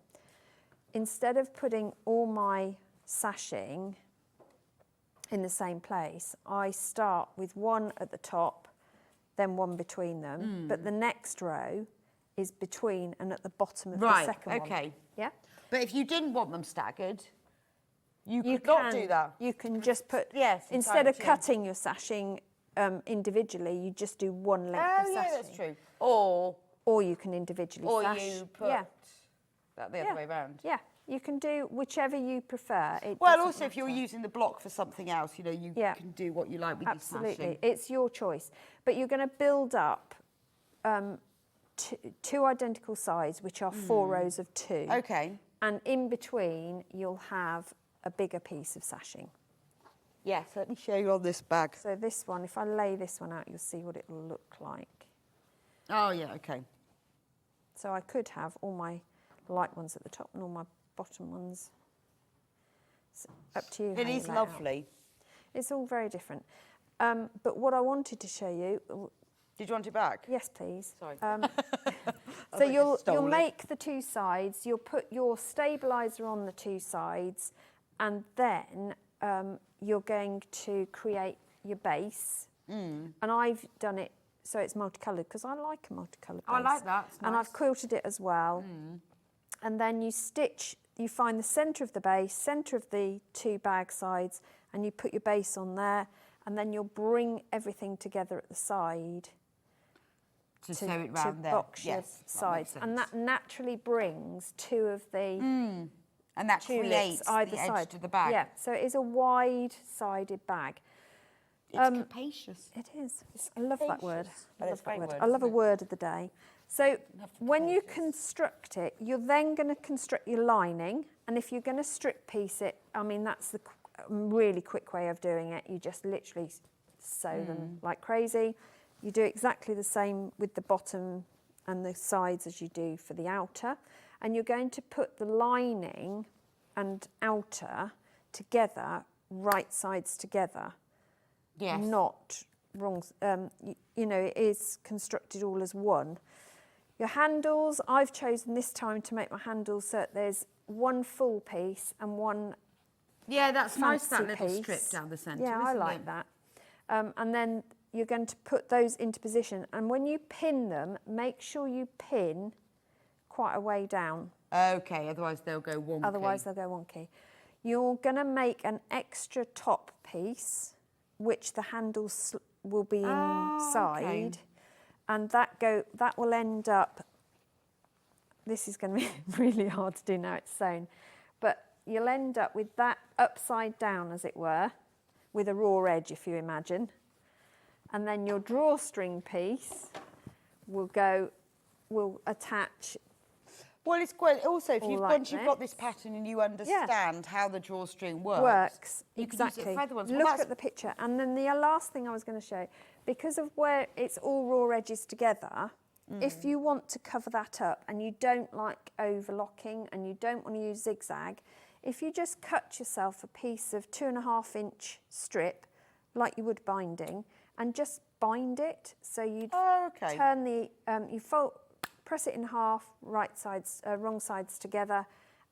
instead of putting all my sashing in the same place, I start with one at the top, then one between them, but the next row is between and at the bottom of the second one. Okay. Yeah? But if you didn't want them staggered, you could not do that. You can just put, Yes, instead of entirely true. cutting your sashing individually, you just do one length of Oh, sashing. yeah, that's true. Or you can individually or sash. you put that the other way round. Yeah, you can do whichever you prefer. It Well, doesn't also, if you're matter. using the block for something else, you know, you can do what you like with your sashing. Absolutely, it's your choice. But you're going to build up two identical sides, which are 4 rows of 2. Okay. And in between, you'll have a bigger piece of sashing. Yes, let me show you on this bag. So this one, if I lay this one out, you'll see what it'll look like. Oh, yeah, okay. So I could have all my light ones at the top and all my bottom ones. It's up to you. It how you is lay it out. lovely. It's all very different. But what I wanted to show you... Did you want it back? Yes, please. Sorry. So you'll make the 2 sides, you'll put your stabiliser on the 2 sides, and then you're going to create your base. And I've done it so it's multicoloured, because I like a multicoloured base. I like that. It's And nice. I've quilted it as well. And then you find the centre of the base, centre of the 2 bag sides, and you put your base on there, and then you'll bring everything together at the side to sew it round there. box your Yes, that makes sides. And that naturally brings 2 of the And that tulips creates either the edge side. to the bag. Yeah, so it is a wide-sided bag. It's capacious. It is. I love that word. But I it's love that a great word. word, I love a isn't it? word of the day. So when you construct it, you're then going to construct your lining. And if you're going to strip piece it, I mean, that's the really quick way of doing it. You just literally sew them like crazy. You do exactly the same with the bottom and the sides as you do for the outer. And you're going to put the lining and outer together, right sides together. Yes. Not wrong. You know, it is constructed all as one. Your handles, I've chosen this time to make my handles so that there's one full piece and one Yeah, that's nice, that fancy little piece. strip down the centre, Yeah, I isn't like it? that. And then you're going to put those into position. And when you pin them, make sure you pin quite a way down. Okay, otherwise they'll go wonky. Otherwise they'll go wonky. You're going to make an extra top piece, which the handles will be inside. and that will end up, this is going to be really hard to do now it's sewn, but you'll end up with that upside down, as it were, with a raw edge, if you imagine. And then your drawstring piece will attach. Well, it's great. Also, if All once like you've got this pattern and you understand how the drawstring works, you exactly. can use it for other ones. Look at the picture. And then the last thing I was going to show, because of where it's all raw edges together, if you want to cover that up and you don't like overlocking and you don't want to use zigzag, if you just cut yourself a piece of 2.5-inch strip, like you would binding, and just bind it, so you'd turn the, press it in half, wrong sides together,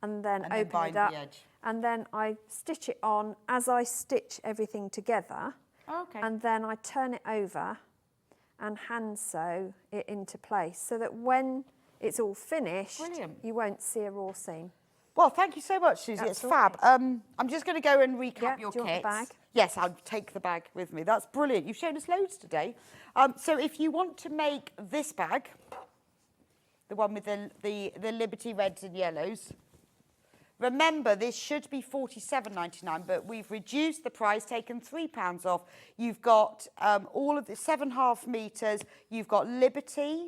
and then open it up. The edge. And then I stitch it on as I stitch everything together. And then I turn it over and hand sew it into place, so that when it's all finished, you won't see a raw seam. Well, thank you so much, Suzie. It's fab. I'm just going to go and recap your do you kits. want the bag? Yes, I'll take the bag with me. That's brilliant. You've shown us loads today. So if you want to make this bag, the one with the Liberty reds and yellows, remember this should be £47.99, but we've reduced the price, taken £3 off. You've got all of the 7.5 metres. You've got Liberty.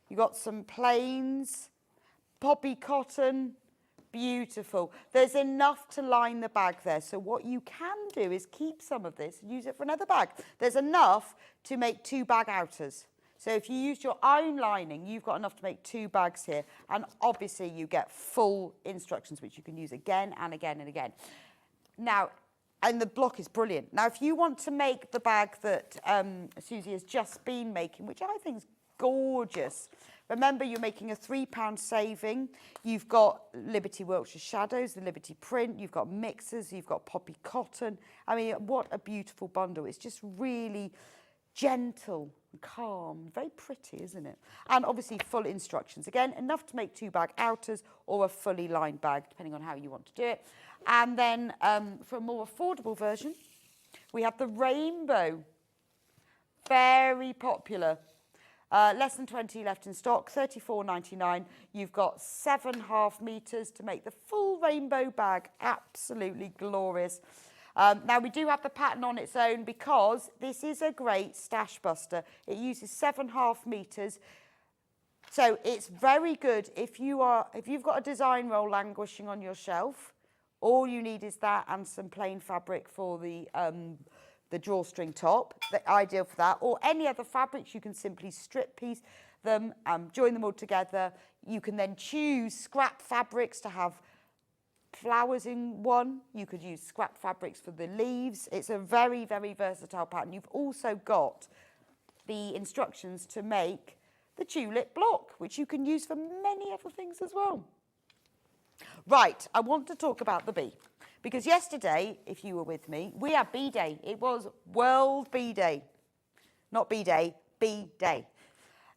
You've got some plains, poppy cotton. Beautiful. There's enough to line the bag there. So what you can do is keep some of this and use it for another bag. There's enough to make 2 bag outers. So if you used your own lining, you've got enough to make 2 bags here. And obviously you get full instructions, which you can use again and again and again. Now, and the block is brilliant. Now, if you want to make the bag that Suzie has just been making, which I think is gorgeous, remember, you're making a £3 saving. You've got Liberty Wiltshire Shadows, the Liberty Print. You've got mixers. You've got poppy cotton. I mean, what a beautiful bundle. It's just really gentle and calm. Very pretty, isn't it? And obviously full instructions. Again, enough to make 2 bag outers or a fully lined bag, depending on how you want to do it. And then for a more affordable version, we have the rainbow. Very popular. Less than 20 left in stock, £34.99. You've got 7.5 metres to make the full rainbow bag. Absolutely glorious. Now, we do have the pattern on its own because this is a great stash buster. It uses 7.5 metres. So it's very good if you've got a design roll languishing on your shelf. All you need is that and some plain fabric for the drawstring top, ideal for that, or any other fabrics. You can simply strip piece them, join them all together. You can then choose scrap fabrics to have flowers in one. You could use scrap fabrics for the leaves. It's a very, very versatile pattern. You've also got the instructions to make the tulip block, which you can use for many other things as well. Right, I want to talk about the bee. Because yesterday, if you were with me, we had Bee Day. It was World Bee Day. Not Bee Day, Bee Day.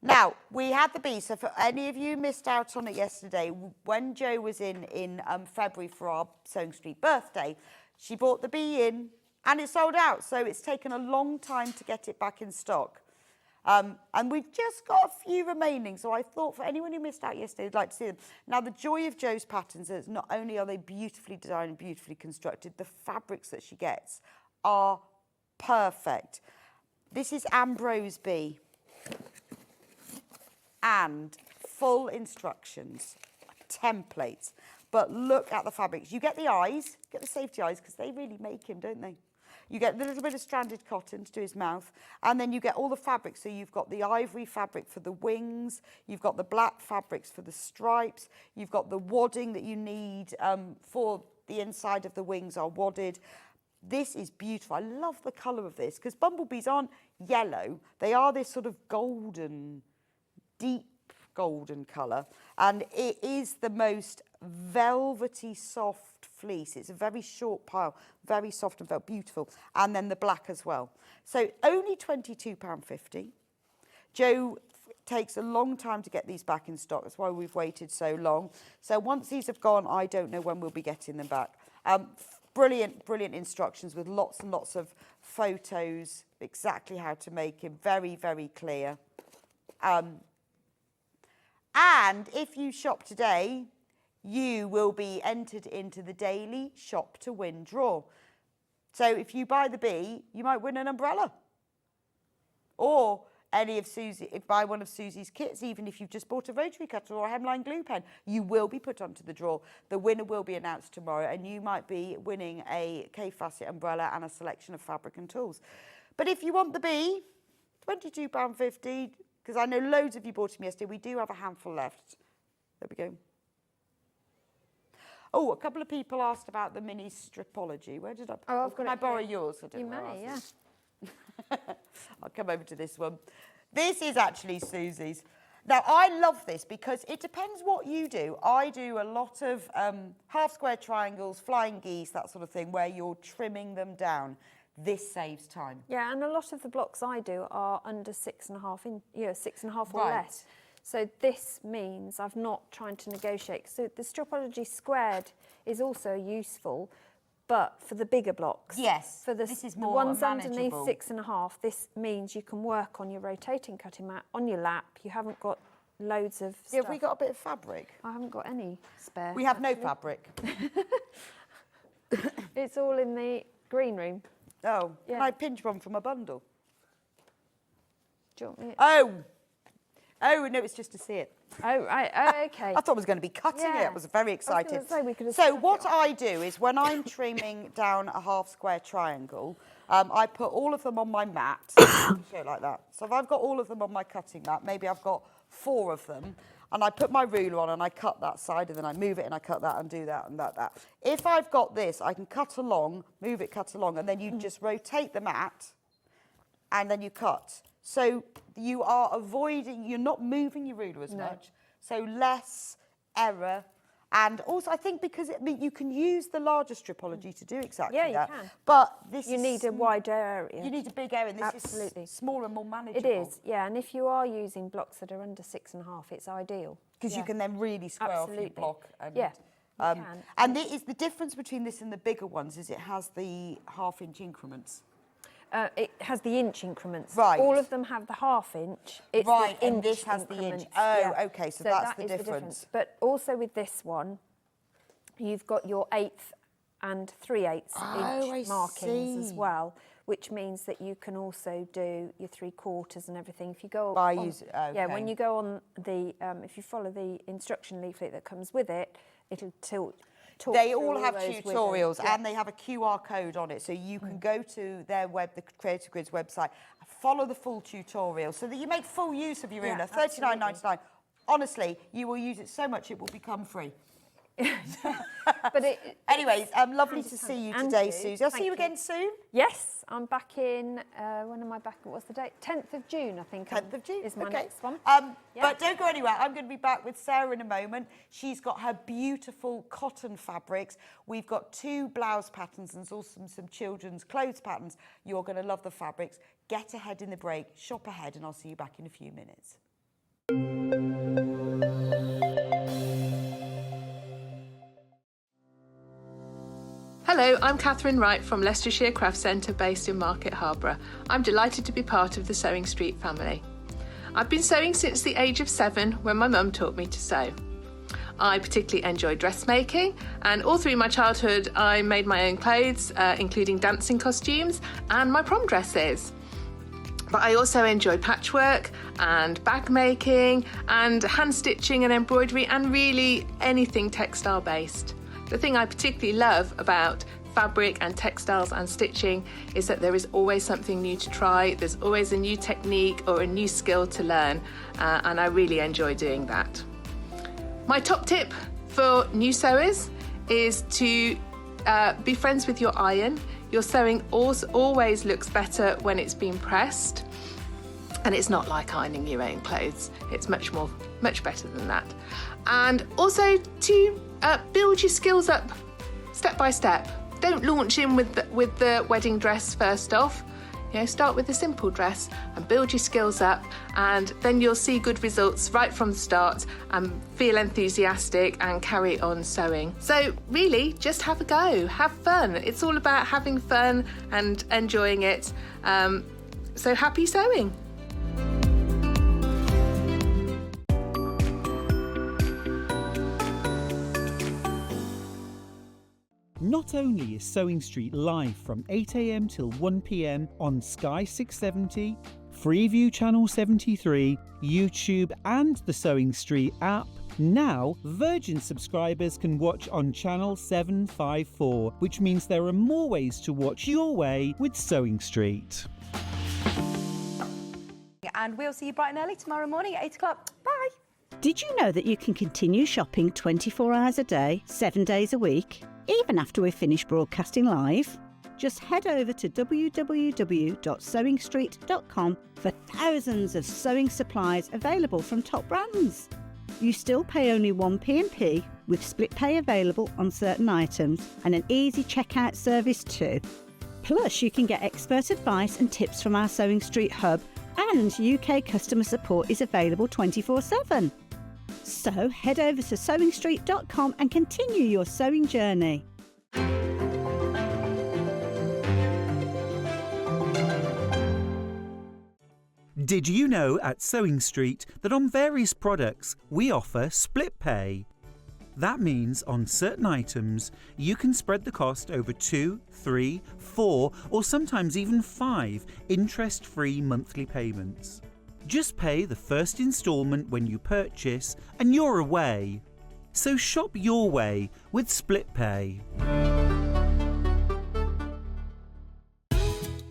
Now, we had the bee. So for any of you who missed out on it yesterday, when Jo was in February for our Sewing Street birthday, she brought the bee in and it sold out. So it's taken a long time to get it back in stock. And we've just got a few remaining, so I thought for anyone who missed out yesterday, I'd like to see them. Now, the joy of Jo's patterns is not only are they beautifully designed and beautifully constructed, the fabrics that she gets are perfect. This is Ambrose Bee and full instructions, templates. But look at the fabrics. You get the eyes, get the safety eyes, because they really make him, don't they? You get a little bit of stranded cotton to do his mouth, and then you get all the fabrics. So you've got the ivory fabric for the wings, you've got the black fabrics for the stripes, you've got the wadding that you need for the inside of the wings are wadded. This is beautiful. I love the colour of this, because bumblebees aren't yellow. They are this sort of golden, deep golden colour, and it is the most velvety, soft fleece. It's a very short pile, very soft and felt beautiful, and then the black as well. So only £22.50. Jo takes a long time to get these back in stock. That's why we've waited so long. So once these have gone, I don't know when we'll be getting them back. Brilliant, brilliant instructions with lots and lots of photos, exactly how to make him. Very, very clear. And if you shop today, you will be entered into the daily shop to win draw. So if you buy the bee, you might win an umbrella. Or buy one of Susie's kits, even if you've just bought a rotary cutter or a hemline glue pen, you will be put onto the draw. The winner will be announced tomorrow, and you might be winning a K-Facet umbrella and a selection of fabric and tools. But if you want the bee, £22.50, because I know loads of you bought them yesterday. We do have a handful left. There we go. Oh, a couple of people asked about the mini stripology. Where did I? Can I borrow yours? You may, yeah. I'll come over to this one. This is actually Susie's. Now, I love this because it depends what you do. I do a lot of half square triangles, flying geese, that sort of thing, where you're trimming them down. This saves time. Yeah, and a lot of the blocks I do are under 6.5 in, 6.5 or less. So this means I'm not trying to negotiate. So the stripology squared is also useful, but for the bigger blocks. Yes, for this is more the ones manageable. underneath 6.5, this means you can work on your rotating cutting mat on your lap. You haven't got loads of stuff. Have we got a bit of fabric? I haven't got any spare. We have no fabric. It's all in the green room. Oh, Yeah. Can I pinch one from a bundle? Do you want me? Oh, no, it's just to see it. Oh, right. Oh, okay. I thought I was going to be cutting it. I was very excited. I was gonna say we could have So stuck what it I do is when I'm trimming down a half square triangle, I put all of them on my mat. Show it like that. So if I've got all of them on my cutting mat, maybe I've got 4 of them, and I put my ruler on and I cut that side, and then I move it and I cut that and do that and that. If I've got this, I can cut along, move it, cut along, and then you just rotate the mat, and then you cut. So you are avoiding, you're not moving your ruler as much, so less error. And also, I think because you can use the larger stripology to do exactly that. Yeah, you can. But you need a wider area. You need a big area, and this Absolutely. is smaller and more manageable. It is, yeah. And if you are using blocks that are under 6.5, it's ideal. Because you can then really square off your block. And, yeah, you can. And the difference between this and the bigger ones is it has the 1/2 inch increments. It has the inch increments. Right. All of them have the 1/2 inch. It's right, the and inch this has increments. the inch. Oh, yeah. okay, so that's that the is difference. But also with this one, you've got your 1/8 and 3/8 inch markings as well, which means that you can also do your 3/4 and everything. If you go yeah, when you go on the if you follow the instruction leaflet that comes with it, it'll They all have tutorials and they have a QR code on it, so you can go to their the Creative Grids website, follow the full tutorial so that you make full use of your ruler. $39.99. Honestly, you will use it so much it will become free. But anyways, lovely to see you today, Susie. I'll see you again soon. Yes, I'm back in. When am I back? What's the date? 10th of June, I think. 10th of June is my next one. But don't go anywhere. I'm going to be back with Sarah in a moment. She's got her beautiful cotton fabrics. We've got 2 blouse patterns and also some children's clothes patterns. You're going to love the fabrics. Get ahead in the break, shop ahead, and I'll see you back in a few minutes. Hello, I'm Catherine Wright from Leicestershire Craft Centre based in Market Harborough. I'm delighted to be part of the Sewing Street family. I've been sewing since the age of 7 when my mum taught me to sew. I particularly enjoy dressmaking, and all through my childhood I made my own clothes, including dancing costumes and my prom dresses. But I also enjoy patchwork and bag making and hand stitching and embroidery and really anything textile based. The thing I particularly love about fabric and textiles and stitching is that there is always something new to try. There's always a new technique or a new skill to learn, and I really enjoy doing that. My top tip for new sewers is to be friends with your iron. Your sewing always looks better when it's been pressed, and it's not like ironing your own clothes. It's much better than that. And also to build your skills up step by step. Don't launch in with the wedding dress first off. Start with a simple dress and build your skills up, and then you'll see good results right from the start and feel enthusiastic and carry on sewing. So really, just have a go, have fun. It's all about having fun and enjoying it. So happy sewing. Not only is Sewing Street live from 8 a.m. till 1 p.m. on Sky 670, Freeview Channel 73, YouTube and the Sewing Street app, now Virgin subscribers can watch on Channel 754, which means there are more ways to watch your way with Sewing Street. And we'll see you bright and early tomorrow morning at 8 o'clock. Bye. Did you know that you can continue shopping 24 hours a day, 7 days a week, even after we've finished broadcasting live? Just head over to www.sewingstreet.com for thousands of sewing supplies available from top brands. You still pay only 1p&p with split pay available on certain items and an easy checkout service too. Plus, you can get expert advice and tips from our Sewing Street hub, and UK customer support is available 24/7. So head over to sewingstreet.com and continue your sewing journey. Did you know at Sewing Street that on various products we offer split pay? That means on certain items you can spread the cost over 2, 3, 4 or sometimes even 5 interest-free monthly payments. Just pay the first instalment when you purchase and you're away. So shop your way with split pay.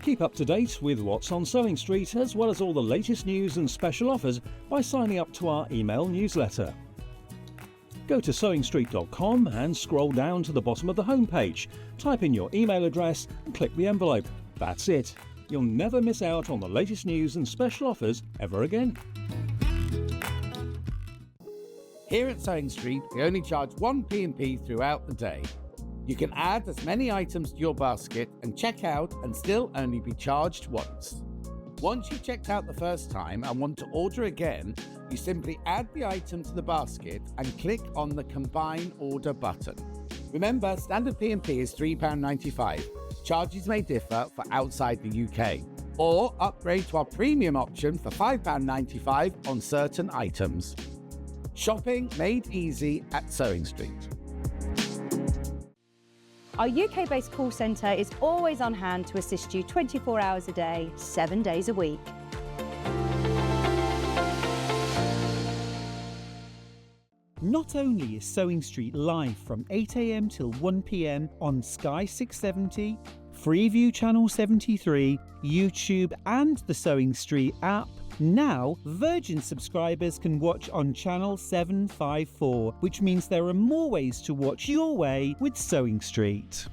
Keep up to date with what's on Sewing Street, as well as all the latest news and special offers by signing up to our email newsletter. Go to sewingstreet.com and scroll down to the bottom of the homepage. Type in your email address and click the envelope. That's it. You'll never miss out on the latest news and special offers ever again. Here at Sewing Street, we only charge 1p&p throughout the day. You can add as many items to your basket and check out and still only be charged once. Once you've checked out the first time and want to order again, you simply add the item to the basket and click on the Combine Order button. Remember, standard P&P is £3.95. Charges may differ for outside the UK. Or upgrade to our premium option for £5.95 on certain items. Shopping made easy at Sewing Street. Our UK-based call centre is always on hand to assist you 24 hours a day, 7 days a week. Not only is Sewing Street live from 8 a.m. till 1 p.m. on Sky 670, Freeview Channel 73, YouTube and the Sewing Street app, now Virgin subscribers can watch on Channel 754, which means there are more ways to watch your way with Sewing Street.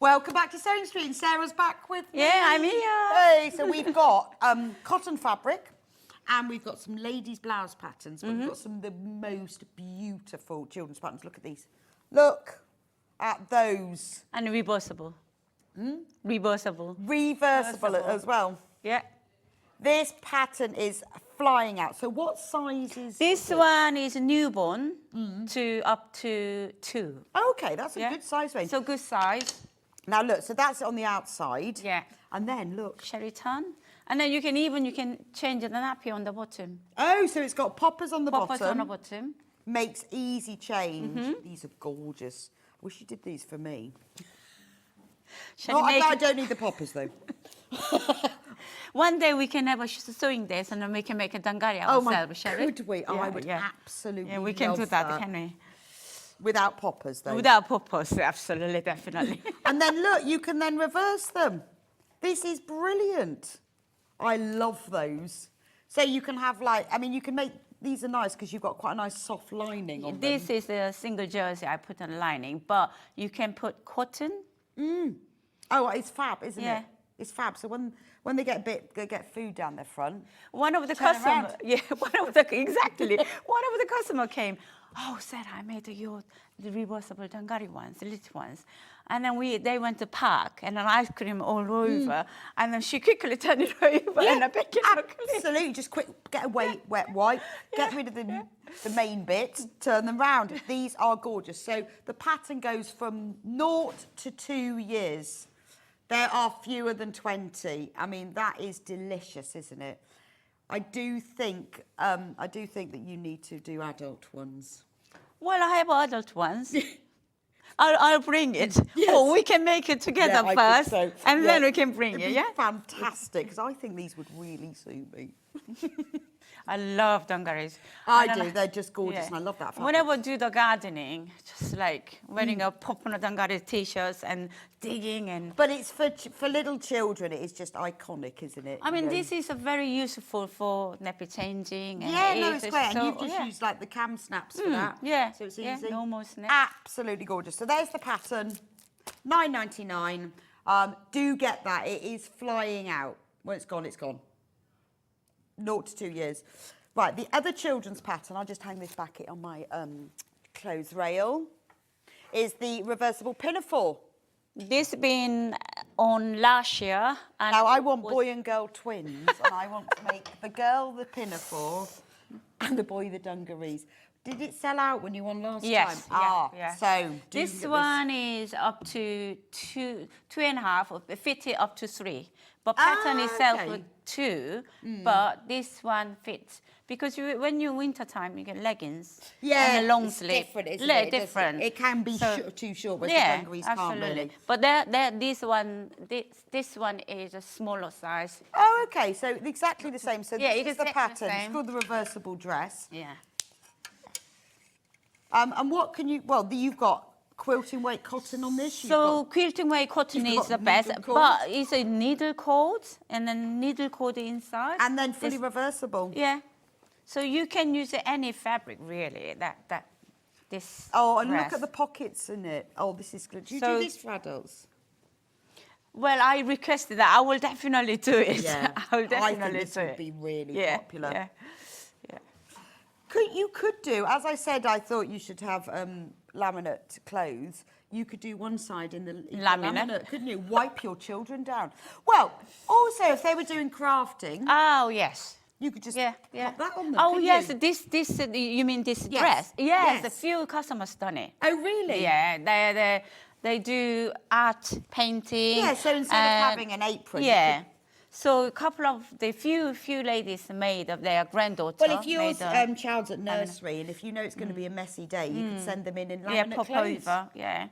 Welcome back to Sewing Street, and Sarah's back with me. Yeah, I'm here. Hey, so we've got cotton fabric, and we've got some ladies' blouse patterns, but we've got some of the most beautiful children's patterns. Look at these. Look at those. And reversible. Reversible. Reversible as well. Yeah. This pattern is flying out. So what size is this? One is newborn to up to 2. Okay, that's a good size range. So good size. Now look, so that's on the outside. Yeah. And then look. Sheraton. And then you can change the nappy on the bottom. Oh, so it's got poppers on the bottom. Poppers on the bottom. Makes easy change. These are gorgeous. I wish you did these for me. I don't need the poppers though. One day we can have a sewing day, and then we can make a dangari ourselves, shall we? Could we? I would absolutely. Yeah, we can do that, can we? Without poppers, though. Without poppers, absolutely, definitely. And then look, you can then reverse them. This is brilliant. I love those. So you can have you can make, these are nice because you've got quite a nice soft lining on them. This is a single jersey, I put on lining, but you can put cotton. Oh, it's fab, isn't Yeah. it? It's fab. So when they get food down their front. One of the customer, one of the customer came. Oh, Sarah, I made the reversible dangari ones, the little ones. And then they went to park, and then ice cream all over. And then she quickly turned it over, and I picked it up. Absolutely, just quick, get a wet wipe, get rid of the main bits, turn them round. These are gorgeous. So the pattern goes from 0 to 2 years. There are fewer than 20. I mean, that is delicious, isn't it? I do think that you need to do adult ones. Well, I have adult ones. I'll bring it. Yes. Or we can make it together first, and then we can bring it. Yeah, fantastic. Because I think these would really suit me. I love dungarees. I do. They're just gorgeous, and I love that fabric. Whenever I do the gardening, just like wearing a popular dungaree t-shirts and digging and. But it's for little children. It is just iconic, isn't it? I mean, this is a very useful for nappy changing. And no, it's great. And you've just used like the cam snaps for that. Yeah. So it's easy. Normal snap. Absolutely gorgeous. So there's the pattern, £9.99. Do get that. It is flying out. When it's gone, it's gone. 0 to 2 years. Right, the other children's pattern, I'll just hang this back on my clothes rail, is the reversible pinafore. This been on last year. And now I want boy and girl twins, and I want to make the girl the pinafore and the boy the dungarees. Did it sell out when you won last time? Yes. So this one is up to 2.5, fitted up to 3. But pattern itself for 2, but this one fits. Because when you're winter time, you get leggings and a long sleeve. Different, isn't it? Different. It can be too short, but the dungarees can't really. But this one is a smaller size. Oh, okay. So exactly the same. So this is the pattern. It's called the reversible dress. Yeah. And what can you? Well, you've got quilting weight cotton on this. So quilting weight cotton is the best, but it's a needle cord and then needle cord inside, and then fully reversible. Yeah. So you can use any fabric really. This. Oh, and look at the pockets in it. Oh, this is good. Do you do this for adults? Well, I requested that. I will definitely do it. Yeah. I will definitely I think this would be really popular. Yeah. You could do, as I said, I thought you should have laminate clothes. You could do one side in the laminate, couldn't you? Wipe your children down. Well, also, if they were doing crafting. Oh, yes. You could just pop that on them. Oh, yes. This. You mean this dress? Yes. A few customers done it. Oh, really? Yeah. They do art painting. Yeah. So instead of having an apron. Yeah. So a couple of the few ladies made of their granddaughter. Well, if your child's at nursery and if you know it's going to be a messy day, you can send them in laminate clothes. Over. Yeah.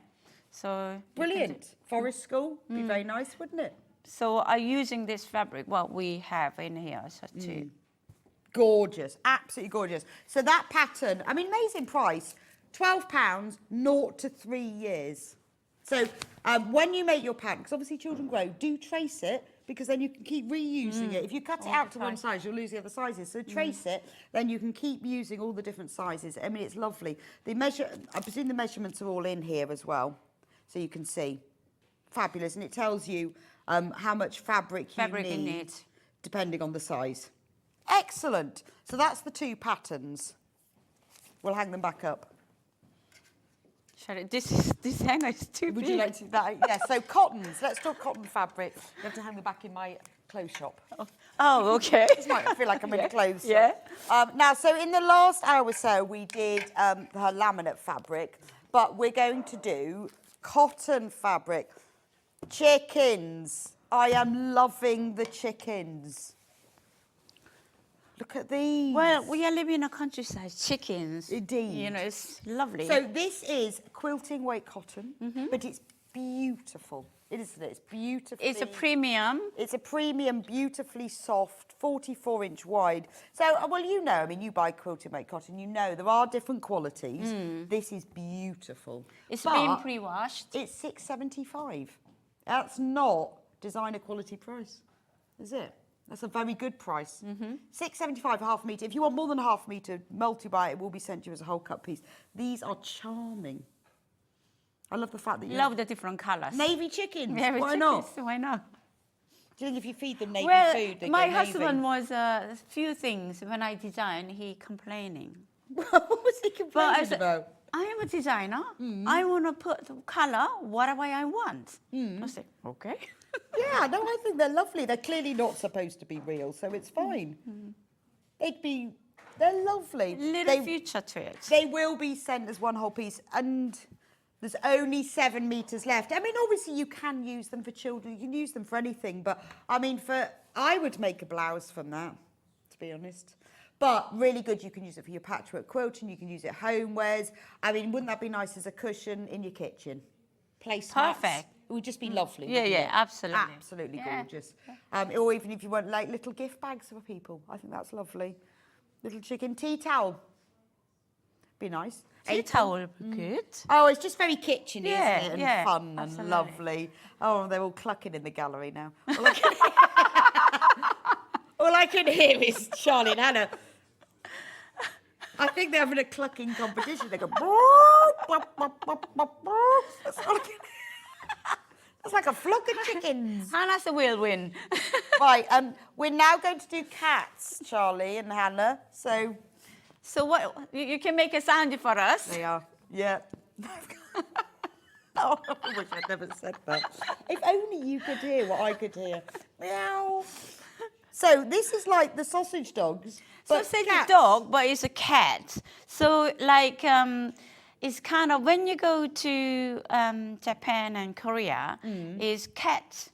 So brilliant. Forest school, be very nice, wouldn't it? So are using this fabric? Well, we have in here too. Gorgeous, absolutely gorgeous. So that pattern, I mean, amazing price, £12, 0 to 3 years. So when you make your pattern, because obviously children grow, do trace it, because then you can keep reusing it. If you cut it out to one size, you'll lose the other sizes. So trace it, then you can keep using all the different sizes. I mean, it's lovely. I presume the measurements are all in here as well, so you can see. Fabulous, and it tells you how much fabric you need, depending on the size. Excellent. So that's the 2 patterns. We'll hang them back up. This hanger is too big. Would you like to do that? Yeah, so cottons. Let's talk cotton fabric. You have to hang them back in my clothes shop. Oh, okay. I feel like I'm in a clothes shop. Now, so in the last hour or so, we did her laminate fabric, but we're going to do cotton fabric. Chickens. I am loving the chickens. Look at these. Well, we are living in a countryside. Chickens. Indeed. You know, it's lovely. So this is quilting weight cotton, but it's beautiful, isn't it? It's beautiful. It's a premium. It's a premium, beautifully soft, 44-inch wide. So, well, you know, I mean, you buy quilting weight cotton, you know there are different qualities. This is beautiful. It's been pre-washed. It's $6.75. That's not designer quality price, is it? That's a very good price. $6.75 a half metre. If you want more than a half metre, multi-buy, it will be sent to you as a whole cut piece. These are charming. I love the fact that you love the different colours. Navy chickens. Navy Why chickens. not? Why not? Do you think if you feed them navy food, they my go husband was a few things when I designed. He complaining. What was he complaining about? I am a designer. I want to put the colour whatever I want. I said, okay. Yeah, no, I think they're lovely. They're clearly not supposed to be real, so it's fine. They're lovely. Little future to it. They will be sent as one whole piece, and there's only 7 metres left. I mean, obviously you can use them for children. You can use them for anything, but I mean, I would make a blouse from that, to be honest. But really good, you can use it for your patchwork quilting, you can use it homewares. I mean, wouldn't that be nice as a cushion in your kitchen? Placemats. Perfect. It would just be lovely. Yeah, wouldn't yeah, it? absolutely. Absolutely Yeah. gorgeous. Or even if you want like little gift bags for people. I think that's lovely. Little chicken tea towel. Be nice. Tea towel would be good. Oh, it's just very kitchen-y, Yeah, isn't it? And yeah, fun absolutely. and lovely. Oh, they're all clucking in the gallery now. All I can hear is Charlie and Hannah. I think they're having a clucking competition. They go. That's all I can hear. It's like a flock of chickens. Hannah's will win. Right, we're now going to do cats, Charlie and Hannah. So what? You can make a sound for us. They are. Yeah. Oh, I wish I'd never said that. If only you could hear what I could hear. Meow. So this is like the sausage dogs. But So it's a dog, but it's a cat. So like it's kind of when you go to Japan and Korea, is cat,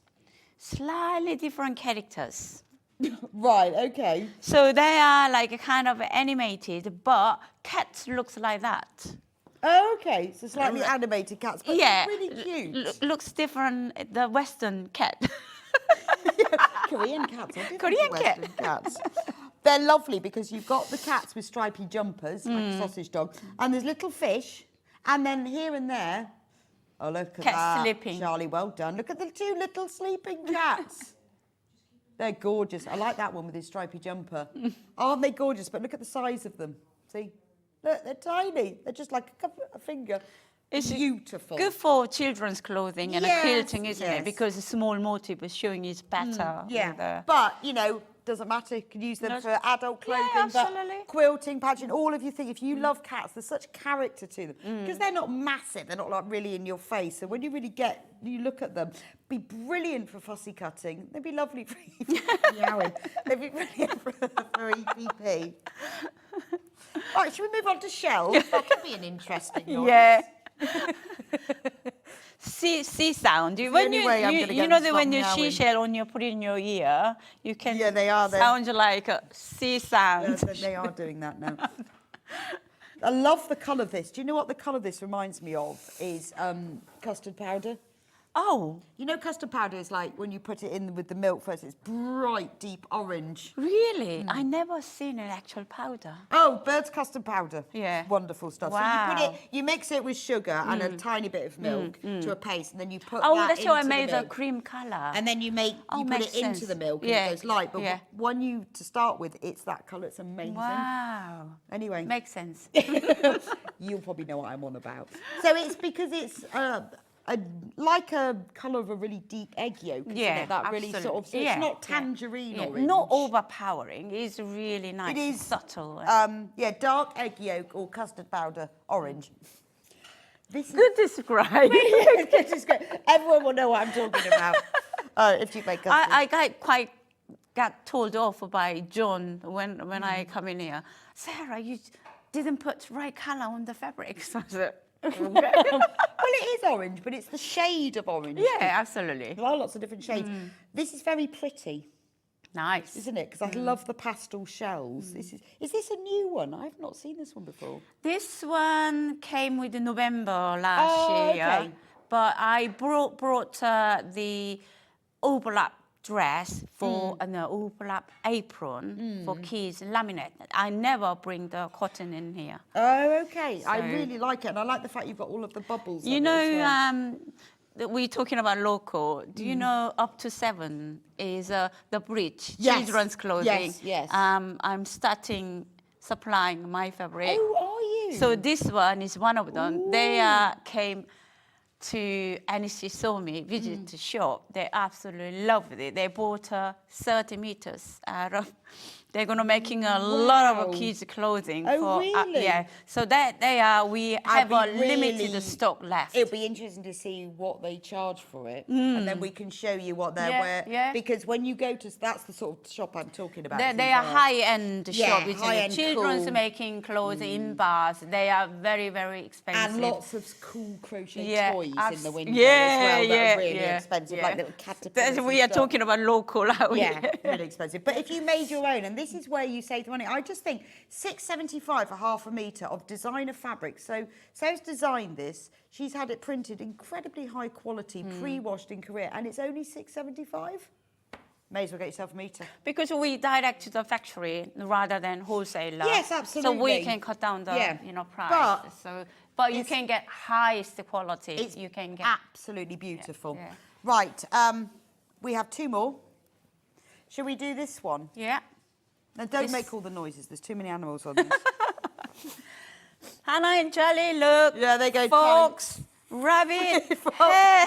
slightly different characters. Right, okay. So they are like kind of animated, but cat looks like that. Oh, okay. So slightly animated cats, but yeah, really cute. Looks different. The Western cat. Korean cats are different Korean to Western cats. They're lovely because you've got the cats with stripy jumpers, like a sausage dog, and there's little fish, and then here and there, oh, look at Cat that. sleeping. Charlie, well done. Look at the two little sleeping cats. They're gorgeous. I like that one with his stripy jumper. Aren't they gorgeous? But look at the size of them. See? Look, they're tiny. They're just like a finger. It's beautiful. Good for children's clothing and Yes, quilting, isn't yes. it? Because the small motif is showing is better. Yeah, but you know, doesn't matter. You can use them No, for adult clothing, yeah, but absolutely. quilting, pageant, all of you think. If you love cats, there's such character to them because they're not massive. They're not like really in your face. So when you really you look at them, be brilliant for fussy cutting. They'd be lovely for meowing. They'd be brilliant for EPP. Right, should we move on to shells? That could be an interesting noise. Yeah. C sound. When only way I'm gonna you get know them that to when stop you meowing. seashell on put it in your ear, you can Yeah, they are. sound like a C sound. They are doing that now. I love the colour of this. Do you know what the colour of this reminds me of? Is custard powder. Oh. You know custard powder is like when you put it in with the milk first, it's bright, deep orange. Really? I never seen an actual powder. Oh, bird's custard powder. Yeah. Wonderful stuff. Wow. So you mix it with sugar and a tiny bit of milk to a paste, and then you put Oh, that that's how I into made the milk. cream colour. And then you put makes it into sense. the milk Yeah, and it goes light. But yeah. to start with, it's that colour. It's amazing. Wow. Anyway. Makes sense. You'll probably know what I'm on about. So it's because it's like a colour of a really deep egg yolk, isn't Yeah, it? That really sort of, so it's not tangerine orange. Not overpowering. It's really nice. It is subtle. dark egg yolk or custard powder orange. This Good describe. Everyone will know what I'm talking about if you make custard. I got told off by John when I come in here. Sarah, you didn't put right colour on the fabric. So I said, okay. Well, it is orange, but it's the shade of orange. Yeah, absolutely. There are lots of different shades. This is very pretty. Nice. Isn't it? Because I love the pastel shells. Is this a new one? I've not seen this one before. This one came with November last year. Okay. But I brought the overlap dress for an overlap apron for kids, laminate. I never bring the cotton in here. Oh, okay. I So- really like it. And I like the fact you've got all of the bubbles You on it as well. know, that we're talking about local. Do you know up to 7 is the bridge, Yes. children's clothing? Yes, yes. I'm starting supplying my fabric. Oh, are you? So this one is one of them. They came to NEC saw me, visited the shop. They absolutely loved it. They bought 30 meters out of. They're gonna making a lot of kids' clothing. Oh, really? Yeah. So we have a limited stock left. It'll be interesting to see what they charge for it, and then we can show you what they're wearing. yeah. Because when you go to, that's the sort of shop I'm talking about. They are high-end Yeah, shop. It's high-end, children's cool. making clothes in bars. They are very, very expensive. And lots of cool crochet Yeah, toys in the window yeah, as well that yeah, are really yeah, expensive, yeah. like little caterpillars. We are talking about local out Yeah, here. really expensive. But if you made your own, and this is where you save the money. I just think £6.75 for half a metre of designer fabric. So Sarah's designed this. She's had it printed incredibly high quality, pre-washed in Korea, and it's only £6.75. May as well get yourself a metre. Because we direct to the factory rather than wholesaler. Yes, absolutely. So we can cut down the price. But you can get highest quality. It's you can get absolutely beautiful. Yeah. Right, we have two more. Shall we do this one? Yeah. Now don't make all the noises. There's too many animals on this. Hannah and Charlie, look. Yeah, they go. Fox, rabbit, hare.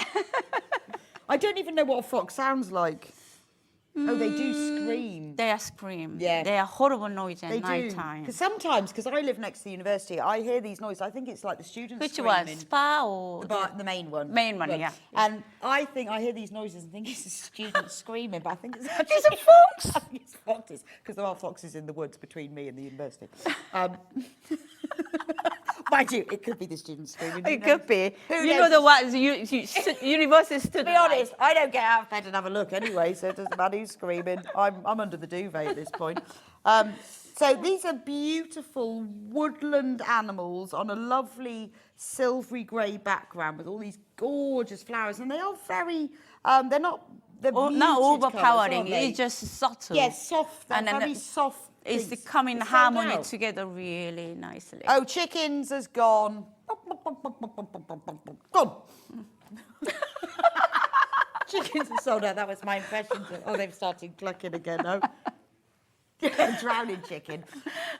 I don't even know what a fox sounds like. Oh, they do scream. They are scream. Yeah. They are horrible noise at They night do. time. Because sometimes, because I live next to the university, I hear these noises. I think it's like the students Which screaming. one? Spa or The main one. Main one, yeah. And I think I hear these noises and think it's a student screaming, but I think it's actually... It's a fox! I think it's foxes, because there are foxes in the woods between me and the university. Mind you, it could be the students screaming. It could be. Who You know knows? the ones, university students. To be honest, I don't get out of bed and have a look anyway, so it doesn't matter who's screaming. I'm under the duvet at this point. So these are beautiful woodland animals on a lovely silvery grey background with all these gorgeous flowers, and they are very, they're not... They're not muted overpowering, colours, aren't they? it's just subtle. Yes, soft, And then very soft. It's things. coming It's harmony sold out. together really nicely. Oh, chickens has gone. Gone. Chickens are sold out. That was my impression. Oh, they've started clucking again. Oh. Drowning chicken.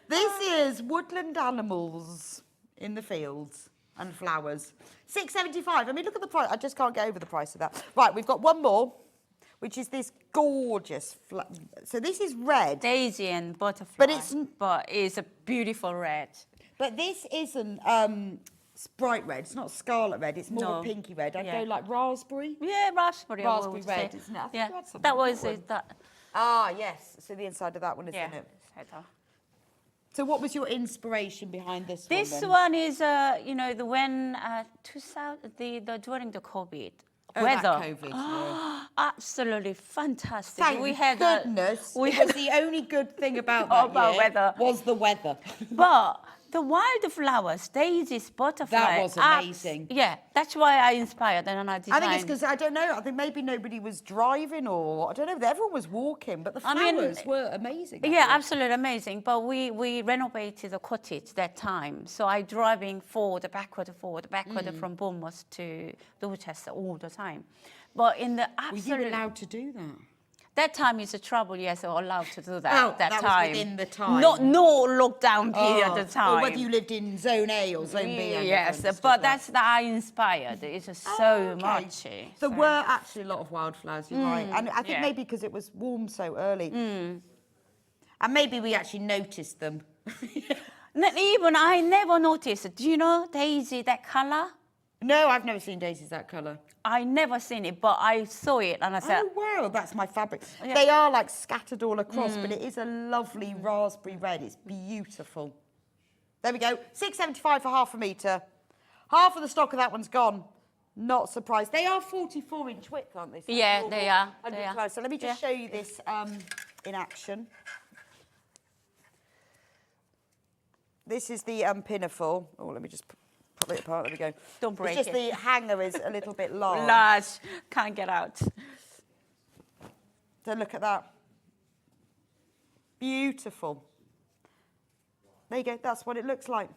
This is woodland animals in the fields and flowers. £6.75. I mean, look at the price. I just can't get over the price of that. Right, we've got one more, which is this gorgeous... So this is red. Daisy and butterfly. But it's a beautiful red. But this isn't bright red. It's not scarlet red. It's more No. pinky red. I'd Yeah. go like raspberry. Yeah, raspberry. I Raspberry would red, say. isn't it? I think Yeah, you had something that on was that it. one. That, Ah, yes. So the inside of that one, isn't yeah. it? So what was your inspiration behind this one? This then? one is, when 2000, during the COVID. Oh, weather. that COVID, yeah. Absolutely fantastic. Thank goodness. We because the only good thing about that About year weather. was the weather. But the wildflowers, daisies, butterflies. That was amazing. Yeah, that's why I inspired and I designed. I think it's because, I don't know, I think maybe nobody was driving or, I don't know, everyone was walking, but the flowers were amazing. Yeah, absolutely amazing. But we renovated the cottage that time. So I driving backward, from Bournemouth to Dorchester all the time. But in the absolute... Were you allowed to do that? That time is a trouble, yes, so allowed to do that. Oh, that time. was within the time. No lockdown period at the time. Or whether you lived in Zone A or Zone B. Yes, but that's that I inspired. It's just so much. There were actually a lot of wildflowers, you're right. And I think yeah. maybe because it was warm so early. And maybe we actually noticed them. Even I never noticed. Do you know Daisy, that colour? No, I've never seen daisies that colour. I never seen it, but I saw it and I said... Oh, wow, that's my fabric. Yeah. They are like scattered all across, but it is a lovely raspberry red. It's beautiful. There we go. £6.75 for half a metre. Half of the stock of that one's gone. Not surprised. They are 44-inch width, aren't they? So Yeah, they are. So let me just show you this in action. This is the pinafore. Oh, let me just pop it apart. There we go. Don't break It's just it. the hanger is a little bit large. Large, can't get out. So look at that. Beautiful. There you go. That's what it looks like.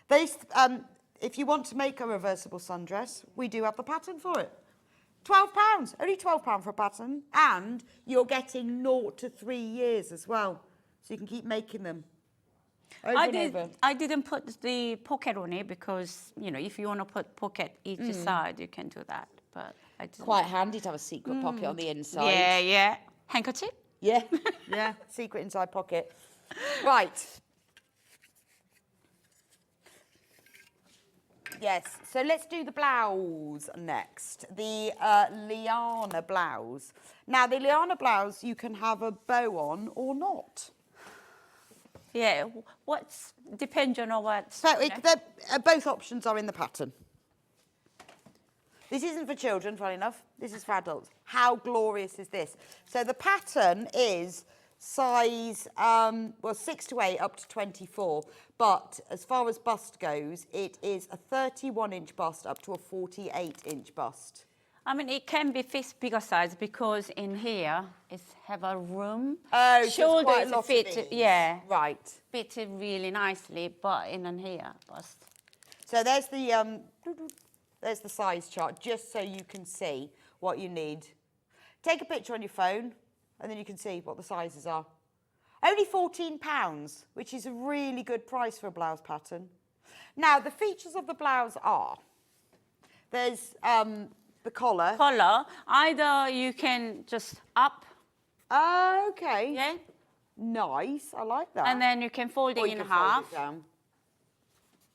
If you want to make a reversible sundress, we do have the pattern for it. £12. Only £12 for a pattern. And you're getting 0 to 3 years as well. So you can keep making them. I didn't put the pocket on it because, if you want to put pocket each side, you can do that. But I didn't. Quite handy to have a secret pocket on the inside. Yeah. Handkerchief? Yeah, yeah, secret inside pocket. Right. Yes, so let's do the blouse next. The Liana blouse. Now, the Liana blouse, you can have a bow on or not. Yeah, depends on what. So both options are in the pattern. This isn't for children, funny enough. This is for adults. How glorious is this? So the pattern is size, well, 6 to 8 up to 24. But as far as bust goes, it is a 31-inch bust up to a 48-inch bust. I mean, it can be fixed bigger size because in here it have a room. Oh, so it's quite a shoulders lot of fit, ease. yeah, Right. fit really nicely, but in here bust. So there's the size chart, just so you can see what you need. Take a picture on your phone, and then you can see what the sizes are. Only £14, which is a really good price for a blouse pattern. Now, the features of the blouse are, there's the collar. Collar, either you can just up. Okay. Yeah. Nice, I like that. And then you can fold Or it you in can fold half. it down.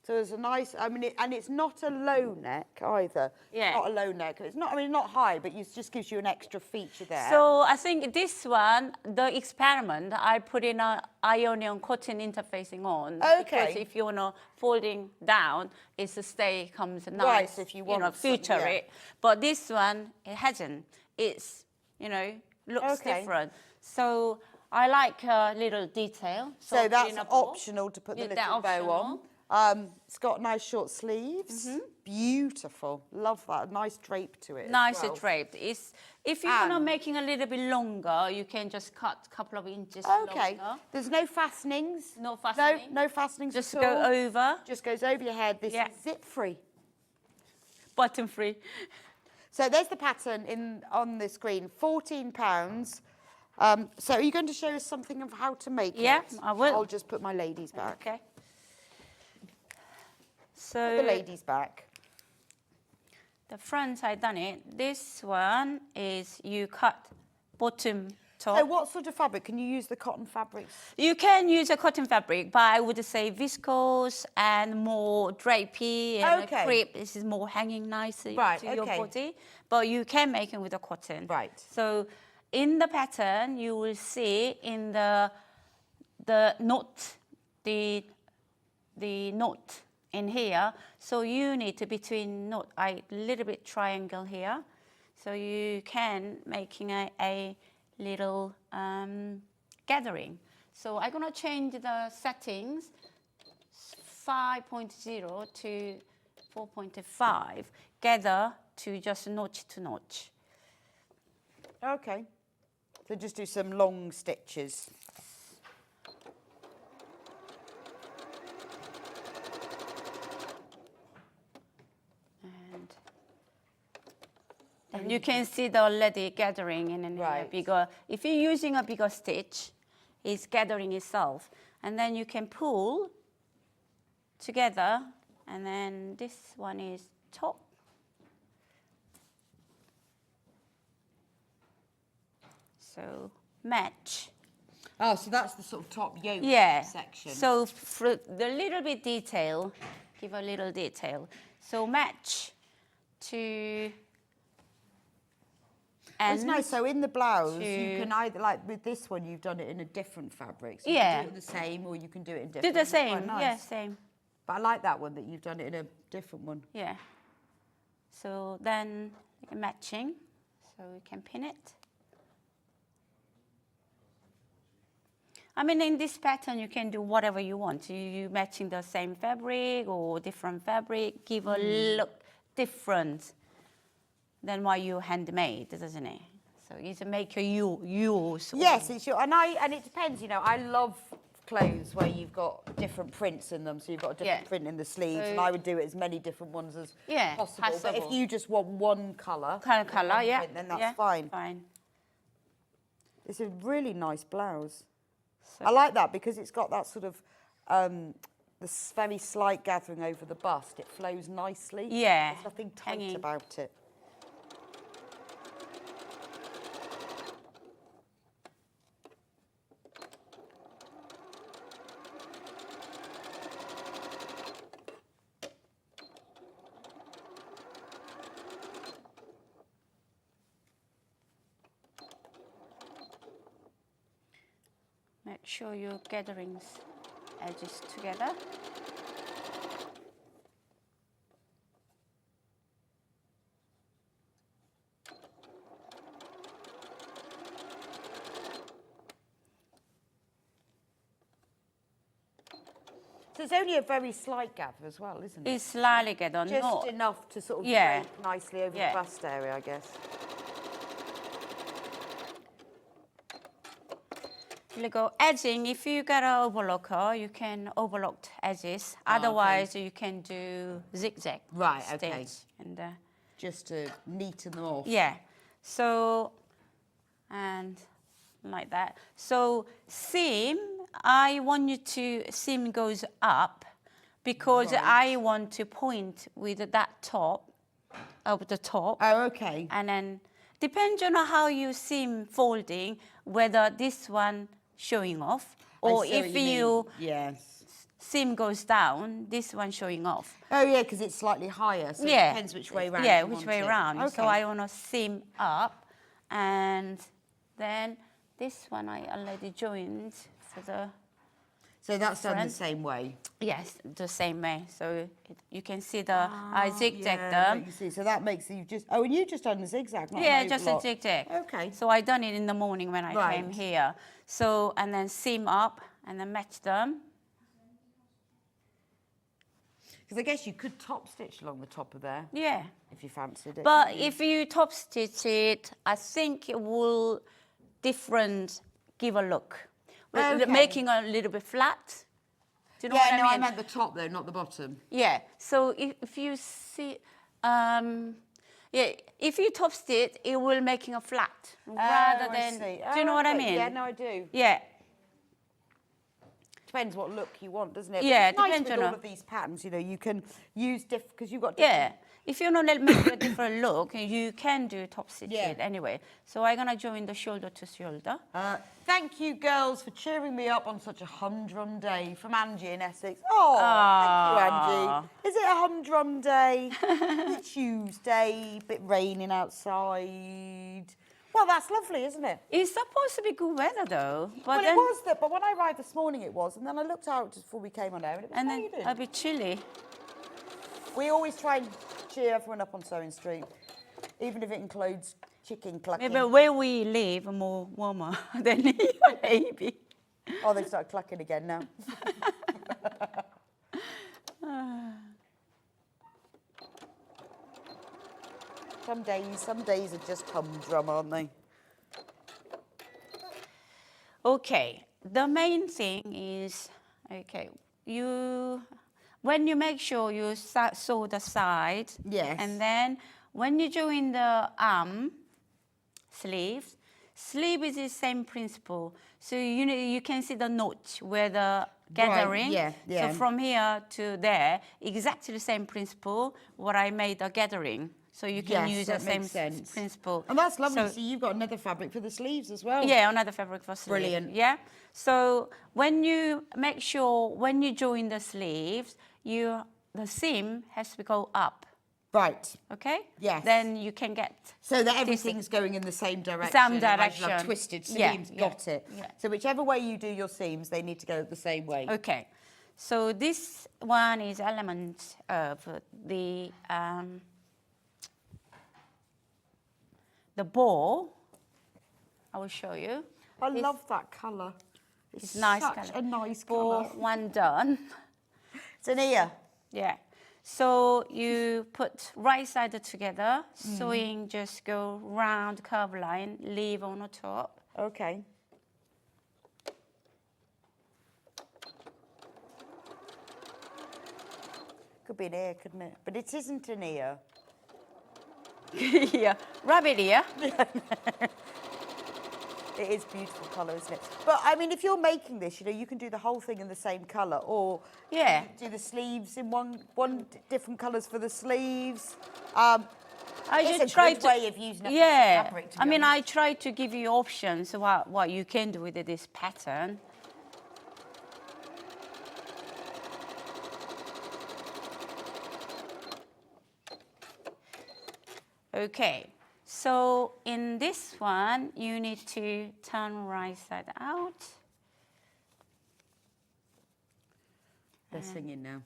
So there's a nice, I mean, and it's not a low neck either. Yeah. Not a low neck. It's not, I mean, not high, but it just gives you an extra feature there. So I think this one, the experiment, I put in a ionian cotton interfacing on. Okay. Because if you want to folding down, it's a stay comes nice. Right, so if you want feature yeah. it. But this one, it hasn't. It's, looks Okay. different. So I like a little detail. So that's cleanable. optional to put the Yeah, little that's bow on. It's got nice short sleeves. Beautiful. Love that. Nice drape to it. Nicer as well. draped. If you're not making a little bit longer, you can just cut a couple of inches Okay. longer. There's no fastenings. No fastening. No fastenings Just at go all. over. Just goes over your head. This Yeah. is zip free. Button free. So there's the pattern on the screen. £14. So are you going to show us something of how to make it? Yeah, I will. I'll just put my ladies back. Okay. Put So the ladies back. the front I done it. This one is you cut bottom top. So what sort of fabric? Can you use the cotton fabrics? You can use a cotton fabric, but I would say viscose and more drapey and Okay. crepe. This is more hanging nicely Right, to your okay. body. But you can make it with a cotton. Right. So in the pattern, you will see in the knot, the knot in here. So you need to between knot a little bit triangle here. So you can making a little gathering. So I'm gonna change the settings 5.0 to 4.5, gather to just notch to notch. Okay. So just do some long stitches. And you can see the already gathering in a bigger. If you're using a bigger stitch, it's gathering itself. And then you can pull together, and then this one is top. So match. Oh, so that's the sort of top yoke section. So for the little bit detail, give a little detail. So match to. It's nice. So in the blouse, to- you can either, like with this one, you've done it in a different fabric. So Yeah. you can do it the same, or you can do it in Do different. the It's quite same, nice. yeah, same. But I like that one that you've done it in a different one. Yeah. So then matching, so we can pin it. I mean, in this pattern, you can do whatever you want. You matching the same fabric or different fabric, give a look different than what you handmade, doesn't it? So it's make yours. Yes, it's your, and it depends. You know, I love clothes where you've got different prints in them. So you've got a different Yeah. print in the sleeves, So- and I would do it as many different ones as Yeah, possible. But if possible. you just want one colour, Kind of colour, yeah. print, then that's yeah, fine. Fine. It's a really nice blouse. So- I like that because it's got that sort of this very slight gathering over the bust. It flows nicely. Yeah, There's nothing tight hanging. about it. Make sure your gatherings edges together. it's only a very slight gap as well, isn't it? It's slightly gather, Just not enough to sort of Yeah. drape nicely over Yeah. the bust area, I guess. 그리고 edging, if you got an overlocker, you can overlock edges. Otherwise, you can do zigzag Right, stitch. okay. And Just to neaten them off. yeah, so and like that. So seam, I want you to seam goes up because I want to point with that top of the top. Oh, okay. And then depends on how you seam folding, whether this one showing off or I see what if you mean. you Yes. seam goes down, this one showing off. Oh, yeah, because it's slightly higher, so Yeah. it depends which way round Yeah, you which want way it. round. Okay. So I want to seam up, and then this one I already joined for the. So that's done the front. same way? Yes, the same way. So you can see the I zigzag Yeah, them. you see, so that makes you just. Oh, and you just done the zigzag, not Yeah, an just a overlock. zigzag. Okay. So I done it in the morning when I Right. came here. So and then seam up and then match them. Because I guess you could top stitch along the top of there. Yeah. If you fancied it. But if you top stitch it, I think it will give a look. Okay. Making a little bit flat. Do you know yeah, what I no, mean? I meant the top though, not the bottom. Yeah. So if you see, yeah, if you top stitch, it will making a flat rather than. Do you know what I mean? Yeah, no, I do. Yeah. Depends what look you want, doesn't it? Yeah, But it's depends nice with on all of these patterns. You know, you can use because you've got. Yeah. If you want to make a different look, you can do top stitch it anyway. So I'm gonna join the shoulder to shoulder. Thank you, girls, for cheering me up on such a humdrum day from Angie in Essex. Oh, thank you, Angie. Is it a humdrum day? It's Tuesday, bit raining outside. Well, that's lovely, isn't it? It's supposed to be good weather though. But Well, then, it was that, but when I arrived this morning, it was, and then I looked out just before we came on air, and it was and then raining. a bit chilly. We always try and cheer everyone up on Sewing Street, even if it includes chicken clucking. Maybe where we live more warmer than here, maybe. Oh, they've started clucking again now. Some days are just humdrum, aren't they? Okay, the main thing is, when you make sure you sew the side, Yes. and then when you join the sleeve is the same principle. So you can see the notch where the gathering. yeah. So from here to there, exactly the same principle. What I made the gathering. So you can use the that same makes sense. principle. And that's lovely. So- So you've got another fabric for the sleeves as well. Yeah, another fabric for sleeve. Brilliant. Yeah. So when you make sure when you join the sleeves, the seam has to go up. Right. Okay. Yes. Then you can get. So that everything's going in the same direction. Same Imagine direction. I've twisted Yeah, seams, yeah, got it. yeah. So whichever way you do your seams, they need to go the same way. Okay. So this one is element of the ball. I will show you. I love that colour. It's nice such colour. a nice Ball, colour. one done. It's an ear. Yeah. So you put right side together, sewing just go round curve line, leave on the top. Okay. Could be an ear, couldn't it? But it isn't an ear. Yeah, rabbit ear. It is beautiful colour, isn't it? But I mean, if you're making this, you can do the whole thing in the same colour, or Yeah. do the sleeves in one different colours for the sleeves. I It's just a try good to, way of using it yeah. for fabric. To I be mean, honest. I try to give you options what you can do with this pattern. Okay, so in this one, you need to turn right side out. They're singing now.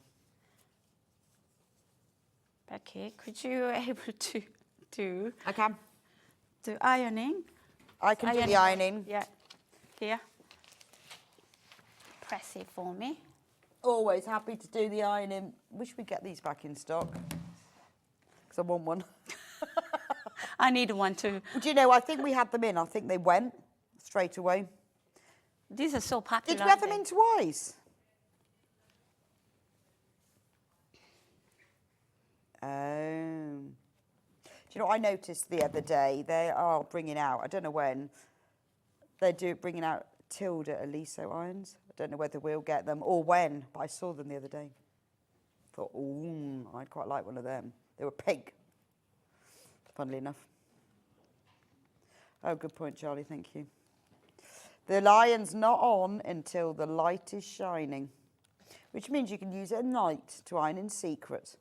Okay, could you able to do I can. ironing? I can do the ironing. Yeah, here. Press it for me. Always happy to do the ironing. Wish we'd get these back in stock, because I want one. I need one too. Do you know, I think we had them in. I think they went straight away. These are so popular. Did we have them in twice? Oh. Do you know what I noticed the other day? They are bringing out, I don't know when, they're bringing out Tilda Aliso irons. I don't know whether we'll get them or when, but I saw them the other day. Thought, ooh, I'd quite like one of them. They were pink, funnily enough. Oh, good point, Charlie, thank you. The iron's not on until the light is shining, which means you can use it at night to iron in secret.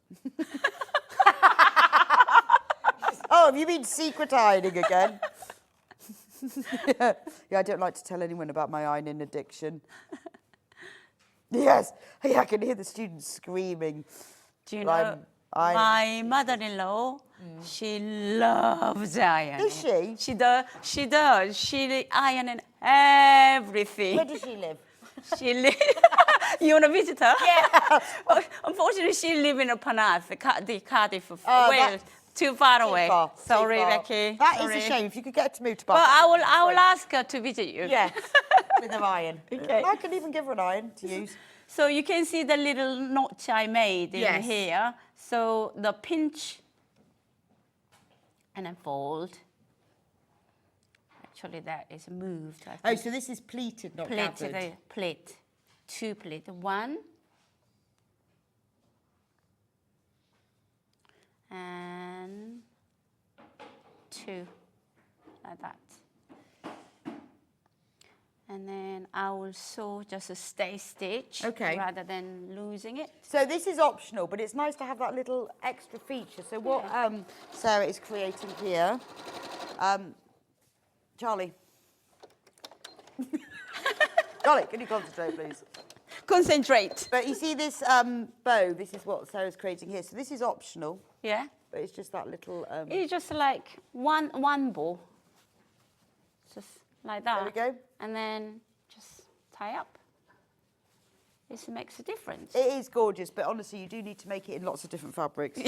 Oh, have you been secret ironing again? Yeah, I don't like to tell anyone about my ironing addiction. Yes, yeah, I can hear the students screaming. Do you know, my mother-in-law, she loves ironing. Does she? She does. She irons everything. Where does she live? She lives... You want to visit her? Yeah. Unfortunately, she lives in Penarth, the Cardiff, Wales. Too far away. Sorry, Becky. That is a shame. If you could get her to move to But Bath. I will ask her to visit you. Yes, with an iron. Okay. I can even give her an iron to use. So you can see the little notch I made in here. So the pinch and then fold. Actually, that is moved. I think. Oh, so this is pleated, not gathered. Plait. 2 pleat. 1. And 2, like that. And then I will sew just a stay stitch rather than losing it. So this is optional, but it's nice to have that little extra feature. So what Sarah is creating here, Charlie. Charlie, can you concentrate, please? Concentrate. But you see this bow, this is what Sarah's creating here. So this is optional. Yeah. But it's just that little... It's just like one ball. Just like that. There we go. And then just tie up. This makes a difference. It is gorgeous, but honestly, you do need to make it in lots of different fabrics.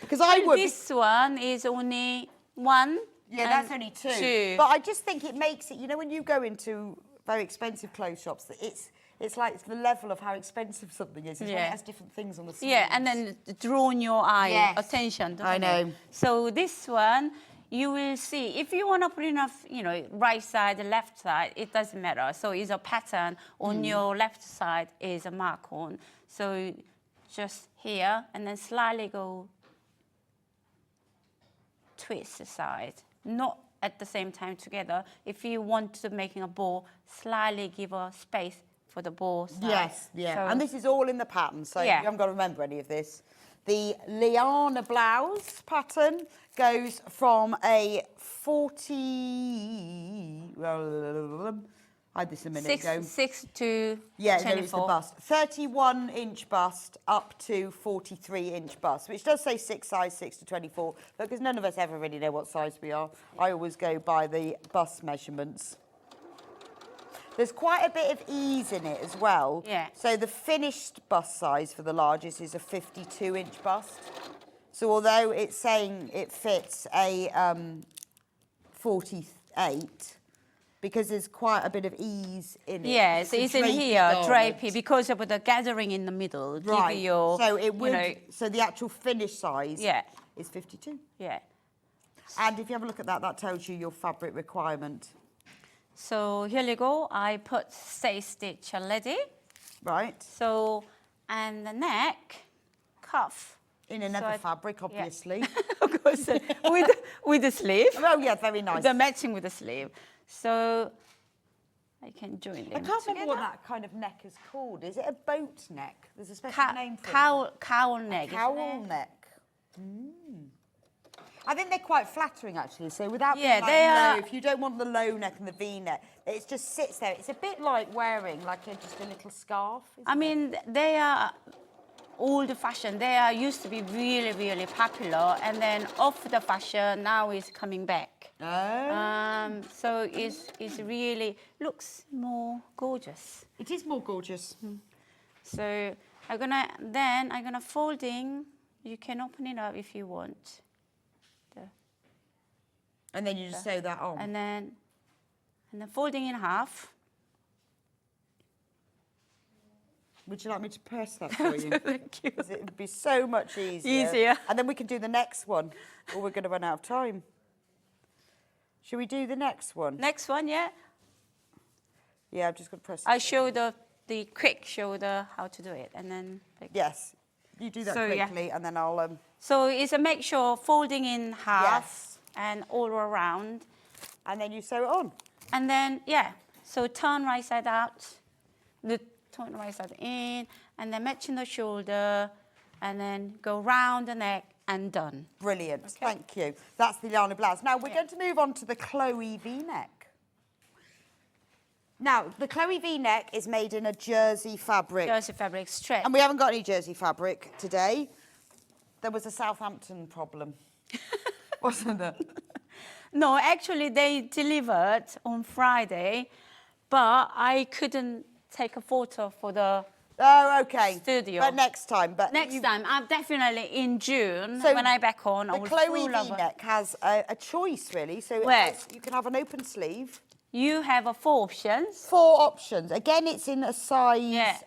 Because I would... This one is only 1. Yeah, that's only 2. But I just think it makes it, you know, when you go into very expensive clothes shops, it's like the level of how expensive something is. It's when it has different things on the sleeves. Yeah, and then drawing your eye attention. I know. So this one, you will see, if you want to put enough, you know, right side, left side, it doesn't matter. So it's a pattern on your left side is a mark on. So just here, and then slightly go twist the side. Not at the same time together. If you want to make a ball, slightly give a space for the ball side. Yes, yeah. So, and this is all in the pattern, so you haven't got to remember any of this. The Liana blouse pattern goes from a 40... I had this a minute ago. 6 to 24. Yeah, there is the bust. 31-inch bust up to 43-inch bust, which does say size 6 to 24, but because none of us ever really know what size we are, I always go by the bust measurements. There's quite a bit of ease in it as well. Yeah. So the finished bust size for the largest is a 52-inch bust. So although it's saying it fits a 48, because there's quite a bit of ease in it. Yes, it's in here, drapey, because of the gathering in the middle. Right. Give you, so it would. You know, so the actual finished size is 52. Yeah. And if you have a look at that, that tells you your fabric requirement. So here you go. I put stay stitch already. Right. So, and the neck, cuff. In another fabric, obviously. Yeah. Of course, with the sleeve. Oh yeah, very nice. The matching with the sleeve. So I can join them. I can't remember what that kind of neck is called. Is it a boat neck? There's a special name for it. Cowl neck. Cowl neck. I think they're quite flattering actually. So without being like low, if you don't want the low neck and the V neck, it just sits there. It's a bit like wearing like just a little scarf. I mean, they are old fashion. They are used to be really, really popular, and then off the fashion now is coming back. Oh. So it's really looks more gorgeous. It is more gorgeous. So I'm gonna folding. You can open it up if you want. And then you just sew that on. And then folding in half. Would you like me to press that for you? Thank you. Because it would be so much easier. And then we can do the next one, or we're going to run out of time. Should we do the next one? Next one, yeah. Yeah, I'm just going to press. I show the quick show how to do it, and then. Yes, you do that quickly, and then I'll. So it's a make sure folding in half and all around, and then you sew it on. And then so turn right side out, turn right side in, and then matching the shoulder, and then go round the neck and done. Brilliant, thank you. That's the Liana blouse. Now we're going to move on to the Chloe V-neck. Now, the Chloe V-neck is made in a jersey fabric. Jersey fabric, stretch. And we haven't got any jersey fabric today. There was a Southampton problem, wasn't there? No, actually they delivered on Friday, but I couldn't take a photo for the studio. But next time. Next time, I'm definitely in June when I'm back on. The Chloe V-neck has a choice, really. So you can have an open sleeve. You have 4 options. 4 options. Again, it's in a size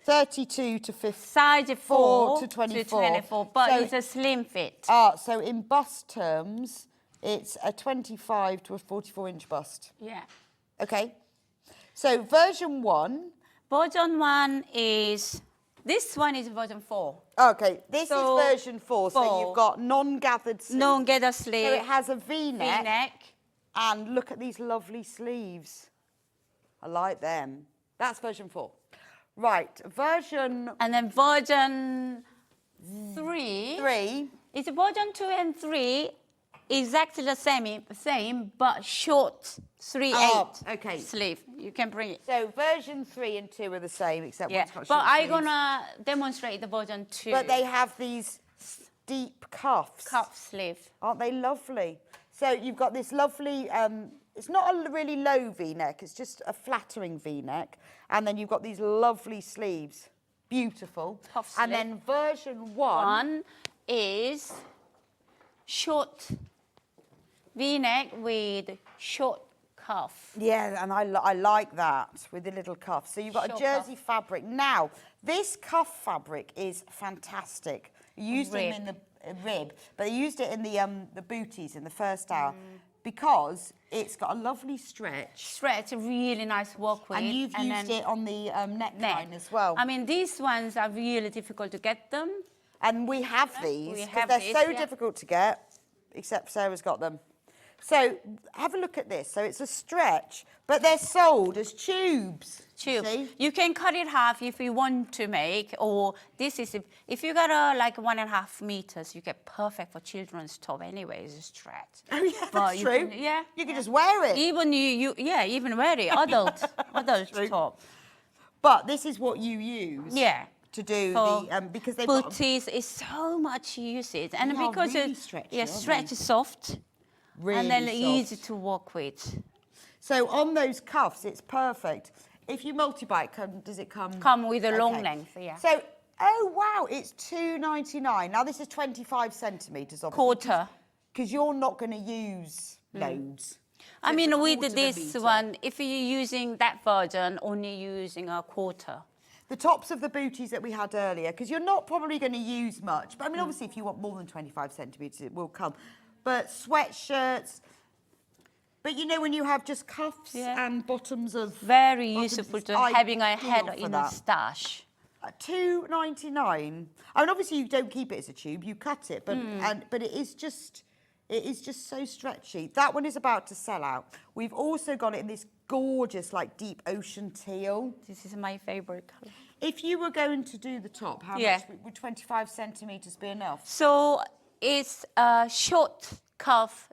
32 to 50. Size 4 to 24. But so, it's a slim fit. So in bust terms, it's a 25 to a 44-inch bust. Yeah. Okay. So version 1. Version 1 is, this one is version 4. Okay, this is version 4. So you've got non-gathered sleeves. Non-gathered sleeve. So it has a V-neck. V-neck. And look at these lovely sleeves. I like them. That's version 4. Right, version... And then version 3. 3. It's version 2 and 3, exactly the same, but short 3/8 sleeve. You can bring it. So version 3 and 2 are the same, except one's got short but I'm sleeves. gonna demonstrate the version 2. But they have these deep cuffs. Cuff sleeve. Aren't they lovely? So you've got this lovely, it's not a really low V-neck, it's just a flattering V-neck. And then you've got these lovely sleeves. Beautiful. Puff and sleeve. then version 1 is short V-neck with short cuff. Yeah, and I like that with the little cuff. So you've got Short a jersey fabric. Now, this cuff fabric is fantastic. You used them in the rib, but they used it in the booties in the first hour because it's got a lovely stretch. Stretch, really nice work with. And you've used it on the neckline as well. I mean, these ones are really difficult to get them. And we have these because they're so difficult to get, except Sarah's got them. So have a look at this. So it's a stretch, but they're sold as tubes. You can cut it half if you want to make, or this is if you got like 1.5 meters, you get perfect for children's top anyways, stretch. Oh yeah, that's true. You can just wear it. Even even wear it, adult top. But this is what you use. Yeah. To do because they've booties is so much usage, and because really stretchy, stretch is soft, really and then soft. easy to work with. So on those cuffs, it's perfect. If you multi-buy it, does it come? Come with a long length, yeah. So, oh wow, it's $2.99. Now this is 25 centimetres, obviously. Quarter. Because you're not going to use loads. I mean, with this one, if you're using that version, only using a quarter. The tops of the booties that we had earlier, because you're not probably going to use much. But I mean, obviously, if you want more than 25 centimetres, it will come. But sweatshirts. But you know, when you have just cuffs and bottoms of... Very useful to having a head in a stash. $2.99. I mean, obviously, you don't keep it as a tube. You cut it. But but it is just so stretchy. That one is about to sell out. We've also got it in this gorgeous, like, deep ocean teal. This is my favourite colour. If you were going to do the top, how much would 25 centimetres be enough? So it's a short cuff,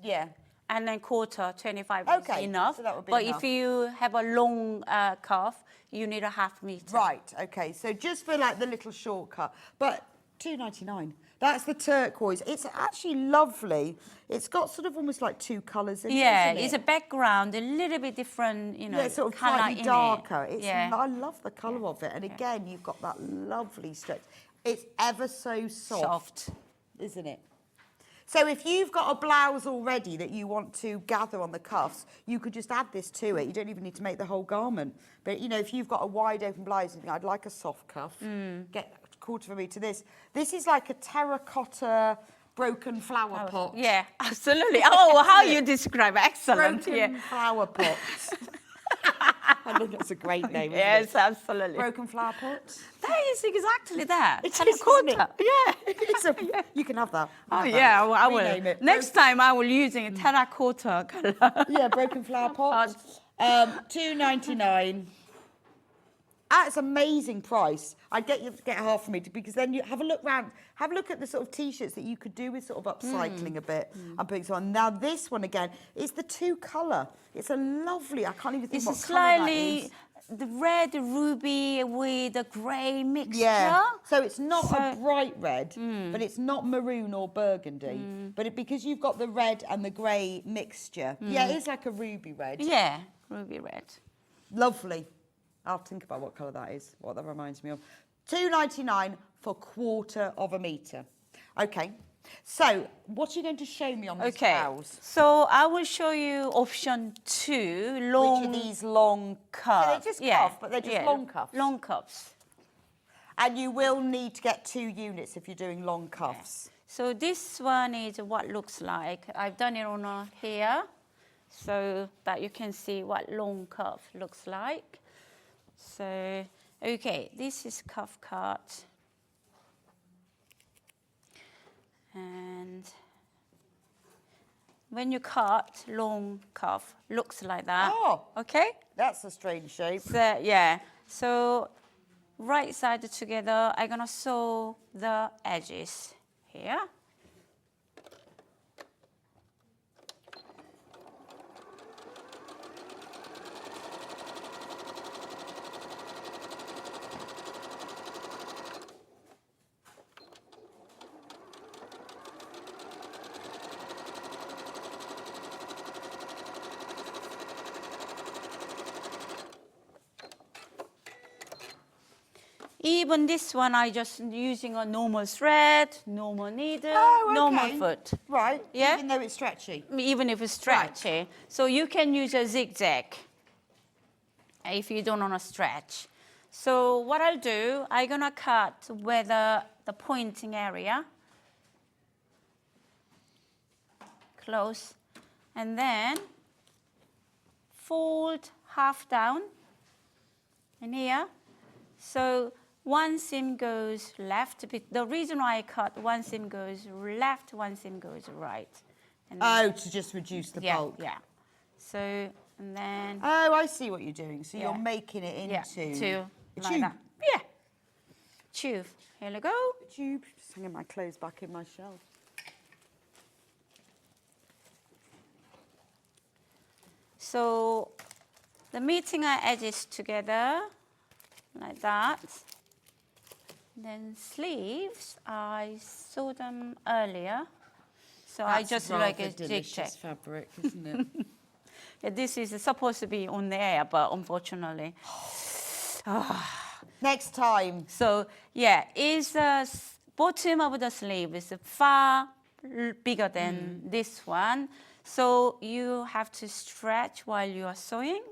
Yeah. And then quarter, 25 is enough. So that would be but enough. if you have a long cuff, you need a ½ meter. Right, okay. So just for like the little shortcut. But £2.99. That's the turquoise. It's actually lovely. It's got sort of almost like two colours in it, isn't it? It's a background, a little bit different, you know, yeah, sort of colour slightly in darker. it. It's I love the colour of it. And again, you've got that lovely stretch. It's ever so soft, isn't it? So if you've got a blouse already that you want to gather on the cuffs, you could just add this to it. You don't even need to make the whole garment. But, you know, if you've got a wide open blouse and you think, I'd like a soft cuff, get a £1/4 of a metre this. This is like a terracotta broken flower pot. Yeah, absolutely. Oh, how you describe it. Excellent. Broken flower pot. I think that's a great name, isn't Yes, it? absolutely. Broken flower pot. That is exactly that. It's terracotta. Yeah. You can have that. Oh, yeah, well, I Rename will. it. Next time I will using a terracotta colour. Yeah, broken flower pot. £2.99. That's an amazing price. I'd get you to get half a metre because then you have a look round, have a look at the sort of T-shirts that you could do with sort of upcycling a bit and putting some on. Now this one again is the two colour. It's a lovely, I can't even think It's what a colour that slightly is. the red ruby with a grey mixture. Yeah, so it's not a bright red, but it's not maroon or burgundy. But because you've got the red and the grey mixture, yeah, it is like a ruby red. Yeah, ruby red. Lovely. I'll think about what colour that is, what that reminds me of. £2.99 for £1/4 of a metre. Okay, so what are you going to show me on this blouse? So I will show you option 2, long. Which are these long cuffs? So they're just cuff, but they're just long cuffs. Long cuffs. And you will need to get 2 units if you're doing long cuffs. So this one is what looks like. I've done it on here so that you can see what long cuff looks like. So, okay, this is cuff cut. And when you cut, long cuff looks like that. Oh, okay. That's a strange shape. So, yeah, so right side together, I'm gonna sew the edges here. Even this one, I just using a normal thread, normal needle, normal foot. Right, yeah? even though it's stretchy. Even if it's stretchy. Right. So you can use a zigzag if you don't want to stretch. So what I'll do, I'm gonna cut where the pointing area, close, and then fold half down in here. So one seam goes left. The reason why I cut, one seam goes left, one seam goes right. And then, to just reduce the bulk. Yeah. So, and then... Oh, I see what you're doing. So you're making it into... a tube. Like that. Yeah. Tube. Here we go. A tube. Just hanging my clothes back in my shelf. So the meeting our edges together like that. Then sleeves, I saw them earlier. So I just like a zigzag fabric, isn't it? Yeah, this is supposed to be on the air, but unfortunately. Next time. So yeah, is the bottom of the sleeve is far bigger than this one. So you have to stretch while you are sewing.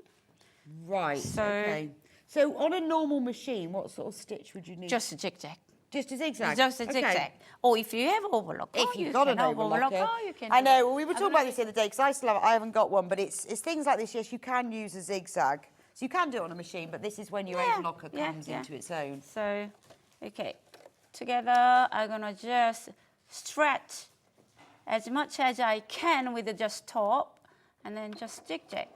Right, So, okay. So on a normal machine, what sort of stitch would you need? Just a zigzag. Just a zigzag? Just a zigzag. Or if you have overlock, If you've got an overlocker. you can. I know, well, we were talking about this the other day, because I still have, I haven't got one, but it's things like this, yes, you can use a zigzag. So you can do it on a machine, but this is when your overlocker comes into its own. So, okay, together I'm gonna just stretch as much as I can with the just top, and then just zigzag.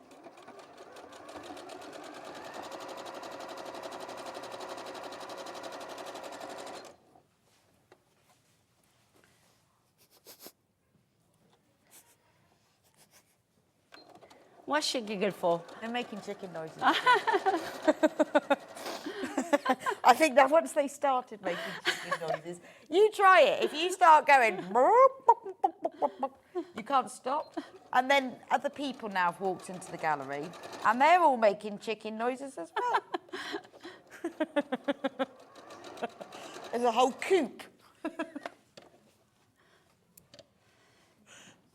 What's she giggle for? They're making chicken noises. I think that once they started making chicken noises, you try it. If you start going, you can't stop. And then other people now have walked into the gallery and they're all making chicken noises as well. There's a whole coop.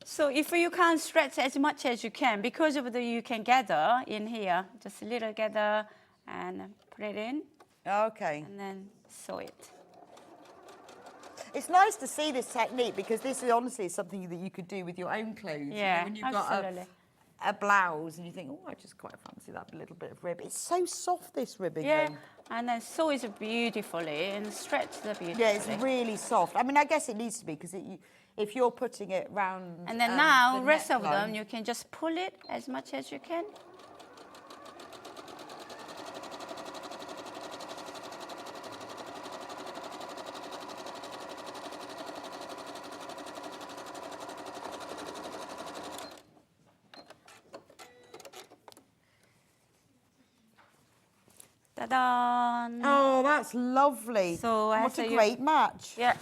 So if you can't stretch as much as you can, because of the you can gather in here, just a little gather and put it in. Okay. And then sew it. It's nice to see this technique because this is honestly something that you could do with your own clothes. Yeah, when you've absolutely. got a blouse and you think, oh, I just quite fancy that little bit of rib. It's so soft, this ribbing. Yeah, then. and then sew it beautifully and stretch it beautifully. Yeah, it's really soft. I mean, I guess it needs to be because if you're putting it round. And then now, the rest of neckline, them, you can just pull it as much as you can. Ta-da! Oh, that's lovely. So what a great match. Yeah.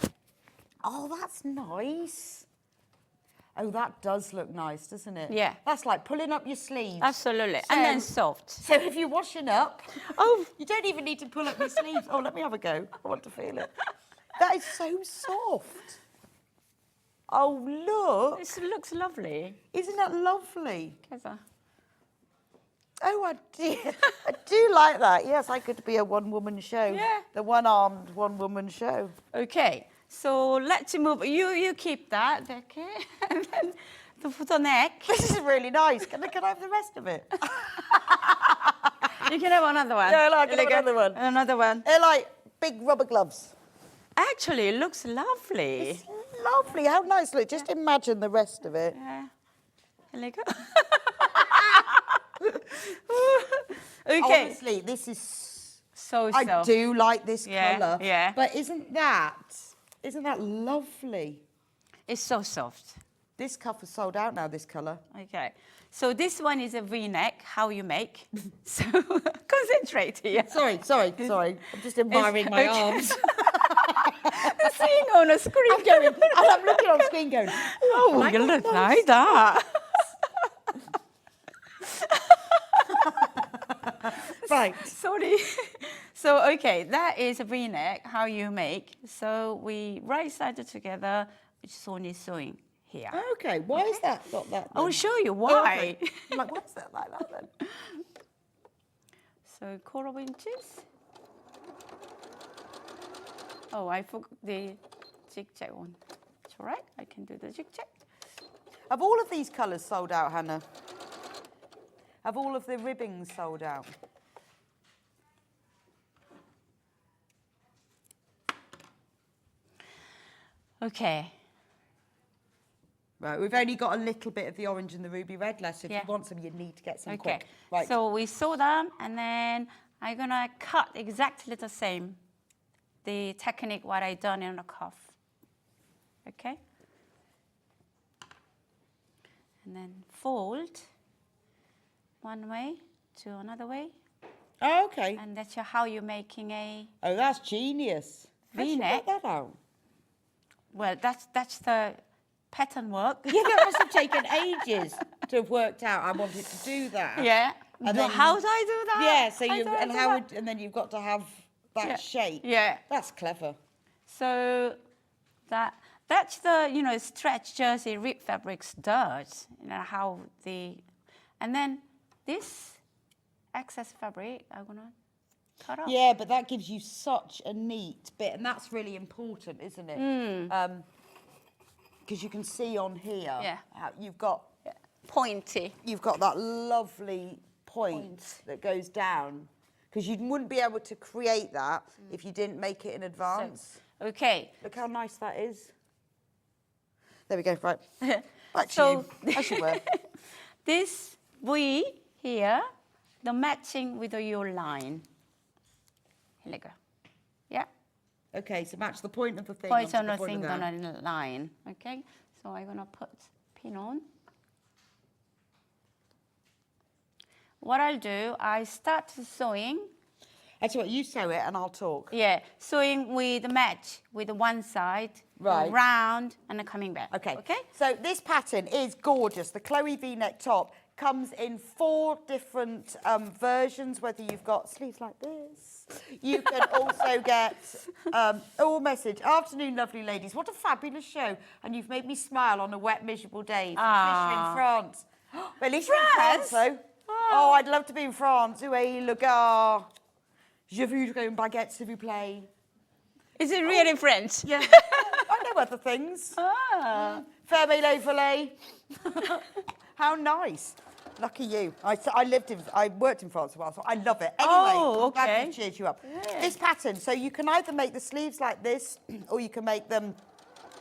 Oh, that's nice. Oh, that does look nice, doesn't it? Yeah. That's like pulling up your sleeves. Absolutely. And then soft. So if you're washing up, you don't even need to pull up your sleeves. Oh, let me have a go. I want to feel it. That is so soft. Oh, look. This looks lovely. Isn't that lovely? Keza. Oh, I do like that. Yes, I could be a one-woman show. Yeah. The one-armed one-woman show. Okay, so let's move. You keep that, okay? And then for the neck. This is really nice. Can I have the rest of it? You can have another one. Yeah, I can have another one. Another one. They're like big rubber gloves. Actually, it looks lovely. It's lovely. How nice. Look, just imagine the rest of it. Yeah. Here we go. Okay. Honestly, this is so. I do like this colour. Yeah. But isn't that lovely? It's so soft. This cuff is sold out now, this colour. Okay. So this one is a V-neck, how you make. So concentrate here. Sorry. I'm just admiring my arms. Seeing on a screen. I'm looking on screen going, oh, you look like that. Right. Sorry. So, okay, that is a V-neck, how you make. So we right side together, which is only sewing here. Okay, why is that got that? I will show you why. Okay. I'm like, what's that like that then? So, 1/4 inches. Oh, I forgot the zigzag one. It's all right, I can do the zigzag. Have all of these colours sold out, Hannah? Have all of the ribbings sold out? Okay. Right, we've only got a little bit of the orange and the ruby red left. So if Yeah. you want some, you need to get some Okay. quick. Right. So we sew them, and then I'm gonna cut exactly the same. The technique what I done in the cuff. Okay. And then fold one way to another way. Oh, okay. And that's how you're making a Oh, that's genius. How'd you V-neck. work that out? Well, that's the pattern work. Yeah, that must have taken ages to have worked out. I wanted to do that. Yeah. And then how do I do that? Yeah. So How you do I and do how that? would, and then you've got to have that Yeah. shape. Yeah. That's clever. So that's the stretch jersey rib fabrics does. How and then this excess fabric I'm gonna cut off. Yeah, but that gives you such a neat bit, and that's really important, isn't it? Because you can see on here, how you've got pointy. You've got that lovely point that goes down. Because you wouldn't be able to create that if you didn't make it in advance. So, okay. Look how nice that is. There we go, right. Back So- to you, as you were. This V here, the matching with your line. Here we go. Yeah. Okay, so match the point of the thing Point onto on the the point thing of on that. a line. Okay. So I'm gonna put pin on. What I'll do, I start sewing. That's what, you sew it and I'll talk. Yeah, sewing with the match, with the one side, Right. round, and then coming back. Okay. Okay? So this pattern is gorgeous. The Chloe V-neck top comes in 4 different versions, whether you've got sleeves like this. You can also get, message. Afternoon, lovely ladies. What a fabulous show. And you've made me smile on a wet, miserable day. Patricia in France. Well, at least you're in France, though. Oh, I'd love to be in France. Oui, le gars. Je voudrais une baguette, s'il vous plaît. Is it really French? Yeah. I know other things. Ferme les volets. How nice. Lucky you. I worked in France a while, so I love it. Anyway, I'm glad to cheered you up. Yeah. This pattern, so you can either make the sleeves like this, or you can make them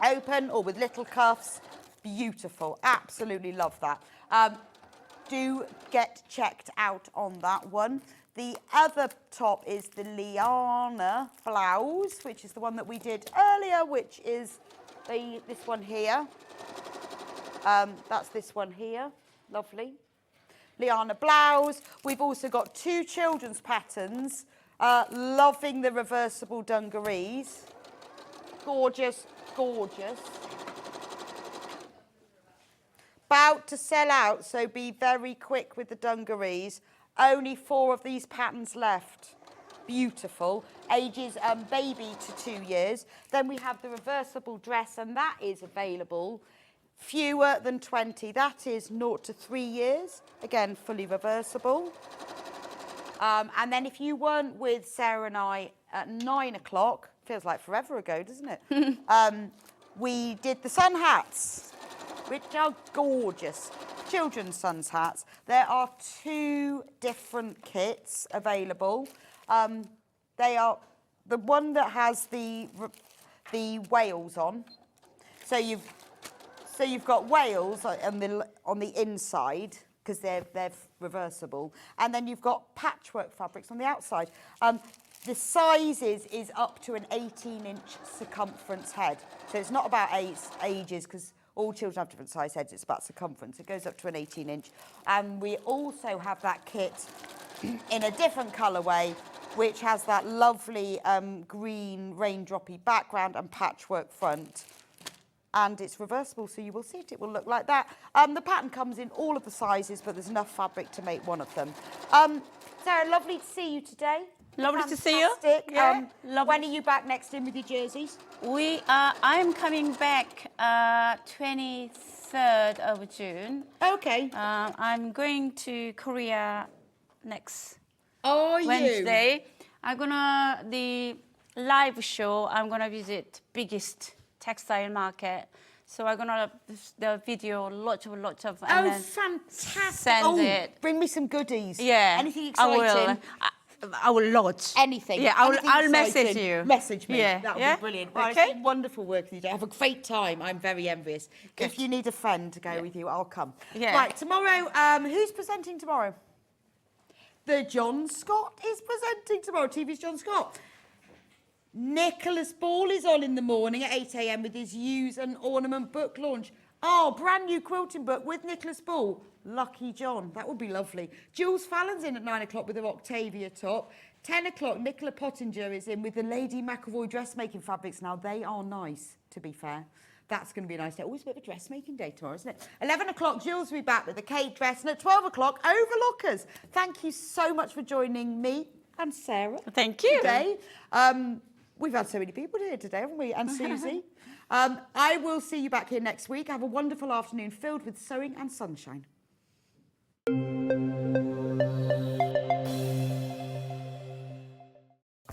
open or with little cuffs. Beautiful. Absolutely love that. Do get checked out on that one. The other top is the Liana Blouse, which is the one that we did earlier, which is this one here. That's this one here. Lovely. Liana Blouse. We've also got 2 children's patterns. Loving the reversible dungarees. Gorgeous, gorgeous. About to sell out, so be very quick with the dungarees. Only 4 of these patterns left. Beautiful. Ages baby to 2 years. Then we have the reversible dress, and that is available. Fewer than 20. That is 0 to 3 years. Again, fully reversible. And then if you weren't with Sarah and I at 9 o'clock, feels like forever ago, doesn't it? We did the sun hats, which are gorgeous. Children's sun's hats. There are 2 different kits available. They are the one that has the whales on. So you've got whales on the inside because they're reversible, and then you've got patchwork fabrics on the outside. The sizes is up to an 18-inch circumference head. So it's not about ages because all children have different size heads. It's about circumference. It goes up to an 18-inch. And we also have that kit in a different colourway, which has that lovely green raindroppy background and patchwork front. And it's reversible, so you will see it. It will look like that. The pattern comes in all of the sizes, but there's enough fabric to make one of them. Sarah, lovely to see you today. Lovely to see you. Yeah, when are you back next in with your jerseys? I'm coming back 23rd of June. Okay. I'm going to Korea next Are Wednesday. The live show, I'm gonna visit biggest textile market. So I'm gonna the video lots of and then fantastic! Send it. Bring me some goodies. Yeah, anything exciting? I will lodge. Anything. Yeah, I'll message you. Message me. Yeah, That would be brilliant. Well, Okay. it's been wonderful working with you. Have a great time. I'm very envious. Good. If you need a friend to go with you, I'll come. Yeah. Right, tomorrow, who's presenting tomorrow? The John Scott is presenting tomorrow. TV's John Scott. Nicholas Ball is on in the morning at 8 a.m. with his Use and Ornament book launch. Oh, brand new quilting book with Nicholas Ball. Lucky John. That would be lovely. Jules Fallon's in at 9 o'clock with her Octavia top. 10 o'clock, Nicola Pottinger is in with the Lady McAvoy dressmaking fabrics. Now, they are nice, to be fair. That's going to be a nice day. Always a bit of a dressmaking day tomorrow, isn't it? 11 o'clock, Jules will be back with the Kate dress. And at 12 o'clock, Overlookers. Thank you so much for joining me and Sarah. Thank you. Today. We've had so many people here today, haven't we? And Susie. I will see you back here next week. Have a wonderful afternoon filled with sewing and sunshine.